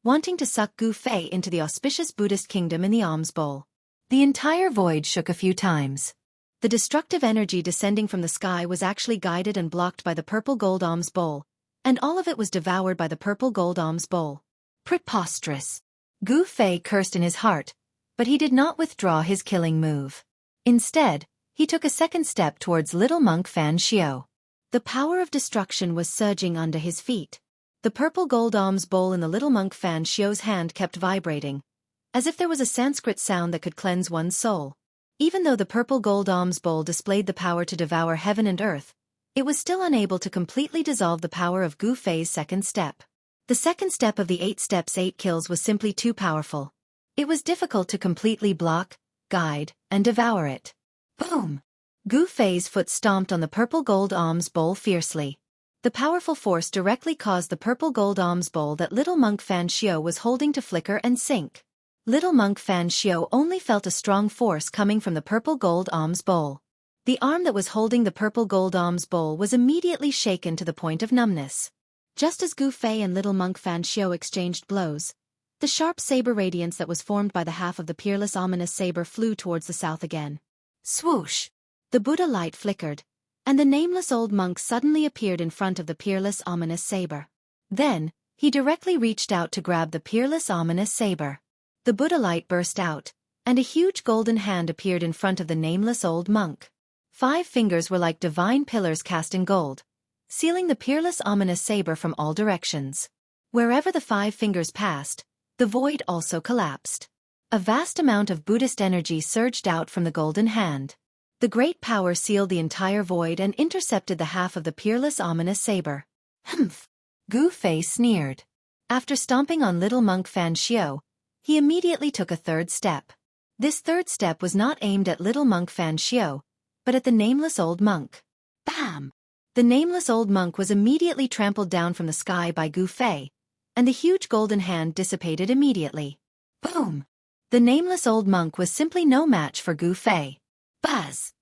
wanting to suck Gu Fei into the auspicious Buddhist kingdom in the alms bowl. The entire void shook a few times. The destructive energy descending from the sky was actually guided and blocked by the purple gold alms bowl, and all of it was devoured by the purple gold alms bowl. Preposterous! Gu Fei cursed in his heart, but he did not withdraw his killing move. Instead, he took a second step towards little monk Fan Xiao. The power of destruction was surging under his feet. The purple gold alms bowl in the little monk Fan Xiao's hand kept vibrating, as if there was a Sanskrit sound that could cleanse one's soul. Even though the purple gold alms bowl displayed the power to devour heaven and earth, it was still unable to completely dissolve the power of Gu Fei's second step. The second step of the 8 steps 8 kills was simply too powerful. It was difficult to completely block, guide, and devour it. Boom! Gu Fei's foot stomped on the purple gold alms bowl fiercely. The powerful force directly caused the purple gold alms bowl that little monk Fan Xiao was holding to flicker and sink. Little monk Fan Xiao only felt a strong force coming from the purple gold alms bowl. The arm that was holding the purple gold alms bowl was immediately shaken to the point of numbness. Just as Gu Fei and little monk Fan Xiao exchanged blows, the sharp saber radiance that was formed by the half of the peerless ominous saber flew towards the south again. Swoosh! The Buddha light flickered, and the nameless old monk suddenly appeared in front of the peerless ominous saber. Then, he directly reached out to grab the peerless ominous saber. The Buddha light burst out, and a huge golden hand appeared in front of the nameless old monk. 5 fingers were like divine pillars cast in gold, sealing the peerless ominous saber from all directions. Wherever the 5 fingers passed, the void also collapsed. A vast amount of Buddhist energy surged out from the golden hand. The great power sealed the entire void and intercepted the half of the peerless ominous saber. Humph! Gu Fei sneered. After stomping on little monk Fan Xiao, he immediately took a third step. This third step was not aimed at little monk Fan Xiao, but at the nameless old monk. Bam! The nameless old monk was immediately trampled down from the sky by Gu Fei, and the huge golden hand dissipated immediately. Boom! The nameless old monk was simply no match for Gu Fei. Buzz!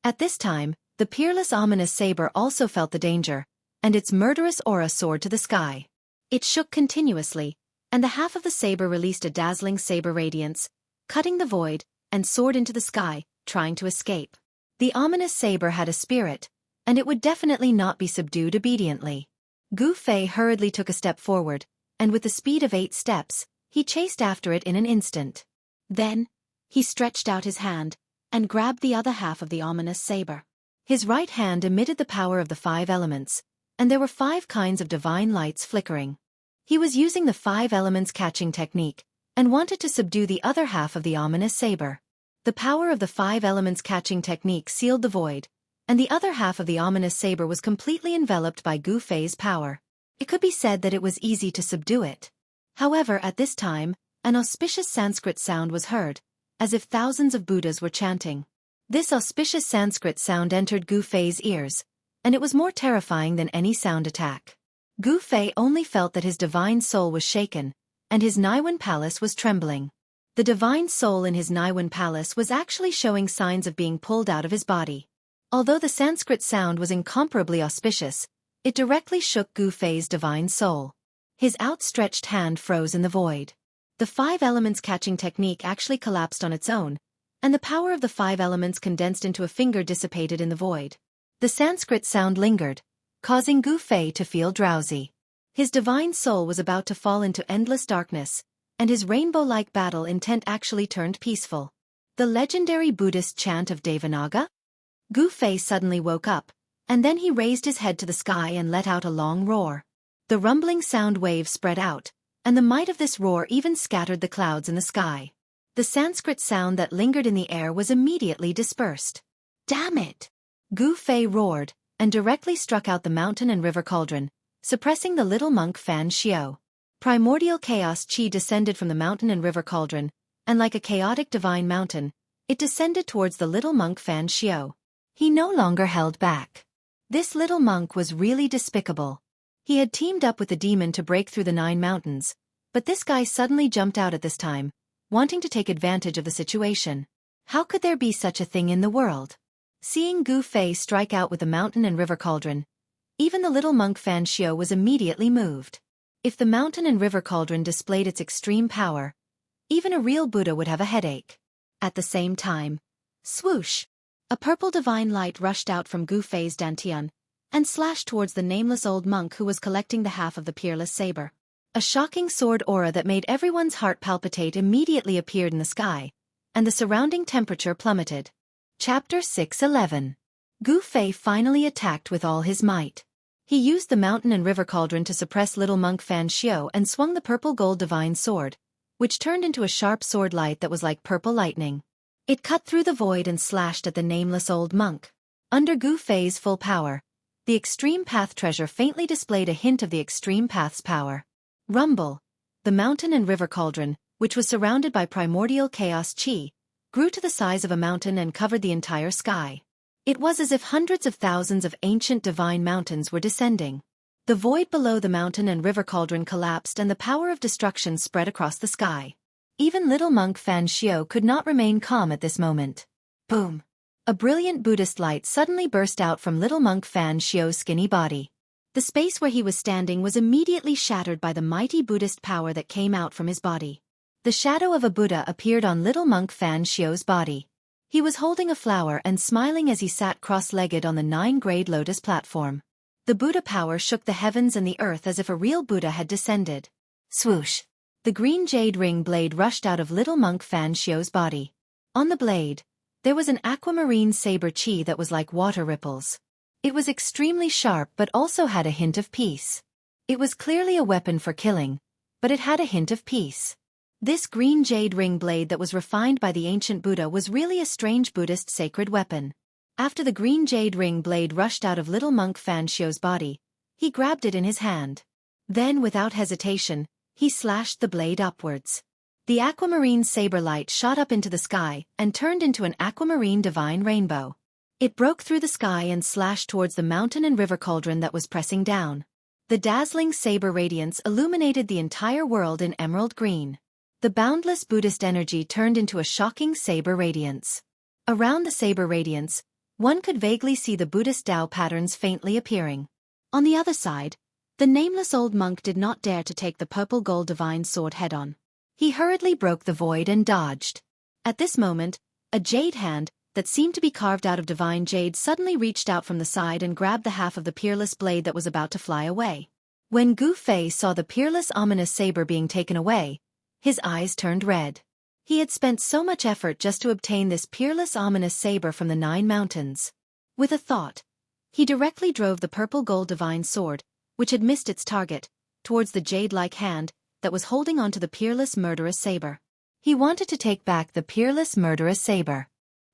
At this time, the peerless ominous saber also felt the danger, and its murderous aura soared to the sky. It shook continuously, and the half of the saber released a dazzling saber radiance, cutting the void, and soared into the sky, trying to escape. The ominous saber had a spirit, and it would definitely not be subdued obediently. Gu Fei hurriedly took a step forward, and with the speed of 8 steps, he chased after it in an instant. Then, he stretched out his hand, and grabbed the other half of the ominous saber. His right hand emitted the power of the 5 elements, and there were 5 kinds of divine lights flickering. He was using the 5 elements catching technique, and wanted to subdue the other half of the ominous saber. The power of the 5 elements catching technique sealed the void, and the other half of the ominous saber was completely enveloped by Gu Fei's power. It could be said that it was easy to subdue it. However, at this time, an auspicious Sanskrit sound was heard, as if thousands of Buddhas were chanting. This auspicious Sanskrit sound entered Gu Fei's ears, and it was more terrifying than any sound attack. Gu Fei only felt that his divine soul was shaken, and his Naiwan palace was trembling. The divine soul in his Naiwan palace was actually showing signs of being pulled out of his body. Although the Sanskrit sound was incomparably auspicious, it directly shook Gu Fei's divine soul. His outstretched hand froze in the void. The 5 elements catching technique actually collapsed on its own, and the power of the 5 elements condensed into a finger dissipated in the void. The Sanskrit sound lingered, causing Gu Fei to feel drowsy. His divine soul was about to fall into endless darkness, and his rainbow-like battle intent actually turned peaceful. The legendary Buddhist chant of Devanaga? Gu Fei suddenly woke up, and then he raised his head to the sky and let out a long roar. The rumbling sound wave spread out, and the might of this roar even scattered the clouds in the sky. The Sanskrit sound that lingered in the air was immediately dispersed. Damn it! Gu Fei roared, and directly struck out the mountain and river cauldron, suppressing the little monk Fan Xiao. Primordial chaos chi descended from the mountain and river cauldron, and like a chaotic divine mountain, it descended towards the little monk Fan Xiao. He no longer held back. This little monk was really despicable. He had teamed up with the demon to break through the 9 mountains, but this guy suddenly jumped out at this time, wanting to take advantage of the situation. How could there be such a thing in the world? Seeing Gu Fei strike out with the mountain and river cauldron, even the little monk Fan Xiao was immediately moved. If the mountain and river cauldron displayed its extreme power, even a real Buddha would have a headache. At the same time, swoosh! A purple divine light rushed out from Gu Fei's dantian and slashed towards the nameless old monk who was collecting the half of the peerless saber. A shocking sword aura that made everyone's heart palpitate immediately appeared in the sky, and the surrounding temperature plummeted. Chapter 6:11. Gu Fei finally attacked with all his might. He used the mountain and river cauldron to suppress little monk Fan Xiu and swung the purple gold divine sword, which turned into a sharp sword light that was like purple lightning. It cut through the void and slashed at the nameless old monk. Under Gu Fei's full power, the extreme path treasure faintly displayed a hint of the extreme path's power. Rumble! The mountain and river cauldron, which was surrounded by primordial chaos chi, grew to the size of a mountain and covered the entire sky. It was as if hundreds of thousands of ancient divine mountains were descending. The void below the mountain and river cauldron collapsed and the power of destruction spread across the sky. Even little monk Fan Xiu could not remain calm at this moment. Boom! A brilliant Buddhist light suddenly burst out from little monk Fan Xiu's skinny body. The space where he was standing was immediately shattered by the mighty Buddhist power that came out from his body. The shadow of a Buddha appeared on little monk Fan Xiu's body. He was holding a flower and smiling as he sat cross-legged on the 9-grade lotus platform. The Buddha power shook the heavens and the earth as if a real Buddha had descended. Swoosh! The green jade ring blade rushed out of little monk Fan Xiu's body. On the blade, there was an aquamarine saber chi that was like water ripples. It was extremely sharp but also had a hint of peace. It was clearly a weapon for killing, but it had a hint of peace. This green jade ring blade that was refined by the ancient Buddha was really a strange Buddhist sacred weapon. After the green jade ring blade rushed out of little monk Fan Xiu's body, he grabbed it in his hand. Then without hesitation, he slashed the blade upwards. The aquamarine saber light shot up into the sky and turned into an aquamarine divine rainbow. It broke through the sky and slashed towards the mountain and river cauldron that was pressing down. The dazzling saber radiance illuminated the entire world in emerald green. The boundless Buddhist energy turned into a shocking saber radiance. Around the saber radiance, one could vaguely see the Buddhist Tao patterns faintly appearing. On the other side, the nameless old monk did not dare to take the purple gold divine sword head-on. He hurriedly broke the void and dodged. At this moment, a jade hand, that seemed to be carved out of divine jade suddenly reached out from the side and grabbed the half of the peerless blade that was about to fly away. When Gu Fei saw the peerless ominous saber being taken away, his eyes turned red. He had spent so much effort just to obtain this peerless ominous saber from the 9 mountains. With a thought, he directly drove the purple gold divine sword, which had missed its target, towards the jade-like hand that was holding onto the peerless murderous saber. He wanted to take back the peerless murderous saber.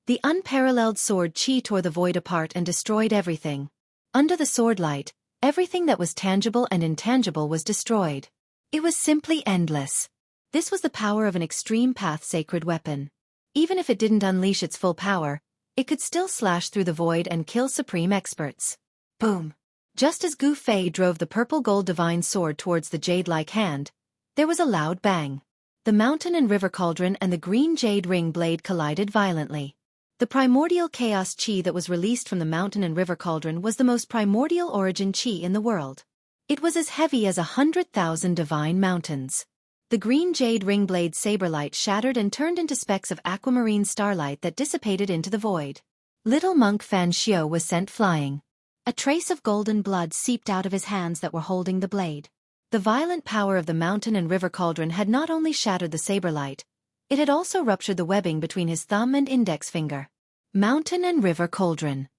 The unparalleled sword chi tore the void apart and destroyed everything. Under the sword light, everything that was tangible and intangible was destroyed. It was simply endless. This was the power of an extreme path sacred weapon. Even if it didn't unleash its full power, it could still slash through the void and kill supreme experts. Boom! Just as Gu Fei drove the purple gold divine sword towards the jade-like hand, there was a loud bang. The mountain and river cauldron and the green jade ring blade collided violently. The primordial chaos chi that was released from the mountain and river cauldron was the most primordial origin chi in the world. It was as heavy as 100,000 divine mountains. The green jade ring blade saber light shattered and turned into specks of aquamarine starlight that dissipated into the void. Little monk Fan Xiu was sent flying. A trace of golden blood seeped out of his hands that were holding the blade. The violent power of the mountain and river cauldron had not only shattered the saber light, it had also ruptured the webbing between his thumb and index finger. Mountain and river cauldron.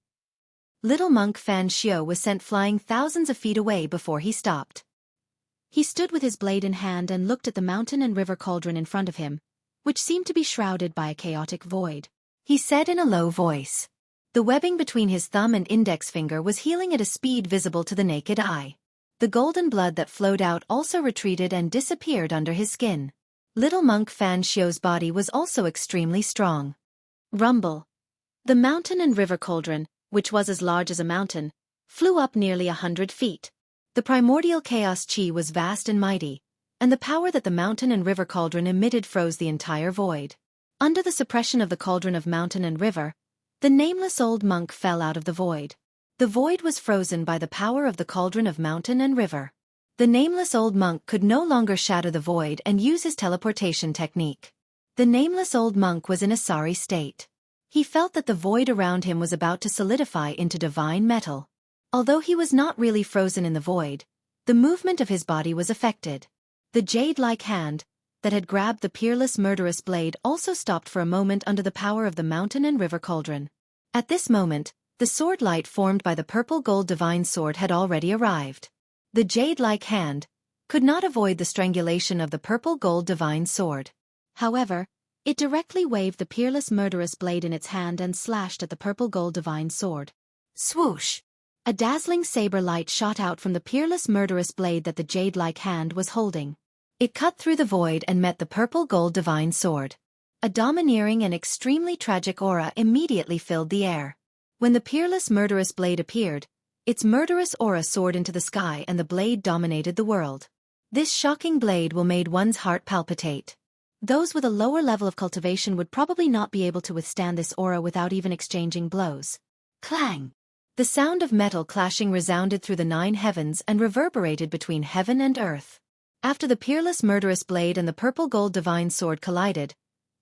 Little monk Fan Xiu was sent flying thousands of feet away before he stopped. He stood with his blade in hand and looked at the mountain and river cauldron in front of him, which seemed to be shrouded by a chaotic void. He said in a low voice. The webbing between his thumb and index finger was healing at a speed visible to the naked eye. The golden blood that flowed out also retreated and disappeared under his skin. Little monk Fan Xiu's body was also extremely strong. Rumble. The mountain and river cauldron, which was as large as a mountain, flew up nearly 100 feet. The primordial chaos chi was vast and mighty, and the power that the mountain and river cauldron emitted froze the entire void. Under the suppression of the cauldron of mountain and river, the nameless old monk fell out of the void. The void was frozen by the power of the cauldron of mountain and river. The nameless old monk could no longer shatter the void and use his teleportation technique. The nameless old monk was in a sorry state. He felt that the void around him was about to solidify into divine metal. Although he was not really frozen in the void, the movement of his body was affected. The jade-like hand that had grabbed the peerless murderous blade also stopped for a moment under the power of the mountain and river cauldron. At this moment, the sword light formed by the purple gold divine sword had already arrived. The jade-like hand could not avoid the strangulation of the purple gold divine sword. However, it directly waved the peerless murderous blade in its hand and slashed at the purple gold divine sword. Swoosh! A dazzling saber light shot out from the peerless murderous blade that the jade-like hand was holding. It cut through the void and met the purple gold divine sword. A domineering and extremely tragic aura immediately filled the air. When the peerless murderous blade appeared, its murderous aura soared into the sky and the blade dominated the world. This shocking blade will made one's heart palpitate. Those with a lower level of cultivation would probably not be able to withstand this aura without even exchanging blows. Clang! The sound of metal clashing resounded through the 9 heavens and reverberated between heaven and earth. After the peerless murderous blade and the purple gold divine sword collided,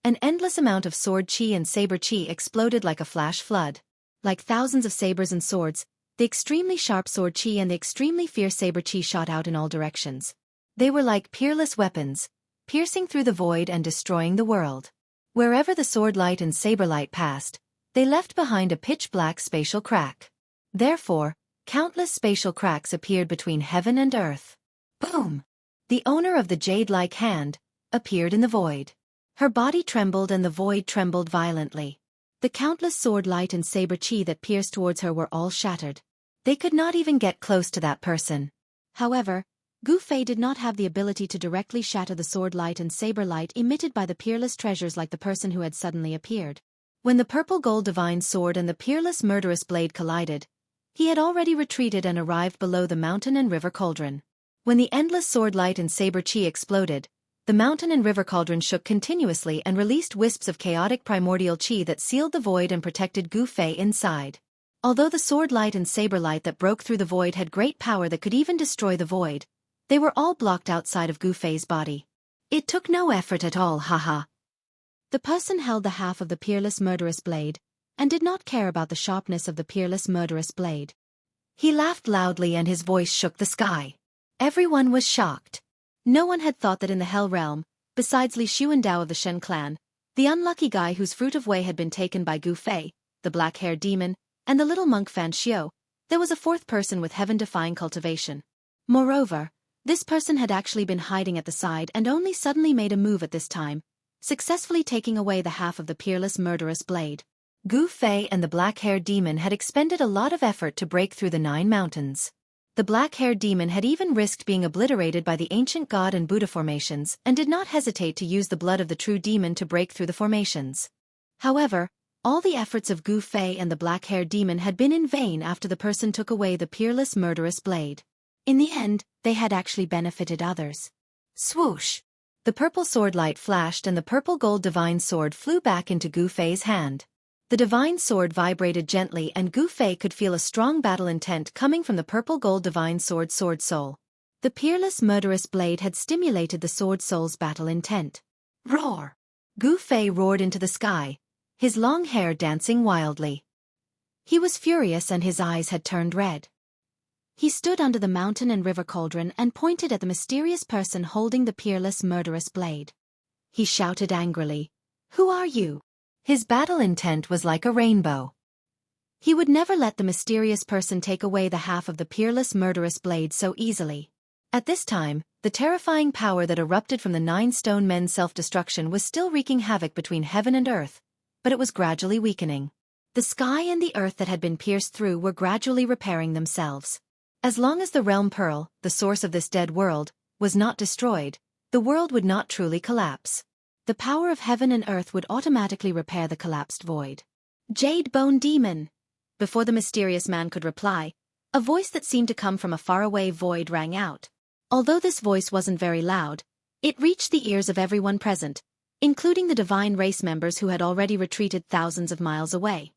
an endless amount of sword chi and saber chi exploded like a flash flood. Like thousands of sabers and swords, the extremely sharp sword chi and the extremely fierce saber chi shot out in all directions. They were like peerless weapons, piercing through the void and destroying the world. Wherever the sword light and saber light passed, they left behind a pitch-black spatial crack. Therefore, countless spatial cracks appeared between heaven and earth. Boom! The owner of the jade-like hand appeared in the void. Her body trembled and the void trembled violently. The countless sword light and saber chi that pierced towards her were all shattered. They could not even get close to that person. However, Gu Fei did not have the ability to directly shatter the sword light and saber light emitted by the peerless treasures like the person who had suddenly appeared. When the purple gold divine sword and the peerless murderous blade collided, he had already retreated and arrived below the mountain and river cauldron. When the endless sword light and saber chi exploded, the mountain and river cauldron shook continuously and released wisps of chaotic primordial chi that sealed the void and protected Gu Fei inside. Although the sword light and saber light that broke through the void had great power that could even destroy the void, they were all blocked outside of Gu Fei's body. It took no effort at all, haha. The person held the half of the peerless murderous blade, and did not care about the sharpness of the peerless murderous blade. He laughed loudly and his voice shook the sky. Everyone was shocked. No one had thought that in the Hell Realm, besides Li Shu and Dao of the Shen clan, the unlucky guy whose fruit of Wei had been taken by Gu Fei, the black-haired demon, and the little monk Fan Xiu, there was a fourth person with heaven-defying cultivation. Moreover, this person had actually been hiding at the side and only suddenly made a move at this time, successfully taking away the half of the peerless murderous blade. Gu Fei and the black-haired demon had expended a lot of effort to break through the 9 mountains. The black-haired demon had even risked being obliterated by the ancient god and Buddha formations and did not hesitate to use the blood of the true demon to break through the formations. However, all the efforts of Gu Fei and the black-haired demon had been in vain after the person took away the peerless murderous blade. In the end, they had actually benefited others. Swoosh! The purple sword light flashed and the purple gold divine sword flew back into Gu Fei's hand. The divine sword vibrated gently and Gu Fei could feel a strong battle intent coming from the purple gold divine sword soul. The peerless murderous blade had stimulated the sword soul's battle intent. Roar! Gu Fei roared into the sky, his long hair dancing wildly. He was furious and his eyes had turned red. He stood under the mountain and river cauldron and pointed at the mysterious person holding the peerless murderous blade. He shouted angrily, "Who are you?" His battle intent was like a rainbow. He would never let the mysterious person take away the half of the peerless murderous blade so easily. At this time, the terrifying power that erupted from the 9 stone men's self-destruction was still wreaking havoc between heaven and earth, but it was gradually weakening. The sky and the earth that had been pierced through were gradually repairing themselves. As long as the realm pearl, the source of this dead world, was not destroyed, the world would not truly collapse. The power of heaven and earth would automatically repair the collapsed void. Jade Bone Demon! Before the mysterious man could reply, a voice that seemed to come from a faraway void rang out. Although this voice wasn't very loud, it reached the ears of everyone present, including the divine race members who had already retreated thousands of miles away.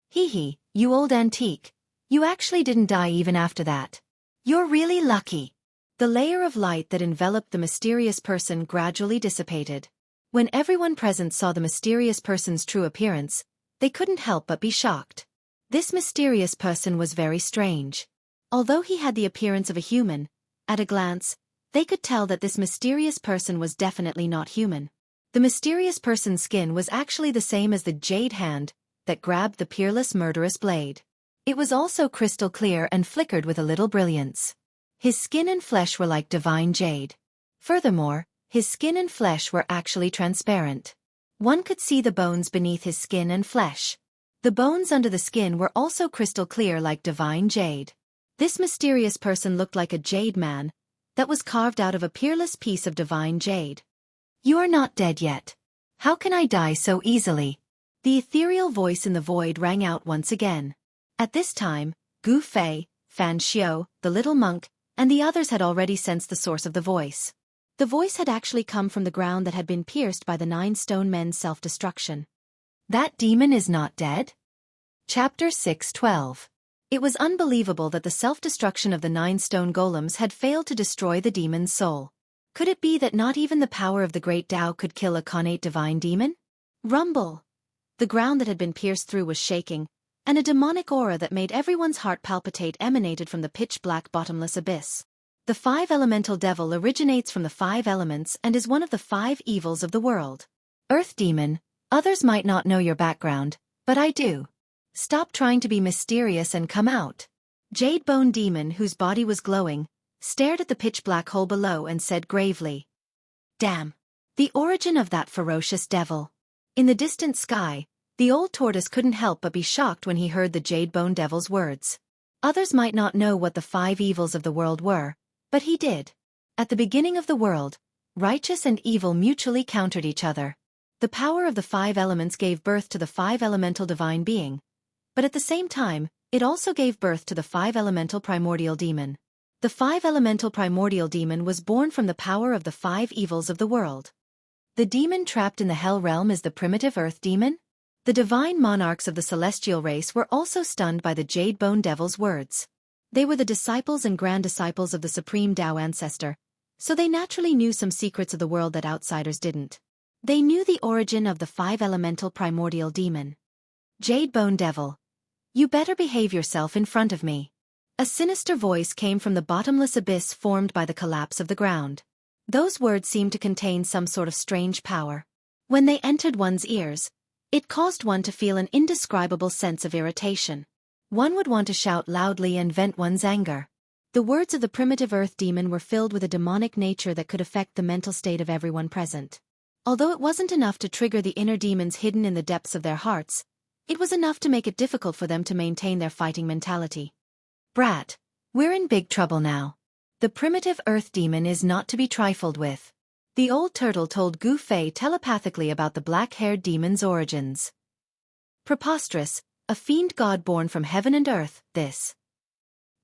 Hee hee, you old antique. You actually didn't die even after that. You're really lucky. The layer of light that enveloped the mysterious person gradually dissipated. When everyone present saw the mysterious person's true appearance, they couldn't help but be shocked. This mysterious person was very strange. Although he had the appearance of a human, at a glance, they could tell that this mysterious person was definitely not human. The mysterious person's skin was actually the same as the jade hand that grabbed the peerless murderous blade. It was also crystal clear and flickered with a little brilliance. His skin and flesh were like divine jade. Furthermore, his skin and flesh were actually transparent. One could see the bones beneath his skin and flesh. The bones under the skin were also crystal clear like divine jade. This mysterious person looked like a jade man that was carved out of a peerless piece of divine jade. "You are not dead yet. How can I die so easily?" The ethereal voice in the void rang out once again. At this time, Gu Fei, Fan Xiao, the little monk, and the others had already sensed the source of the voice. The voice had actually come from the ground that had been pierced by the 9 stone men's self-destruction. That demon is not dead? Chapter 6:12. It was unbelievable that the self-destruction of the 9 stone golems had failed to destroy the demon's soul. Could it be that not even the power of the great Tao could kill a connate divine demon? Rumble! The ground that had been pierced through was shaking, and a demonic aura that made everyone's heart palpitate emanated from the pitch-black bottomless abyss. The 5 elemental devil originates from the 5 elements and is one of the 5 evils of the world. Earth demon, others might not know your background, but I do. Stop trying to be mysterious and come out. Jade Bone Demon, whose body was glowing, stared at the pitch-black hole below and said gravely, "Damn! The origin of that ferocious devil." In the distant sky, the old tortoise couldn't help but be shocked when he heard the Jade Bone Devil's words. Others might not know what the 5 evils of the world were, but he did. At the beginning of the world, righteous and evil mutually countered each other. The power of the 5 elements gave birth to the 5 elemental divine being, but at the same time, it also gave birth to the 5 elemental primordial demon. The 5 elemental primordial demon was born from the power of the 5 evils of the world. The demon trapped in the hell realm is the primitive earth demon? The divine monarchs of the celestial race were also stunned by the Jade Bone Devil's words. They were the disciples and grand disciples of the supreme Tao ancestor, so they naturally knew some secrets of the world that outsiders didn't. They knew the origin of the 5 elemental primordial demon. Jade Bone Devil, you better behave yourself in front of me. A sinister voice came from the bottomless abyss formed by the collapse of the ground. Those words seemed to contain some sort of strange power. When they entered one's ears, it caused one to feel an indescribable sense of irritation. One would want to shout loudly and vent one's anger. The words of the primitive earth demon were filled with a demonic nature that could affect the mental state of everyone present. Although it wasn't enough to trigger the inner demons hidden in the depths of their hearts, it was enough to make it difficult for them to maintain their fighting mentality. "Brat, we're in big trouble now. The primitive earth demon is not to be trifled with." The old turtle told Gu Fei telepathically about the black-haired demon's origins. Preposterous, a fiend god born from heaven and earth, this.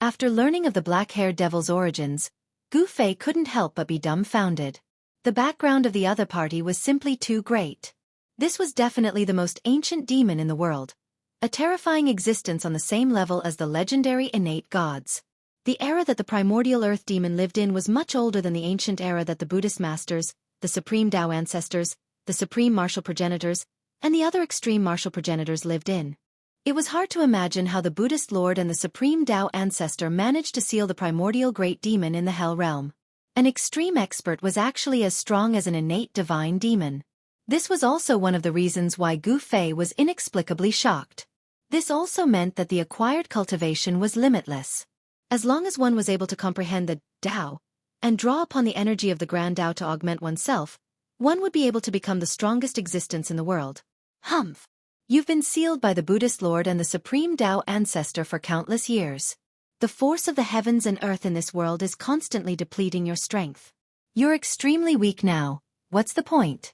After learning of the black-haired devil's origins, Gu Fei couldn't help but be dumbfounded. The background of the other party was simply too great. This was definitely the most ancient demon in the world, a terrifying existence on the same level as the legendary innate gods. The era that the primordial earth demon lived in was much older than the ancient era that the Buddhist masters, the supreme Tao ancestors, the supreme martial progenitors, and the other extreme martial progenitors lived in. It was hard to imagine how the Buddhist lord and the supreme Tao ancestor managed to seal the primordial great demon in the hell realm. An extreme expert was actually as strong as an innate divine demon. This was also one of the reasons why Gu Fei was inexplicably shocked. This also meant that the acquired cultivation was limitless. As long as one was able to comprehend the Tao and draw upon the energy of the grand Tao to augment oneself, one would be able to become the strongest existence in the world. Humph! You've been sealed by the Buddhist Lord and the supreme Tao ancestor for countless years. The force of the heavens and earth in this world is constantly depleting your strength. You're extremely weak now. What's the point?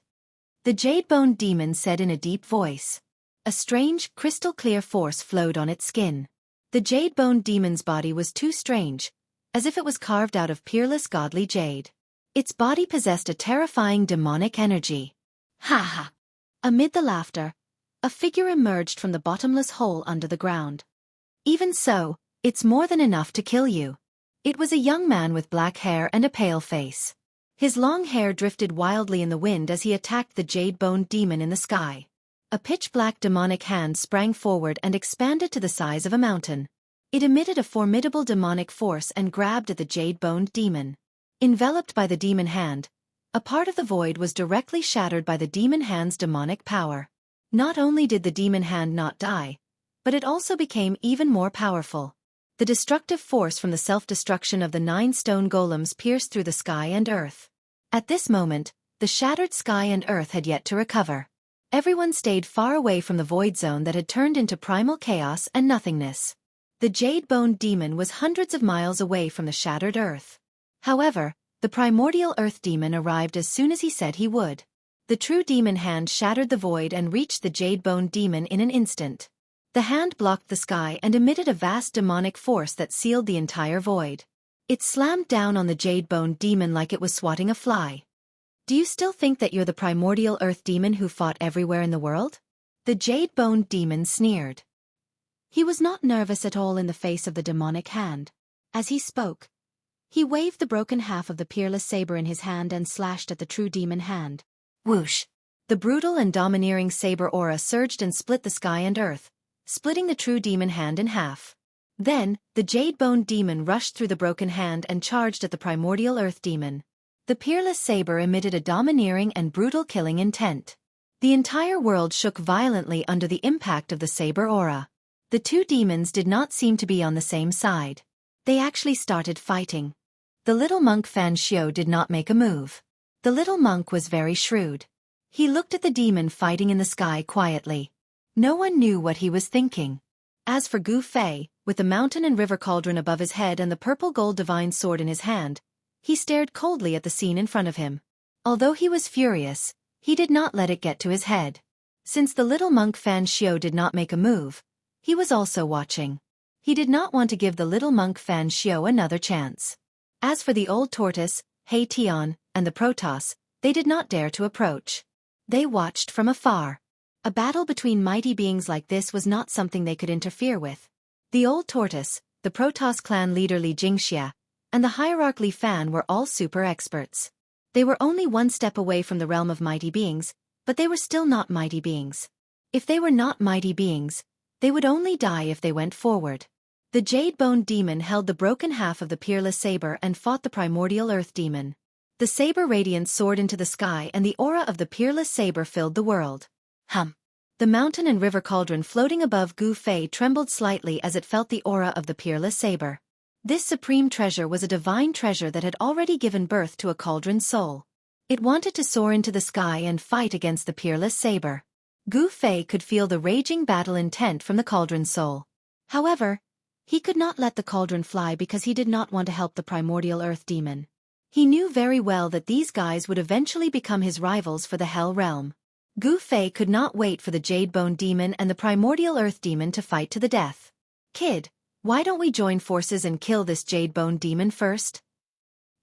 The Jade-Bone Demon said in a deep voice. A strange, crystal-clear force flowed on its skin. The Jade-Bone Demon's body was too strange, as if it was carved out of peerless godly jade. Its body possessed a terrifying demonic energy. Ha ha! Amid the laughter, a figure emerged from the bottomless hole under the ground. Even so, it's more than enough to kill you. It was a young man with black hair and a pale face. His long hair drifted wildly in the wind as he attacked the jade-boned demon in the sky. A pitch-black demonic hand sprang forward and expanded to the size of a mountain. It emitted a formidable demonic force and grabbed at the jade-boned demon. Enveloped by the demon hand, a part of the void was directly shattered by the demon hand's demonic power. Not only did the demon hand not die, but it also became even more powerful. The destructive force from the self-destruction of the 9 stone golems pierced through the sky and earth. At this moment, the shattered sky and earth had yet to recover. Everyone stayed far away from the void zone that had turned into primal chaos and nothingness. The jade-boned demon was hundreds of miles away from the shattered earth. However, the primordial earth demon arrived as soon as he said he would. The true demon hand shattered the void and reached the jade-boned demon in an instant. The hand blocked the sky and emitted a vast demonic force that sealed the entire void. It slammed down on the jade-boned demon like it was swatting a fly. Do you still think that you're the primordial earth demon who fought everywhere in the world? The jade-boned demon sneered. He was not nervous at all in the face of the demonic hand. As he spoke, he waved the broken half of the peerless saber in his hand and slashed at the true demon hand. Whoosh! The brutal and domineering saber aura surged and split the sky and earth, splitting the true demon hand in half. Then, the jade-boned demon rushed through the broken hand and charged at the primordial earth demon. The peerless saber emitted a domineering and brutal killing intent. The entire world shook violently under the impact of the saber aura. The two demons did not seem to be on the same side. They actually started fighting. The little monk Fan Xiu did not make a move. The little monk was very shrewd. He looked at the demon fighting in the sky quietly. No one knew what he was thinking. As for Gu Fei, with the mountain and river cauldron above his head and the purple gold divine sword in his hand, he stared coldly at the scene in front of him. Although he was furious, he did not let it get to his head. Since the little monk Fan Xiu did not make a move, he was also watching. He did not want to give the little monk Fan Xiu another chance. As for the old tortoise, Hei Tian, and the Protoss, they did not dare to approach. They watched from afar. A battle between mighty beings like this was not something they could interfere with. The old tortoise, the Protoss clan leader Li Jingxia, and the hierarch Li Fan were all super experts. They were only one step away from the realm of mighty beings, but they were still not mighty beings. If they were not mighty beings, they would only die if they went forward. The jade-boned demon held the broken half of the peerless saber and fought the primordial earth demon. The saber radiance soared into the sky and the aura of the peerless saber filled the world. The mountain and river cauldron floating above Gu Fei trembled slightly as it felt the aura of the peerless saber. This supreme treasure was a divine treasure that had already given birth to a cauldron soul. It wanted to soar into the sky and fight against the peerless saber. Gu Fei could feel the raging battle intent from the cauldron soul. However, he could not let the cauldron fly because he did not want to help the primordial earth demon. He knew very well that these guys would eventually become his rivals for the Hell Realm. Gu Fei could not wait for the jade-bone demon and the primordial earth demon to fight to the death. Kid, why don't we join forces and kill this jade-bone demon first?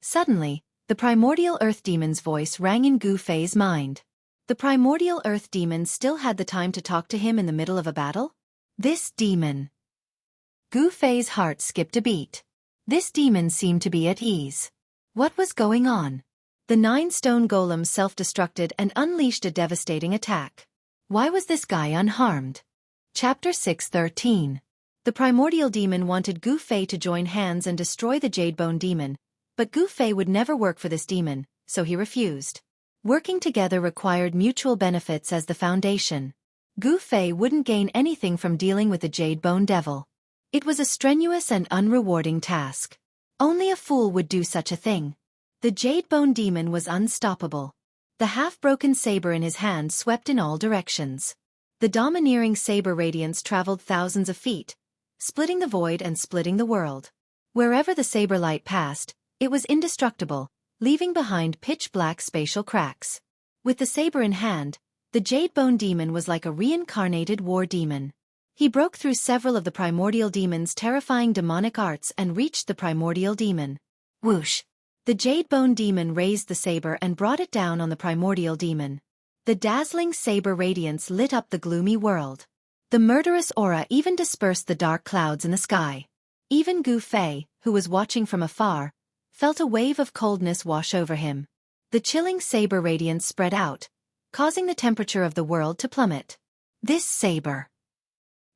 Suddenly, the primordial earth demon's voice rang in Gu Fei's mind. The primordial earth demon still had the time to talk to him in the middle of a battle? This demon. Gu Fei's heart skipped a beat. This demon seemed to be at ease. What was going on? The 9 stone golems self-destructed and unleashed a devastating attack. Why was this guy unharmed? Chapter 6:13. The primordial demon wanted Gu Fei to join hands and destroy the jade-bone demon, but Gu Fei would never work for this demon, so he refused. Working together required mutual benefits as the foundation. Gu Fei wouldn't gain anything from dealing with the jade-bone devil. It was a strenuous and unrewarding task. Only a fool would do such a thing. The jade-bone demon was unstoppable. The half-broken saber in his hand swept in all directions. The domineering saber radiance traveled thousands of feet, splitting the void and splitting the world. Wherever the saber light passed, it was indestructible, leaving behind pitch-black spatial cracks. With the saber in hand, the jade-bone demon was like a reincarnated war demon. He broke through several of the primordial demon's terrifying demonic arts and reached the primordial demon. Whoosh! The jade-bone demon raised the saber and brought it down on the primordial demon. The dazzling saber radiance lit up the gloomy world. The murderous aura even dispersed the dark clouds in the sky. Even Gu Fei, who was watching from afar, felt a wave of coldness wash over him. The chilling saber radiance spread out, causing the temperature of the world to plummet. This saber.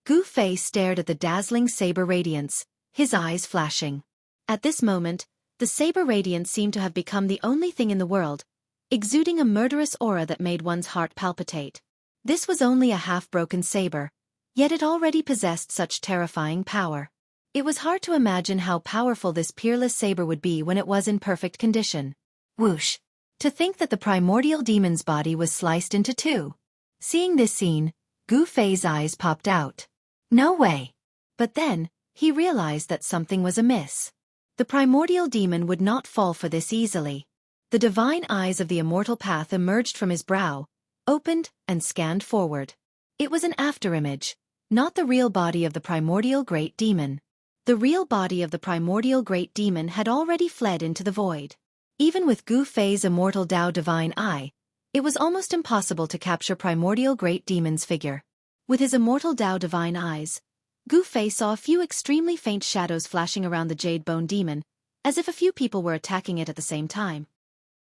Gu Fei stared at the dazzling saber radiance, his eyes flashing. At this moment, the saber radiance seemed to have become the only thing in the world, exuding a murderous aura that made one's heart palpitate. This was only a half-broken saber, yet it already possessed such terrifying power. It was hard to imagine how powerful this peerless saber would be when it was in perfect condition. Whoosh! To think that the primordial demon's body was sliced into two. Seeing this scene, Gu Fei's eyes popped out. No way! But then, he realized that something was amiss. The primordial demon would not fall for this easily. The divine eyes of the immortal path emerged from his brow, opened, and scanned forward. It was an afterimage, not the real body of the primordial great demon. The real body of the primordial great demon had already fled into the void. Even with Gu Fei's immortal Dao divine eye, it was almost impossible to capture primordial great demon's figure. With his immortal Dao divine eyes, Gu Fei saw a few extremely faint shadows flashing around the Jade Bone Demon, as if a few people were attacking it at the same time.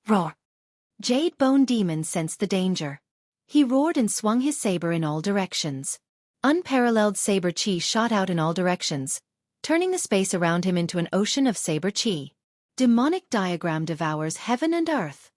Roar! Jade Bone Demon sensed the danger. He roared and swung his saber in all directions. Unparalleled saber chi shot out in all directions, turning the space around him into an ocean of saber chi. Demonic diagram devours heaven and earth.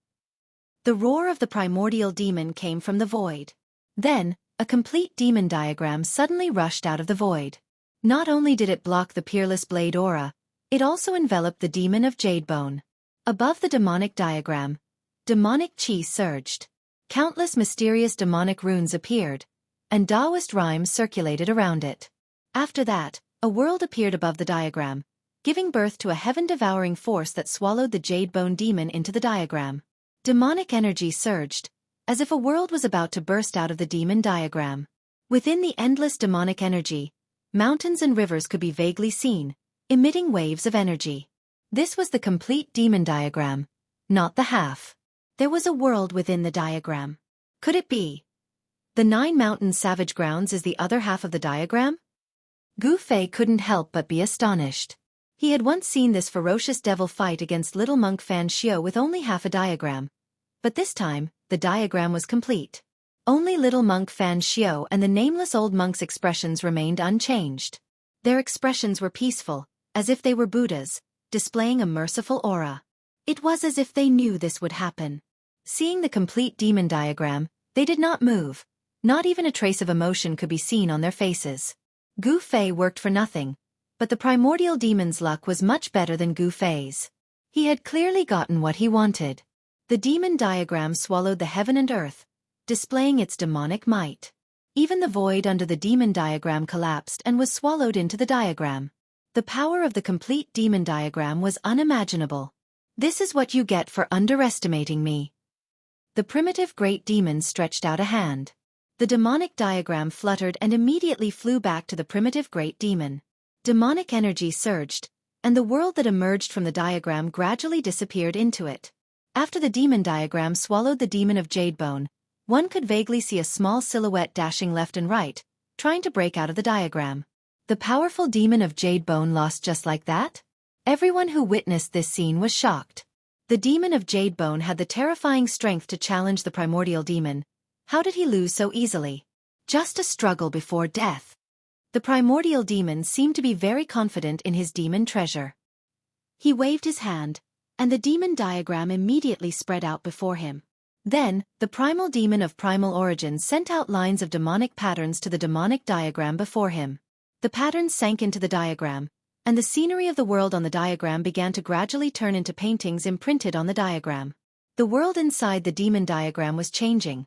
The roar of the primordial demon came from the void. Then, a complete demon diagram suddenly rushed out of the void. Not only did it block the peerless blade aura, it also enveloped the demon of Jadebone. Above the demonic diagram, demonic chi surged. Countless mysterious demonic runes appeared, and Taoist rhymes circulated around it. After that, a world appeared above the diagram, giving birth to a heaven-devouring force that swallowed the Jadebone demon into the diagram. Demonic energy surged, as if a world was about to burst out of the demon diagram. Within the endless demonic energy, mountains and rivers could be vaguely seen, emitting waves of energy. This was the complete demon diagram, not the half. There was a world within the diagram. Could it be? The 9 Mountain Savage Grounds is the other half of the diagram? Gu Fei couldn't help but be astonished. He had once seen this ferocious devil fight against little monk Fan Xiu with only half a diagram. But this time, the diagram was complete. Only little monk Fan Xiu and the nameless old monk's expressions remained unchanged. Their expressions were peaceful, as if they were Buddhas, displaying a merciful aura. It was as if they knew this would happen. Seeing the complete demon diagram, they did not move. Not even a trace of emotion could be seen on their faces. Gu Fei worked for nothing, but the primordial demon's luck was much better than Gu Fei's. He had clearly gotten what he wanted. The demon diagram swallowed the heaven and earth, displaying its demonic might. Even the void under the demon diagram collapsed and was swallowed into the diagram. The power of the complete demon diagram was unimaginable. This is what you get for underestimating me. The primitive great demon stretched out a hand. The demonic diagram fluttered and immediately flew back to the primitive great demon. Demonic energy surged, and the world that emerged from the diagram gradually disappeared into it. After the demon diagram swallowed the demon of Jadebone, one could vaguely see a small silhouette dashing left and right, trying to break out of the diagram. The powerful demon of Jadebone lost just like that? Everyone who witnessed this scene was shocked. The demon of Jadebone had the terrifying strength to challenge the primordial demon. How did he lose so easily? Just a struggle before death. The primordial demon seemed to be very confident in his demon treasure. He waved his hand, and the demon diagram immediately spread out before him. Then, the primal demon of primal origin sent out lines of demonic patterns to the demonic diagram before him. The patterns sank into the diagram, and the scenery of the world on the diagram began to gradually turn into paintings imprinted on the diagram. The world inside the demon diagram was changing,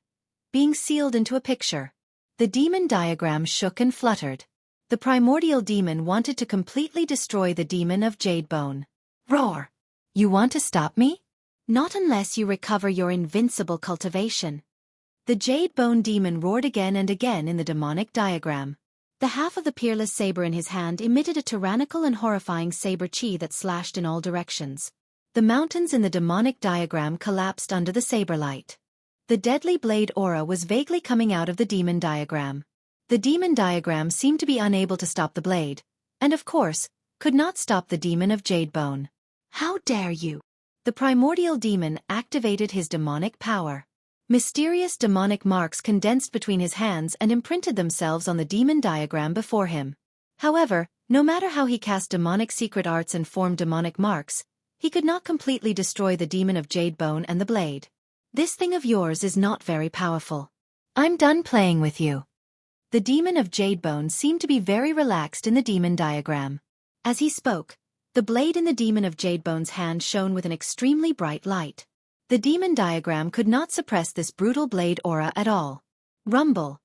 being sealed into a picture. The demon diagram shook and fluttered. The primordial demon wanted to completely destroy the demon of Jadebone. Roar! You want to stop me? Not unless you recover your invincible cultivation. The Jadebone demon roared again and again in the demonic diagram. The half of the peerless saber in his hand emitted a tyrannical and horrifying saber chi that slashed in all directions. The mountains in the demonic diagram collapsed under the saber light. The deadly blade aura was vaguely coming out of the demon diagram. The demon diagram seemed to be unable to stop the blade, and of course, could not stop the demon of Jadebone. How dare you? The primordial demon activated his demonic power. Mysterious demonic marks condensed between his hands and imprinted themselves on the demon diagram before him. However, no matter how he cast demonic secret arts and formed demonic marks, he could not completely destroy the demon of Jadebone and the blade. This thing of yours is not very powerful. I'm done playing with you. The demon of Jadebone seemed to be very relaxed in the demon diagram. As he spoke, the blade in the demon of Jadebone's hand shone with an extremely bright light. The demon diagram could not suppress this brutal blade aura at all. Rumble.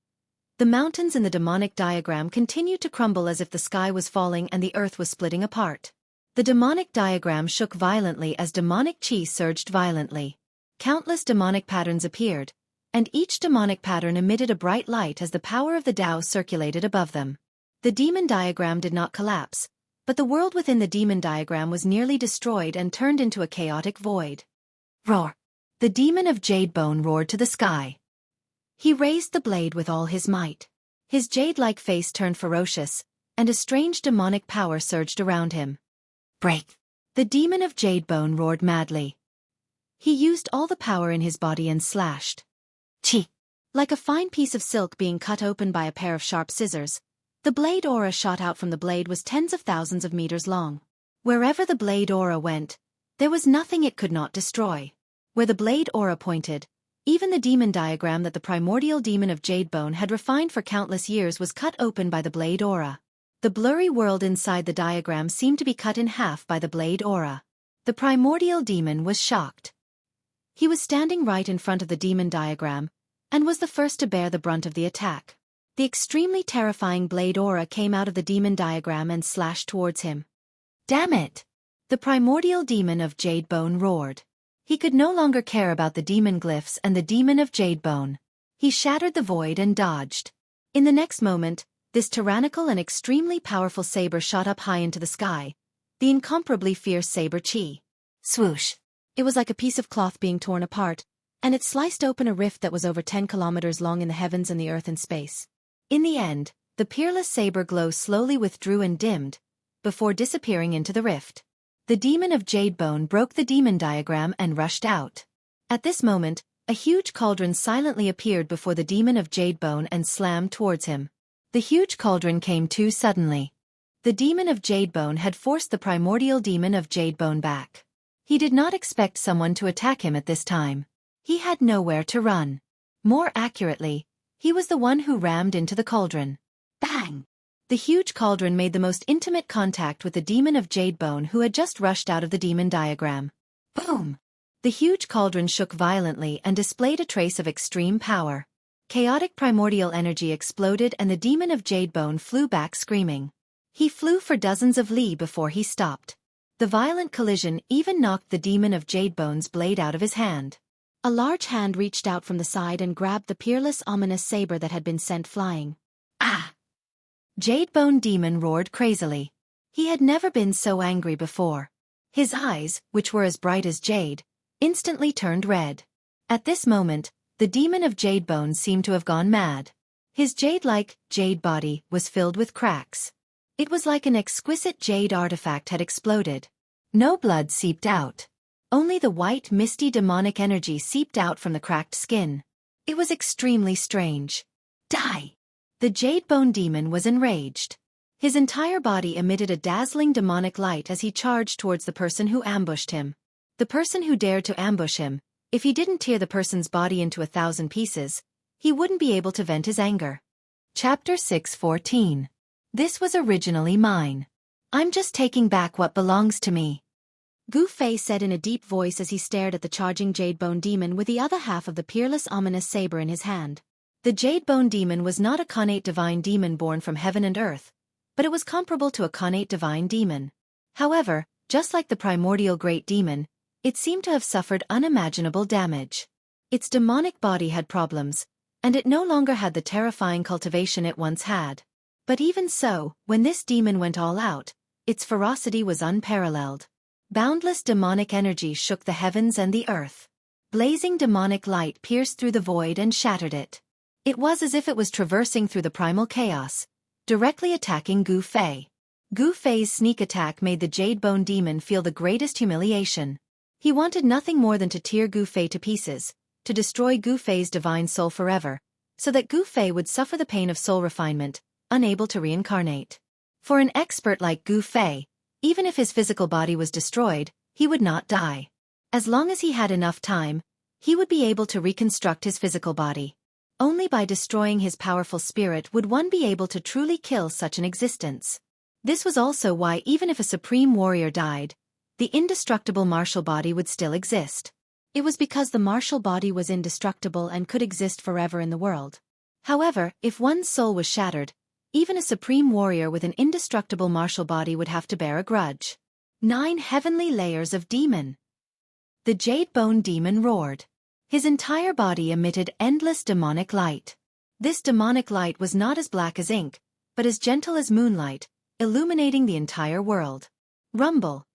The mountains in the demonic diagram continued to crumble as if the sky was falling and the earth was splitting apart. The demonic diagram shook violently as demonic chi surged violently. Countless demonic patterns appeared, and each demonic pattern emitted a bright light as the power of the Tao circulated above them. The demon diagram did not collapse, but the world within the demon diagram was nearly destroyed and turned into a chaotic void. Roar! The demon of Jadebone roared to the sky. He raised the blade with all his might. His jade-like face turned ferocious, and a strange demonic power surged around him. Break! The demon of Jadebone roared madly. He used all the power in his body and slashed. Chi! Like a fine piece of silk being cut open by a pair of sharp scissors, the blade aura shot out from the blade was tens of thousands of meters long. Wherever the blade aura went, there was nothing it could not destroy. Where the blade aura pointed, even the demon diagram that the primordial demon of Jadebone had refined for countless years was cut open by the blade aura. The blurry world inside the diagram seemed to be cut in half by the blade aura. The primordial demon was shocked. He was standing right in front of the demon diagram, and was the first to bear the brunt of the attack. The extremely terrifying blade aura came out of the demon diagram and slashed towards him. Damn it! The primordial demon of Jadebone roared. He could no longer care about the demon glyphs and the demon of Jadebone. He shattered the void and dodged. In the next moment, this tyrannical and extremely powerful saber shot up high into the sky, the incomparably fierce saber chi. Swoosh! It was like a piece of cloth being torn apart, and it sliced open a rift that was over 10 kilometers long in the heavens and the earth and space. In the end, the peerless saber glow slowly withdrew and dimmed, before disappearing into the rift. The demon of Jadebone broke the demon diagram and rushed out. At this moment, a huge cauldron silently appeared before the demon of Jadebone and slammed towards him. The huge cauldron came too suddenly. The demon of Jadebone had forced the primordial demon of Jadebone back. He did not expect someone to attack him at this time. He had nowhere to run. More accurately, he was the one who rammed into the cauldron. Bang! The huge cauldron made the most intimate contact with the demon of Jadebone who had just rushed out of the demon diagram. Boom! The huge cauldron shook violently and displayed a trace of extreme power. Chaotic primordial energy exploded and the demon of Jadebone flew back screaming. He flew for dozens of li before he stopped. The violent collision even knocked the demon of Jadebone's blade out of his hand. A large hand reached out from the side and grabbed the peerless ominous saber that had been sent flying. Ah! Jadebone demon roared crazily. He had never been so angry before. His eyes, which were as bright as jade, instantly turned red. At this moment, the demon of Jadebone seemed to have gone mad. His jade-like, jade body was filled with cracks. It was like an exquisite jade artifact had exploded. No blood seeped out. Only the white misty demonic energy seeped out from the cracked skin. It was extremely strange. Die! The Jadebone demon was enraged. His entire body emitted a dazzling demonic light as he charged towards the person who ambushed him. The person who dared to ambush him, if he didn't tear the person's body into 1,000 pieces, he wouldn't be able to vent his anger. Chapter 6:14. This was originally mine. I'm just taking back what belongs to me. Gu Fei said in a deep voice as he stared at the charging Jadebone demon with the other half of the peerless ominous saber in his hand. The Jadebone demon was not a connate divine demon born from heaven and earth, but it was comparable to a connate divine demon. However, just like the primordial great demon, it seemed to have suffered unimaginable damage. Its demonic body had problems, and it no longer had the terrifying cultivation it once had. But even so, when this demon went all out, its ferocity was unparalleled. Boundless demonic energy shook the heavens and the earth. Blazing demonic light pierced through the void and shattered it. It was as if it was traversing through the primal chaos, directly attacking Gu Fei. Gu Fei's sneak attack made the Jade Bone Demon feel the greatest humiliation. He wanted nothing more than to tear Gu Fei to pieces, to destroy Gu Fei's divine soul forever, so that Gu Fei would suffer the pain of soul refinement, unable to reincarnate. For an expert like Gu Fei, even if his physical body was destroyed, he would not die. As long as he had enough time, he would be able to reconstruct his physical body. Only by destroying his powerful spirit would one be able to truly kill such an existence. This was also why even if a supreme warrior died, the indestructible martial body would still exist. It was because the martial body was indestructible and could exist forever in the world. However, if one's soul was shattered, even a supreme warrior with an indestructible martial body would have to bear a grudge. 9 heavenly layers of demon. The Jade Bone Demon roared. His entire body emitted endless demonic light. This demonic light was not as black as ink, but as gentle as moonlight, illuminating the entire world. Rumble.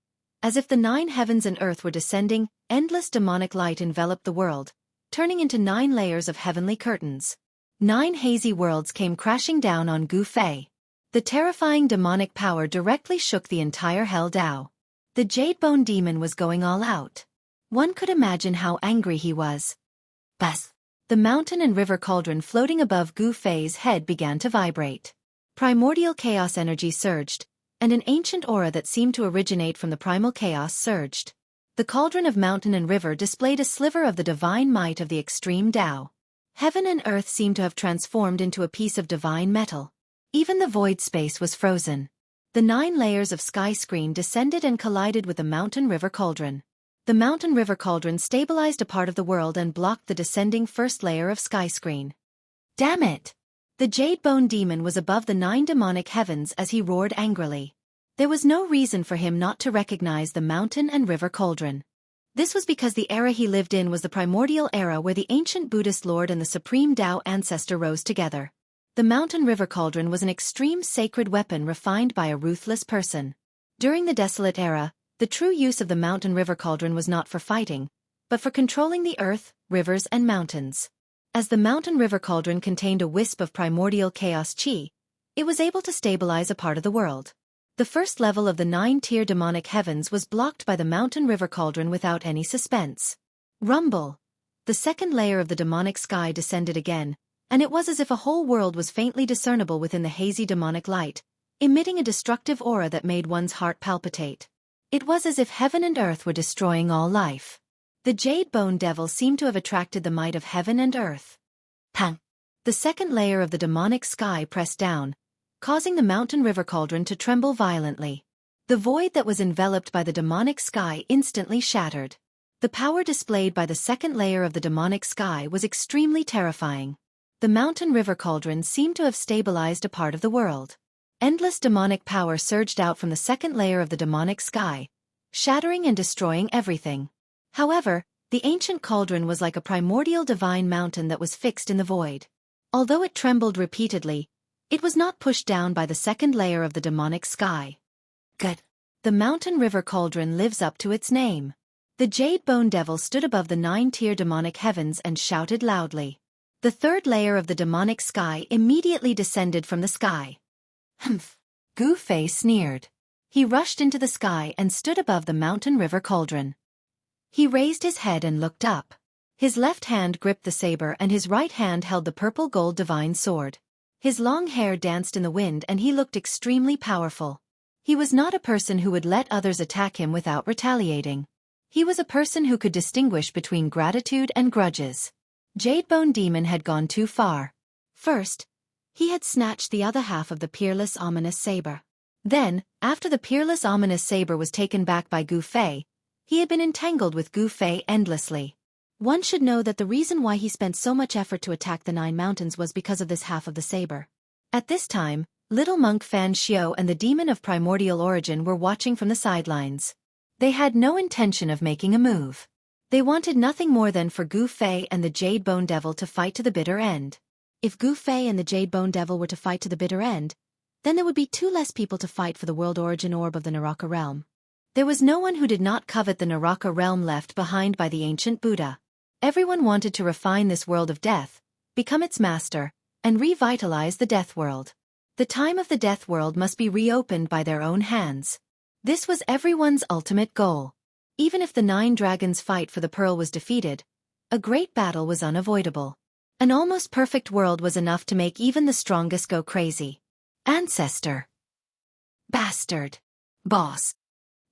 As if the 9 heavens and earth were descending, endless demonic light enveloped the world, turning into 9 layers of heavenly curtains. 9 hazy worlds came crashing down on Gu Fei. The terrifying demonic power directly shook the entire Hell Dao. The Jade Bone Demon was going all out. One could imagine how angry he was. Bas! The mountain and river cauldron floating above Gu Fei's head began to vibrate. Primordial chaos energy surged, and an ancient aura that seemed to originate from the primal chaos surged. The cauldron of mountain and river displayed a sliver of the divine might of the extreme Tao. Heaven and earth seemed to have transformed into a piece of divine metal. Even the void space was frozen. The 9 layers of sky screen descended and collided with the mountain-river cauldron. The mountain-river cauldron stabilized a part of the world and blocked the descending first layer of sky screen. Damn it! The Jade Bone Demon was above the 9 demonic heavens as he roared angrily. There was no reason for him not to recognize the mountain and river cauldron. This was because the era he lived in was the primordial era where the ancient Buddhist Lord and the supreme Tao ancestor rose together. The mountain-river cauldron was an extreme sacred weapon refined by a ruthless person. During the Desolate Era, the true use of the mountain-river cauldron was not for fighting, but for controlling the earth, rivers and mountains. As the mountain-river cauldron contained a wisp of primordial chaos chi, it was able to stabilize a part of the world. The first level of the 9-tier demonic heavens was blocked by the mountain-river cauldron without any suspense. Rumble! The second layer of the demonic sky descended again, and it was as if a whole world was faintly discernible within the hazy demonic light, emitting a destructive aura that made one's heart palpitate. It was as if heaven and earth were destroying all life. The Jade Bone Devil seemed to have attracted the might of heaven and earth. Pang! The second layer of the demonic sky pressed down, causing the mountain-river cauldron to tremble violently. The void that was enveloped by the demonic sky instantly shattered. The power displayed by the second layer of the demonic sky was extremely terrifying. The mountain-river cauldron seemed to have stabilized a part of the world. Endless demonic power surged out from the second layer of the demonic sky, shattering and destroying everything. However, the ancient cauldron was like a primordial divine mountain that was fixed in the void. Although it trembled repeatedly, it was not pushed down by the second layer of the demonic sky. Good. The mountain-river cauldron lives up to its name. The Jade Bone Devil stood above the 9-tier demonic heavens and shouted loudly. The third layer of the demonic sky immediately descended from the sky. Humph! Gu Fei sneered. He rushed into the sky and stood above the mountain-river cauldron. He raised his head and looked up. His left hand gripped the saber and his right hand held the purple-gold divine sword. His long hair danced in the wind and he looked extremely powerful. He was not a person who would let others attack him without retaliating. He was a person who could distinguish between gratitude and grudges. Jade Bone Demon had gone too far. First, he had snatched the other half of the peerless ominous saber. Then, after the peerless ominous saber was taken back by Gu Fei, he had been entangled with Gu Fei endlessly. One should know that the reason why he spent so much effort to attack the 9 mountains was because of this half of the saber. At this time, little monk Fan Xiao and the demon of primordial origin were watching from the sidelines. They had no intention of making a move. They wanted nothing more than for Gu Fei and the Jade Bone Devil to fight to the bitter end. If Gu Fei and the Jade Bone Devil were to fight to the bitter end, then there would be 2 less people to fight for the world origin orb of the Naraka realm. There was no one who did not covet the Naraka realm left behind by the ancient Buddha. Everyone wanted to refine this world of death, become its master, and revitalize the death world. The time of the death world must be reopened by their own hands. This was everyone's ultimate goal. Even if the 9 dragons' fight for the pearl was defeated, a great battle was unavoidable. An almost perfect world was enough to make even the strongest go crazy. Ancestor. Bastard. Boss.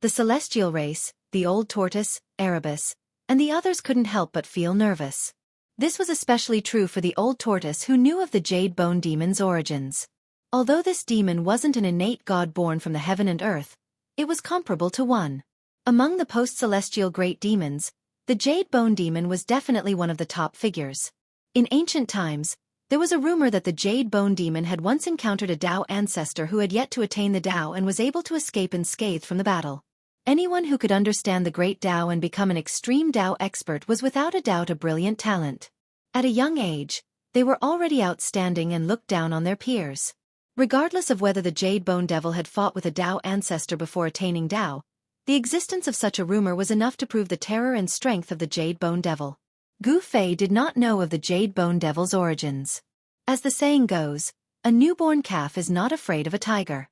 The celestial race, the old tortoise, Erebus, and the others couldn't help but feel nervous. This was especially true for the old tortoise who knew of the Jade Bone Demon's origins. Although this demon wasn't an innate god born from the heaven and earth, it was comparable to one. Among the post-celestial great demons, the Jade Bone Demon was definitely one of the top figures. In ancient times, there was a rumor that the Jade Bone Demon had once encountered a Tao ancestor who had yet to attain the Tao and was able to escape unscathed from the battle. Anyone who could understand the great Tao and become an extreme Tao expert was without a doubt a brilliant talent. At a young age, they were already outstanding and looked down on their peers. Regardless of whether the Jade Bone Devil had fought with a Tao ancestor before attaining Tao, the existence of such a rumor was enough to prove the terror and strength of the Jade Bone Devil. Gu Fei did not know of the Jade Bone Devil's origins. As the saying goes, a newborn calf is not afraid of a tiger.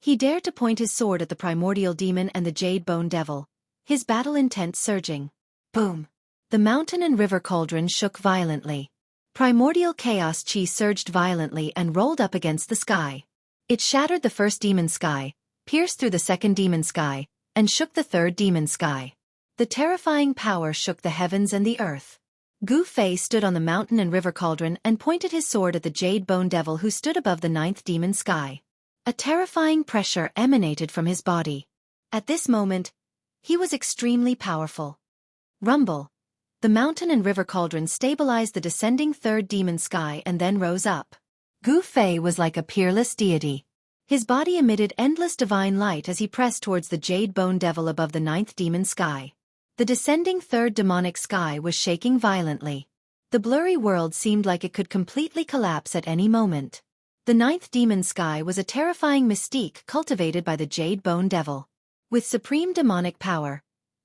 He dared to point his sword at the primordial demon and the Jade Bone Devil, his battle intent surging. Boom! The mountain and river cauldron shook violently. Primordial chaos chi surged violently and rolled up against the sky. It shattered the first demon sky, pierced through the second demon sky, and shook the third demon sky. The terrifying power shook the heavens and the earth. Gu Fei stood on the mountain and river cauldron and pointed his sword at the Jade Bone Devil who stood above the 9th demon sky. A terrifying pressure emanated from his body. At this moment, he was extremely powerful. Rumble. The mountain and river cauldron stabilized the descending third demon sky and then rose up. Gu Fei was like a peerless deity. His body emitted endless divine light as he pressed towards the Jade Bone Devil above the 9th demon sky. The descending third demonic sky was shaking violently. The blurry world seemed like it could completely collapse at any moment. The 9th demon sky was a terrifying mystique cultivated by the Jade Bone Devil. With supreme demonic power,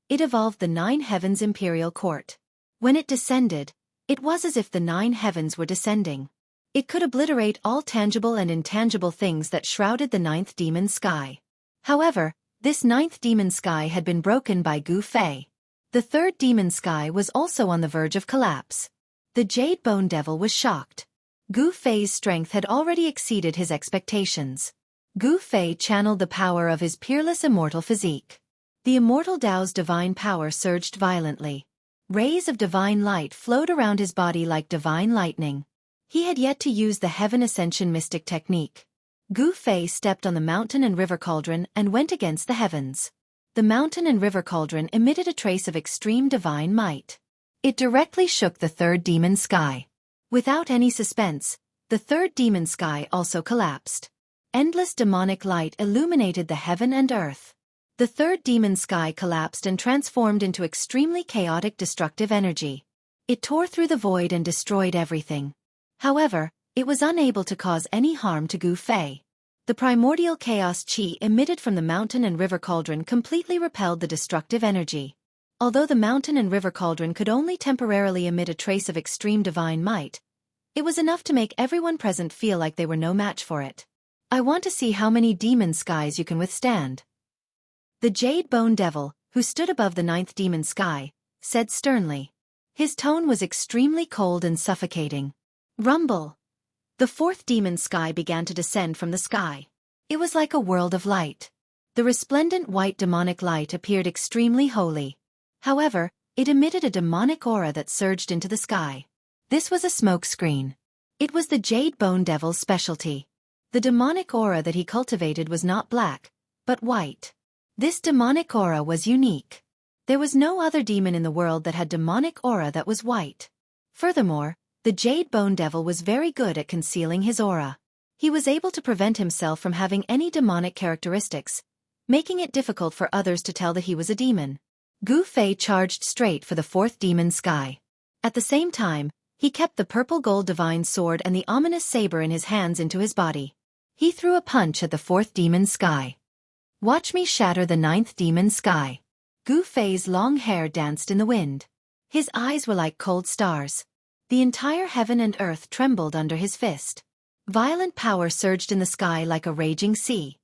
it evolved the 9 heavens imperial court. When it descended, it was as if the 9 heavens were descending. It could obliterate all tangible and intangible things that shrouded the 9th demon sky. However, this 9th demon sky had been broken by Gu Fei. The third demon sky was also on the verge of collapse. The Jade Bone Devil was shocked. Gu Fei's strength had already exceeded his expectations. Gu Fei channeled the power of his peerless immortal physique. The immortal Tao's divine power surged violently. Rays of divine light flowed around his body like divine lightning. He had yet to use the Heaven Ascension mystic technique. Gu Fei stepped on the mountain and river cauldron and went against the heavens. The mountain and river cauldron emitted a trace of extreme divine might. It directly shook the third demon sky. Without any suspense, the third demon sky also collapsed. Endless demonic light illuminated the heaven and earth. The third demon sky collapsed and transformed into extremely chaotic destructive energy. It tore through the void and destroyed everything. However, it was unable to cause any harm to Gu Fei. The primordial chaos chi emitted from the mountain and river cauldron completely repelled the destructive energy. Although the mountain and river cauldron could only temporarily emit a trace of extreme divine might, it was enough to make everyone present feel like they were no match for it. I want to see how many demon skies you can withstand. The Jade Bone Devil, who stood above the 9th demon sky, said sternly. His tone was extremely cold and suffocating. Rumble. The 4th demon sky began to descend from the sky. It was like a world of light. The resplendent white demonic light appeared extremely holy. However, it emitted a demonic aura that surged into the sky. This was a smoke screen. It was the Jade Bone Devil's specialty. The demonic aura that he cultivated was not black, but white. This demonic aura was unique. There was no other demon in the world that had demonic aura that was white. Furthermore, the Jade Bone Devil was very good at concealing his aura. He was able to prevent himself from having any demonic characteristics, making it difficult for others to tell that he was a demon. Gu Fei charged straight for the 4th demon sky. At the same time, he kept the purple gold divine sword and the ominous saber in his hands into his body. He threw a punch at the 4th demon sky. Watch me shatter the 9th demon sky. Gu Fei's long hair danced in the wind. His eyes were like cold stars. The entire heaven and earth trembled under his fist. Violent power surged in the sky like a raging sea.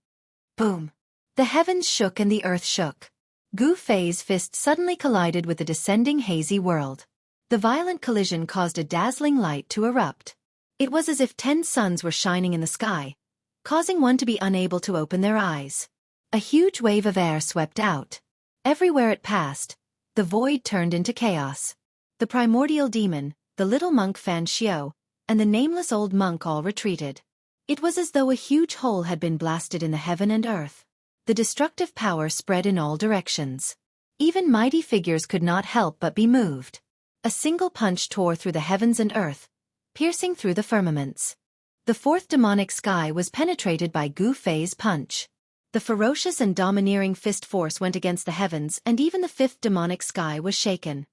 Boom! The heavens shook and the earth shook. Gu Fei's fist suddenly collided with the descending hazy world. The violent collision caused a dazzling light to erupt. It was as if 10 suns were shining in the sky, causing one to be unable to open their eyes. A huge wave of air swept out. Everywhere it passed, the void turned into chaos. The primordial demon, the little monk Fan Xiao, and the nameless old monk all retreated. It was as though a huge hole had been blasted in the heaven and earth. The destructive power spread in all directions. Even mighty figures could not help but be moved. A single punch tore through the heavens and earth, piercing through the firmaments. The fourth demonic sky was penetrated by Gu Fei's punch. The ferocious and domineering fist force went against the heavens, and even the fifth demonic sky was shaken.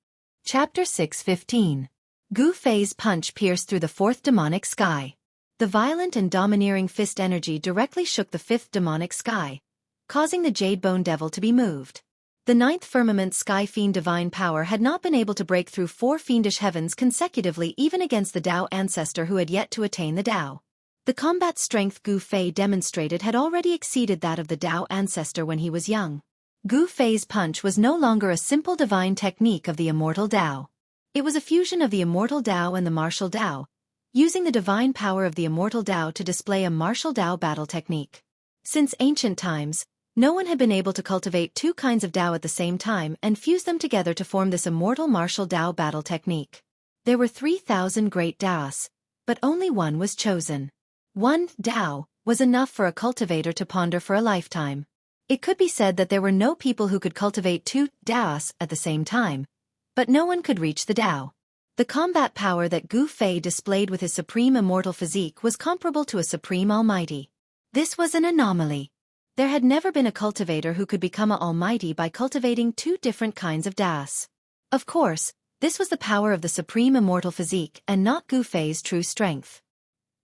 Chapter 6:15. Gu Fei's punch pierced through the fourth demonic sky. The violent and domineering fist energy directly shook the fifth demonic sky, causing the Jade Bone Devil to be moved. The ninth firmament sky fiend divine power had not been able to break through 4 fiendish heavens consecutively even against the Tao ancestor who had yet to attain the Tao. The combat strength Gu Fei demonstrated had already exceeded that of the Tao ancestor when he was young. Gu Fei's punch was no longer a simple divine technique of the immortal Tao. It was a fusion of the immortal Tao and the martial Tao, using the divine power of the immortal Tao to display a martial Tao battle technique. Since ancient times, no one had been able to cultivate 2 kinds of Tao at the same time and fuse them together to form this immortal martial Tao battle technique. There were 3,000 great Taos, but only one was chosen. One Tao was enough for a cultivator to ponder for a lifetime. It could be said that there were no people who could cultivate 2 Taos at the same time, but no one could reach the Tao. The combat power that Gu Fei displayed with his supreme immortal physique was comparable to a supreme almighty. This was an anomaly. There had never been a cultivator who could become an almighty by cultivating 2 different kinds of Taos. Of course, this was the power of the supreme immortal physique and not Gu Fei's true strength.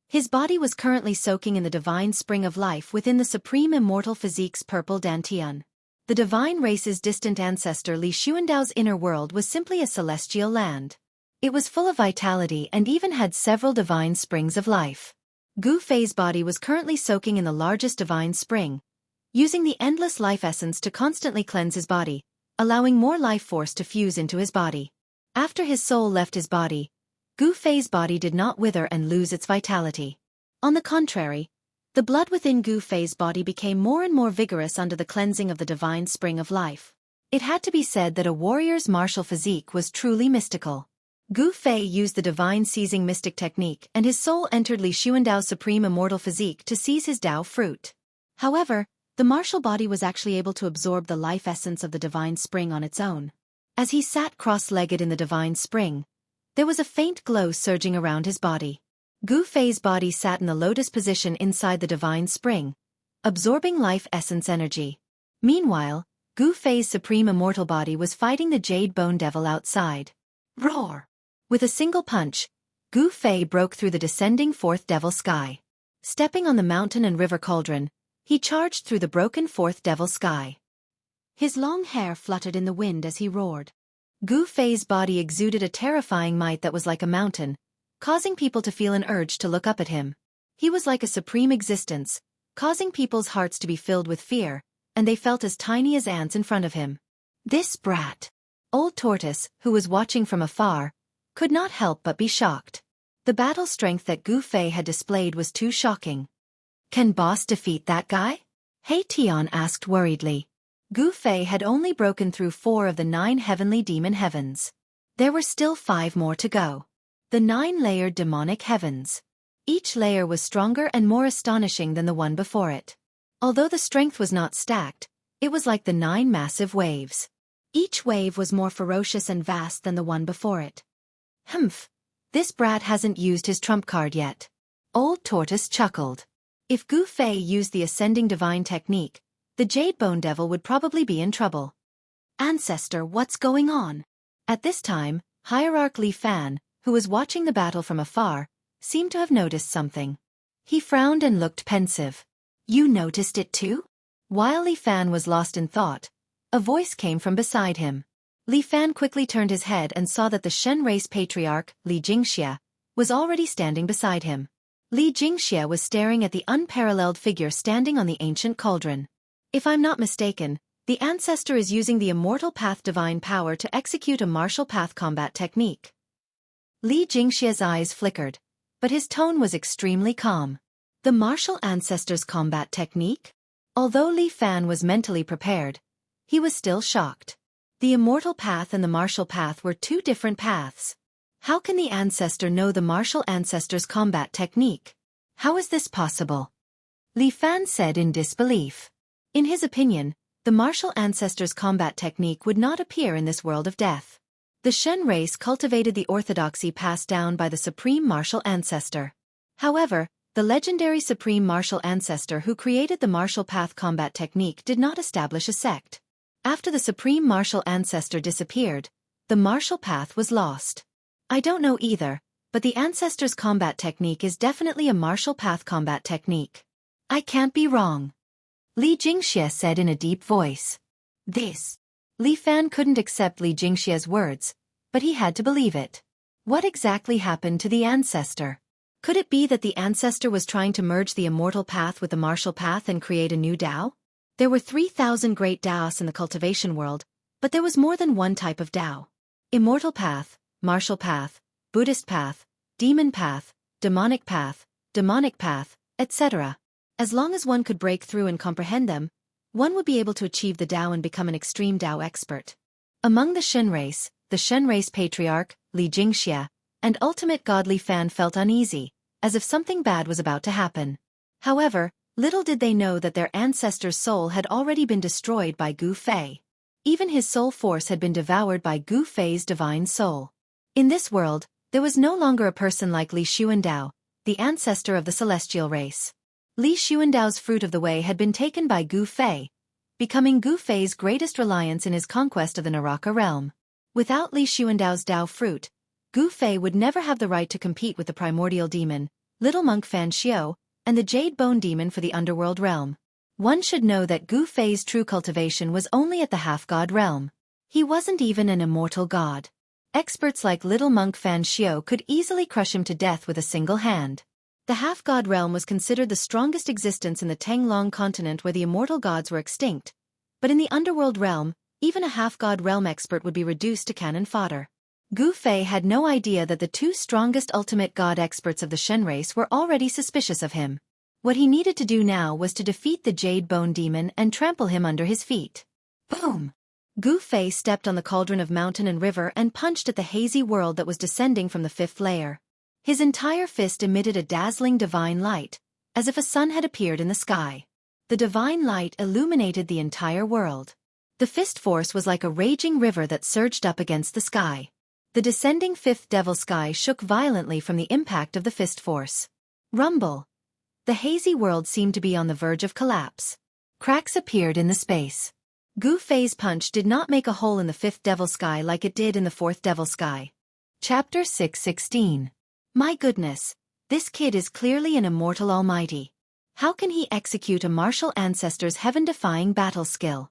His body was currently soaking in the divine spring of life within the supreme immortal physique's purple dantian. The divine race's distant ancestor Li Xuandao's inner world was simply a celestial land. It was full of vitality and even had several divine springs of life. Gu Fei's body was currently soaking in the largest divine spring, using the endless life essence to constantly cleanse his body, allowing more life force to fuse into his body. After his soul left his body, Gu Fei's body did not wither and lose its vitality. On the contrary, the blood within Gu Fei's body became more and more vigorous under the cleansing of the divine spring of life. It had to be said that a warrior's martial physique was truly mystical. Gu Fei used the divine seizing mystic technique and his soul entered Li Xuandao's supreme immortal physique to seize his Tao fruit. However, the martial body was actually able to absorb the life essence of the divine spring on its own. As he sat cross-legged in the divine spring, there was a faint glow surging around his body. Gu Fei's body sat in the lotus position inside the divine spring, absorbing life essence energy. Meanwhile, Gu Fei's supreme immortal body was fighting the Jade Bone Devil outside. Roar! With a single punch, Gu Fei broke through the descending fourth devil sky. Stepping on the mountain and river cauldron, he charged through the broken fourth devil sky. His long hair fluttered in the wind as he roared. Gu Fei's body exuded a terrifying might that was like a mountain, causing people to feel an urge to look up at him. He was like a supreme existence, causing people's hearts to be filled with fear, and they felt as tiny as ants in front of him. This brat! Old Tortoise, who was watching from afar, could not help but be shocked. The battle strength that Gu Fei had displayed was too shocking. Can boss defeat that guy? Hei Tian asked worriedly. Gu Fei had only broken through 4 of the 9 heavenly demon heavens. There were still 5 more to go. The 9-layered demonic heavens. Each layer was stronger and more astonishing than the one before it. Although the strength was not stacked, it was like the 9 massive waves. Each wave was more ferocious and vast than the one before it. Humph! This brat hasn't used his trump card yet. Old Tortoise chuckled. If Gu Fei used the ascending divine technique, the Jade Bone Devil would probably be in trouble. Ancestor, what's going on? At this time, Hierarch Li Fan, who was watching the battle from afar, seemed to have noticed something. He frowned and looked pensive. You noticed it too? While Li Fan was lost in thought, a voice came from beside him. Li Fan quickly turned his head and saw that the Shen race patriarch, Li Jingxia, was already standing beside him. Li Jingxie was staring at the unparalleled figure standing on the ancient cauldron. If I'm not mistaken, the ancestor is using the immortal path divine power to execute a martial path combat technique. Li Jingxie's eyes flickered, but his tone was extremely calm. The martial ancestor's combat technique? Although Li Fan was mentally prepared, he was still shocked. The immortal path and the martial path were two different paths. How can the ancestor know the martial ancestor's combat technique? How is this possible? Li Fan said in disbelief. In his opinion, the martial ancestor's combat technique would not appear in this world of death. The Shen race cultivated the orthodoxy passed down by the supreme martial ancestor. However, the legendary supreme martial ancestor who created the martial path combat technique did not establish a sect. After the supreme martial ancestor disappeared, the martial path was lost. I don't know either, but the ancestor's combat technique is definitely a martial path combat technique. I can't be wrong. Li Jingxie said in a deep voice. Li Fan couldn't accept Li Jingxie's words, but he had to believe it. What exactly happened to the ancestor? Could it be that the ancestor was trying to merge the immortal path with the martial path and create a new Dao? There were 3,000 great Daos in the cultivation world, but there was more than one type of Dao. Immortal path, martial path, Buddhist path, demon path, demonic path, etc. As long as one could break through and comprehend them, one would be able to achieve the Dao and become an extreme Dao expert. Among the Shen race patriarch, Li Jingxie, and ultimate god Li Fan felt uneasy, as if something bad was about to happen. However, little did they know that their ancestor's soul had already been destroyed by Gu Fei. Even his soul force had been devoured by Gu Fei's divine soul. In this world, there was no longer a person like Li Xuandao, the ancestor of the celestial race. Li Xuandao's fruit of the way had been taken by Gu Fei, becoming Gu Fei's greatest reliance in his conquest of the Naraka realm. Without Li Xuandao's Dao fruit, Gu Fei would never have the right to compete with the primordial demon, little monk Fan Xiu, and the jade bone demon for the underworld realm. One should know that Gu Fei's true cultivation was only at the half-god realm. He wasn't even an immortal god. Experts like little monk Fan Xiu could easily crush him to death with a single hand. The half-god realm was considered the strongest existence in the Tenglong continent where the immortal gods were extinct, but in the underworld realm, even a half-god realm expert would be reduced to cannon fodder. Gu Fei had no idea that the two strongest ultimate god experts of the Shen race were already suspicious of him. What he needed to do now was to defeat the jade bone demon and trample him under his feet. Boom! Gu Fei stepped on the cauldron of mountain and river and punched at the hazy world that was descending from the fifth layer. His entire fist emitted a dazzling divine light, as if a sun had appeared in the sky. The divine light illuminated the entire world. The fist force was like a raging river that surged up against the sky. The descending fifth devil sky shook violently from the impact of the fist force. Rumble! The hazy world seemed to be on the verge of collapse. Cracks appeared in the space. Gu Fei's punch did not make a hole in the fifth devil sky like it did in the fourth devil sky. Chapter 6:16. My goodness, this kid is clearly an immortal almighty. How can he execute a martial ancestor's heaven-defying battle skill?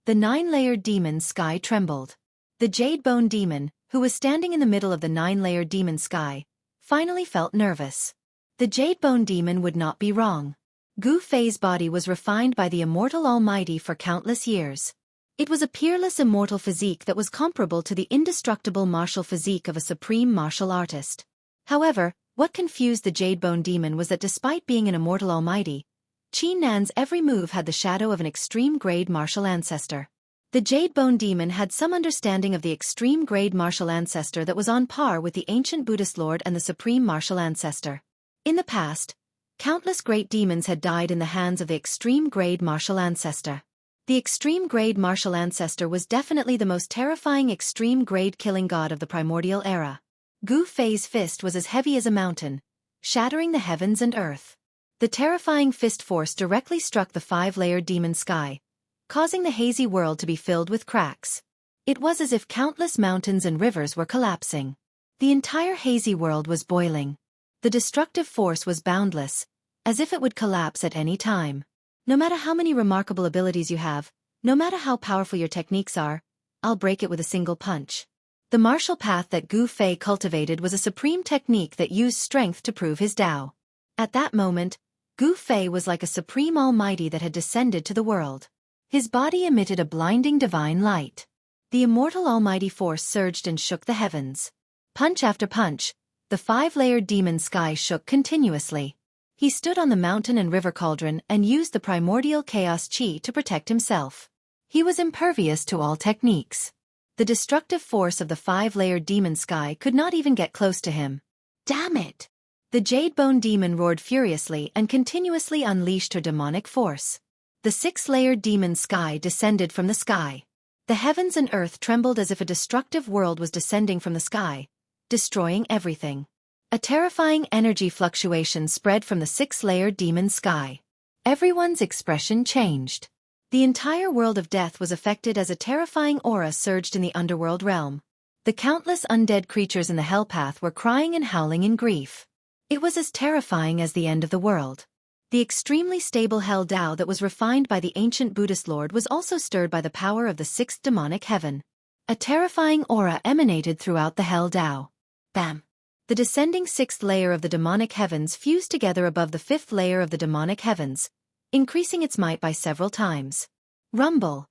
The 9-layered demon's sky trembled. The jade bone demon, who was standing in the middle of the 9-layered demon sky, finally felt nervous. The jade bone demon would not be wrong. Gu Fei's body was refined by the immortal almighty for countless years. It was a peerless immortal physique that was comparable to the indestructible martial physique of a supreme martial artist. However, what confused the jade bone demon was that despite being an immortal almighty, Qin Nan's every move had the shadow of an extreme-grade martial ancestor. The jade bone demon had some understanding of the extreme-grade martial ancestor that was on par with the ancient Buddhist lord and the supreme martial ancestor. In the past, countless great demons had died in the hands of the extreme-grade martial ancestor. The extreme-grade martial ancestor was definitely the most terrifying extreme-grade killing god of the primordial era. Gu Fei's fist was as heavy as a mountain, shattering the heavens and earth. The terrifying fist force directly struck the 5-layered demon sky, causing the hazy world to be filled with cracks. It was as if countless mountains and rivers were collapsing. The entire hazy world was boiling. The destructive force was boundless, as if it would collapse at any time. No matter how many remarkable abilities you have, no matter how powerful your techniques are, I'll break it with a single punch. The martial path that Gu Fei cultivated was a supreme technique that used strength to prove his Dao. At that moment, Gu Fei was like a supreme almighty that had descended to the world. His body emitted a blinding divine light. The immortal almighty force surged and shook the heavens. Punch after punch, the 5-layered demon sky shook continuously. He stood on the mountain and river cauldron and used the primordial chaos chi to protect himself. He was impervious to all techniques. The destructive force of the 5-layered demon sky could not even get close to him. Damn it! The Jadebone demon roared furiously and continuously unleashed her demonic force. The 6-layered demon sky descended from the sky. The heavens and earth trembled as if a destructive world was descending from the sky, destroying everything. A terrifying energy fluctuation spread from the 6-layered demon sky. Everyone's expression changed. The entire world of death was affected as a terrifying aura surged in the underworld realm. The countless undead creatures in the hell path were crying and howling in grief. It was as terrifying as the end of the world. The extremely stable hell Tao that was refined by the ancient Buddhist lord was also stirred by the power of the 6th demonic heaven. A terrifying aura emanated throughout the hell Tao. Bam! The descending 6th layer of the demonic heavens fused together above the 5th layer of the demonic heavens, increasing its might by several times. Rumble!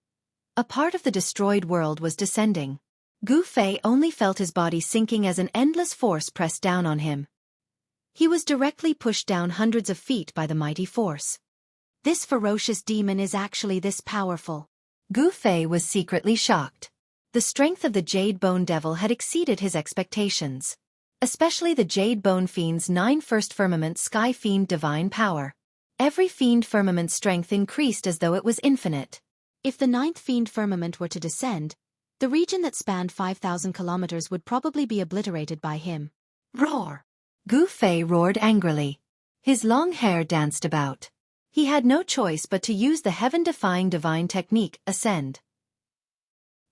A part of the destroyed world was descending. Gu Fei only felt his body sinking as an endless force pressed down on him. He was directly pushed down hundreds of feet by the mighty force. This ferocious demon is actually this powerful. Gu Fei was secretly shocked. The strength of the Jadebone Devil had exceeded his expectations. Especially the Jadebone Fiend's 9 first firmament Sky Fiend divine power. Every Fiend firmament strength increased as though it was infinite. If the 9th Fiend firmament were to descend, the region that spanned 5,000 kilometers would probably be obliterated by him. Roar! Gu Fei roared angrily. His long hair danced about. He had no choice but to use the heaven-defying divine technique, Ascend.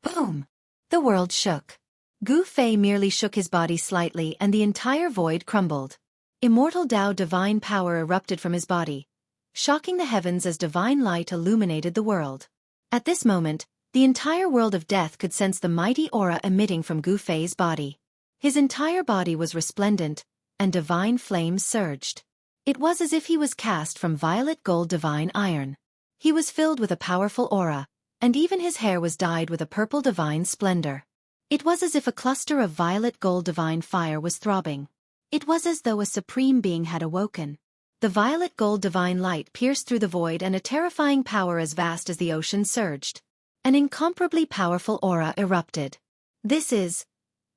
Boom! The world shook. Gu Fei merely shook his body slightly and the entire void crumbled. Immortal Tao divine power erupted from his body, shocking the heavens as divine light illuminated the world. At this moment, the entire world of death could sense the mighty aura emitting from Gu Fei's body. His entire body was resplendent, and divine flames surged. It was as if he was cast from violet gold divine iron. He was filled with a powerful aura, and even his hair was dyed with a purple divine splendor. It was as if a cluster of violet gold divine fire was throbbing. It was as though a supreme being had awoken. The violet gold divine light pierced through the void and a terrifying power as vast as the ocean surged. An incomparably powerful aura erupted. This is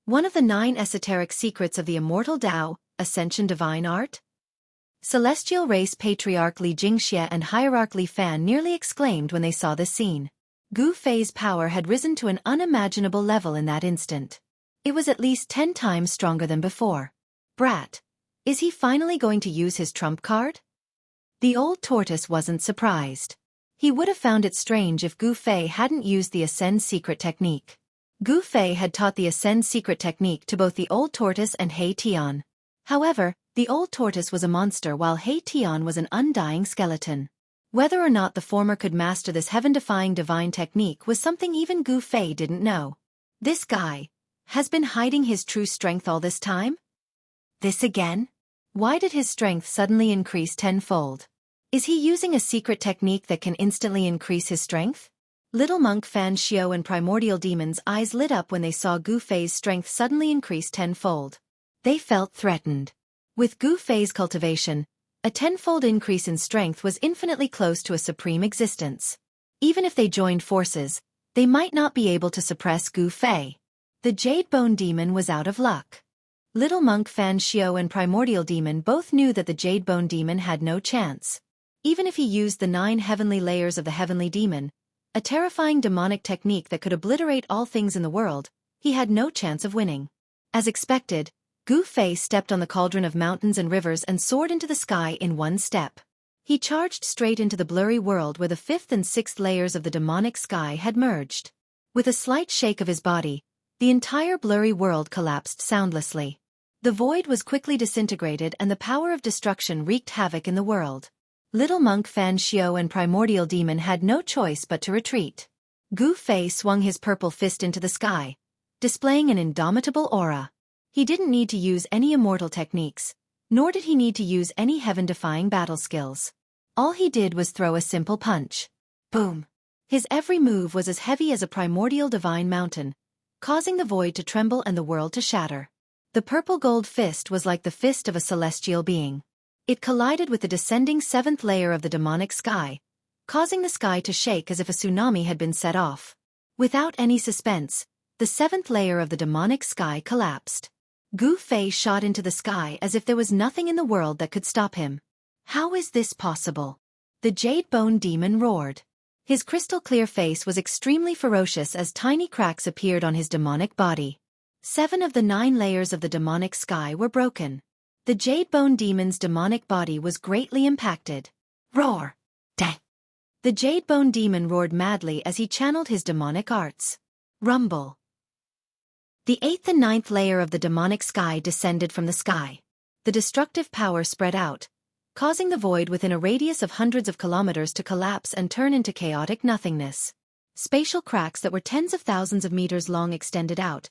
one of the 9 esoteric secrets of the immortal Tao, Ascension Divine Art? Celestial Race Patriarch Li Jingxie and Hierarch Li Fan nearly exclaimed when they saw this scene. Gu Fei's power had risen to an unimaginable level in that instant. It was at least 10 times stronger than before. Brat! Is he finally going to use his trump card? The old tortoise wasn't surprised. He would have found it strange if Gu Fei hadn't used the Ascend secret technique. Gu Fei had taught the Ascend secret technique to both the old tortoise and He Tian. However, the old tortoise was a monster while He Tian was an undying skeleton. Whether or not the former could master this heaven-defying divine technique was something even Gu Fei didn't know. This guy has been hiding his true strength all this time? This again? Why did his strength suddenly increase tenfold? Is he using a secret technique that can instantly increase his strength? Little monk Fan Xiao and Primordial Demon's eyes lit up when they saw Gu Fei's strength suddenly increase tenfold. They felt threatened. With Gu Fei's cultivation, a tenfold increase in strength was infinitely close to a supreme existence. Even if they joined forces, they might not be able to suppress Gu Fei. The Jadebone Demon was out of luck. Little monk Fan Xiao and Primordial Demon both knew that the Jadebone Demon had no chance. Even if he used the 9 heavenly layers of the Heavenly Demon, a terrifying demonic technique that could obliterate all things in the world, he had no chance of winning. As expected, Gu Fei stepped on the cauldron of mountains and rivers and soared into the sky in one step. He charged straight into the blurry world where the 5th and 6th layers of the demonic sky had merged. With a slight shake of his body, the entire blurry world collapsed soundlessly. The void was quickly disintegrated and the power of destruction wreaked havoc in the world. Little monk Fan Xiao and Primordial Demon had no choice but to retreat. Gu Fei swung his purple fist into the sky, displaying an indomitable aura. He didn't need to use any immortal techniques. Nor did he need to use any heaven-defying battle skills. All he did was throw a simple punch. Boom! His every move was as heavy as a primordial divine mountain, causing the void to tremble and the world to shatter. The purple gold fist was like the fist of a celestial being. It collided with the descending seventh layer of the demonic sky, causing the sky to shake as if a tsunami had been set off. Without any suspense, the seventh layer of the demonic sky collapsed. Gu Fei shot into the sky as if there was nothing in the world that could stop him. How is this possible? The Jade Bone Demon roared. His crystal-clear face was extremely ferocious as tiny cracks appeared on his demonic body. 7 of the 9 layers of the demonic sky were broken. The Jade Bone Demon's demonic body was greatly impacted. Roar! Dang! The Jade Bone Demon roared madly as he channeled his demonic arts. Rumble! The 8th and 9th layer of the demonic sky descended from the sky. The destructive power spread out, causing the void within a radius of hundreds of kilometers to collapse and turn into chaotic nothingness. Spatial cracks that were tens of thousands of meters long extended out,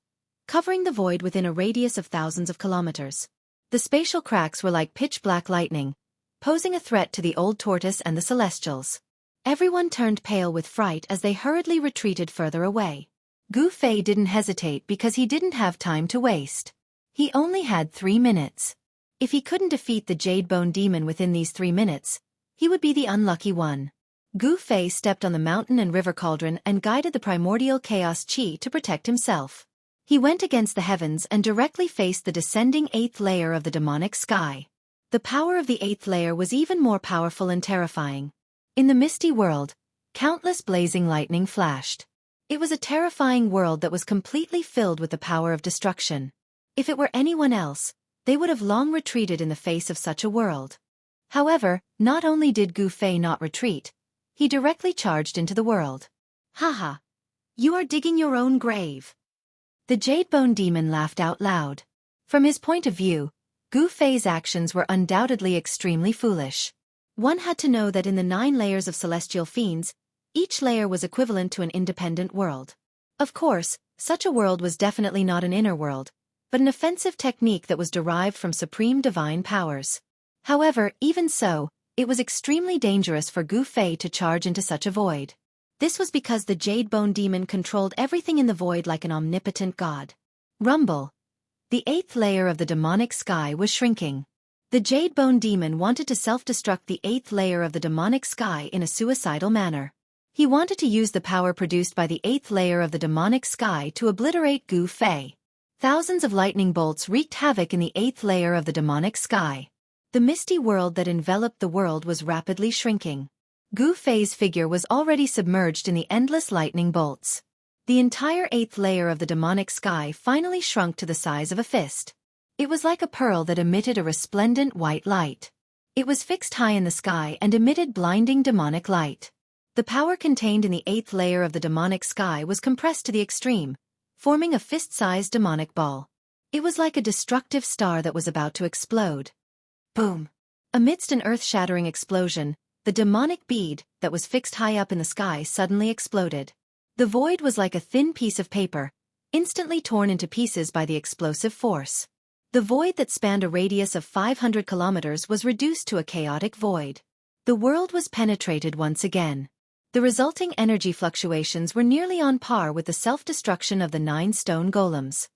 covering the void within a radius of thousands of kilometers. The spatial cracks were like pitch-black lightning, posing a threat to the old tortoise and the Celestials. Everyone turned pale with fright as they hurriedly retreated further away. Gu Fei didn't hesitate because he didn't have time to waste. He only had 3 minutes. If he couldn't defeat the Jade Bone Demon within these 3 minutes, he would be the unlucky one. Gu Fei stepped on the mountain and river cauldron and guided the primordial chaos chi to protect himself. He went against the heavens and directly faced the descending 8th layer of the demonic sky. The power of the 8th layer was even more powerful and terrifying. In the misty world, countless blazing lightning flashed. It was a terrifying world that was completely filled with the power of destruction. If it were anyone else, they would have long retreated in the face of such a world. However, not only did Gu Fei not retreat, he directly charged into the world. Haha! You are digging your own grave. The Jade Bone Demon laughed out loud. From his point of view, Gu Fei's actions were undoubtedly extremely foolish. One had to know that in the 9 layers of celestial fiends, each layer was equivalent to an independent world. Of course, such a world was definitely not an inner world, but an offensive technique that was derived from supreme divine powers. However, even so, it was extremely dangerous for Gu Fei to charge into such a void. This was because the Jade Bone Demon controlled everything in the void like an omnipotent god. Rumble! The 8th layer of the demonic sky was shrinking. The Jade Bone Demon wanted to self-destruct the 8th layer of the demonic sky in a suicidal manner. He wanted to use the power produced by the 8th layer of the demonic sky to obliterate Gu Fei. Thousands of lightning bolts wreaked havoc in the 8th layer of the demonic sky. The misty world that enveloped the world was rapidly shrinking. Gu Fei's figure was already submerged in the endless lightning bolts. The entire 8th layer of the demonic sky finally shrunk to the size of a fist. It was like a pearl that emitted a resplendent white light. It was fixed high in the sky and emitted blinding demonic light. The power contained in the 8th layer of the demonic sky was compressed to the extreme, forming a fist-sized demonic ball. It was like a destructive star that was about to explode. Boom! Amidst an earth-shattering explosion, the demonic bead, that was fixed high up in the sky, suddenly exploded. The void was like a thin piece of paper, instantly torn into pieces by the explosive force. The void that spanned a radius of 500 kilometers was reduced to a chaotic void. The world was penetrated once again. The resulting energy fluctuations were nearly on par with the self-destruction of the 9 stone golems.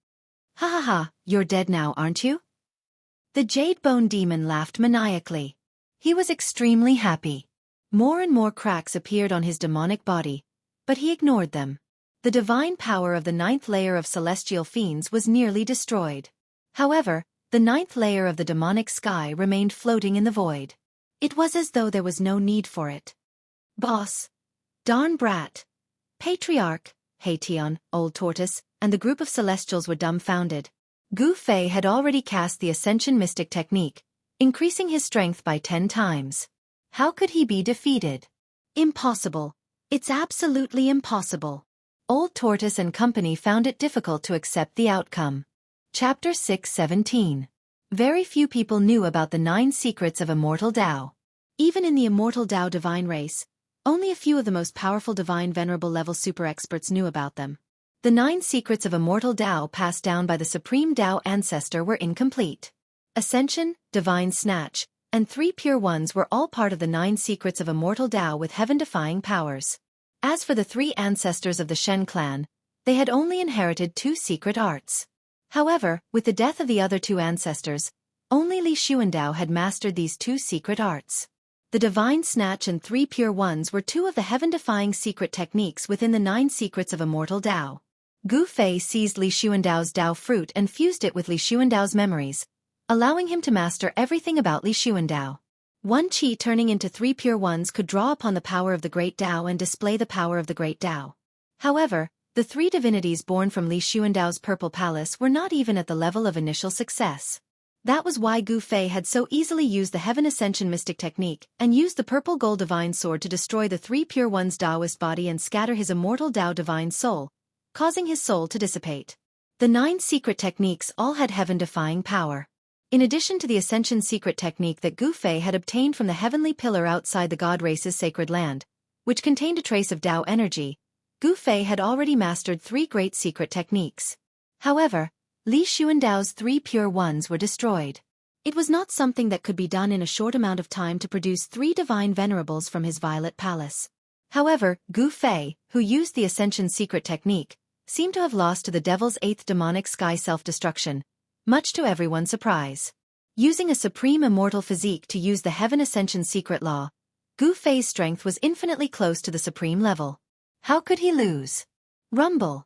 Ha ha ha, you're dead now, aren't you? The Jade Bone Demon laughed maniacally. He was extremely happy. More and more cracks appeared on his demonic body, but he ignored them. The divine power of the 9th layer of celestial fiends was nearly destroyed. However, the 9th layer of the demonic sky remained floating in the void. It was as though there was no need for it. Boss! Darn brat! Patriarch, Hation, Old Tortoise, and the group of Celestials were dumbfounded. Gu Fei had already cast the Ascension Mystic Technique, increasing his strength by 10 times. How could he be defeated? Impossible. It's absolutely impossible. Old Tortoise and company found it difficult to accept the outcome. Chapter 6:17. Very few people knew about the 9 secrets of Immortal Tao. Even in the Immortal Tao divine race, only a few of the most powerful divine venerable level super experts knew about them. The 9 secrets of Immortal Tao passed down by the Supreme Tao ancestor were incomplete. Ascension, Divine Snatch, and 3 Pure Ones were all part of the 9 secrets of immortal Tao with heaven-defying powers. As for the 3 ancestors of the Shen clan, they had only inherited 2 secret arts. However, with the death of the other 2 ancestors, only Li Xuandao had mastered these 2 secret arts. The Divine Snatch and 3 Pure Ones were 2 of the heaven-defying secret techniques within the 9 secrets of immortal Tao. Gu Fei seized Li Xuandao's Tao fruit and fused it with Li Xuandao's memories, allowing him to master everything about Li Xuandao. One Qi turning into 3 Pure Ones could draw upon the power of the Great Tao and display the power of the Great Tao. However, the 3 divinities born from Li Xuandao's Purple Palace were not even at the level of initial success. That was why Gu Fei had so easily used the Heaven Ascension Mystic Technique and used the Purple Gold Divine Sword to destroy the 3 Pure One's Taoist body and scatter his immortal Tao Divine Soul, causing his soul to dissipate. The 9 secret techniques all had heaven-defying power. In addition to the Ascension secret technique that Gu Fei had obtained from the heavenly pillar outside the god race's sacred land, which contained a trace of Tao energy, Gu Fei had already mastered 3 great secret techniques. However, Li Xuandao's 3 Pure Ones were destroyed. It was not something that could be done in a short amount of time to produce 3 divine venerables from his Violet Palace. However, Gu Fei, who used the Ascension secret technique, seemed to have lost to the Devil's 8th demonic sky self-destruction, much to everyone's surprise. Using a supreme immortal physique to use the Heaven Ascension secret law, Gu Fei's strength was infinitely close to the supreme level. How could he lose? Rumble.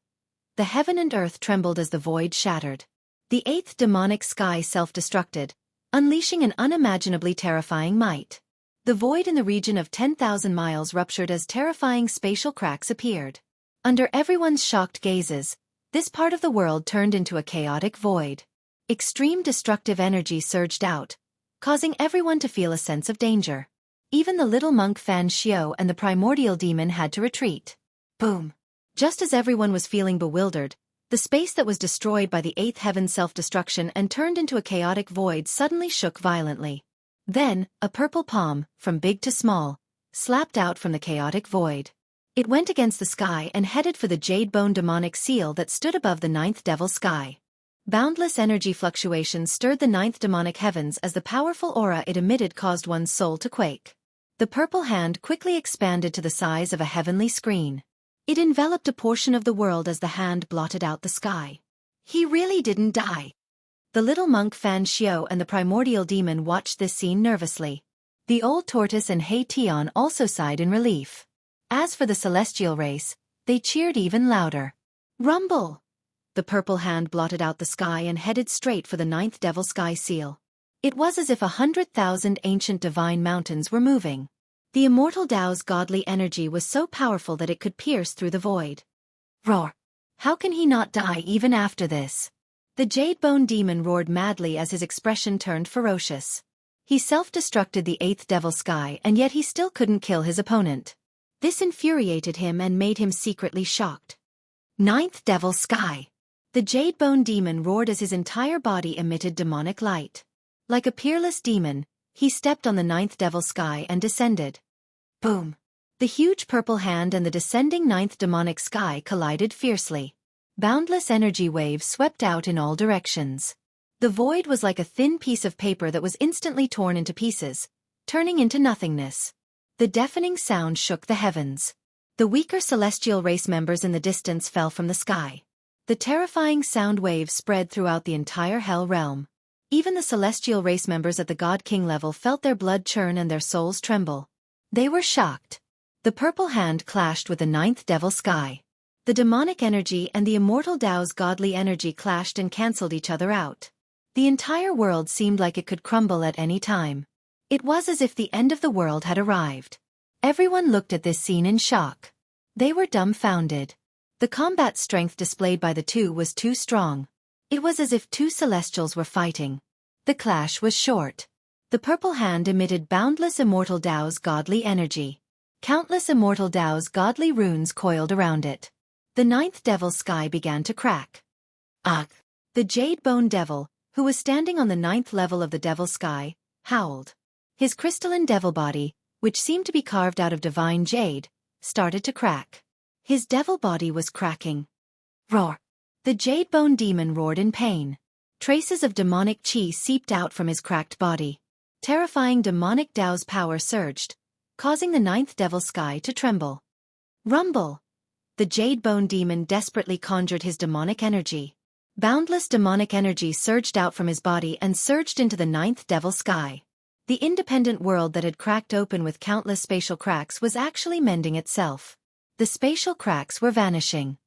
The heaven and earth trembled as the void shattered. The 8th demonic sky self-destructed, unleashing an unimaginably terrifying might. The void in the region of 10,000 miles ruptured as terrifying spatial cracks appeared. Under everyone's shocked gazes, this part of the world turned into a chaotic void. Extreme destructive energy surged out, causing everyone to feel a sense of danger. Even the little monk Fan Xiao and the primordial demon had to retreat. Boom! Just as everyone was feeling bewildered, the space that was destroyed by the 8th heaven's self-destruction and turned into a chaotic void suddenly shook violently. Then, a purple palm, from big to small, slapped out from the chaotic void. It went against the sky and headed for the jade bone demonic seal that stood above the 9th devil sky. Boundless energy fluctuations stirred the 9th demonic heavens as the powerful aura it emitted caused one's soul to quake. The purple hand quickly expanded to the size of a heavenly screen. It enveloped a portion of the world as the hand blotted out the sky. He really didn't die. The little monk Fan Xiao and the primordial demon watched this scene nervously. The old tortoise and Hei Tian also sighed in relief. As for the celestial race, they cheered even louder. Rumble! The purple hand blotted out the sky and headed straight for the 9th devil sky seal. It was as if 100,000 ancient divine mountains were moving. The immortal Tao's godly energy was so powerful that it could pierce through the void. Roar! How can he not die even after this? The jade bone demon roared madly as his expression turned ferocious. He self-destructed the 8th devil sky and yet he still couldn't kill his opponent. This infuriated him and made him secretly shocked. 9th devil sky! The jade bone demon roared as his entire body emitted demonic light. Like a peerless demon, he stepped on the 9th devil sky and descended. Boom! The huge purple hand and the descending 9th demonic sky collided fiercely. Boundless energy waves swept out in all directions. The void was like a thin piece of paper that was instantly torn into pieces, turning into nothingness. The deafening sound shook the heavens. The weaker celestial race members in the distance fell from the sky. The terrifying sound waves spread throughout the entire hell realm. Even the celestial race members at the God King level felt their blood churn and their souls tremble. They were shocked. The purple hand clashed with the 9th devil sky. The demonic energy and the immortal Tao's godly energy clashed and cancelled each other out. The entire world seemed like it could crumble at any time. It was as if the end of the world had arrived. Everyone looked at this scene in shock. They were dumbfounded. The combat strength displayed by the two was too strong. It was as if 2 celestials were fighting. The clash was short. The purple hand emitted boundless immortal Tao's godly energy. Countless immortal Tao's godly runes coiled around it. The 9th devil sky began to crack. Ugh! The jade bone devil, who was standing on the 9th level of the devil sky, howled. His crystalline devil body, which seemed to be carved out of divine jade, started to crack. His devil body was cracking. Roar! The jade bone demon roared in pain. Traces of demonic chi seeped out from his cracked body. Terrifying demonic Dao's power surged, causing the ninth devil sky to tremble. Rumble! The Jade Bone Demon desperately conjured his demonic energy. Boundless demonic energy surged out from his body and surged into the ninth devil sky. The independent world that had cracked open with countless spatial cracks was actually mending itself. The spatial cracks were vanishing.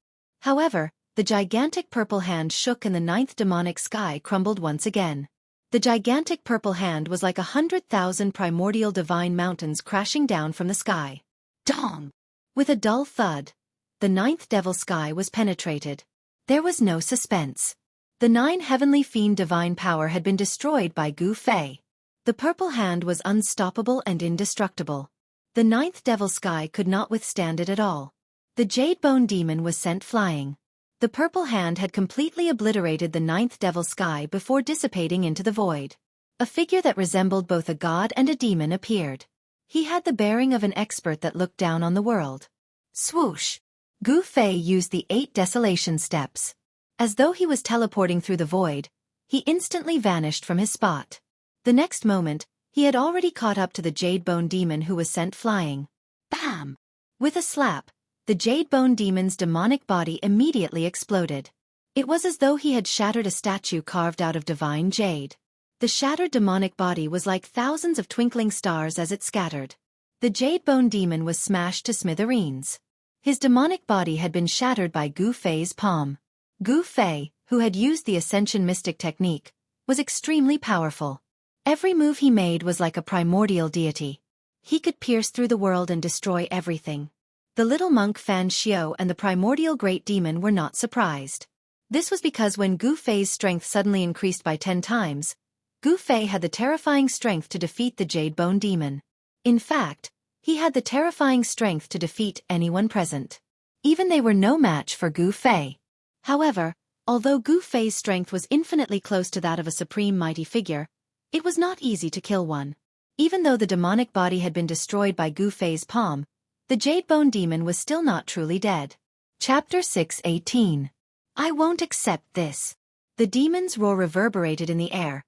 However, the gigantic purple hand shook and the ninth demonic sky crumbled once again. The gigantic purple hand was like 100,000 primordial divine mountains crashing down from the sky. Dong! With a dull thud, the ninth devil sky was penetrated. There was no suspense. The 9 heavenly fiend divine power had been destroyed by Gu Fei. The purple hand was unstoppable and indestructible. The ninth devil sky could not withstand it at all. The Jade Bone Demon was sent flying. The purple hand had completely obliterated the ninth devil sky before dissipating into the void. A figure that resembled both a god and a demon appeared. He had the bearing of an expert that looked down on the world. Swoosh! Gu Fei used the 8 desolation steps. As though he was teleporting through the void, he instantly vanished from his spot. The next moment, he had already caught up to the Jade Bone Demon who was sent flying. Bam! With a slap, the Jade Bone Demon's demonic body immediately exploded. It was as though he had shattered a statue carved out of divine jade. The shattered demonic body was like thousands of twinkling stars as it scattered. The Jade Bone Demon was smashed to smithereens. His demonic body had been shattered by Gu Fei's palm. Gu Fei, who had used the Ascension Mystic technique, was extremely powerful. Every move he made was like a primordial deity. He could pierce through the world and destroy everything. The little monk Fan Xiao and the primordial great demon were not surprised. This was because when Gu Fei's strength suddenly increased by 10 times, Gu Fei had the terrifying strength to defeat the Jade Bone Demon. In fact, he had the terrifying strength to defeat anyone present. Even they were no match for Gu Fei. However, although Gu Fei's strength was infinitely close to that of a supreme mighty figure, it was not easy to kill one. Even though the demonic body had been destroyed by Gu Fei's palm, the Jade Bone Demon was still not truly dead. Chapter 6:18. I won't accept this. The demon's roar reverberated in the air,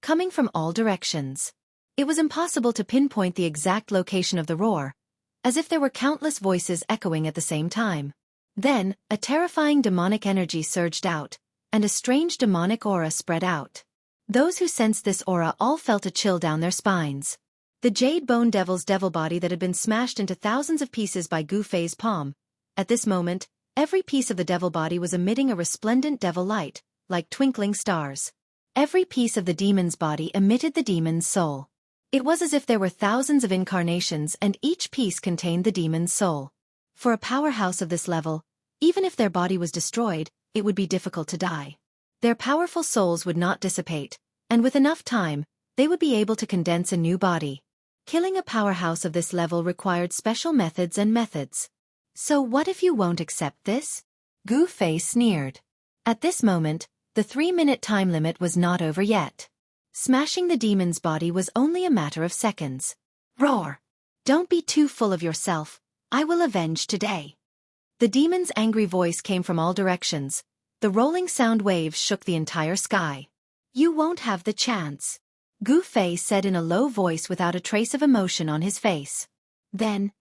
coming from all directions. It was impossible to pinpoint the exact location of the roar, as if there were countless voices echoing at the same time. Then, a terrifying demonic energy surged out, and a strange demonic aura spread out. Those who sensed this aura all felt a chill down their spines. The Jade Bone Devil's devil body that had been smashed into thousands of pieces by Gu Fei's palm. At this moment, every piece of the devil body was emitting a resplendent devil light, like twinkling stars. Every piece of the demon's body emitted the demon's soul. It was as if there were thousands of incarnations and each piece contained the demon's soul. For a powerhouse of this level, even if their body was destroyed, it would be difficult to die. Their powerful souls would not dissipate, and with enough time, they would be able to condense a new body. Killing a powerhouse of this level required special methods and methods. So what if you won't accept this? Gu Fei sneered. At this moment, the 3-minute time limit was not over yet. Smashing the demon's body was only a matter of seconds. Roar! Don't be too full of yourself. I will avenge today. The demon's angry voice came from all directions. The rolling sound waves shook the entire sky. You won't have the chance. Gu Fei said in a low voice without a trace of emotion on his face. Then,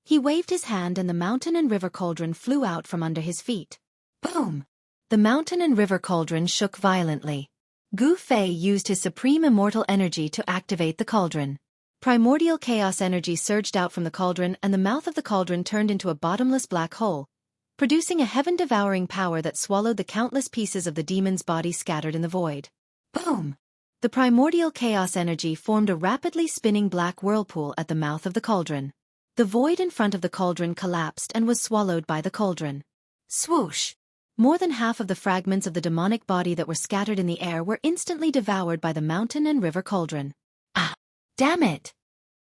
he waved his hand and the mountain and river cauldron flew out from under his feet. Boom! The mountain and river cauldron shook violently. Gu Fei used his supreme immortal energy to activate the cauldron. Primordial chaos energy surged out from the cauldron and the mouth of the cauldron turned into a bottomless black hole, producing a heaven-devouring power that swallowed the countless pieces of the demon's body scattered in the void. Boom! The primordial chaos energy formed a rapidly spinning black whirlpool at the mouth of the cauldron. The void in front of the cauldron collapsed and was swallowed by the cauldron. Swoosh! More than half of the fragments of the demonic body that were scattered in the air were instantly devoured by the mountain and river cauldron. Ah! Damn it!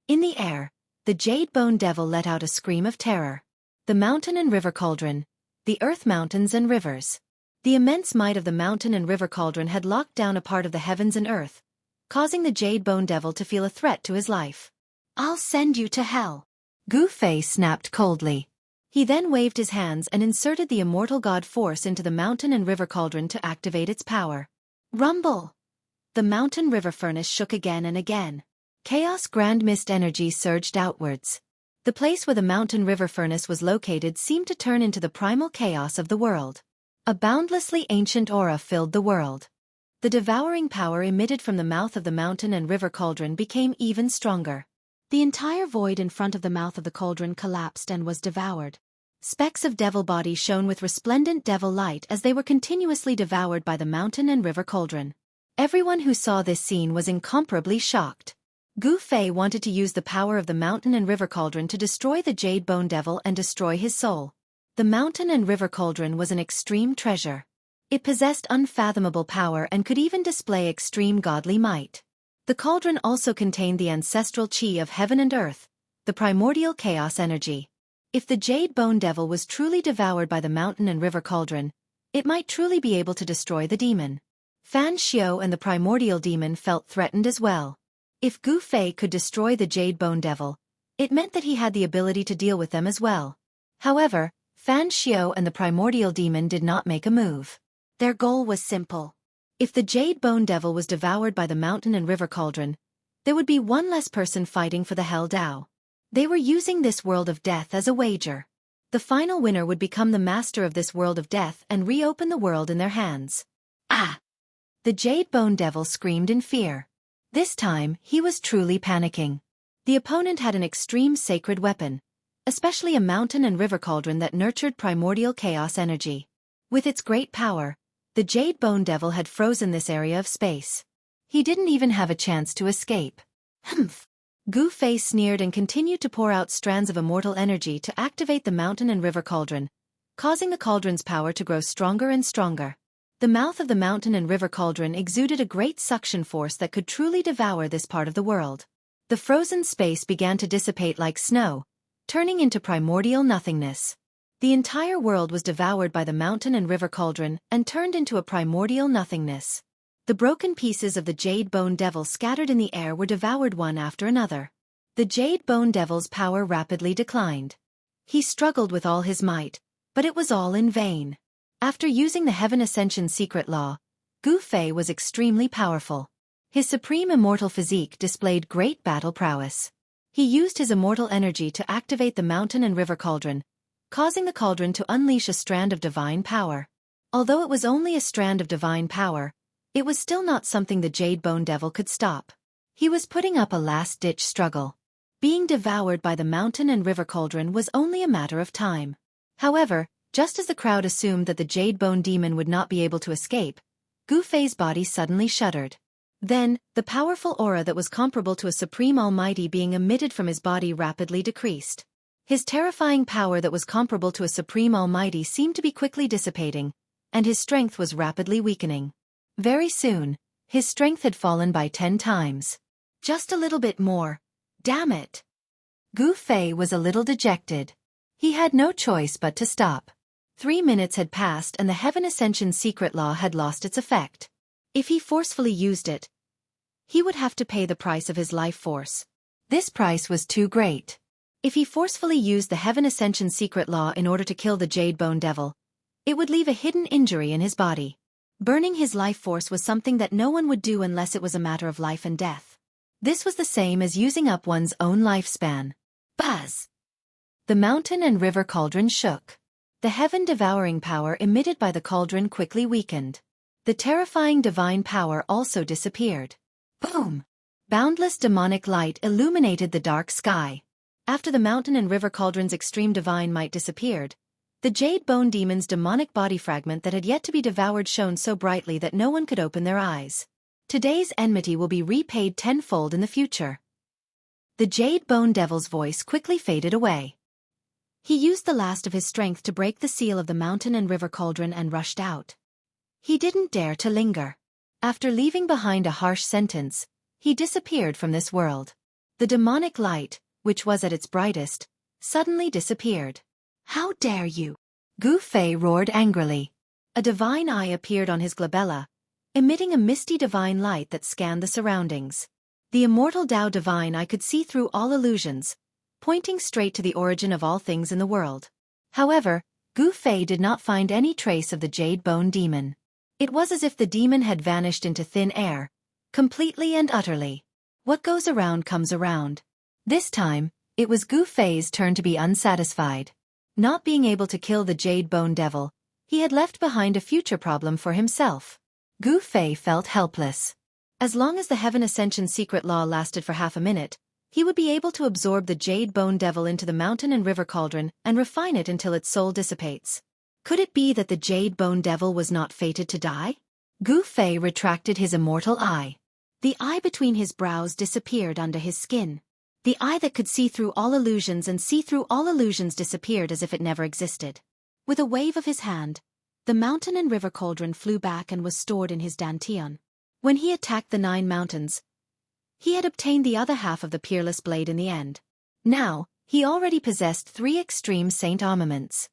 In the air, the Jade Bone Devil let out a scream of terror. The mountain and river cauldron, the earth mountains and rivers. The immense might of the mountain and river cauldron had locked down a part of the heavens and earth, causing the Jade Bone Devil to feel a threat to his life. I'll send you to hell. Gu Fei snapped coldly. He then waved his hands and inserted the immortal god force into the mountain and river cauldron to activate its power. Rumble! The mountain river furnace shook again and again. Chaos grand mist energy surged outwards. The place where the mountain river furnace was located seemed to turn into the primal chaos of the world. A boundlessly ancient aura filled the world. The devouring power emitted from the mouth of the mountain and river cauldron became even stronger. The entire void in front of the mouth of the cauldron collapsed and was devoured. Specks of devil bodies shone with resplendent devil light as they were continuously devoured by the mountain and river cauldron. Everyone who saw this scene was incomparably shocked. Gu Fei wanted to use the power of the mountain and river cauldron to destroy the Jade Bone Devil and destroy his soul. The mountain and river cauldron was an extreme treasure. It possessed unfathomable power and could even display extreme godly might. The cauldron also contained the ancestral chi of heaven and earth, the primordial chaos energy. If the Jade Bone Devil was truly devoured by the mountain and river cauldron, it might truly be able to destroy the demon. Fan Xiao and the primordial demon felt threatened as well. If Gu Fei could destroy the Jade Bone Devil, it meant that he had the ability to deal with them as well. However, Fan Xiao and the primordial demon did not make a move. Their goal was simple. If the Jade Bone Devil was devoured by the mountain and river cauldron, there would be one less person fighting for the Hell Dao. They were using this world of death as a wager. The final winner would become the master of this world of death and reopen the world in their hands. Ah! The Jade Bone Devil screamed in fear. This time, he was truly panicking. The opponent had an extreme sacred weapon, especially a mountain and river cauldron that nurtured primordial chaos energy. With its great power, the Jade Bone Devil had frozen this area of space. He didn't even have a chance to escape. Humph! Gu Fei sneered and continued to pour out strands of immortal energy to activate the mountain and river cauldron, causing the cauldron's power to grow stronger and stronger. The mouth of the mountain and river cauldron exuded a great suction force that could truly devour this part of the world. The frozen space began to dissipate like snow, turning into primordial nothingness. The entire world was devoured by the mountain and river cauldron and turned into a primordial nothingness. The broken pieces of the Jade Bone Devil scattered in the air were devoured one after another. The Jade Bone Devil's power rapidly declined. He struggled with all his might, but it was all in vain. After using the Heaven Ascension secret law, Gu Fei was extremely powerful. His supreme immortal physique displayed great battle prowess. He used his immortal energy to activate the mountain and river cauldron, causing the cauldron to unleash a strand of divine power. Although it was only a strand of divine power, it was still not something the Jade Bone Devil could stop. He was putting up a last-ditch struggle. Being devoured by the mountain and river cauldron was only a matter of time. However, just as the crowd assumed that the Jade Bone Demon would not be able to escape, Gu Fei's body suddenly shuddered. Then, the powerful aura that was comparable to a supreme almighty being emitted from his body rapidly decreased. His terrifying power that was comparable to a supreme almighty seemed to be quickly dissipating, and his strength was rapidly weakening. Very soon, his strength had fallen by 10 times. Just a little bit more. Damn it! Gu Fei was a little dejected. He had no choice but to stop. 3 minutes had passed and the Heaven Ascension secret law had lost its effect. If he forcefully used it, he would have to pay the price of his life force. This price was too great. If he forcefully used the Heaven Ascension secret law in order to kill the Jade Bone Devil, it would leave a hidden injury in his body. Burning his life force was something that no one would do unless it was a matter of life and death. This was the same as using up one's own lifespan. Buzz! The mountain and river cauldron shook. The heaven-devouring power emitted by the cauldron quickly weakened. The terrifying divine power also disappeared. Boom! Boundless demonic light illuminated the dark sky. After the mountain and river cauldron's extreme divine might disappeared, the Jade Bone Demon's demonic body fragment that had yet to be devoured shone so brightly that no one could open their eyes. Today's enmity will be repaid tenfold in the future. The Jade Bone Devil's voice quickly faded away. He used the last of his strength to break the seal of the mountain and river cauldron and rushed out. He didn't dare to linger. After leaving behind a harsh sentence, he disappeared from this world. The demonic light, which was at its brightest, suddenly disappeared. How dare you! Gu Fei roared angrily. A divine eye appeared on his glabella, emitting a misty divine light that scanned the surroundings. The immortal Tao divine eye could see through all illusions, pointing straight to the origin of all things in the world. However, Gu Fei did not find any trace of the Jade Bone Demon. It was as if the demon had vanished into thin air, completely and utterly. What goes around comes around. This time, it was Gu Fei's turn to be unsatisfied. Not being able to kill the Jade Bone Devil, he had left behind a future problem for himself. Gu Fei felt helpless. As long as the Heaven Ascension secret law lasted for half a minute, he would be able to absorb the Jade Bone Devil into the mountain and river cauldron and refine it until its soul dissipates. Could it be that the Jade Bone Devil was not fated to die? Gu Fei retracted his immortal eye. The eye between his brows disappeared under his skin. The eye that could see through all illusions and see through all illusions disappeared as if it never existed. With a wave of his hand, the mountain and river cauldron flew back and was stored in his dantian. When he attacked the 9 mountains, he had obtained the other half of the peerless blade in the end. Now, he already possessed 3 extreme saint armaments.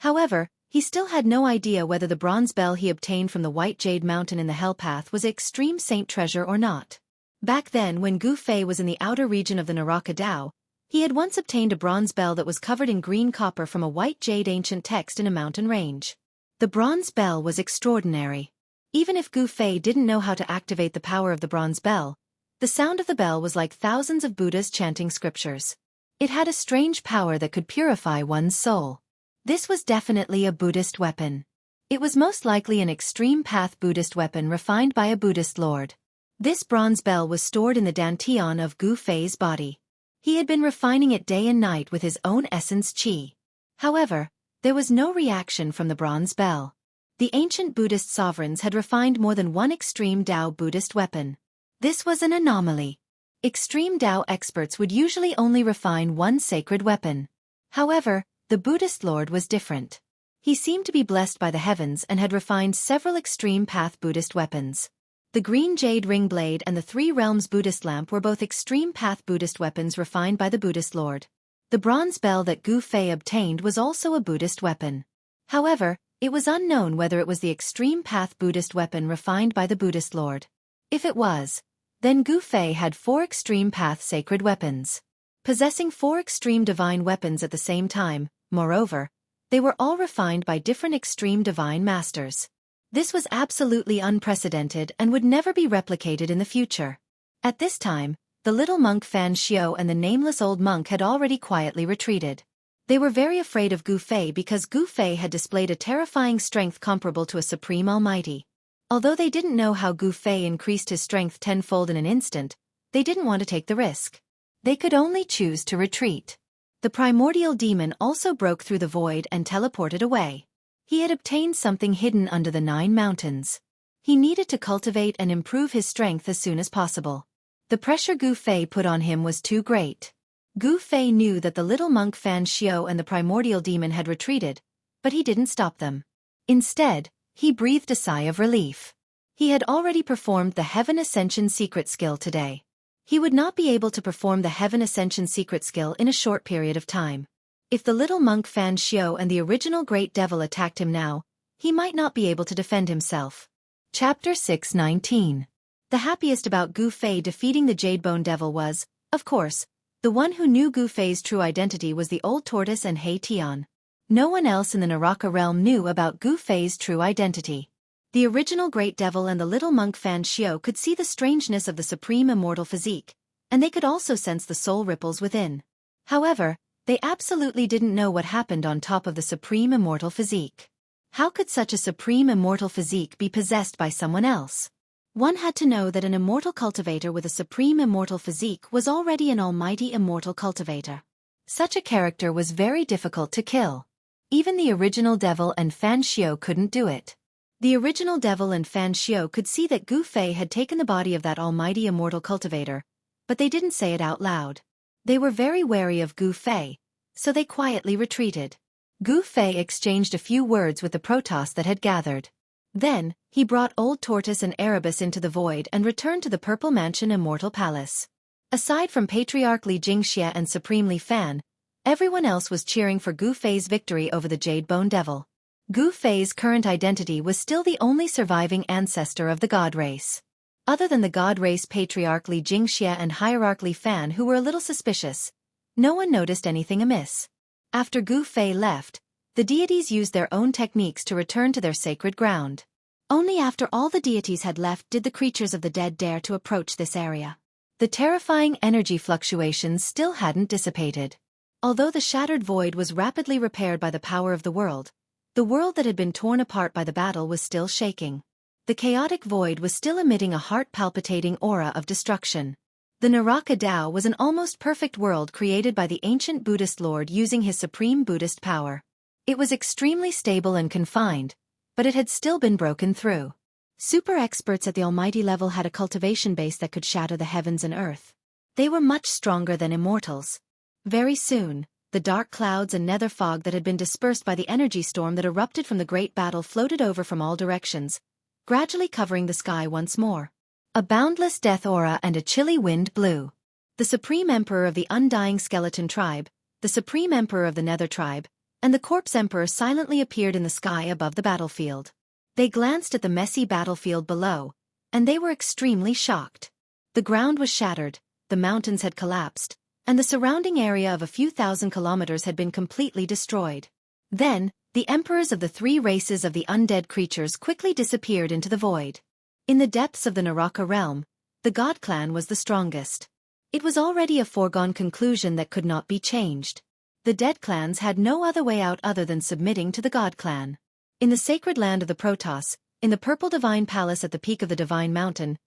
However, he still had no idea whether the bronze bell he obtained from the White Jade Mountain in the Hell Path was extreme saint treasure or not. Back then, when Gu Fei was in the outer region of the Naraka Dao, he had once obtained a bronze bell that was covered in green copper from a white jade ancient text in a mountain range. The bronze bell was extraordinary. Even if Gu Fei didn't know how to activate the power of the bronze bell, the sound of the bell was like thousands of Buddhas chanting scriptures. It had a strange power that could purify one's soul. This was definitely a Buddhist weapon. It was most likely an extreme path Buddhist weapon refined by a Buddhist lord. This bronze bell was stored in the dantian of Gu Fei's body. He had been refining it day and night with his own essence qi. However, there was no reaction from the bronze bell. The ancient Buddhist sovereigns had refined more than one extreme Tao Buddhist weapon. This was an anomaly. Extreme Tao experts would usually only refine one sacred weapon. However, the Buddhist lord was different. He seemed to be blessed by the heavens and had refined several extreme path Buddhist weapons. The green jade ring blade and the 3 realms Buddhist lamp were both extreme path Buddhist weapons refined by the Buddhist lord. The bronze bell that Gu Fei obtained was also a Buddhist weapon. However, it was unknown whether it was the extreme path Buddhist weapon refined by the Buddhist lord. If it was, then Gu Fei had 4 extreme path sacred weapons. Possessing 4 extreme divine weapons at the same time, moreover, they were all refined by different extreme divine masters. This was absolutely unprecedented and would never be replicated in the future. At this time, the little monk Fan Xiao and the nameless old monk had already quietly retreated. They were very afraid of Gu Fei because Gu Fei had displayed a terrifying strength comparable to a supreme almighty. Although they didn't know how Gu Fei increased his strength tenfold in an instant, they didn't want to take the risk. They could only choose to retreat. The primordial demon also broke through the void and teleported away. He had obtained something hidden under the 9 mountains. He needed to cultivate and improve his strength as soon as possible. The pressure Gu Fei put on him was too great. Gu Fei knew that the little monk Fan Xiao and the primordial demon had retreated, but he didn't stop them. Instead, he breathed a sigh of relief. He had already performed the Heaven Ascension secret skill today. He would not be able to perform the Heaven Ascension secret skill in a short period of time. If the little monk Fan Xiao and the original Great Devil attacked him now, he might not be able to defend himself. Chapter 619. The happiest about Gu Fei defeating the Jadebone Devil was, of course, the one who knew Gu Fei's true identity was the old tortoise and Hei Tian. No one else in the Naraka realm knew about Gu Fei's true identity. The original Great Devil and the little monk Fan Xiao could see the strangeness of the supreme immortal physique, and they could also sense the soul ripples within. However, they absolutely didn't know what happened on top of the supreme immortal physique. How could such a supreme immortal physique be possessed by someone else? One had to know that an immortal cultivator with a supreme immortal physique was already an almighty immortal cultivator. Such a character was very difficult to kill. Even the original devil and Fan Xiao couldn't do it. The original devil and Fan Xiao could see that Gu Fei had taken the body of that almighty immortal cultivator, but they didn't say it out loud. They were very wary of Gu Fei, so they quietly retreated. Gu Fei exchanged a few words with the Protoss that had gathered. Then, he brought Old Tortoise and Erebus into the void and returned to the Purple Mansion Immortal Palace. Aside from Patriarch Li Jingxia and Supreme Li Fan, everyone else was cheering for Gu Fei's victory over the Jadebone Devil. Gu Fei's current identity was still the only surviving ancestor of the God race. Other than the God race Patriarch Li Jingxia and Hierarch Li Fan who were a little suspicious, no one noticed anything amiss. After Gu Fei left, the deities used their own techniques to return to their sacred ground. Only after all the deities had left did the creatures of the dead dare to approach this area. The terrifying energy fluctuations still hadn't dissipated. Although the shattered void was rapidly repaired by the power of the world that had been torn apart by the battle was still shaking. The chaotic void was still emitting a heart-palpitating aura of destruction. The Naraka Tao was an almost perfect world created by the ancient Buddhist Lord using his supreme Buddhist power. It was extremely stable and confined, but it had still been broken through. Super experts at the almighty level had a cultivation base that could shatter the heavens and earth. They were much stronger than immortals. Very soon, the dark clouds and nether fog that had been dispersed by the energy storm that erupted from the great battle floated over from all directions, gradually covering the sky once more. A boundless death aura and a chilly wind blew. The Supreme Emperor of the Undying Skeleton Tribe, the Supreme Emperor of the Nether Tribe, and the Corpse Emperor silently appeared in the sky above the battlefield. They glanced at the messy battlefield below, and they were extremely shocked. The ground was shattered, the mountains had collapsed, and the surrounding area of a few thousand kilometers had been completely destroyed. Then, the emperors of the three races of the undead creatures quickly disappeared into the void. In the depths of the Naraka realm, the God Clan was the strongest. It was already a foregone conclusion that could not be changed. The dead clans had no other way out other than submitting to the God Clan. In the sacred land of the Protoss, in the purple divine palace at the peak of the divine mountain,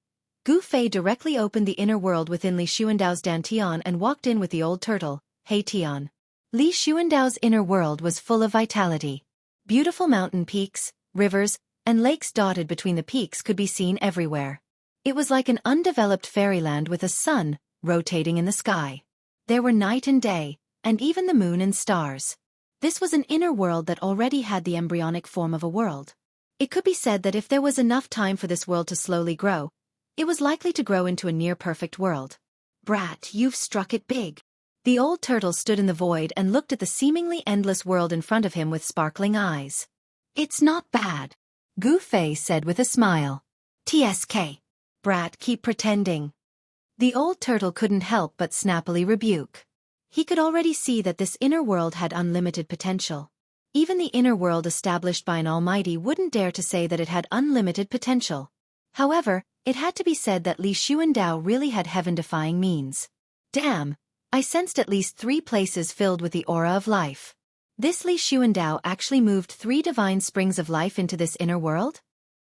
Gu Fei directly opened the inner world within Li Xuandao's Dantian and walked in with the old turtle, Hei Tian. Li Xuandao's inner world was full of vitality. Beautiful mountain peaks, rivers, and lakes dotted between the peaks could be seen everywhere. It was like an undeveloped fairyland with a sun rotating in the sky. There were night and day, and even the moon and stars. This was an inner world that already had the embryonic form of a world. It could be said that if there was enough time for this world to slowly grow, it was likely to grow into a near-perfect world. Brat, you've struck it big. The old turtle stood in the void and looked at the seemingly endless world in front of him with sparkling eyes. It's not bad, Gu Fei said with a smile. TSK. Brat, keep pretending. The old turtle couldn't help but snappily rebuke. He could already see that this inner world had unlimited potential. Even the inner world established by an almighty wouldn't dare to say that it had unlimited potential. However, it had to be said that Li Xuandao really had heaven-defying means. Damn, I sensed at least 3 places filled with the aura of life. This Li Xuandao actually moved 3 divine springs of life into this inner world?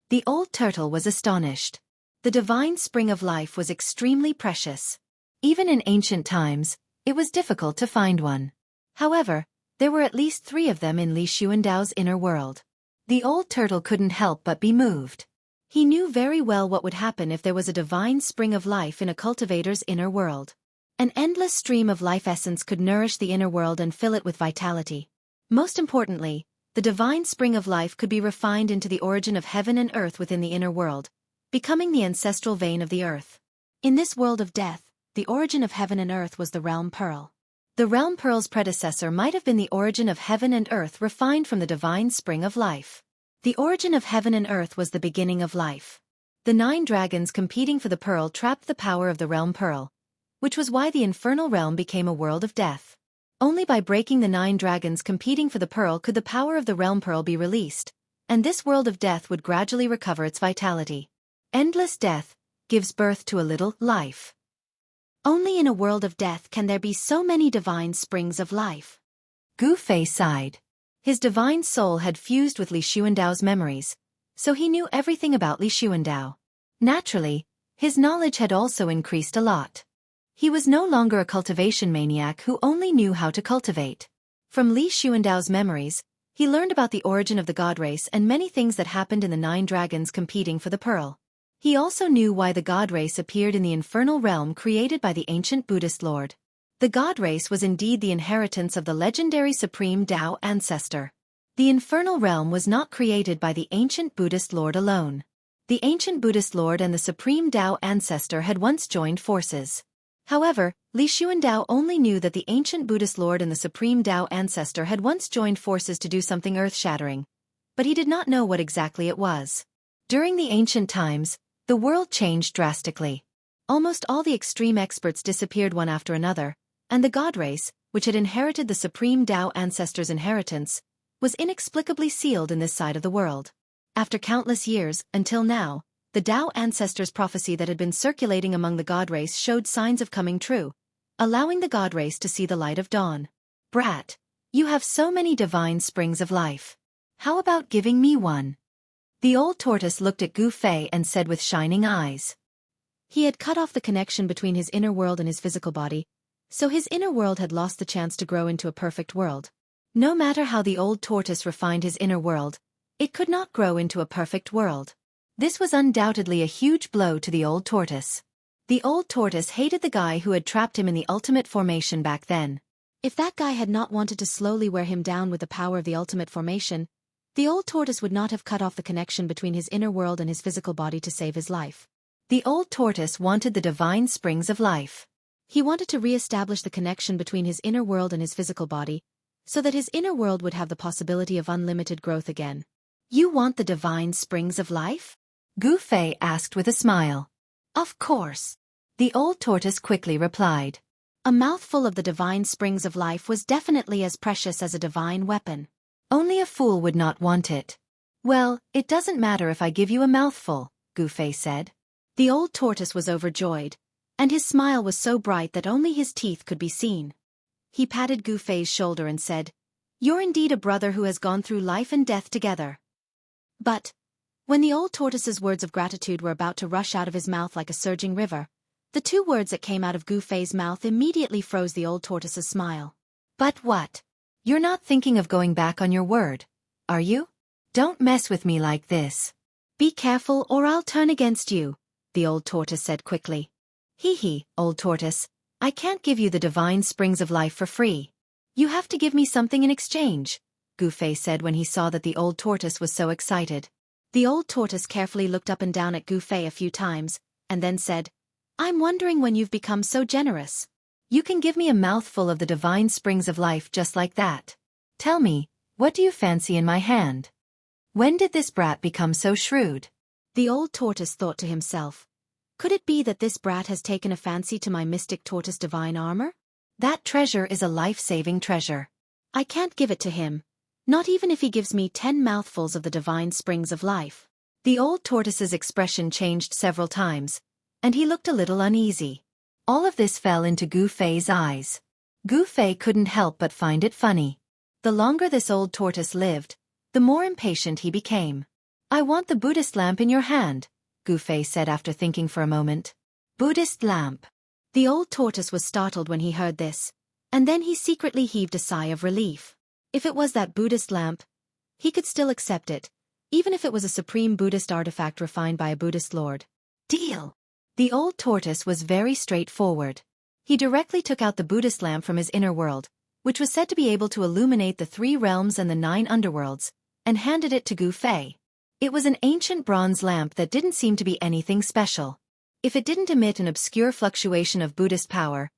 The old turtle was astonished. The divine spring of life was extremely precious. Even in ancient times, it was difficult to find one. However, there were at least 3 of them in Li Xuandao's inner world. The old turtle couldn't help but be moved. He knew very well what would happen if there was a divine spring of life in a cultivator's inner world. An endless stream of life essence could nourish the inner world and fill it with vitality. Most importantly, the divine spring of life could be refined into the origin of heaven and earth within the inner world, becoming the ancestral vein of the earth. In this world of death, the origin of heaven and earth was the Realm Pearl. The Realm Pearl's predecessor might have been the origin of heaven and earth refined from the divine spring of life. The origin of heaven and earth was the beginning of life. The 9 dragons competing for the pearl trapped the power of the Realm Pearl, which was why the infernal realm became a world of death. Only by breaking the 9 dragons competing for the pearl could the power of the Realm Pearl be released, and this world of death would gradually recover its vitality. Endless death gives birth to a little life. Only in a world of death can there be so many divine springs of life. Gu Fei sighed. His divine soul had fused with Li Xuandao's memories, so he knew everything about Li Xuandao. Naturally, his knowledge had also increased a lot. He was no longer a cultivation maniac who only knew how to cultivate. From Li Xuandao's memories, he learned about the origin of the god race and many things that happened in the 9 dragons competing for the pearl. He also knew why the god race appeared in the infernal realm created by the ancient Buddhist Lord. The god race was indeed the inheritance of the legendary Supreme Tao ancestor. The infernal realm was not created by the ancient Buddhist Lord alone. The ancient Buddhist Lord and the Supreme Tao ancestor had once joined forces. However, Li Xuandao only knew that the ancient Buddhist Lord and the Supreme Tao ancestor had once joined forces to do something earth-shattering, but he did not know what exactly it was. During the ancient times, the world changed drastically. Almost all the extreme experts disappeared one after another, and the god race, which had inherited the Supreme Tao ancestor's inheritance, was inexplicably sealed in this side of the world. After countless years, until now, the Tao ancestors' prophecy that had been circulating among the god race showed signs of coming true, allowing the god race to see the light of dawn. Brat, you have so many divine springs of life. How about giving me one? The old tortoise looked at Gu Fei and said with shining eyes. He had cut off the connection between his inner world and his physical body, so his inner world had lost the chance to grow into a perfect world. No matter how the old tortoise refined his inner world, it could not grow into a perfect world. This was undoubtedly a huge blow to the old tortoise. The old tortoise hated the guy who had trapped him in the ultimate formation back then. If that guy had not wanted to slowly wear him down with the power of the ultimate formation, the old tortoise would not have cut off the connection between his inner world and his physical body to save his life. The old tortoise wanted the divine springs of life. He wanted to re-establish the connection between his inner world and his physical body, so that his inner world would have the possibility of unlimited growth again. You want the divine springs of life? Gu Fei asked with a smile. Of course. The old tortoise quickly replied. A mouthful of the divine springs of life was definitely as precious as a divine weapon. Only a fool would not want it. Well, it doesn't matter if I give you a mouthful, Gu Fei said. The old tortoise was overjoyed, and his smile was so bright that only his teeth could be seen. He patted Gu Fei's shoulder and said, You're indeed a brother who has gone through life and death together. But, when the old tortoise's words of gratitude were about to rush out of his mouth like a surging river, the two words that came out of Gu Fei's mouth immediately froze the old tortoise's smile. But what? You're not thinking of going back on your word, are you? Don't mess with me like this. Be careful or I'll turn against you, the old tortoise said quickly. Hee, old tortoise, I can't give you the divine springs of life for free. You have to give me something in exchange, Gu Fei said when he saw that the old tortoise was so excited. The old tortoise carefully looked up and down at Gu Fei a few times, and then said, I'm wondering when you've become so generous. You can give me a mouthful of the divine springs of life just like that. Tell me, what do you fancy in my hand? When did this brat become so shrewd? The old tortoise thought to himself. Could it be that this brat has taken a fancy to my mystic tortoise divine armor? That treasure is a life-saving treasure. I can't give it to him, not even if he gives me 10 mouthfuls of the divine springs of life. The old tortoise's expression changed several times, and he looked a little uneasy. All of this fell into Gu Fei's eyes. Gu Fei couldn't help but find it funny. The longer this old tortoise lived, the more impatient he became. I want the Buddhist lamp in your hand, Gu Fei said after thinking for a moment. Buddhist lamp. The old tortoise was startled when he heard this, and then he secretly heaved a sigh of relief. If it was that Buddhist lamp, he could still accept it, even if it was a supreme Buddhist artifact refined by a Buddhist lord. Deal. The old tortoise was very straightforward. He directly took out the Buddhist lamp from his inner world, which was said to be able to illuminate the 3 realms and the 9 underworlds, and handed it to Gu Fei. It was an ancient bronze lamp that didn't seem to be anything special. If it didn't emit an obscure fluctuation of Buddhist power,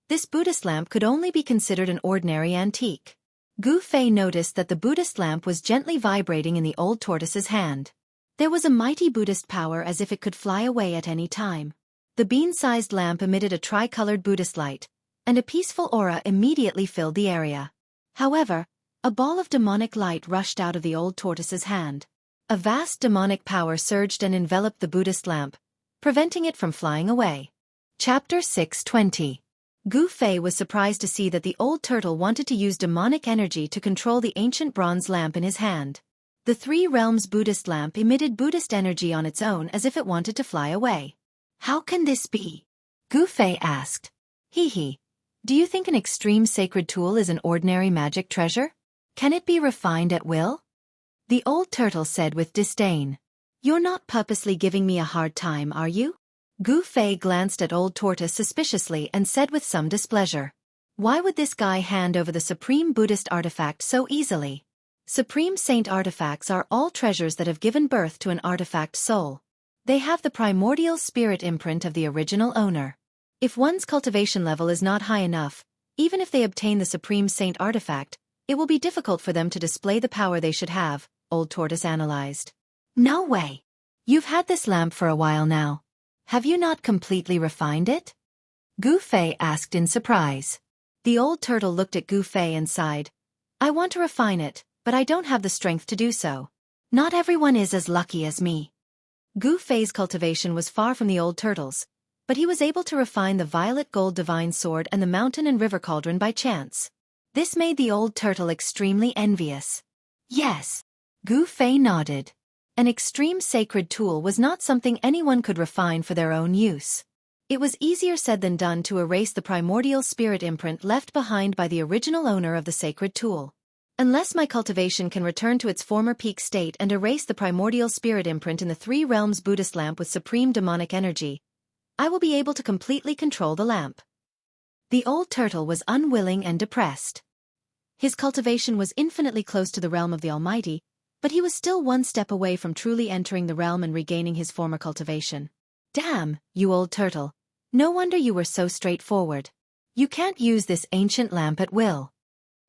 this Buddhist lamp could only be considered an ordinary antique. Gu Fei noticed that the Buddhist lamp was gently vibrating in the old tortoise's hand. There was a mighty Buddhist power as if it could fly away at any time. The bean-sized lamp emitted a tri-colored Buddhist light, and a peaceful aura immediately filled the area. However, a ball of demonic light rushed out of the old tortoise's hand. A vast demonic power surged and enveloped the Buddhist lamp, preventing it from flying away. Chapter 620. Gu Fei was surprised to see that the old turtle wanted to use demonic energy to control the ancient bronze lamp in his hand. The 3 realms Buddhist lamp emitted Buddhist energy on its own as if it wanted to fly away. How can this be? Gu Fei asked. Hee. Do you think an extreme sacred tool is an ordinary magic treasure? Can it be refined at will? The old turtle said with disdain. You're not purposely giving me a hard time, are you? Gu Fei glanced at old tortoise suspiciously and said with some displeasure. Why would this guy hand over the supreme Buddhist artifact so easily? Supreme saint artifacts are all treasures that have given birth to an artifact soul. They have the primordial spirit imprint of the original owner. If one's cultivation level is not high enough, even if they obtain the supreme saint artifact, it will be difficult for them to display the power they should have, old tortoise analyzed. No way. You've had this lamp for a while now. Have you not completely refined it? Gu Fei asked in surprise. The old turtle looked at Gu Fei and sighed. I want to refine it, but I don't have the strength to do so. Not everyone is as lucky as me. Gu Fei's cultivation was far from the old turtle's, but he was able to refine the violet gold divine sword and the mountain and river cauldron by chance. This made the old turtle extremely envious. Yes. Gu Fei nodded. An extreme sacred tool was not something anyone could refine for their own use. It was easier said than done to erase the primordial spirit imprint left behind by the original owner of the sacred tool. Unless my cultivation can return to its former peak state and erase the primordial spirit imprint in the Three Realms Buddhist lamp with supreme demonic energy, I will be able to completely control the lamp. The old turtle was unwilling and depressed. His cultivation was infinitely close to the realm of the Almighty, but he was still one step away from truly entering the realm and regaining his former cultivation. Damn, you old turtle. No wonder you were so straightforward. You can't use this ancient lamp at will.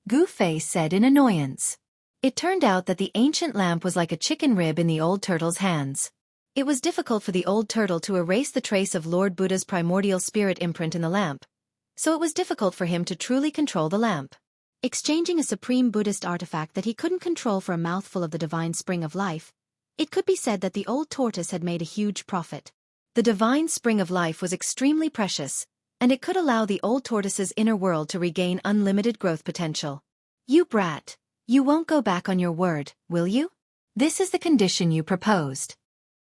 Gu Fei said in annoyance. It turned out that the ancient lamp was like a chicken rib in the old turtle's hands. It was difficult for the old turtle to erase the trace of Lord Buddha's primordial spirit imprint in the lamp, so it was difficult for him to truly control the lamp. Exchanging a supreme Buddhist artifact that he couldn't control for a mouthful of the divine spring of life, it could be said that the old tortoise had made a huge profit. The divine spring of life was extremely precious, and it could allow the old tortoise's inner world to regain unlimited growth potential. You brat, you won't go back on your word, will you? This is the condition you proposed.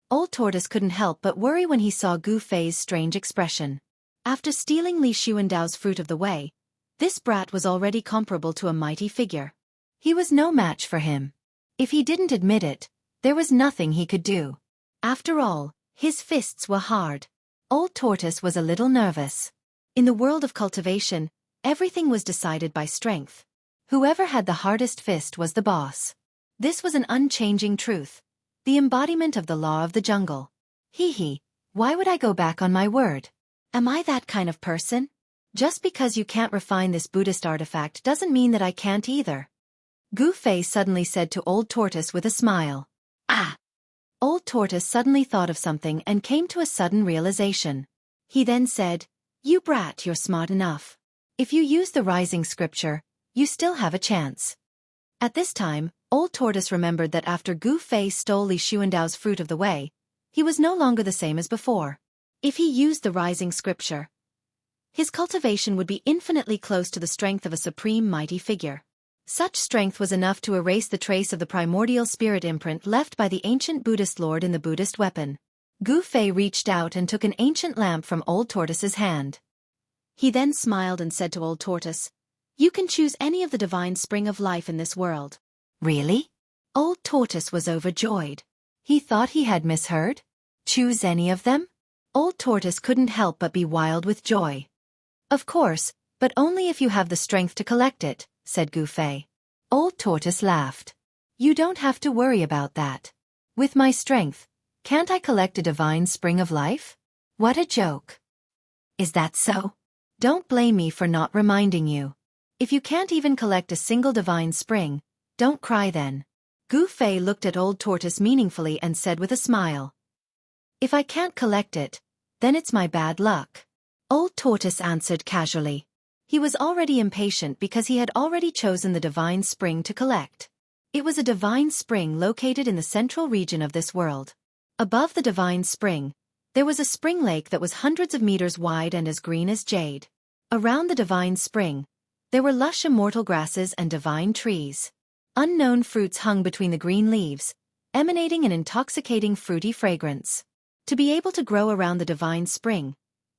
Old Tortoise couldn't help but worry when he saw Gu Fei's strange expression. After stealing Li Xuandao's fruit of the way, this brat was already comparable to a mighty figure. He was no match for him. If he didn't admit it, there was nothing he could do. After all, his fists were hard. Old Tortoise was a little nervous. In the world of cultivation, everything was decided by strength. Whoever had the hardest fist was the boss. This was an unchanging truth, the embodiment of the law of the jungle. Hee, why would I go back on my word? Am I that kind of person? Just because you can't refine this Buddhist artifact doesn't mean that I can't either. Gu Fei suddenly said to Old Tortoise with a smile. Ah! Old Tortoise suddenly thought of something and came to a sudden realization. He then said, You brat, you're smart enough. If you use the rising scripture, you still have a chance. At this time, Old Tortoise remembered that after Gu Fei stole Li Xuandao's fruit of the way, he was no longer the same as before. If he used the rising scripture, his cultivation would be infinitely close to the strength of a supreme mighty figure. Such strength was enough to erase the trace of the primordial spirit imprint left by the ancient Buddhist lord in the Buddhist weapon. Gu Fei reached out and took an ancient lamp from Old Tortoise's hand. He then smiled and said to Old Tortoise, You can choose any of the divine spring of life in this world. Really? Old Tortoise was overjoyed. He thought he had misheard. Choose any of them? Old Tortoise couldn't help but be wild with joy. Of course, but only if you have the strength to collect it, said Gu Fei. Old Tortoise laughed. You don't have to worry about that. With my strength, can't I collect a divine spring of life? What a joke. Is that so? Don't blame me for not reminding you. If you can't even collect a single divine spring, don't cry then. Gu Fei looked at Old Tortoise meaningfully and said with a smile. If I can't collect it, then it's my bad luck. Old Tortoise answered casually. He was already impatient because he had already chosen the divine spring to collect. It was a divine spring located in the central region of this world. Above the divine spring, there was a spring lake that was hundreds of meters wide and as green as jade. Around the divine spring, there were lush immortal grasses and divine trees. Unknown fruits hung between the green leaves, emanating an intoxicating fruity fragrance. To be able to grow around the divine spring,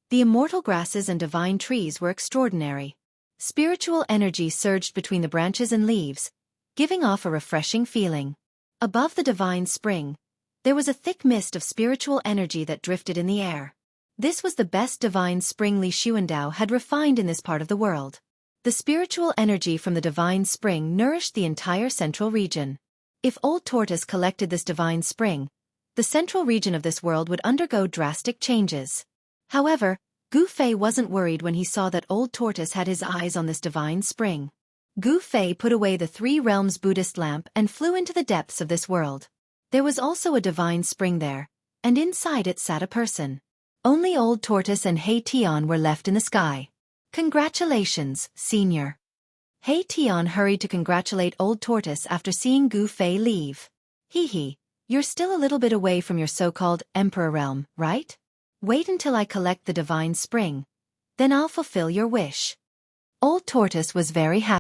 the immortal grasses and divine trees were extraordinary. Spiritual energy surged between the branches and leaves, giving off a refreshing feeling. Above the divine spring, there was a thick mist of spiritual energy that drifted in the air. This was the best divine spring Li Xuandao had refined in this part of the world. The spiritual energy from the divine spring nourished the entire central region. If Old Tortoise collected this divine spring, the central region of this world would undergo drastic changes. However, Gu Fei wasn't worried when he saw that Old Tortoise had his eyes on this divine spring. Gu Fei put away the Three Realms Buddhist lamp and flew into the depths of this world. There was also a divine spring there, and inside it sat a person. Only Old Tortoise and Hei Tian were left in the sky. Congratulations, Senior. Hei Tian hurried to congratulate Old Tortoise after seeing Gu Fei leave. Hee hee, you're still a little bit away from your so-called Emperor realm, right? Wait until I collect the divine spring. Then I'll fulfill your wish. Old Tortoise was very happy.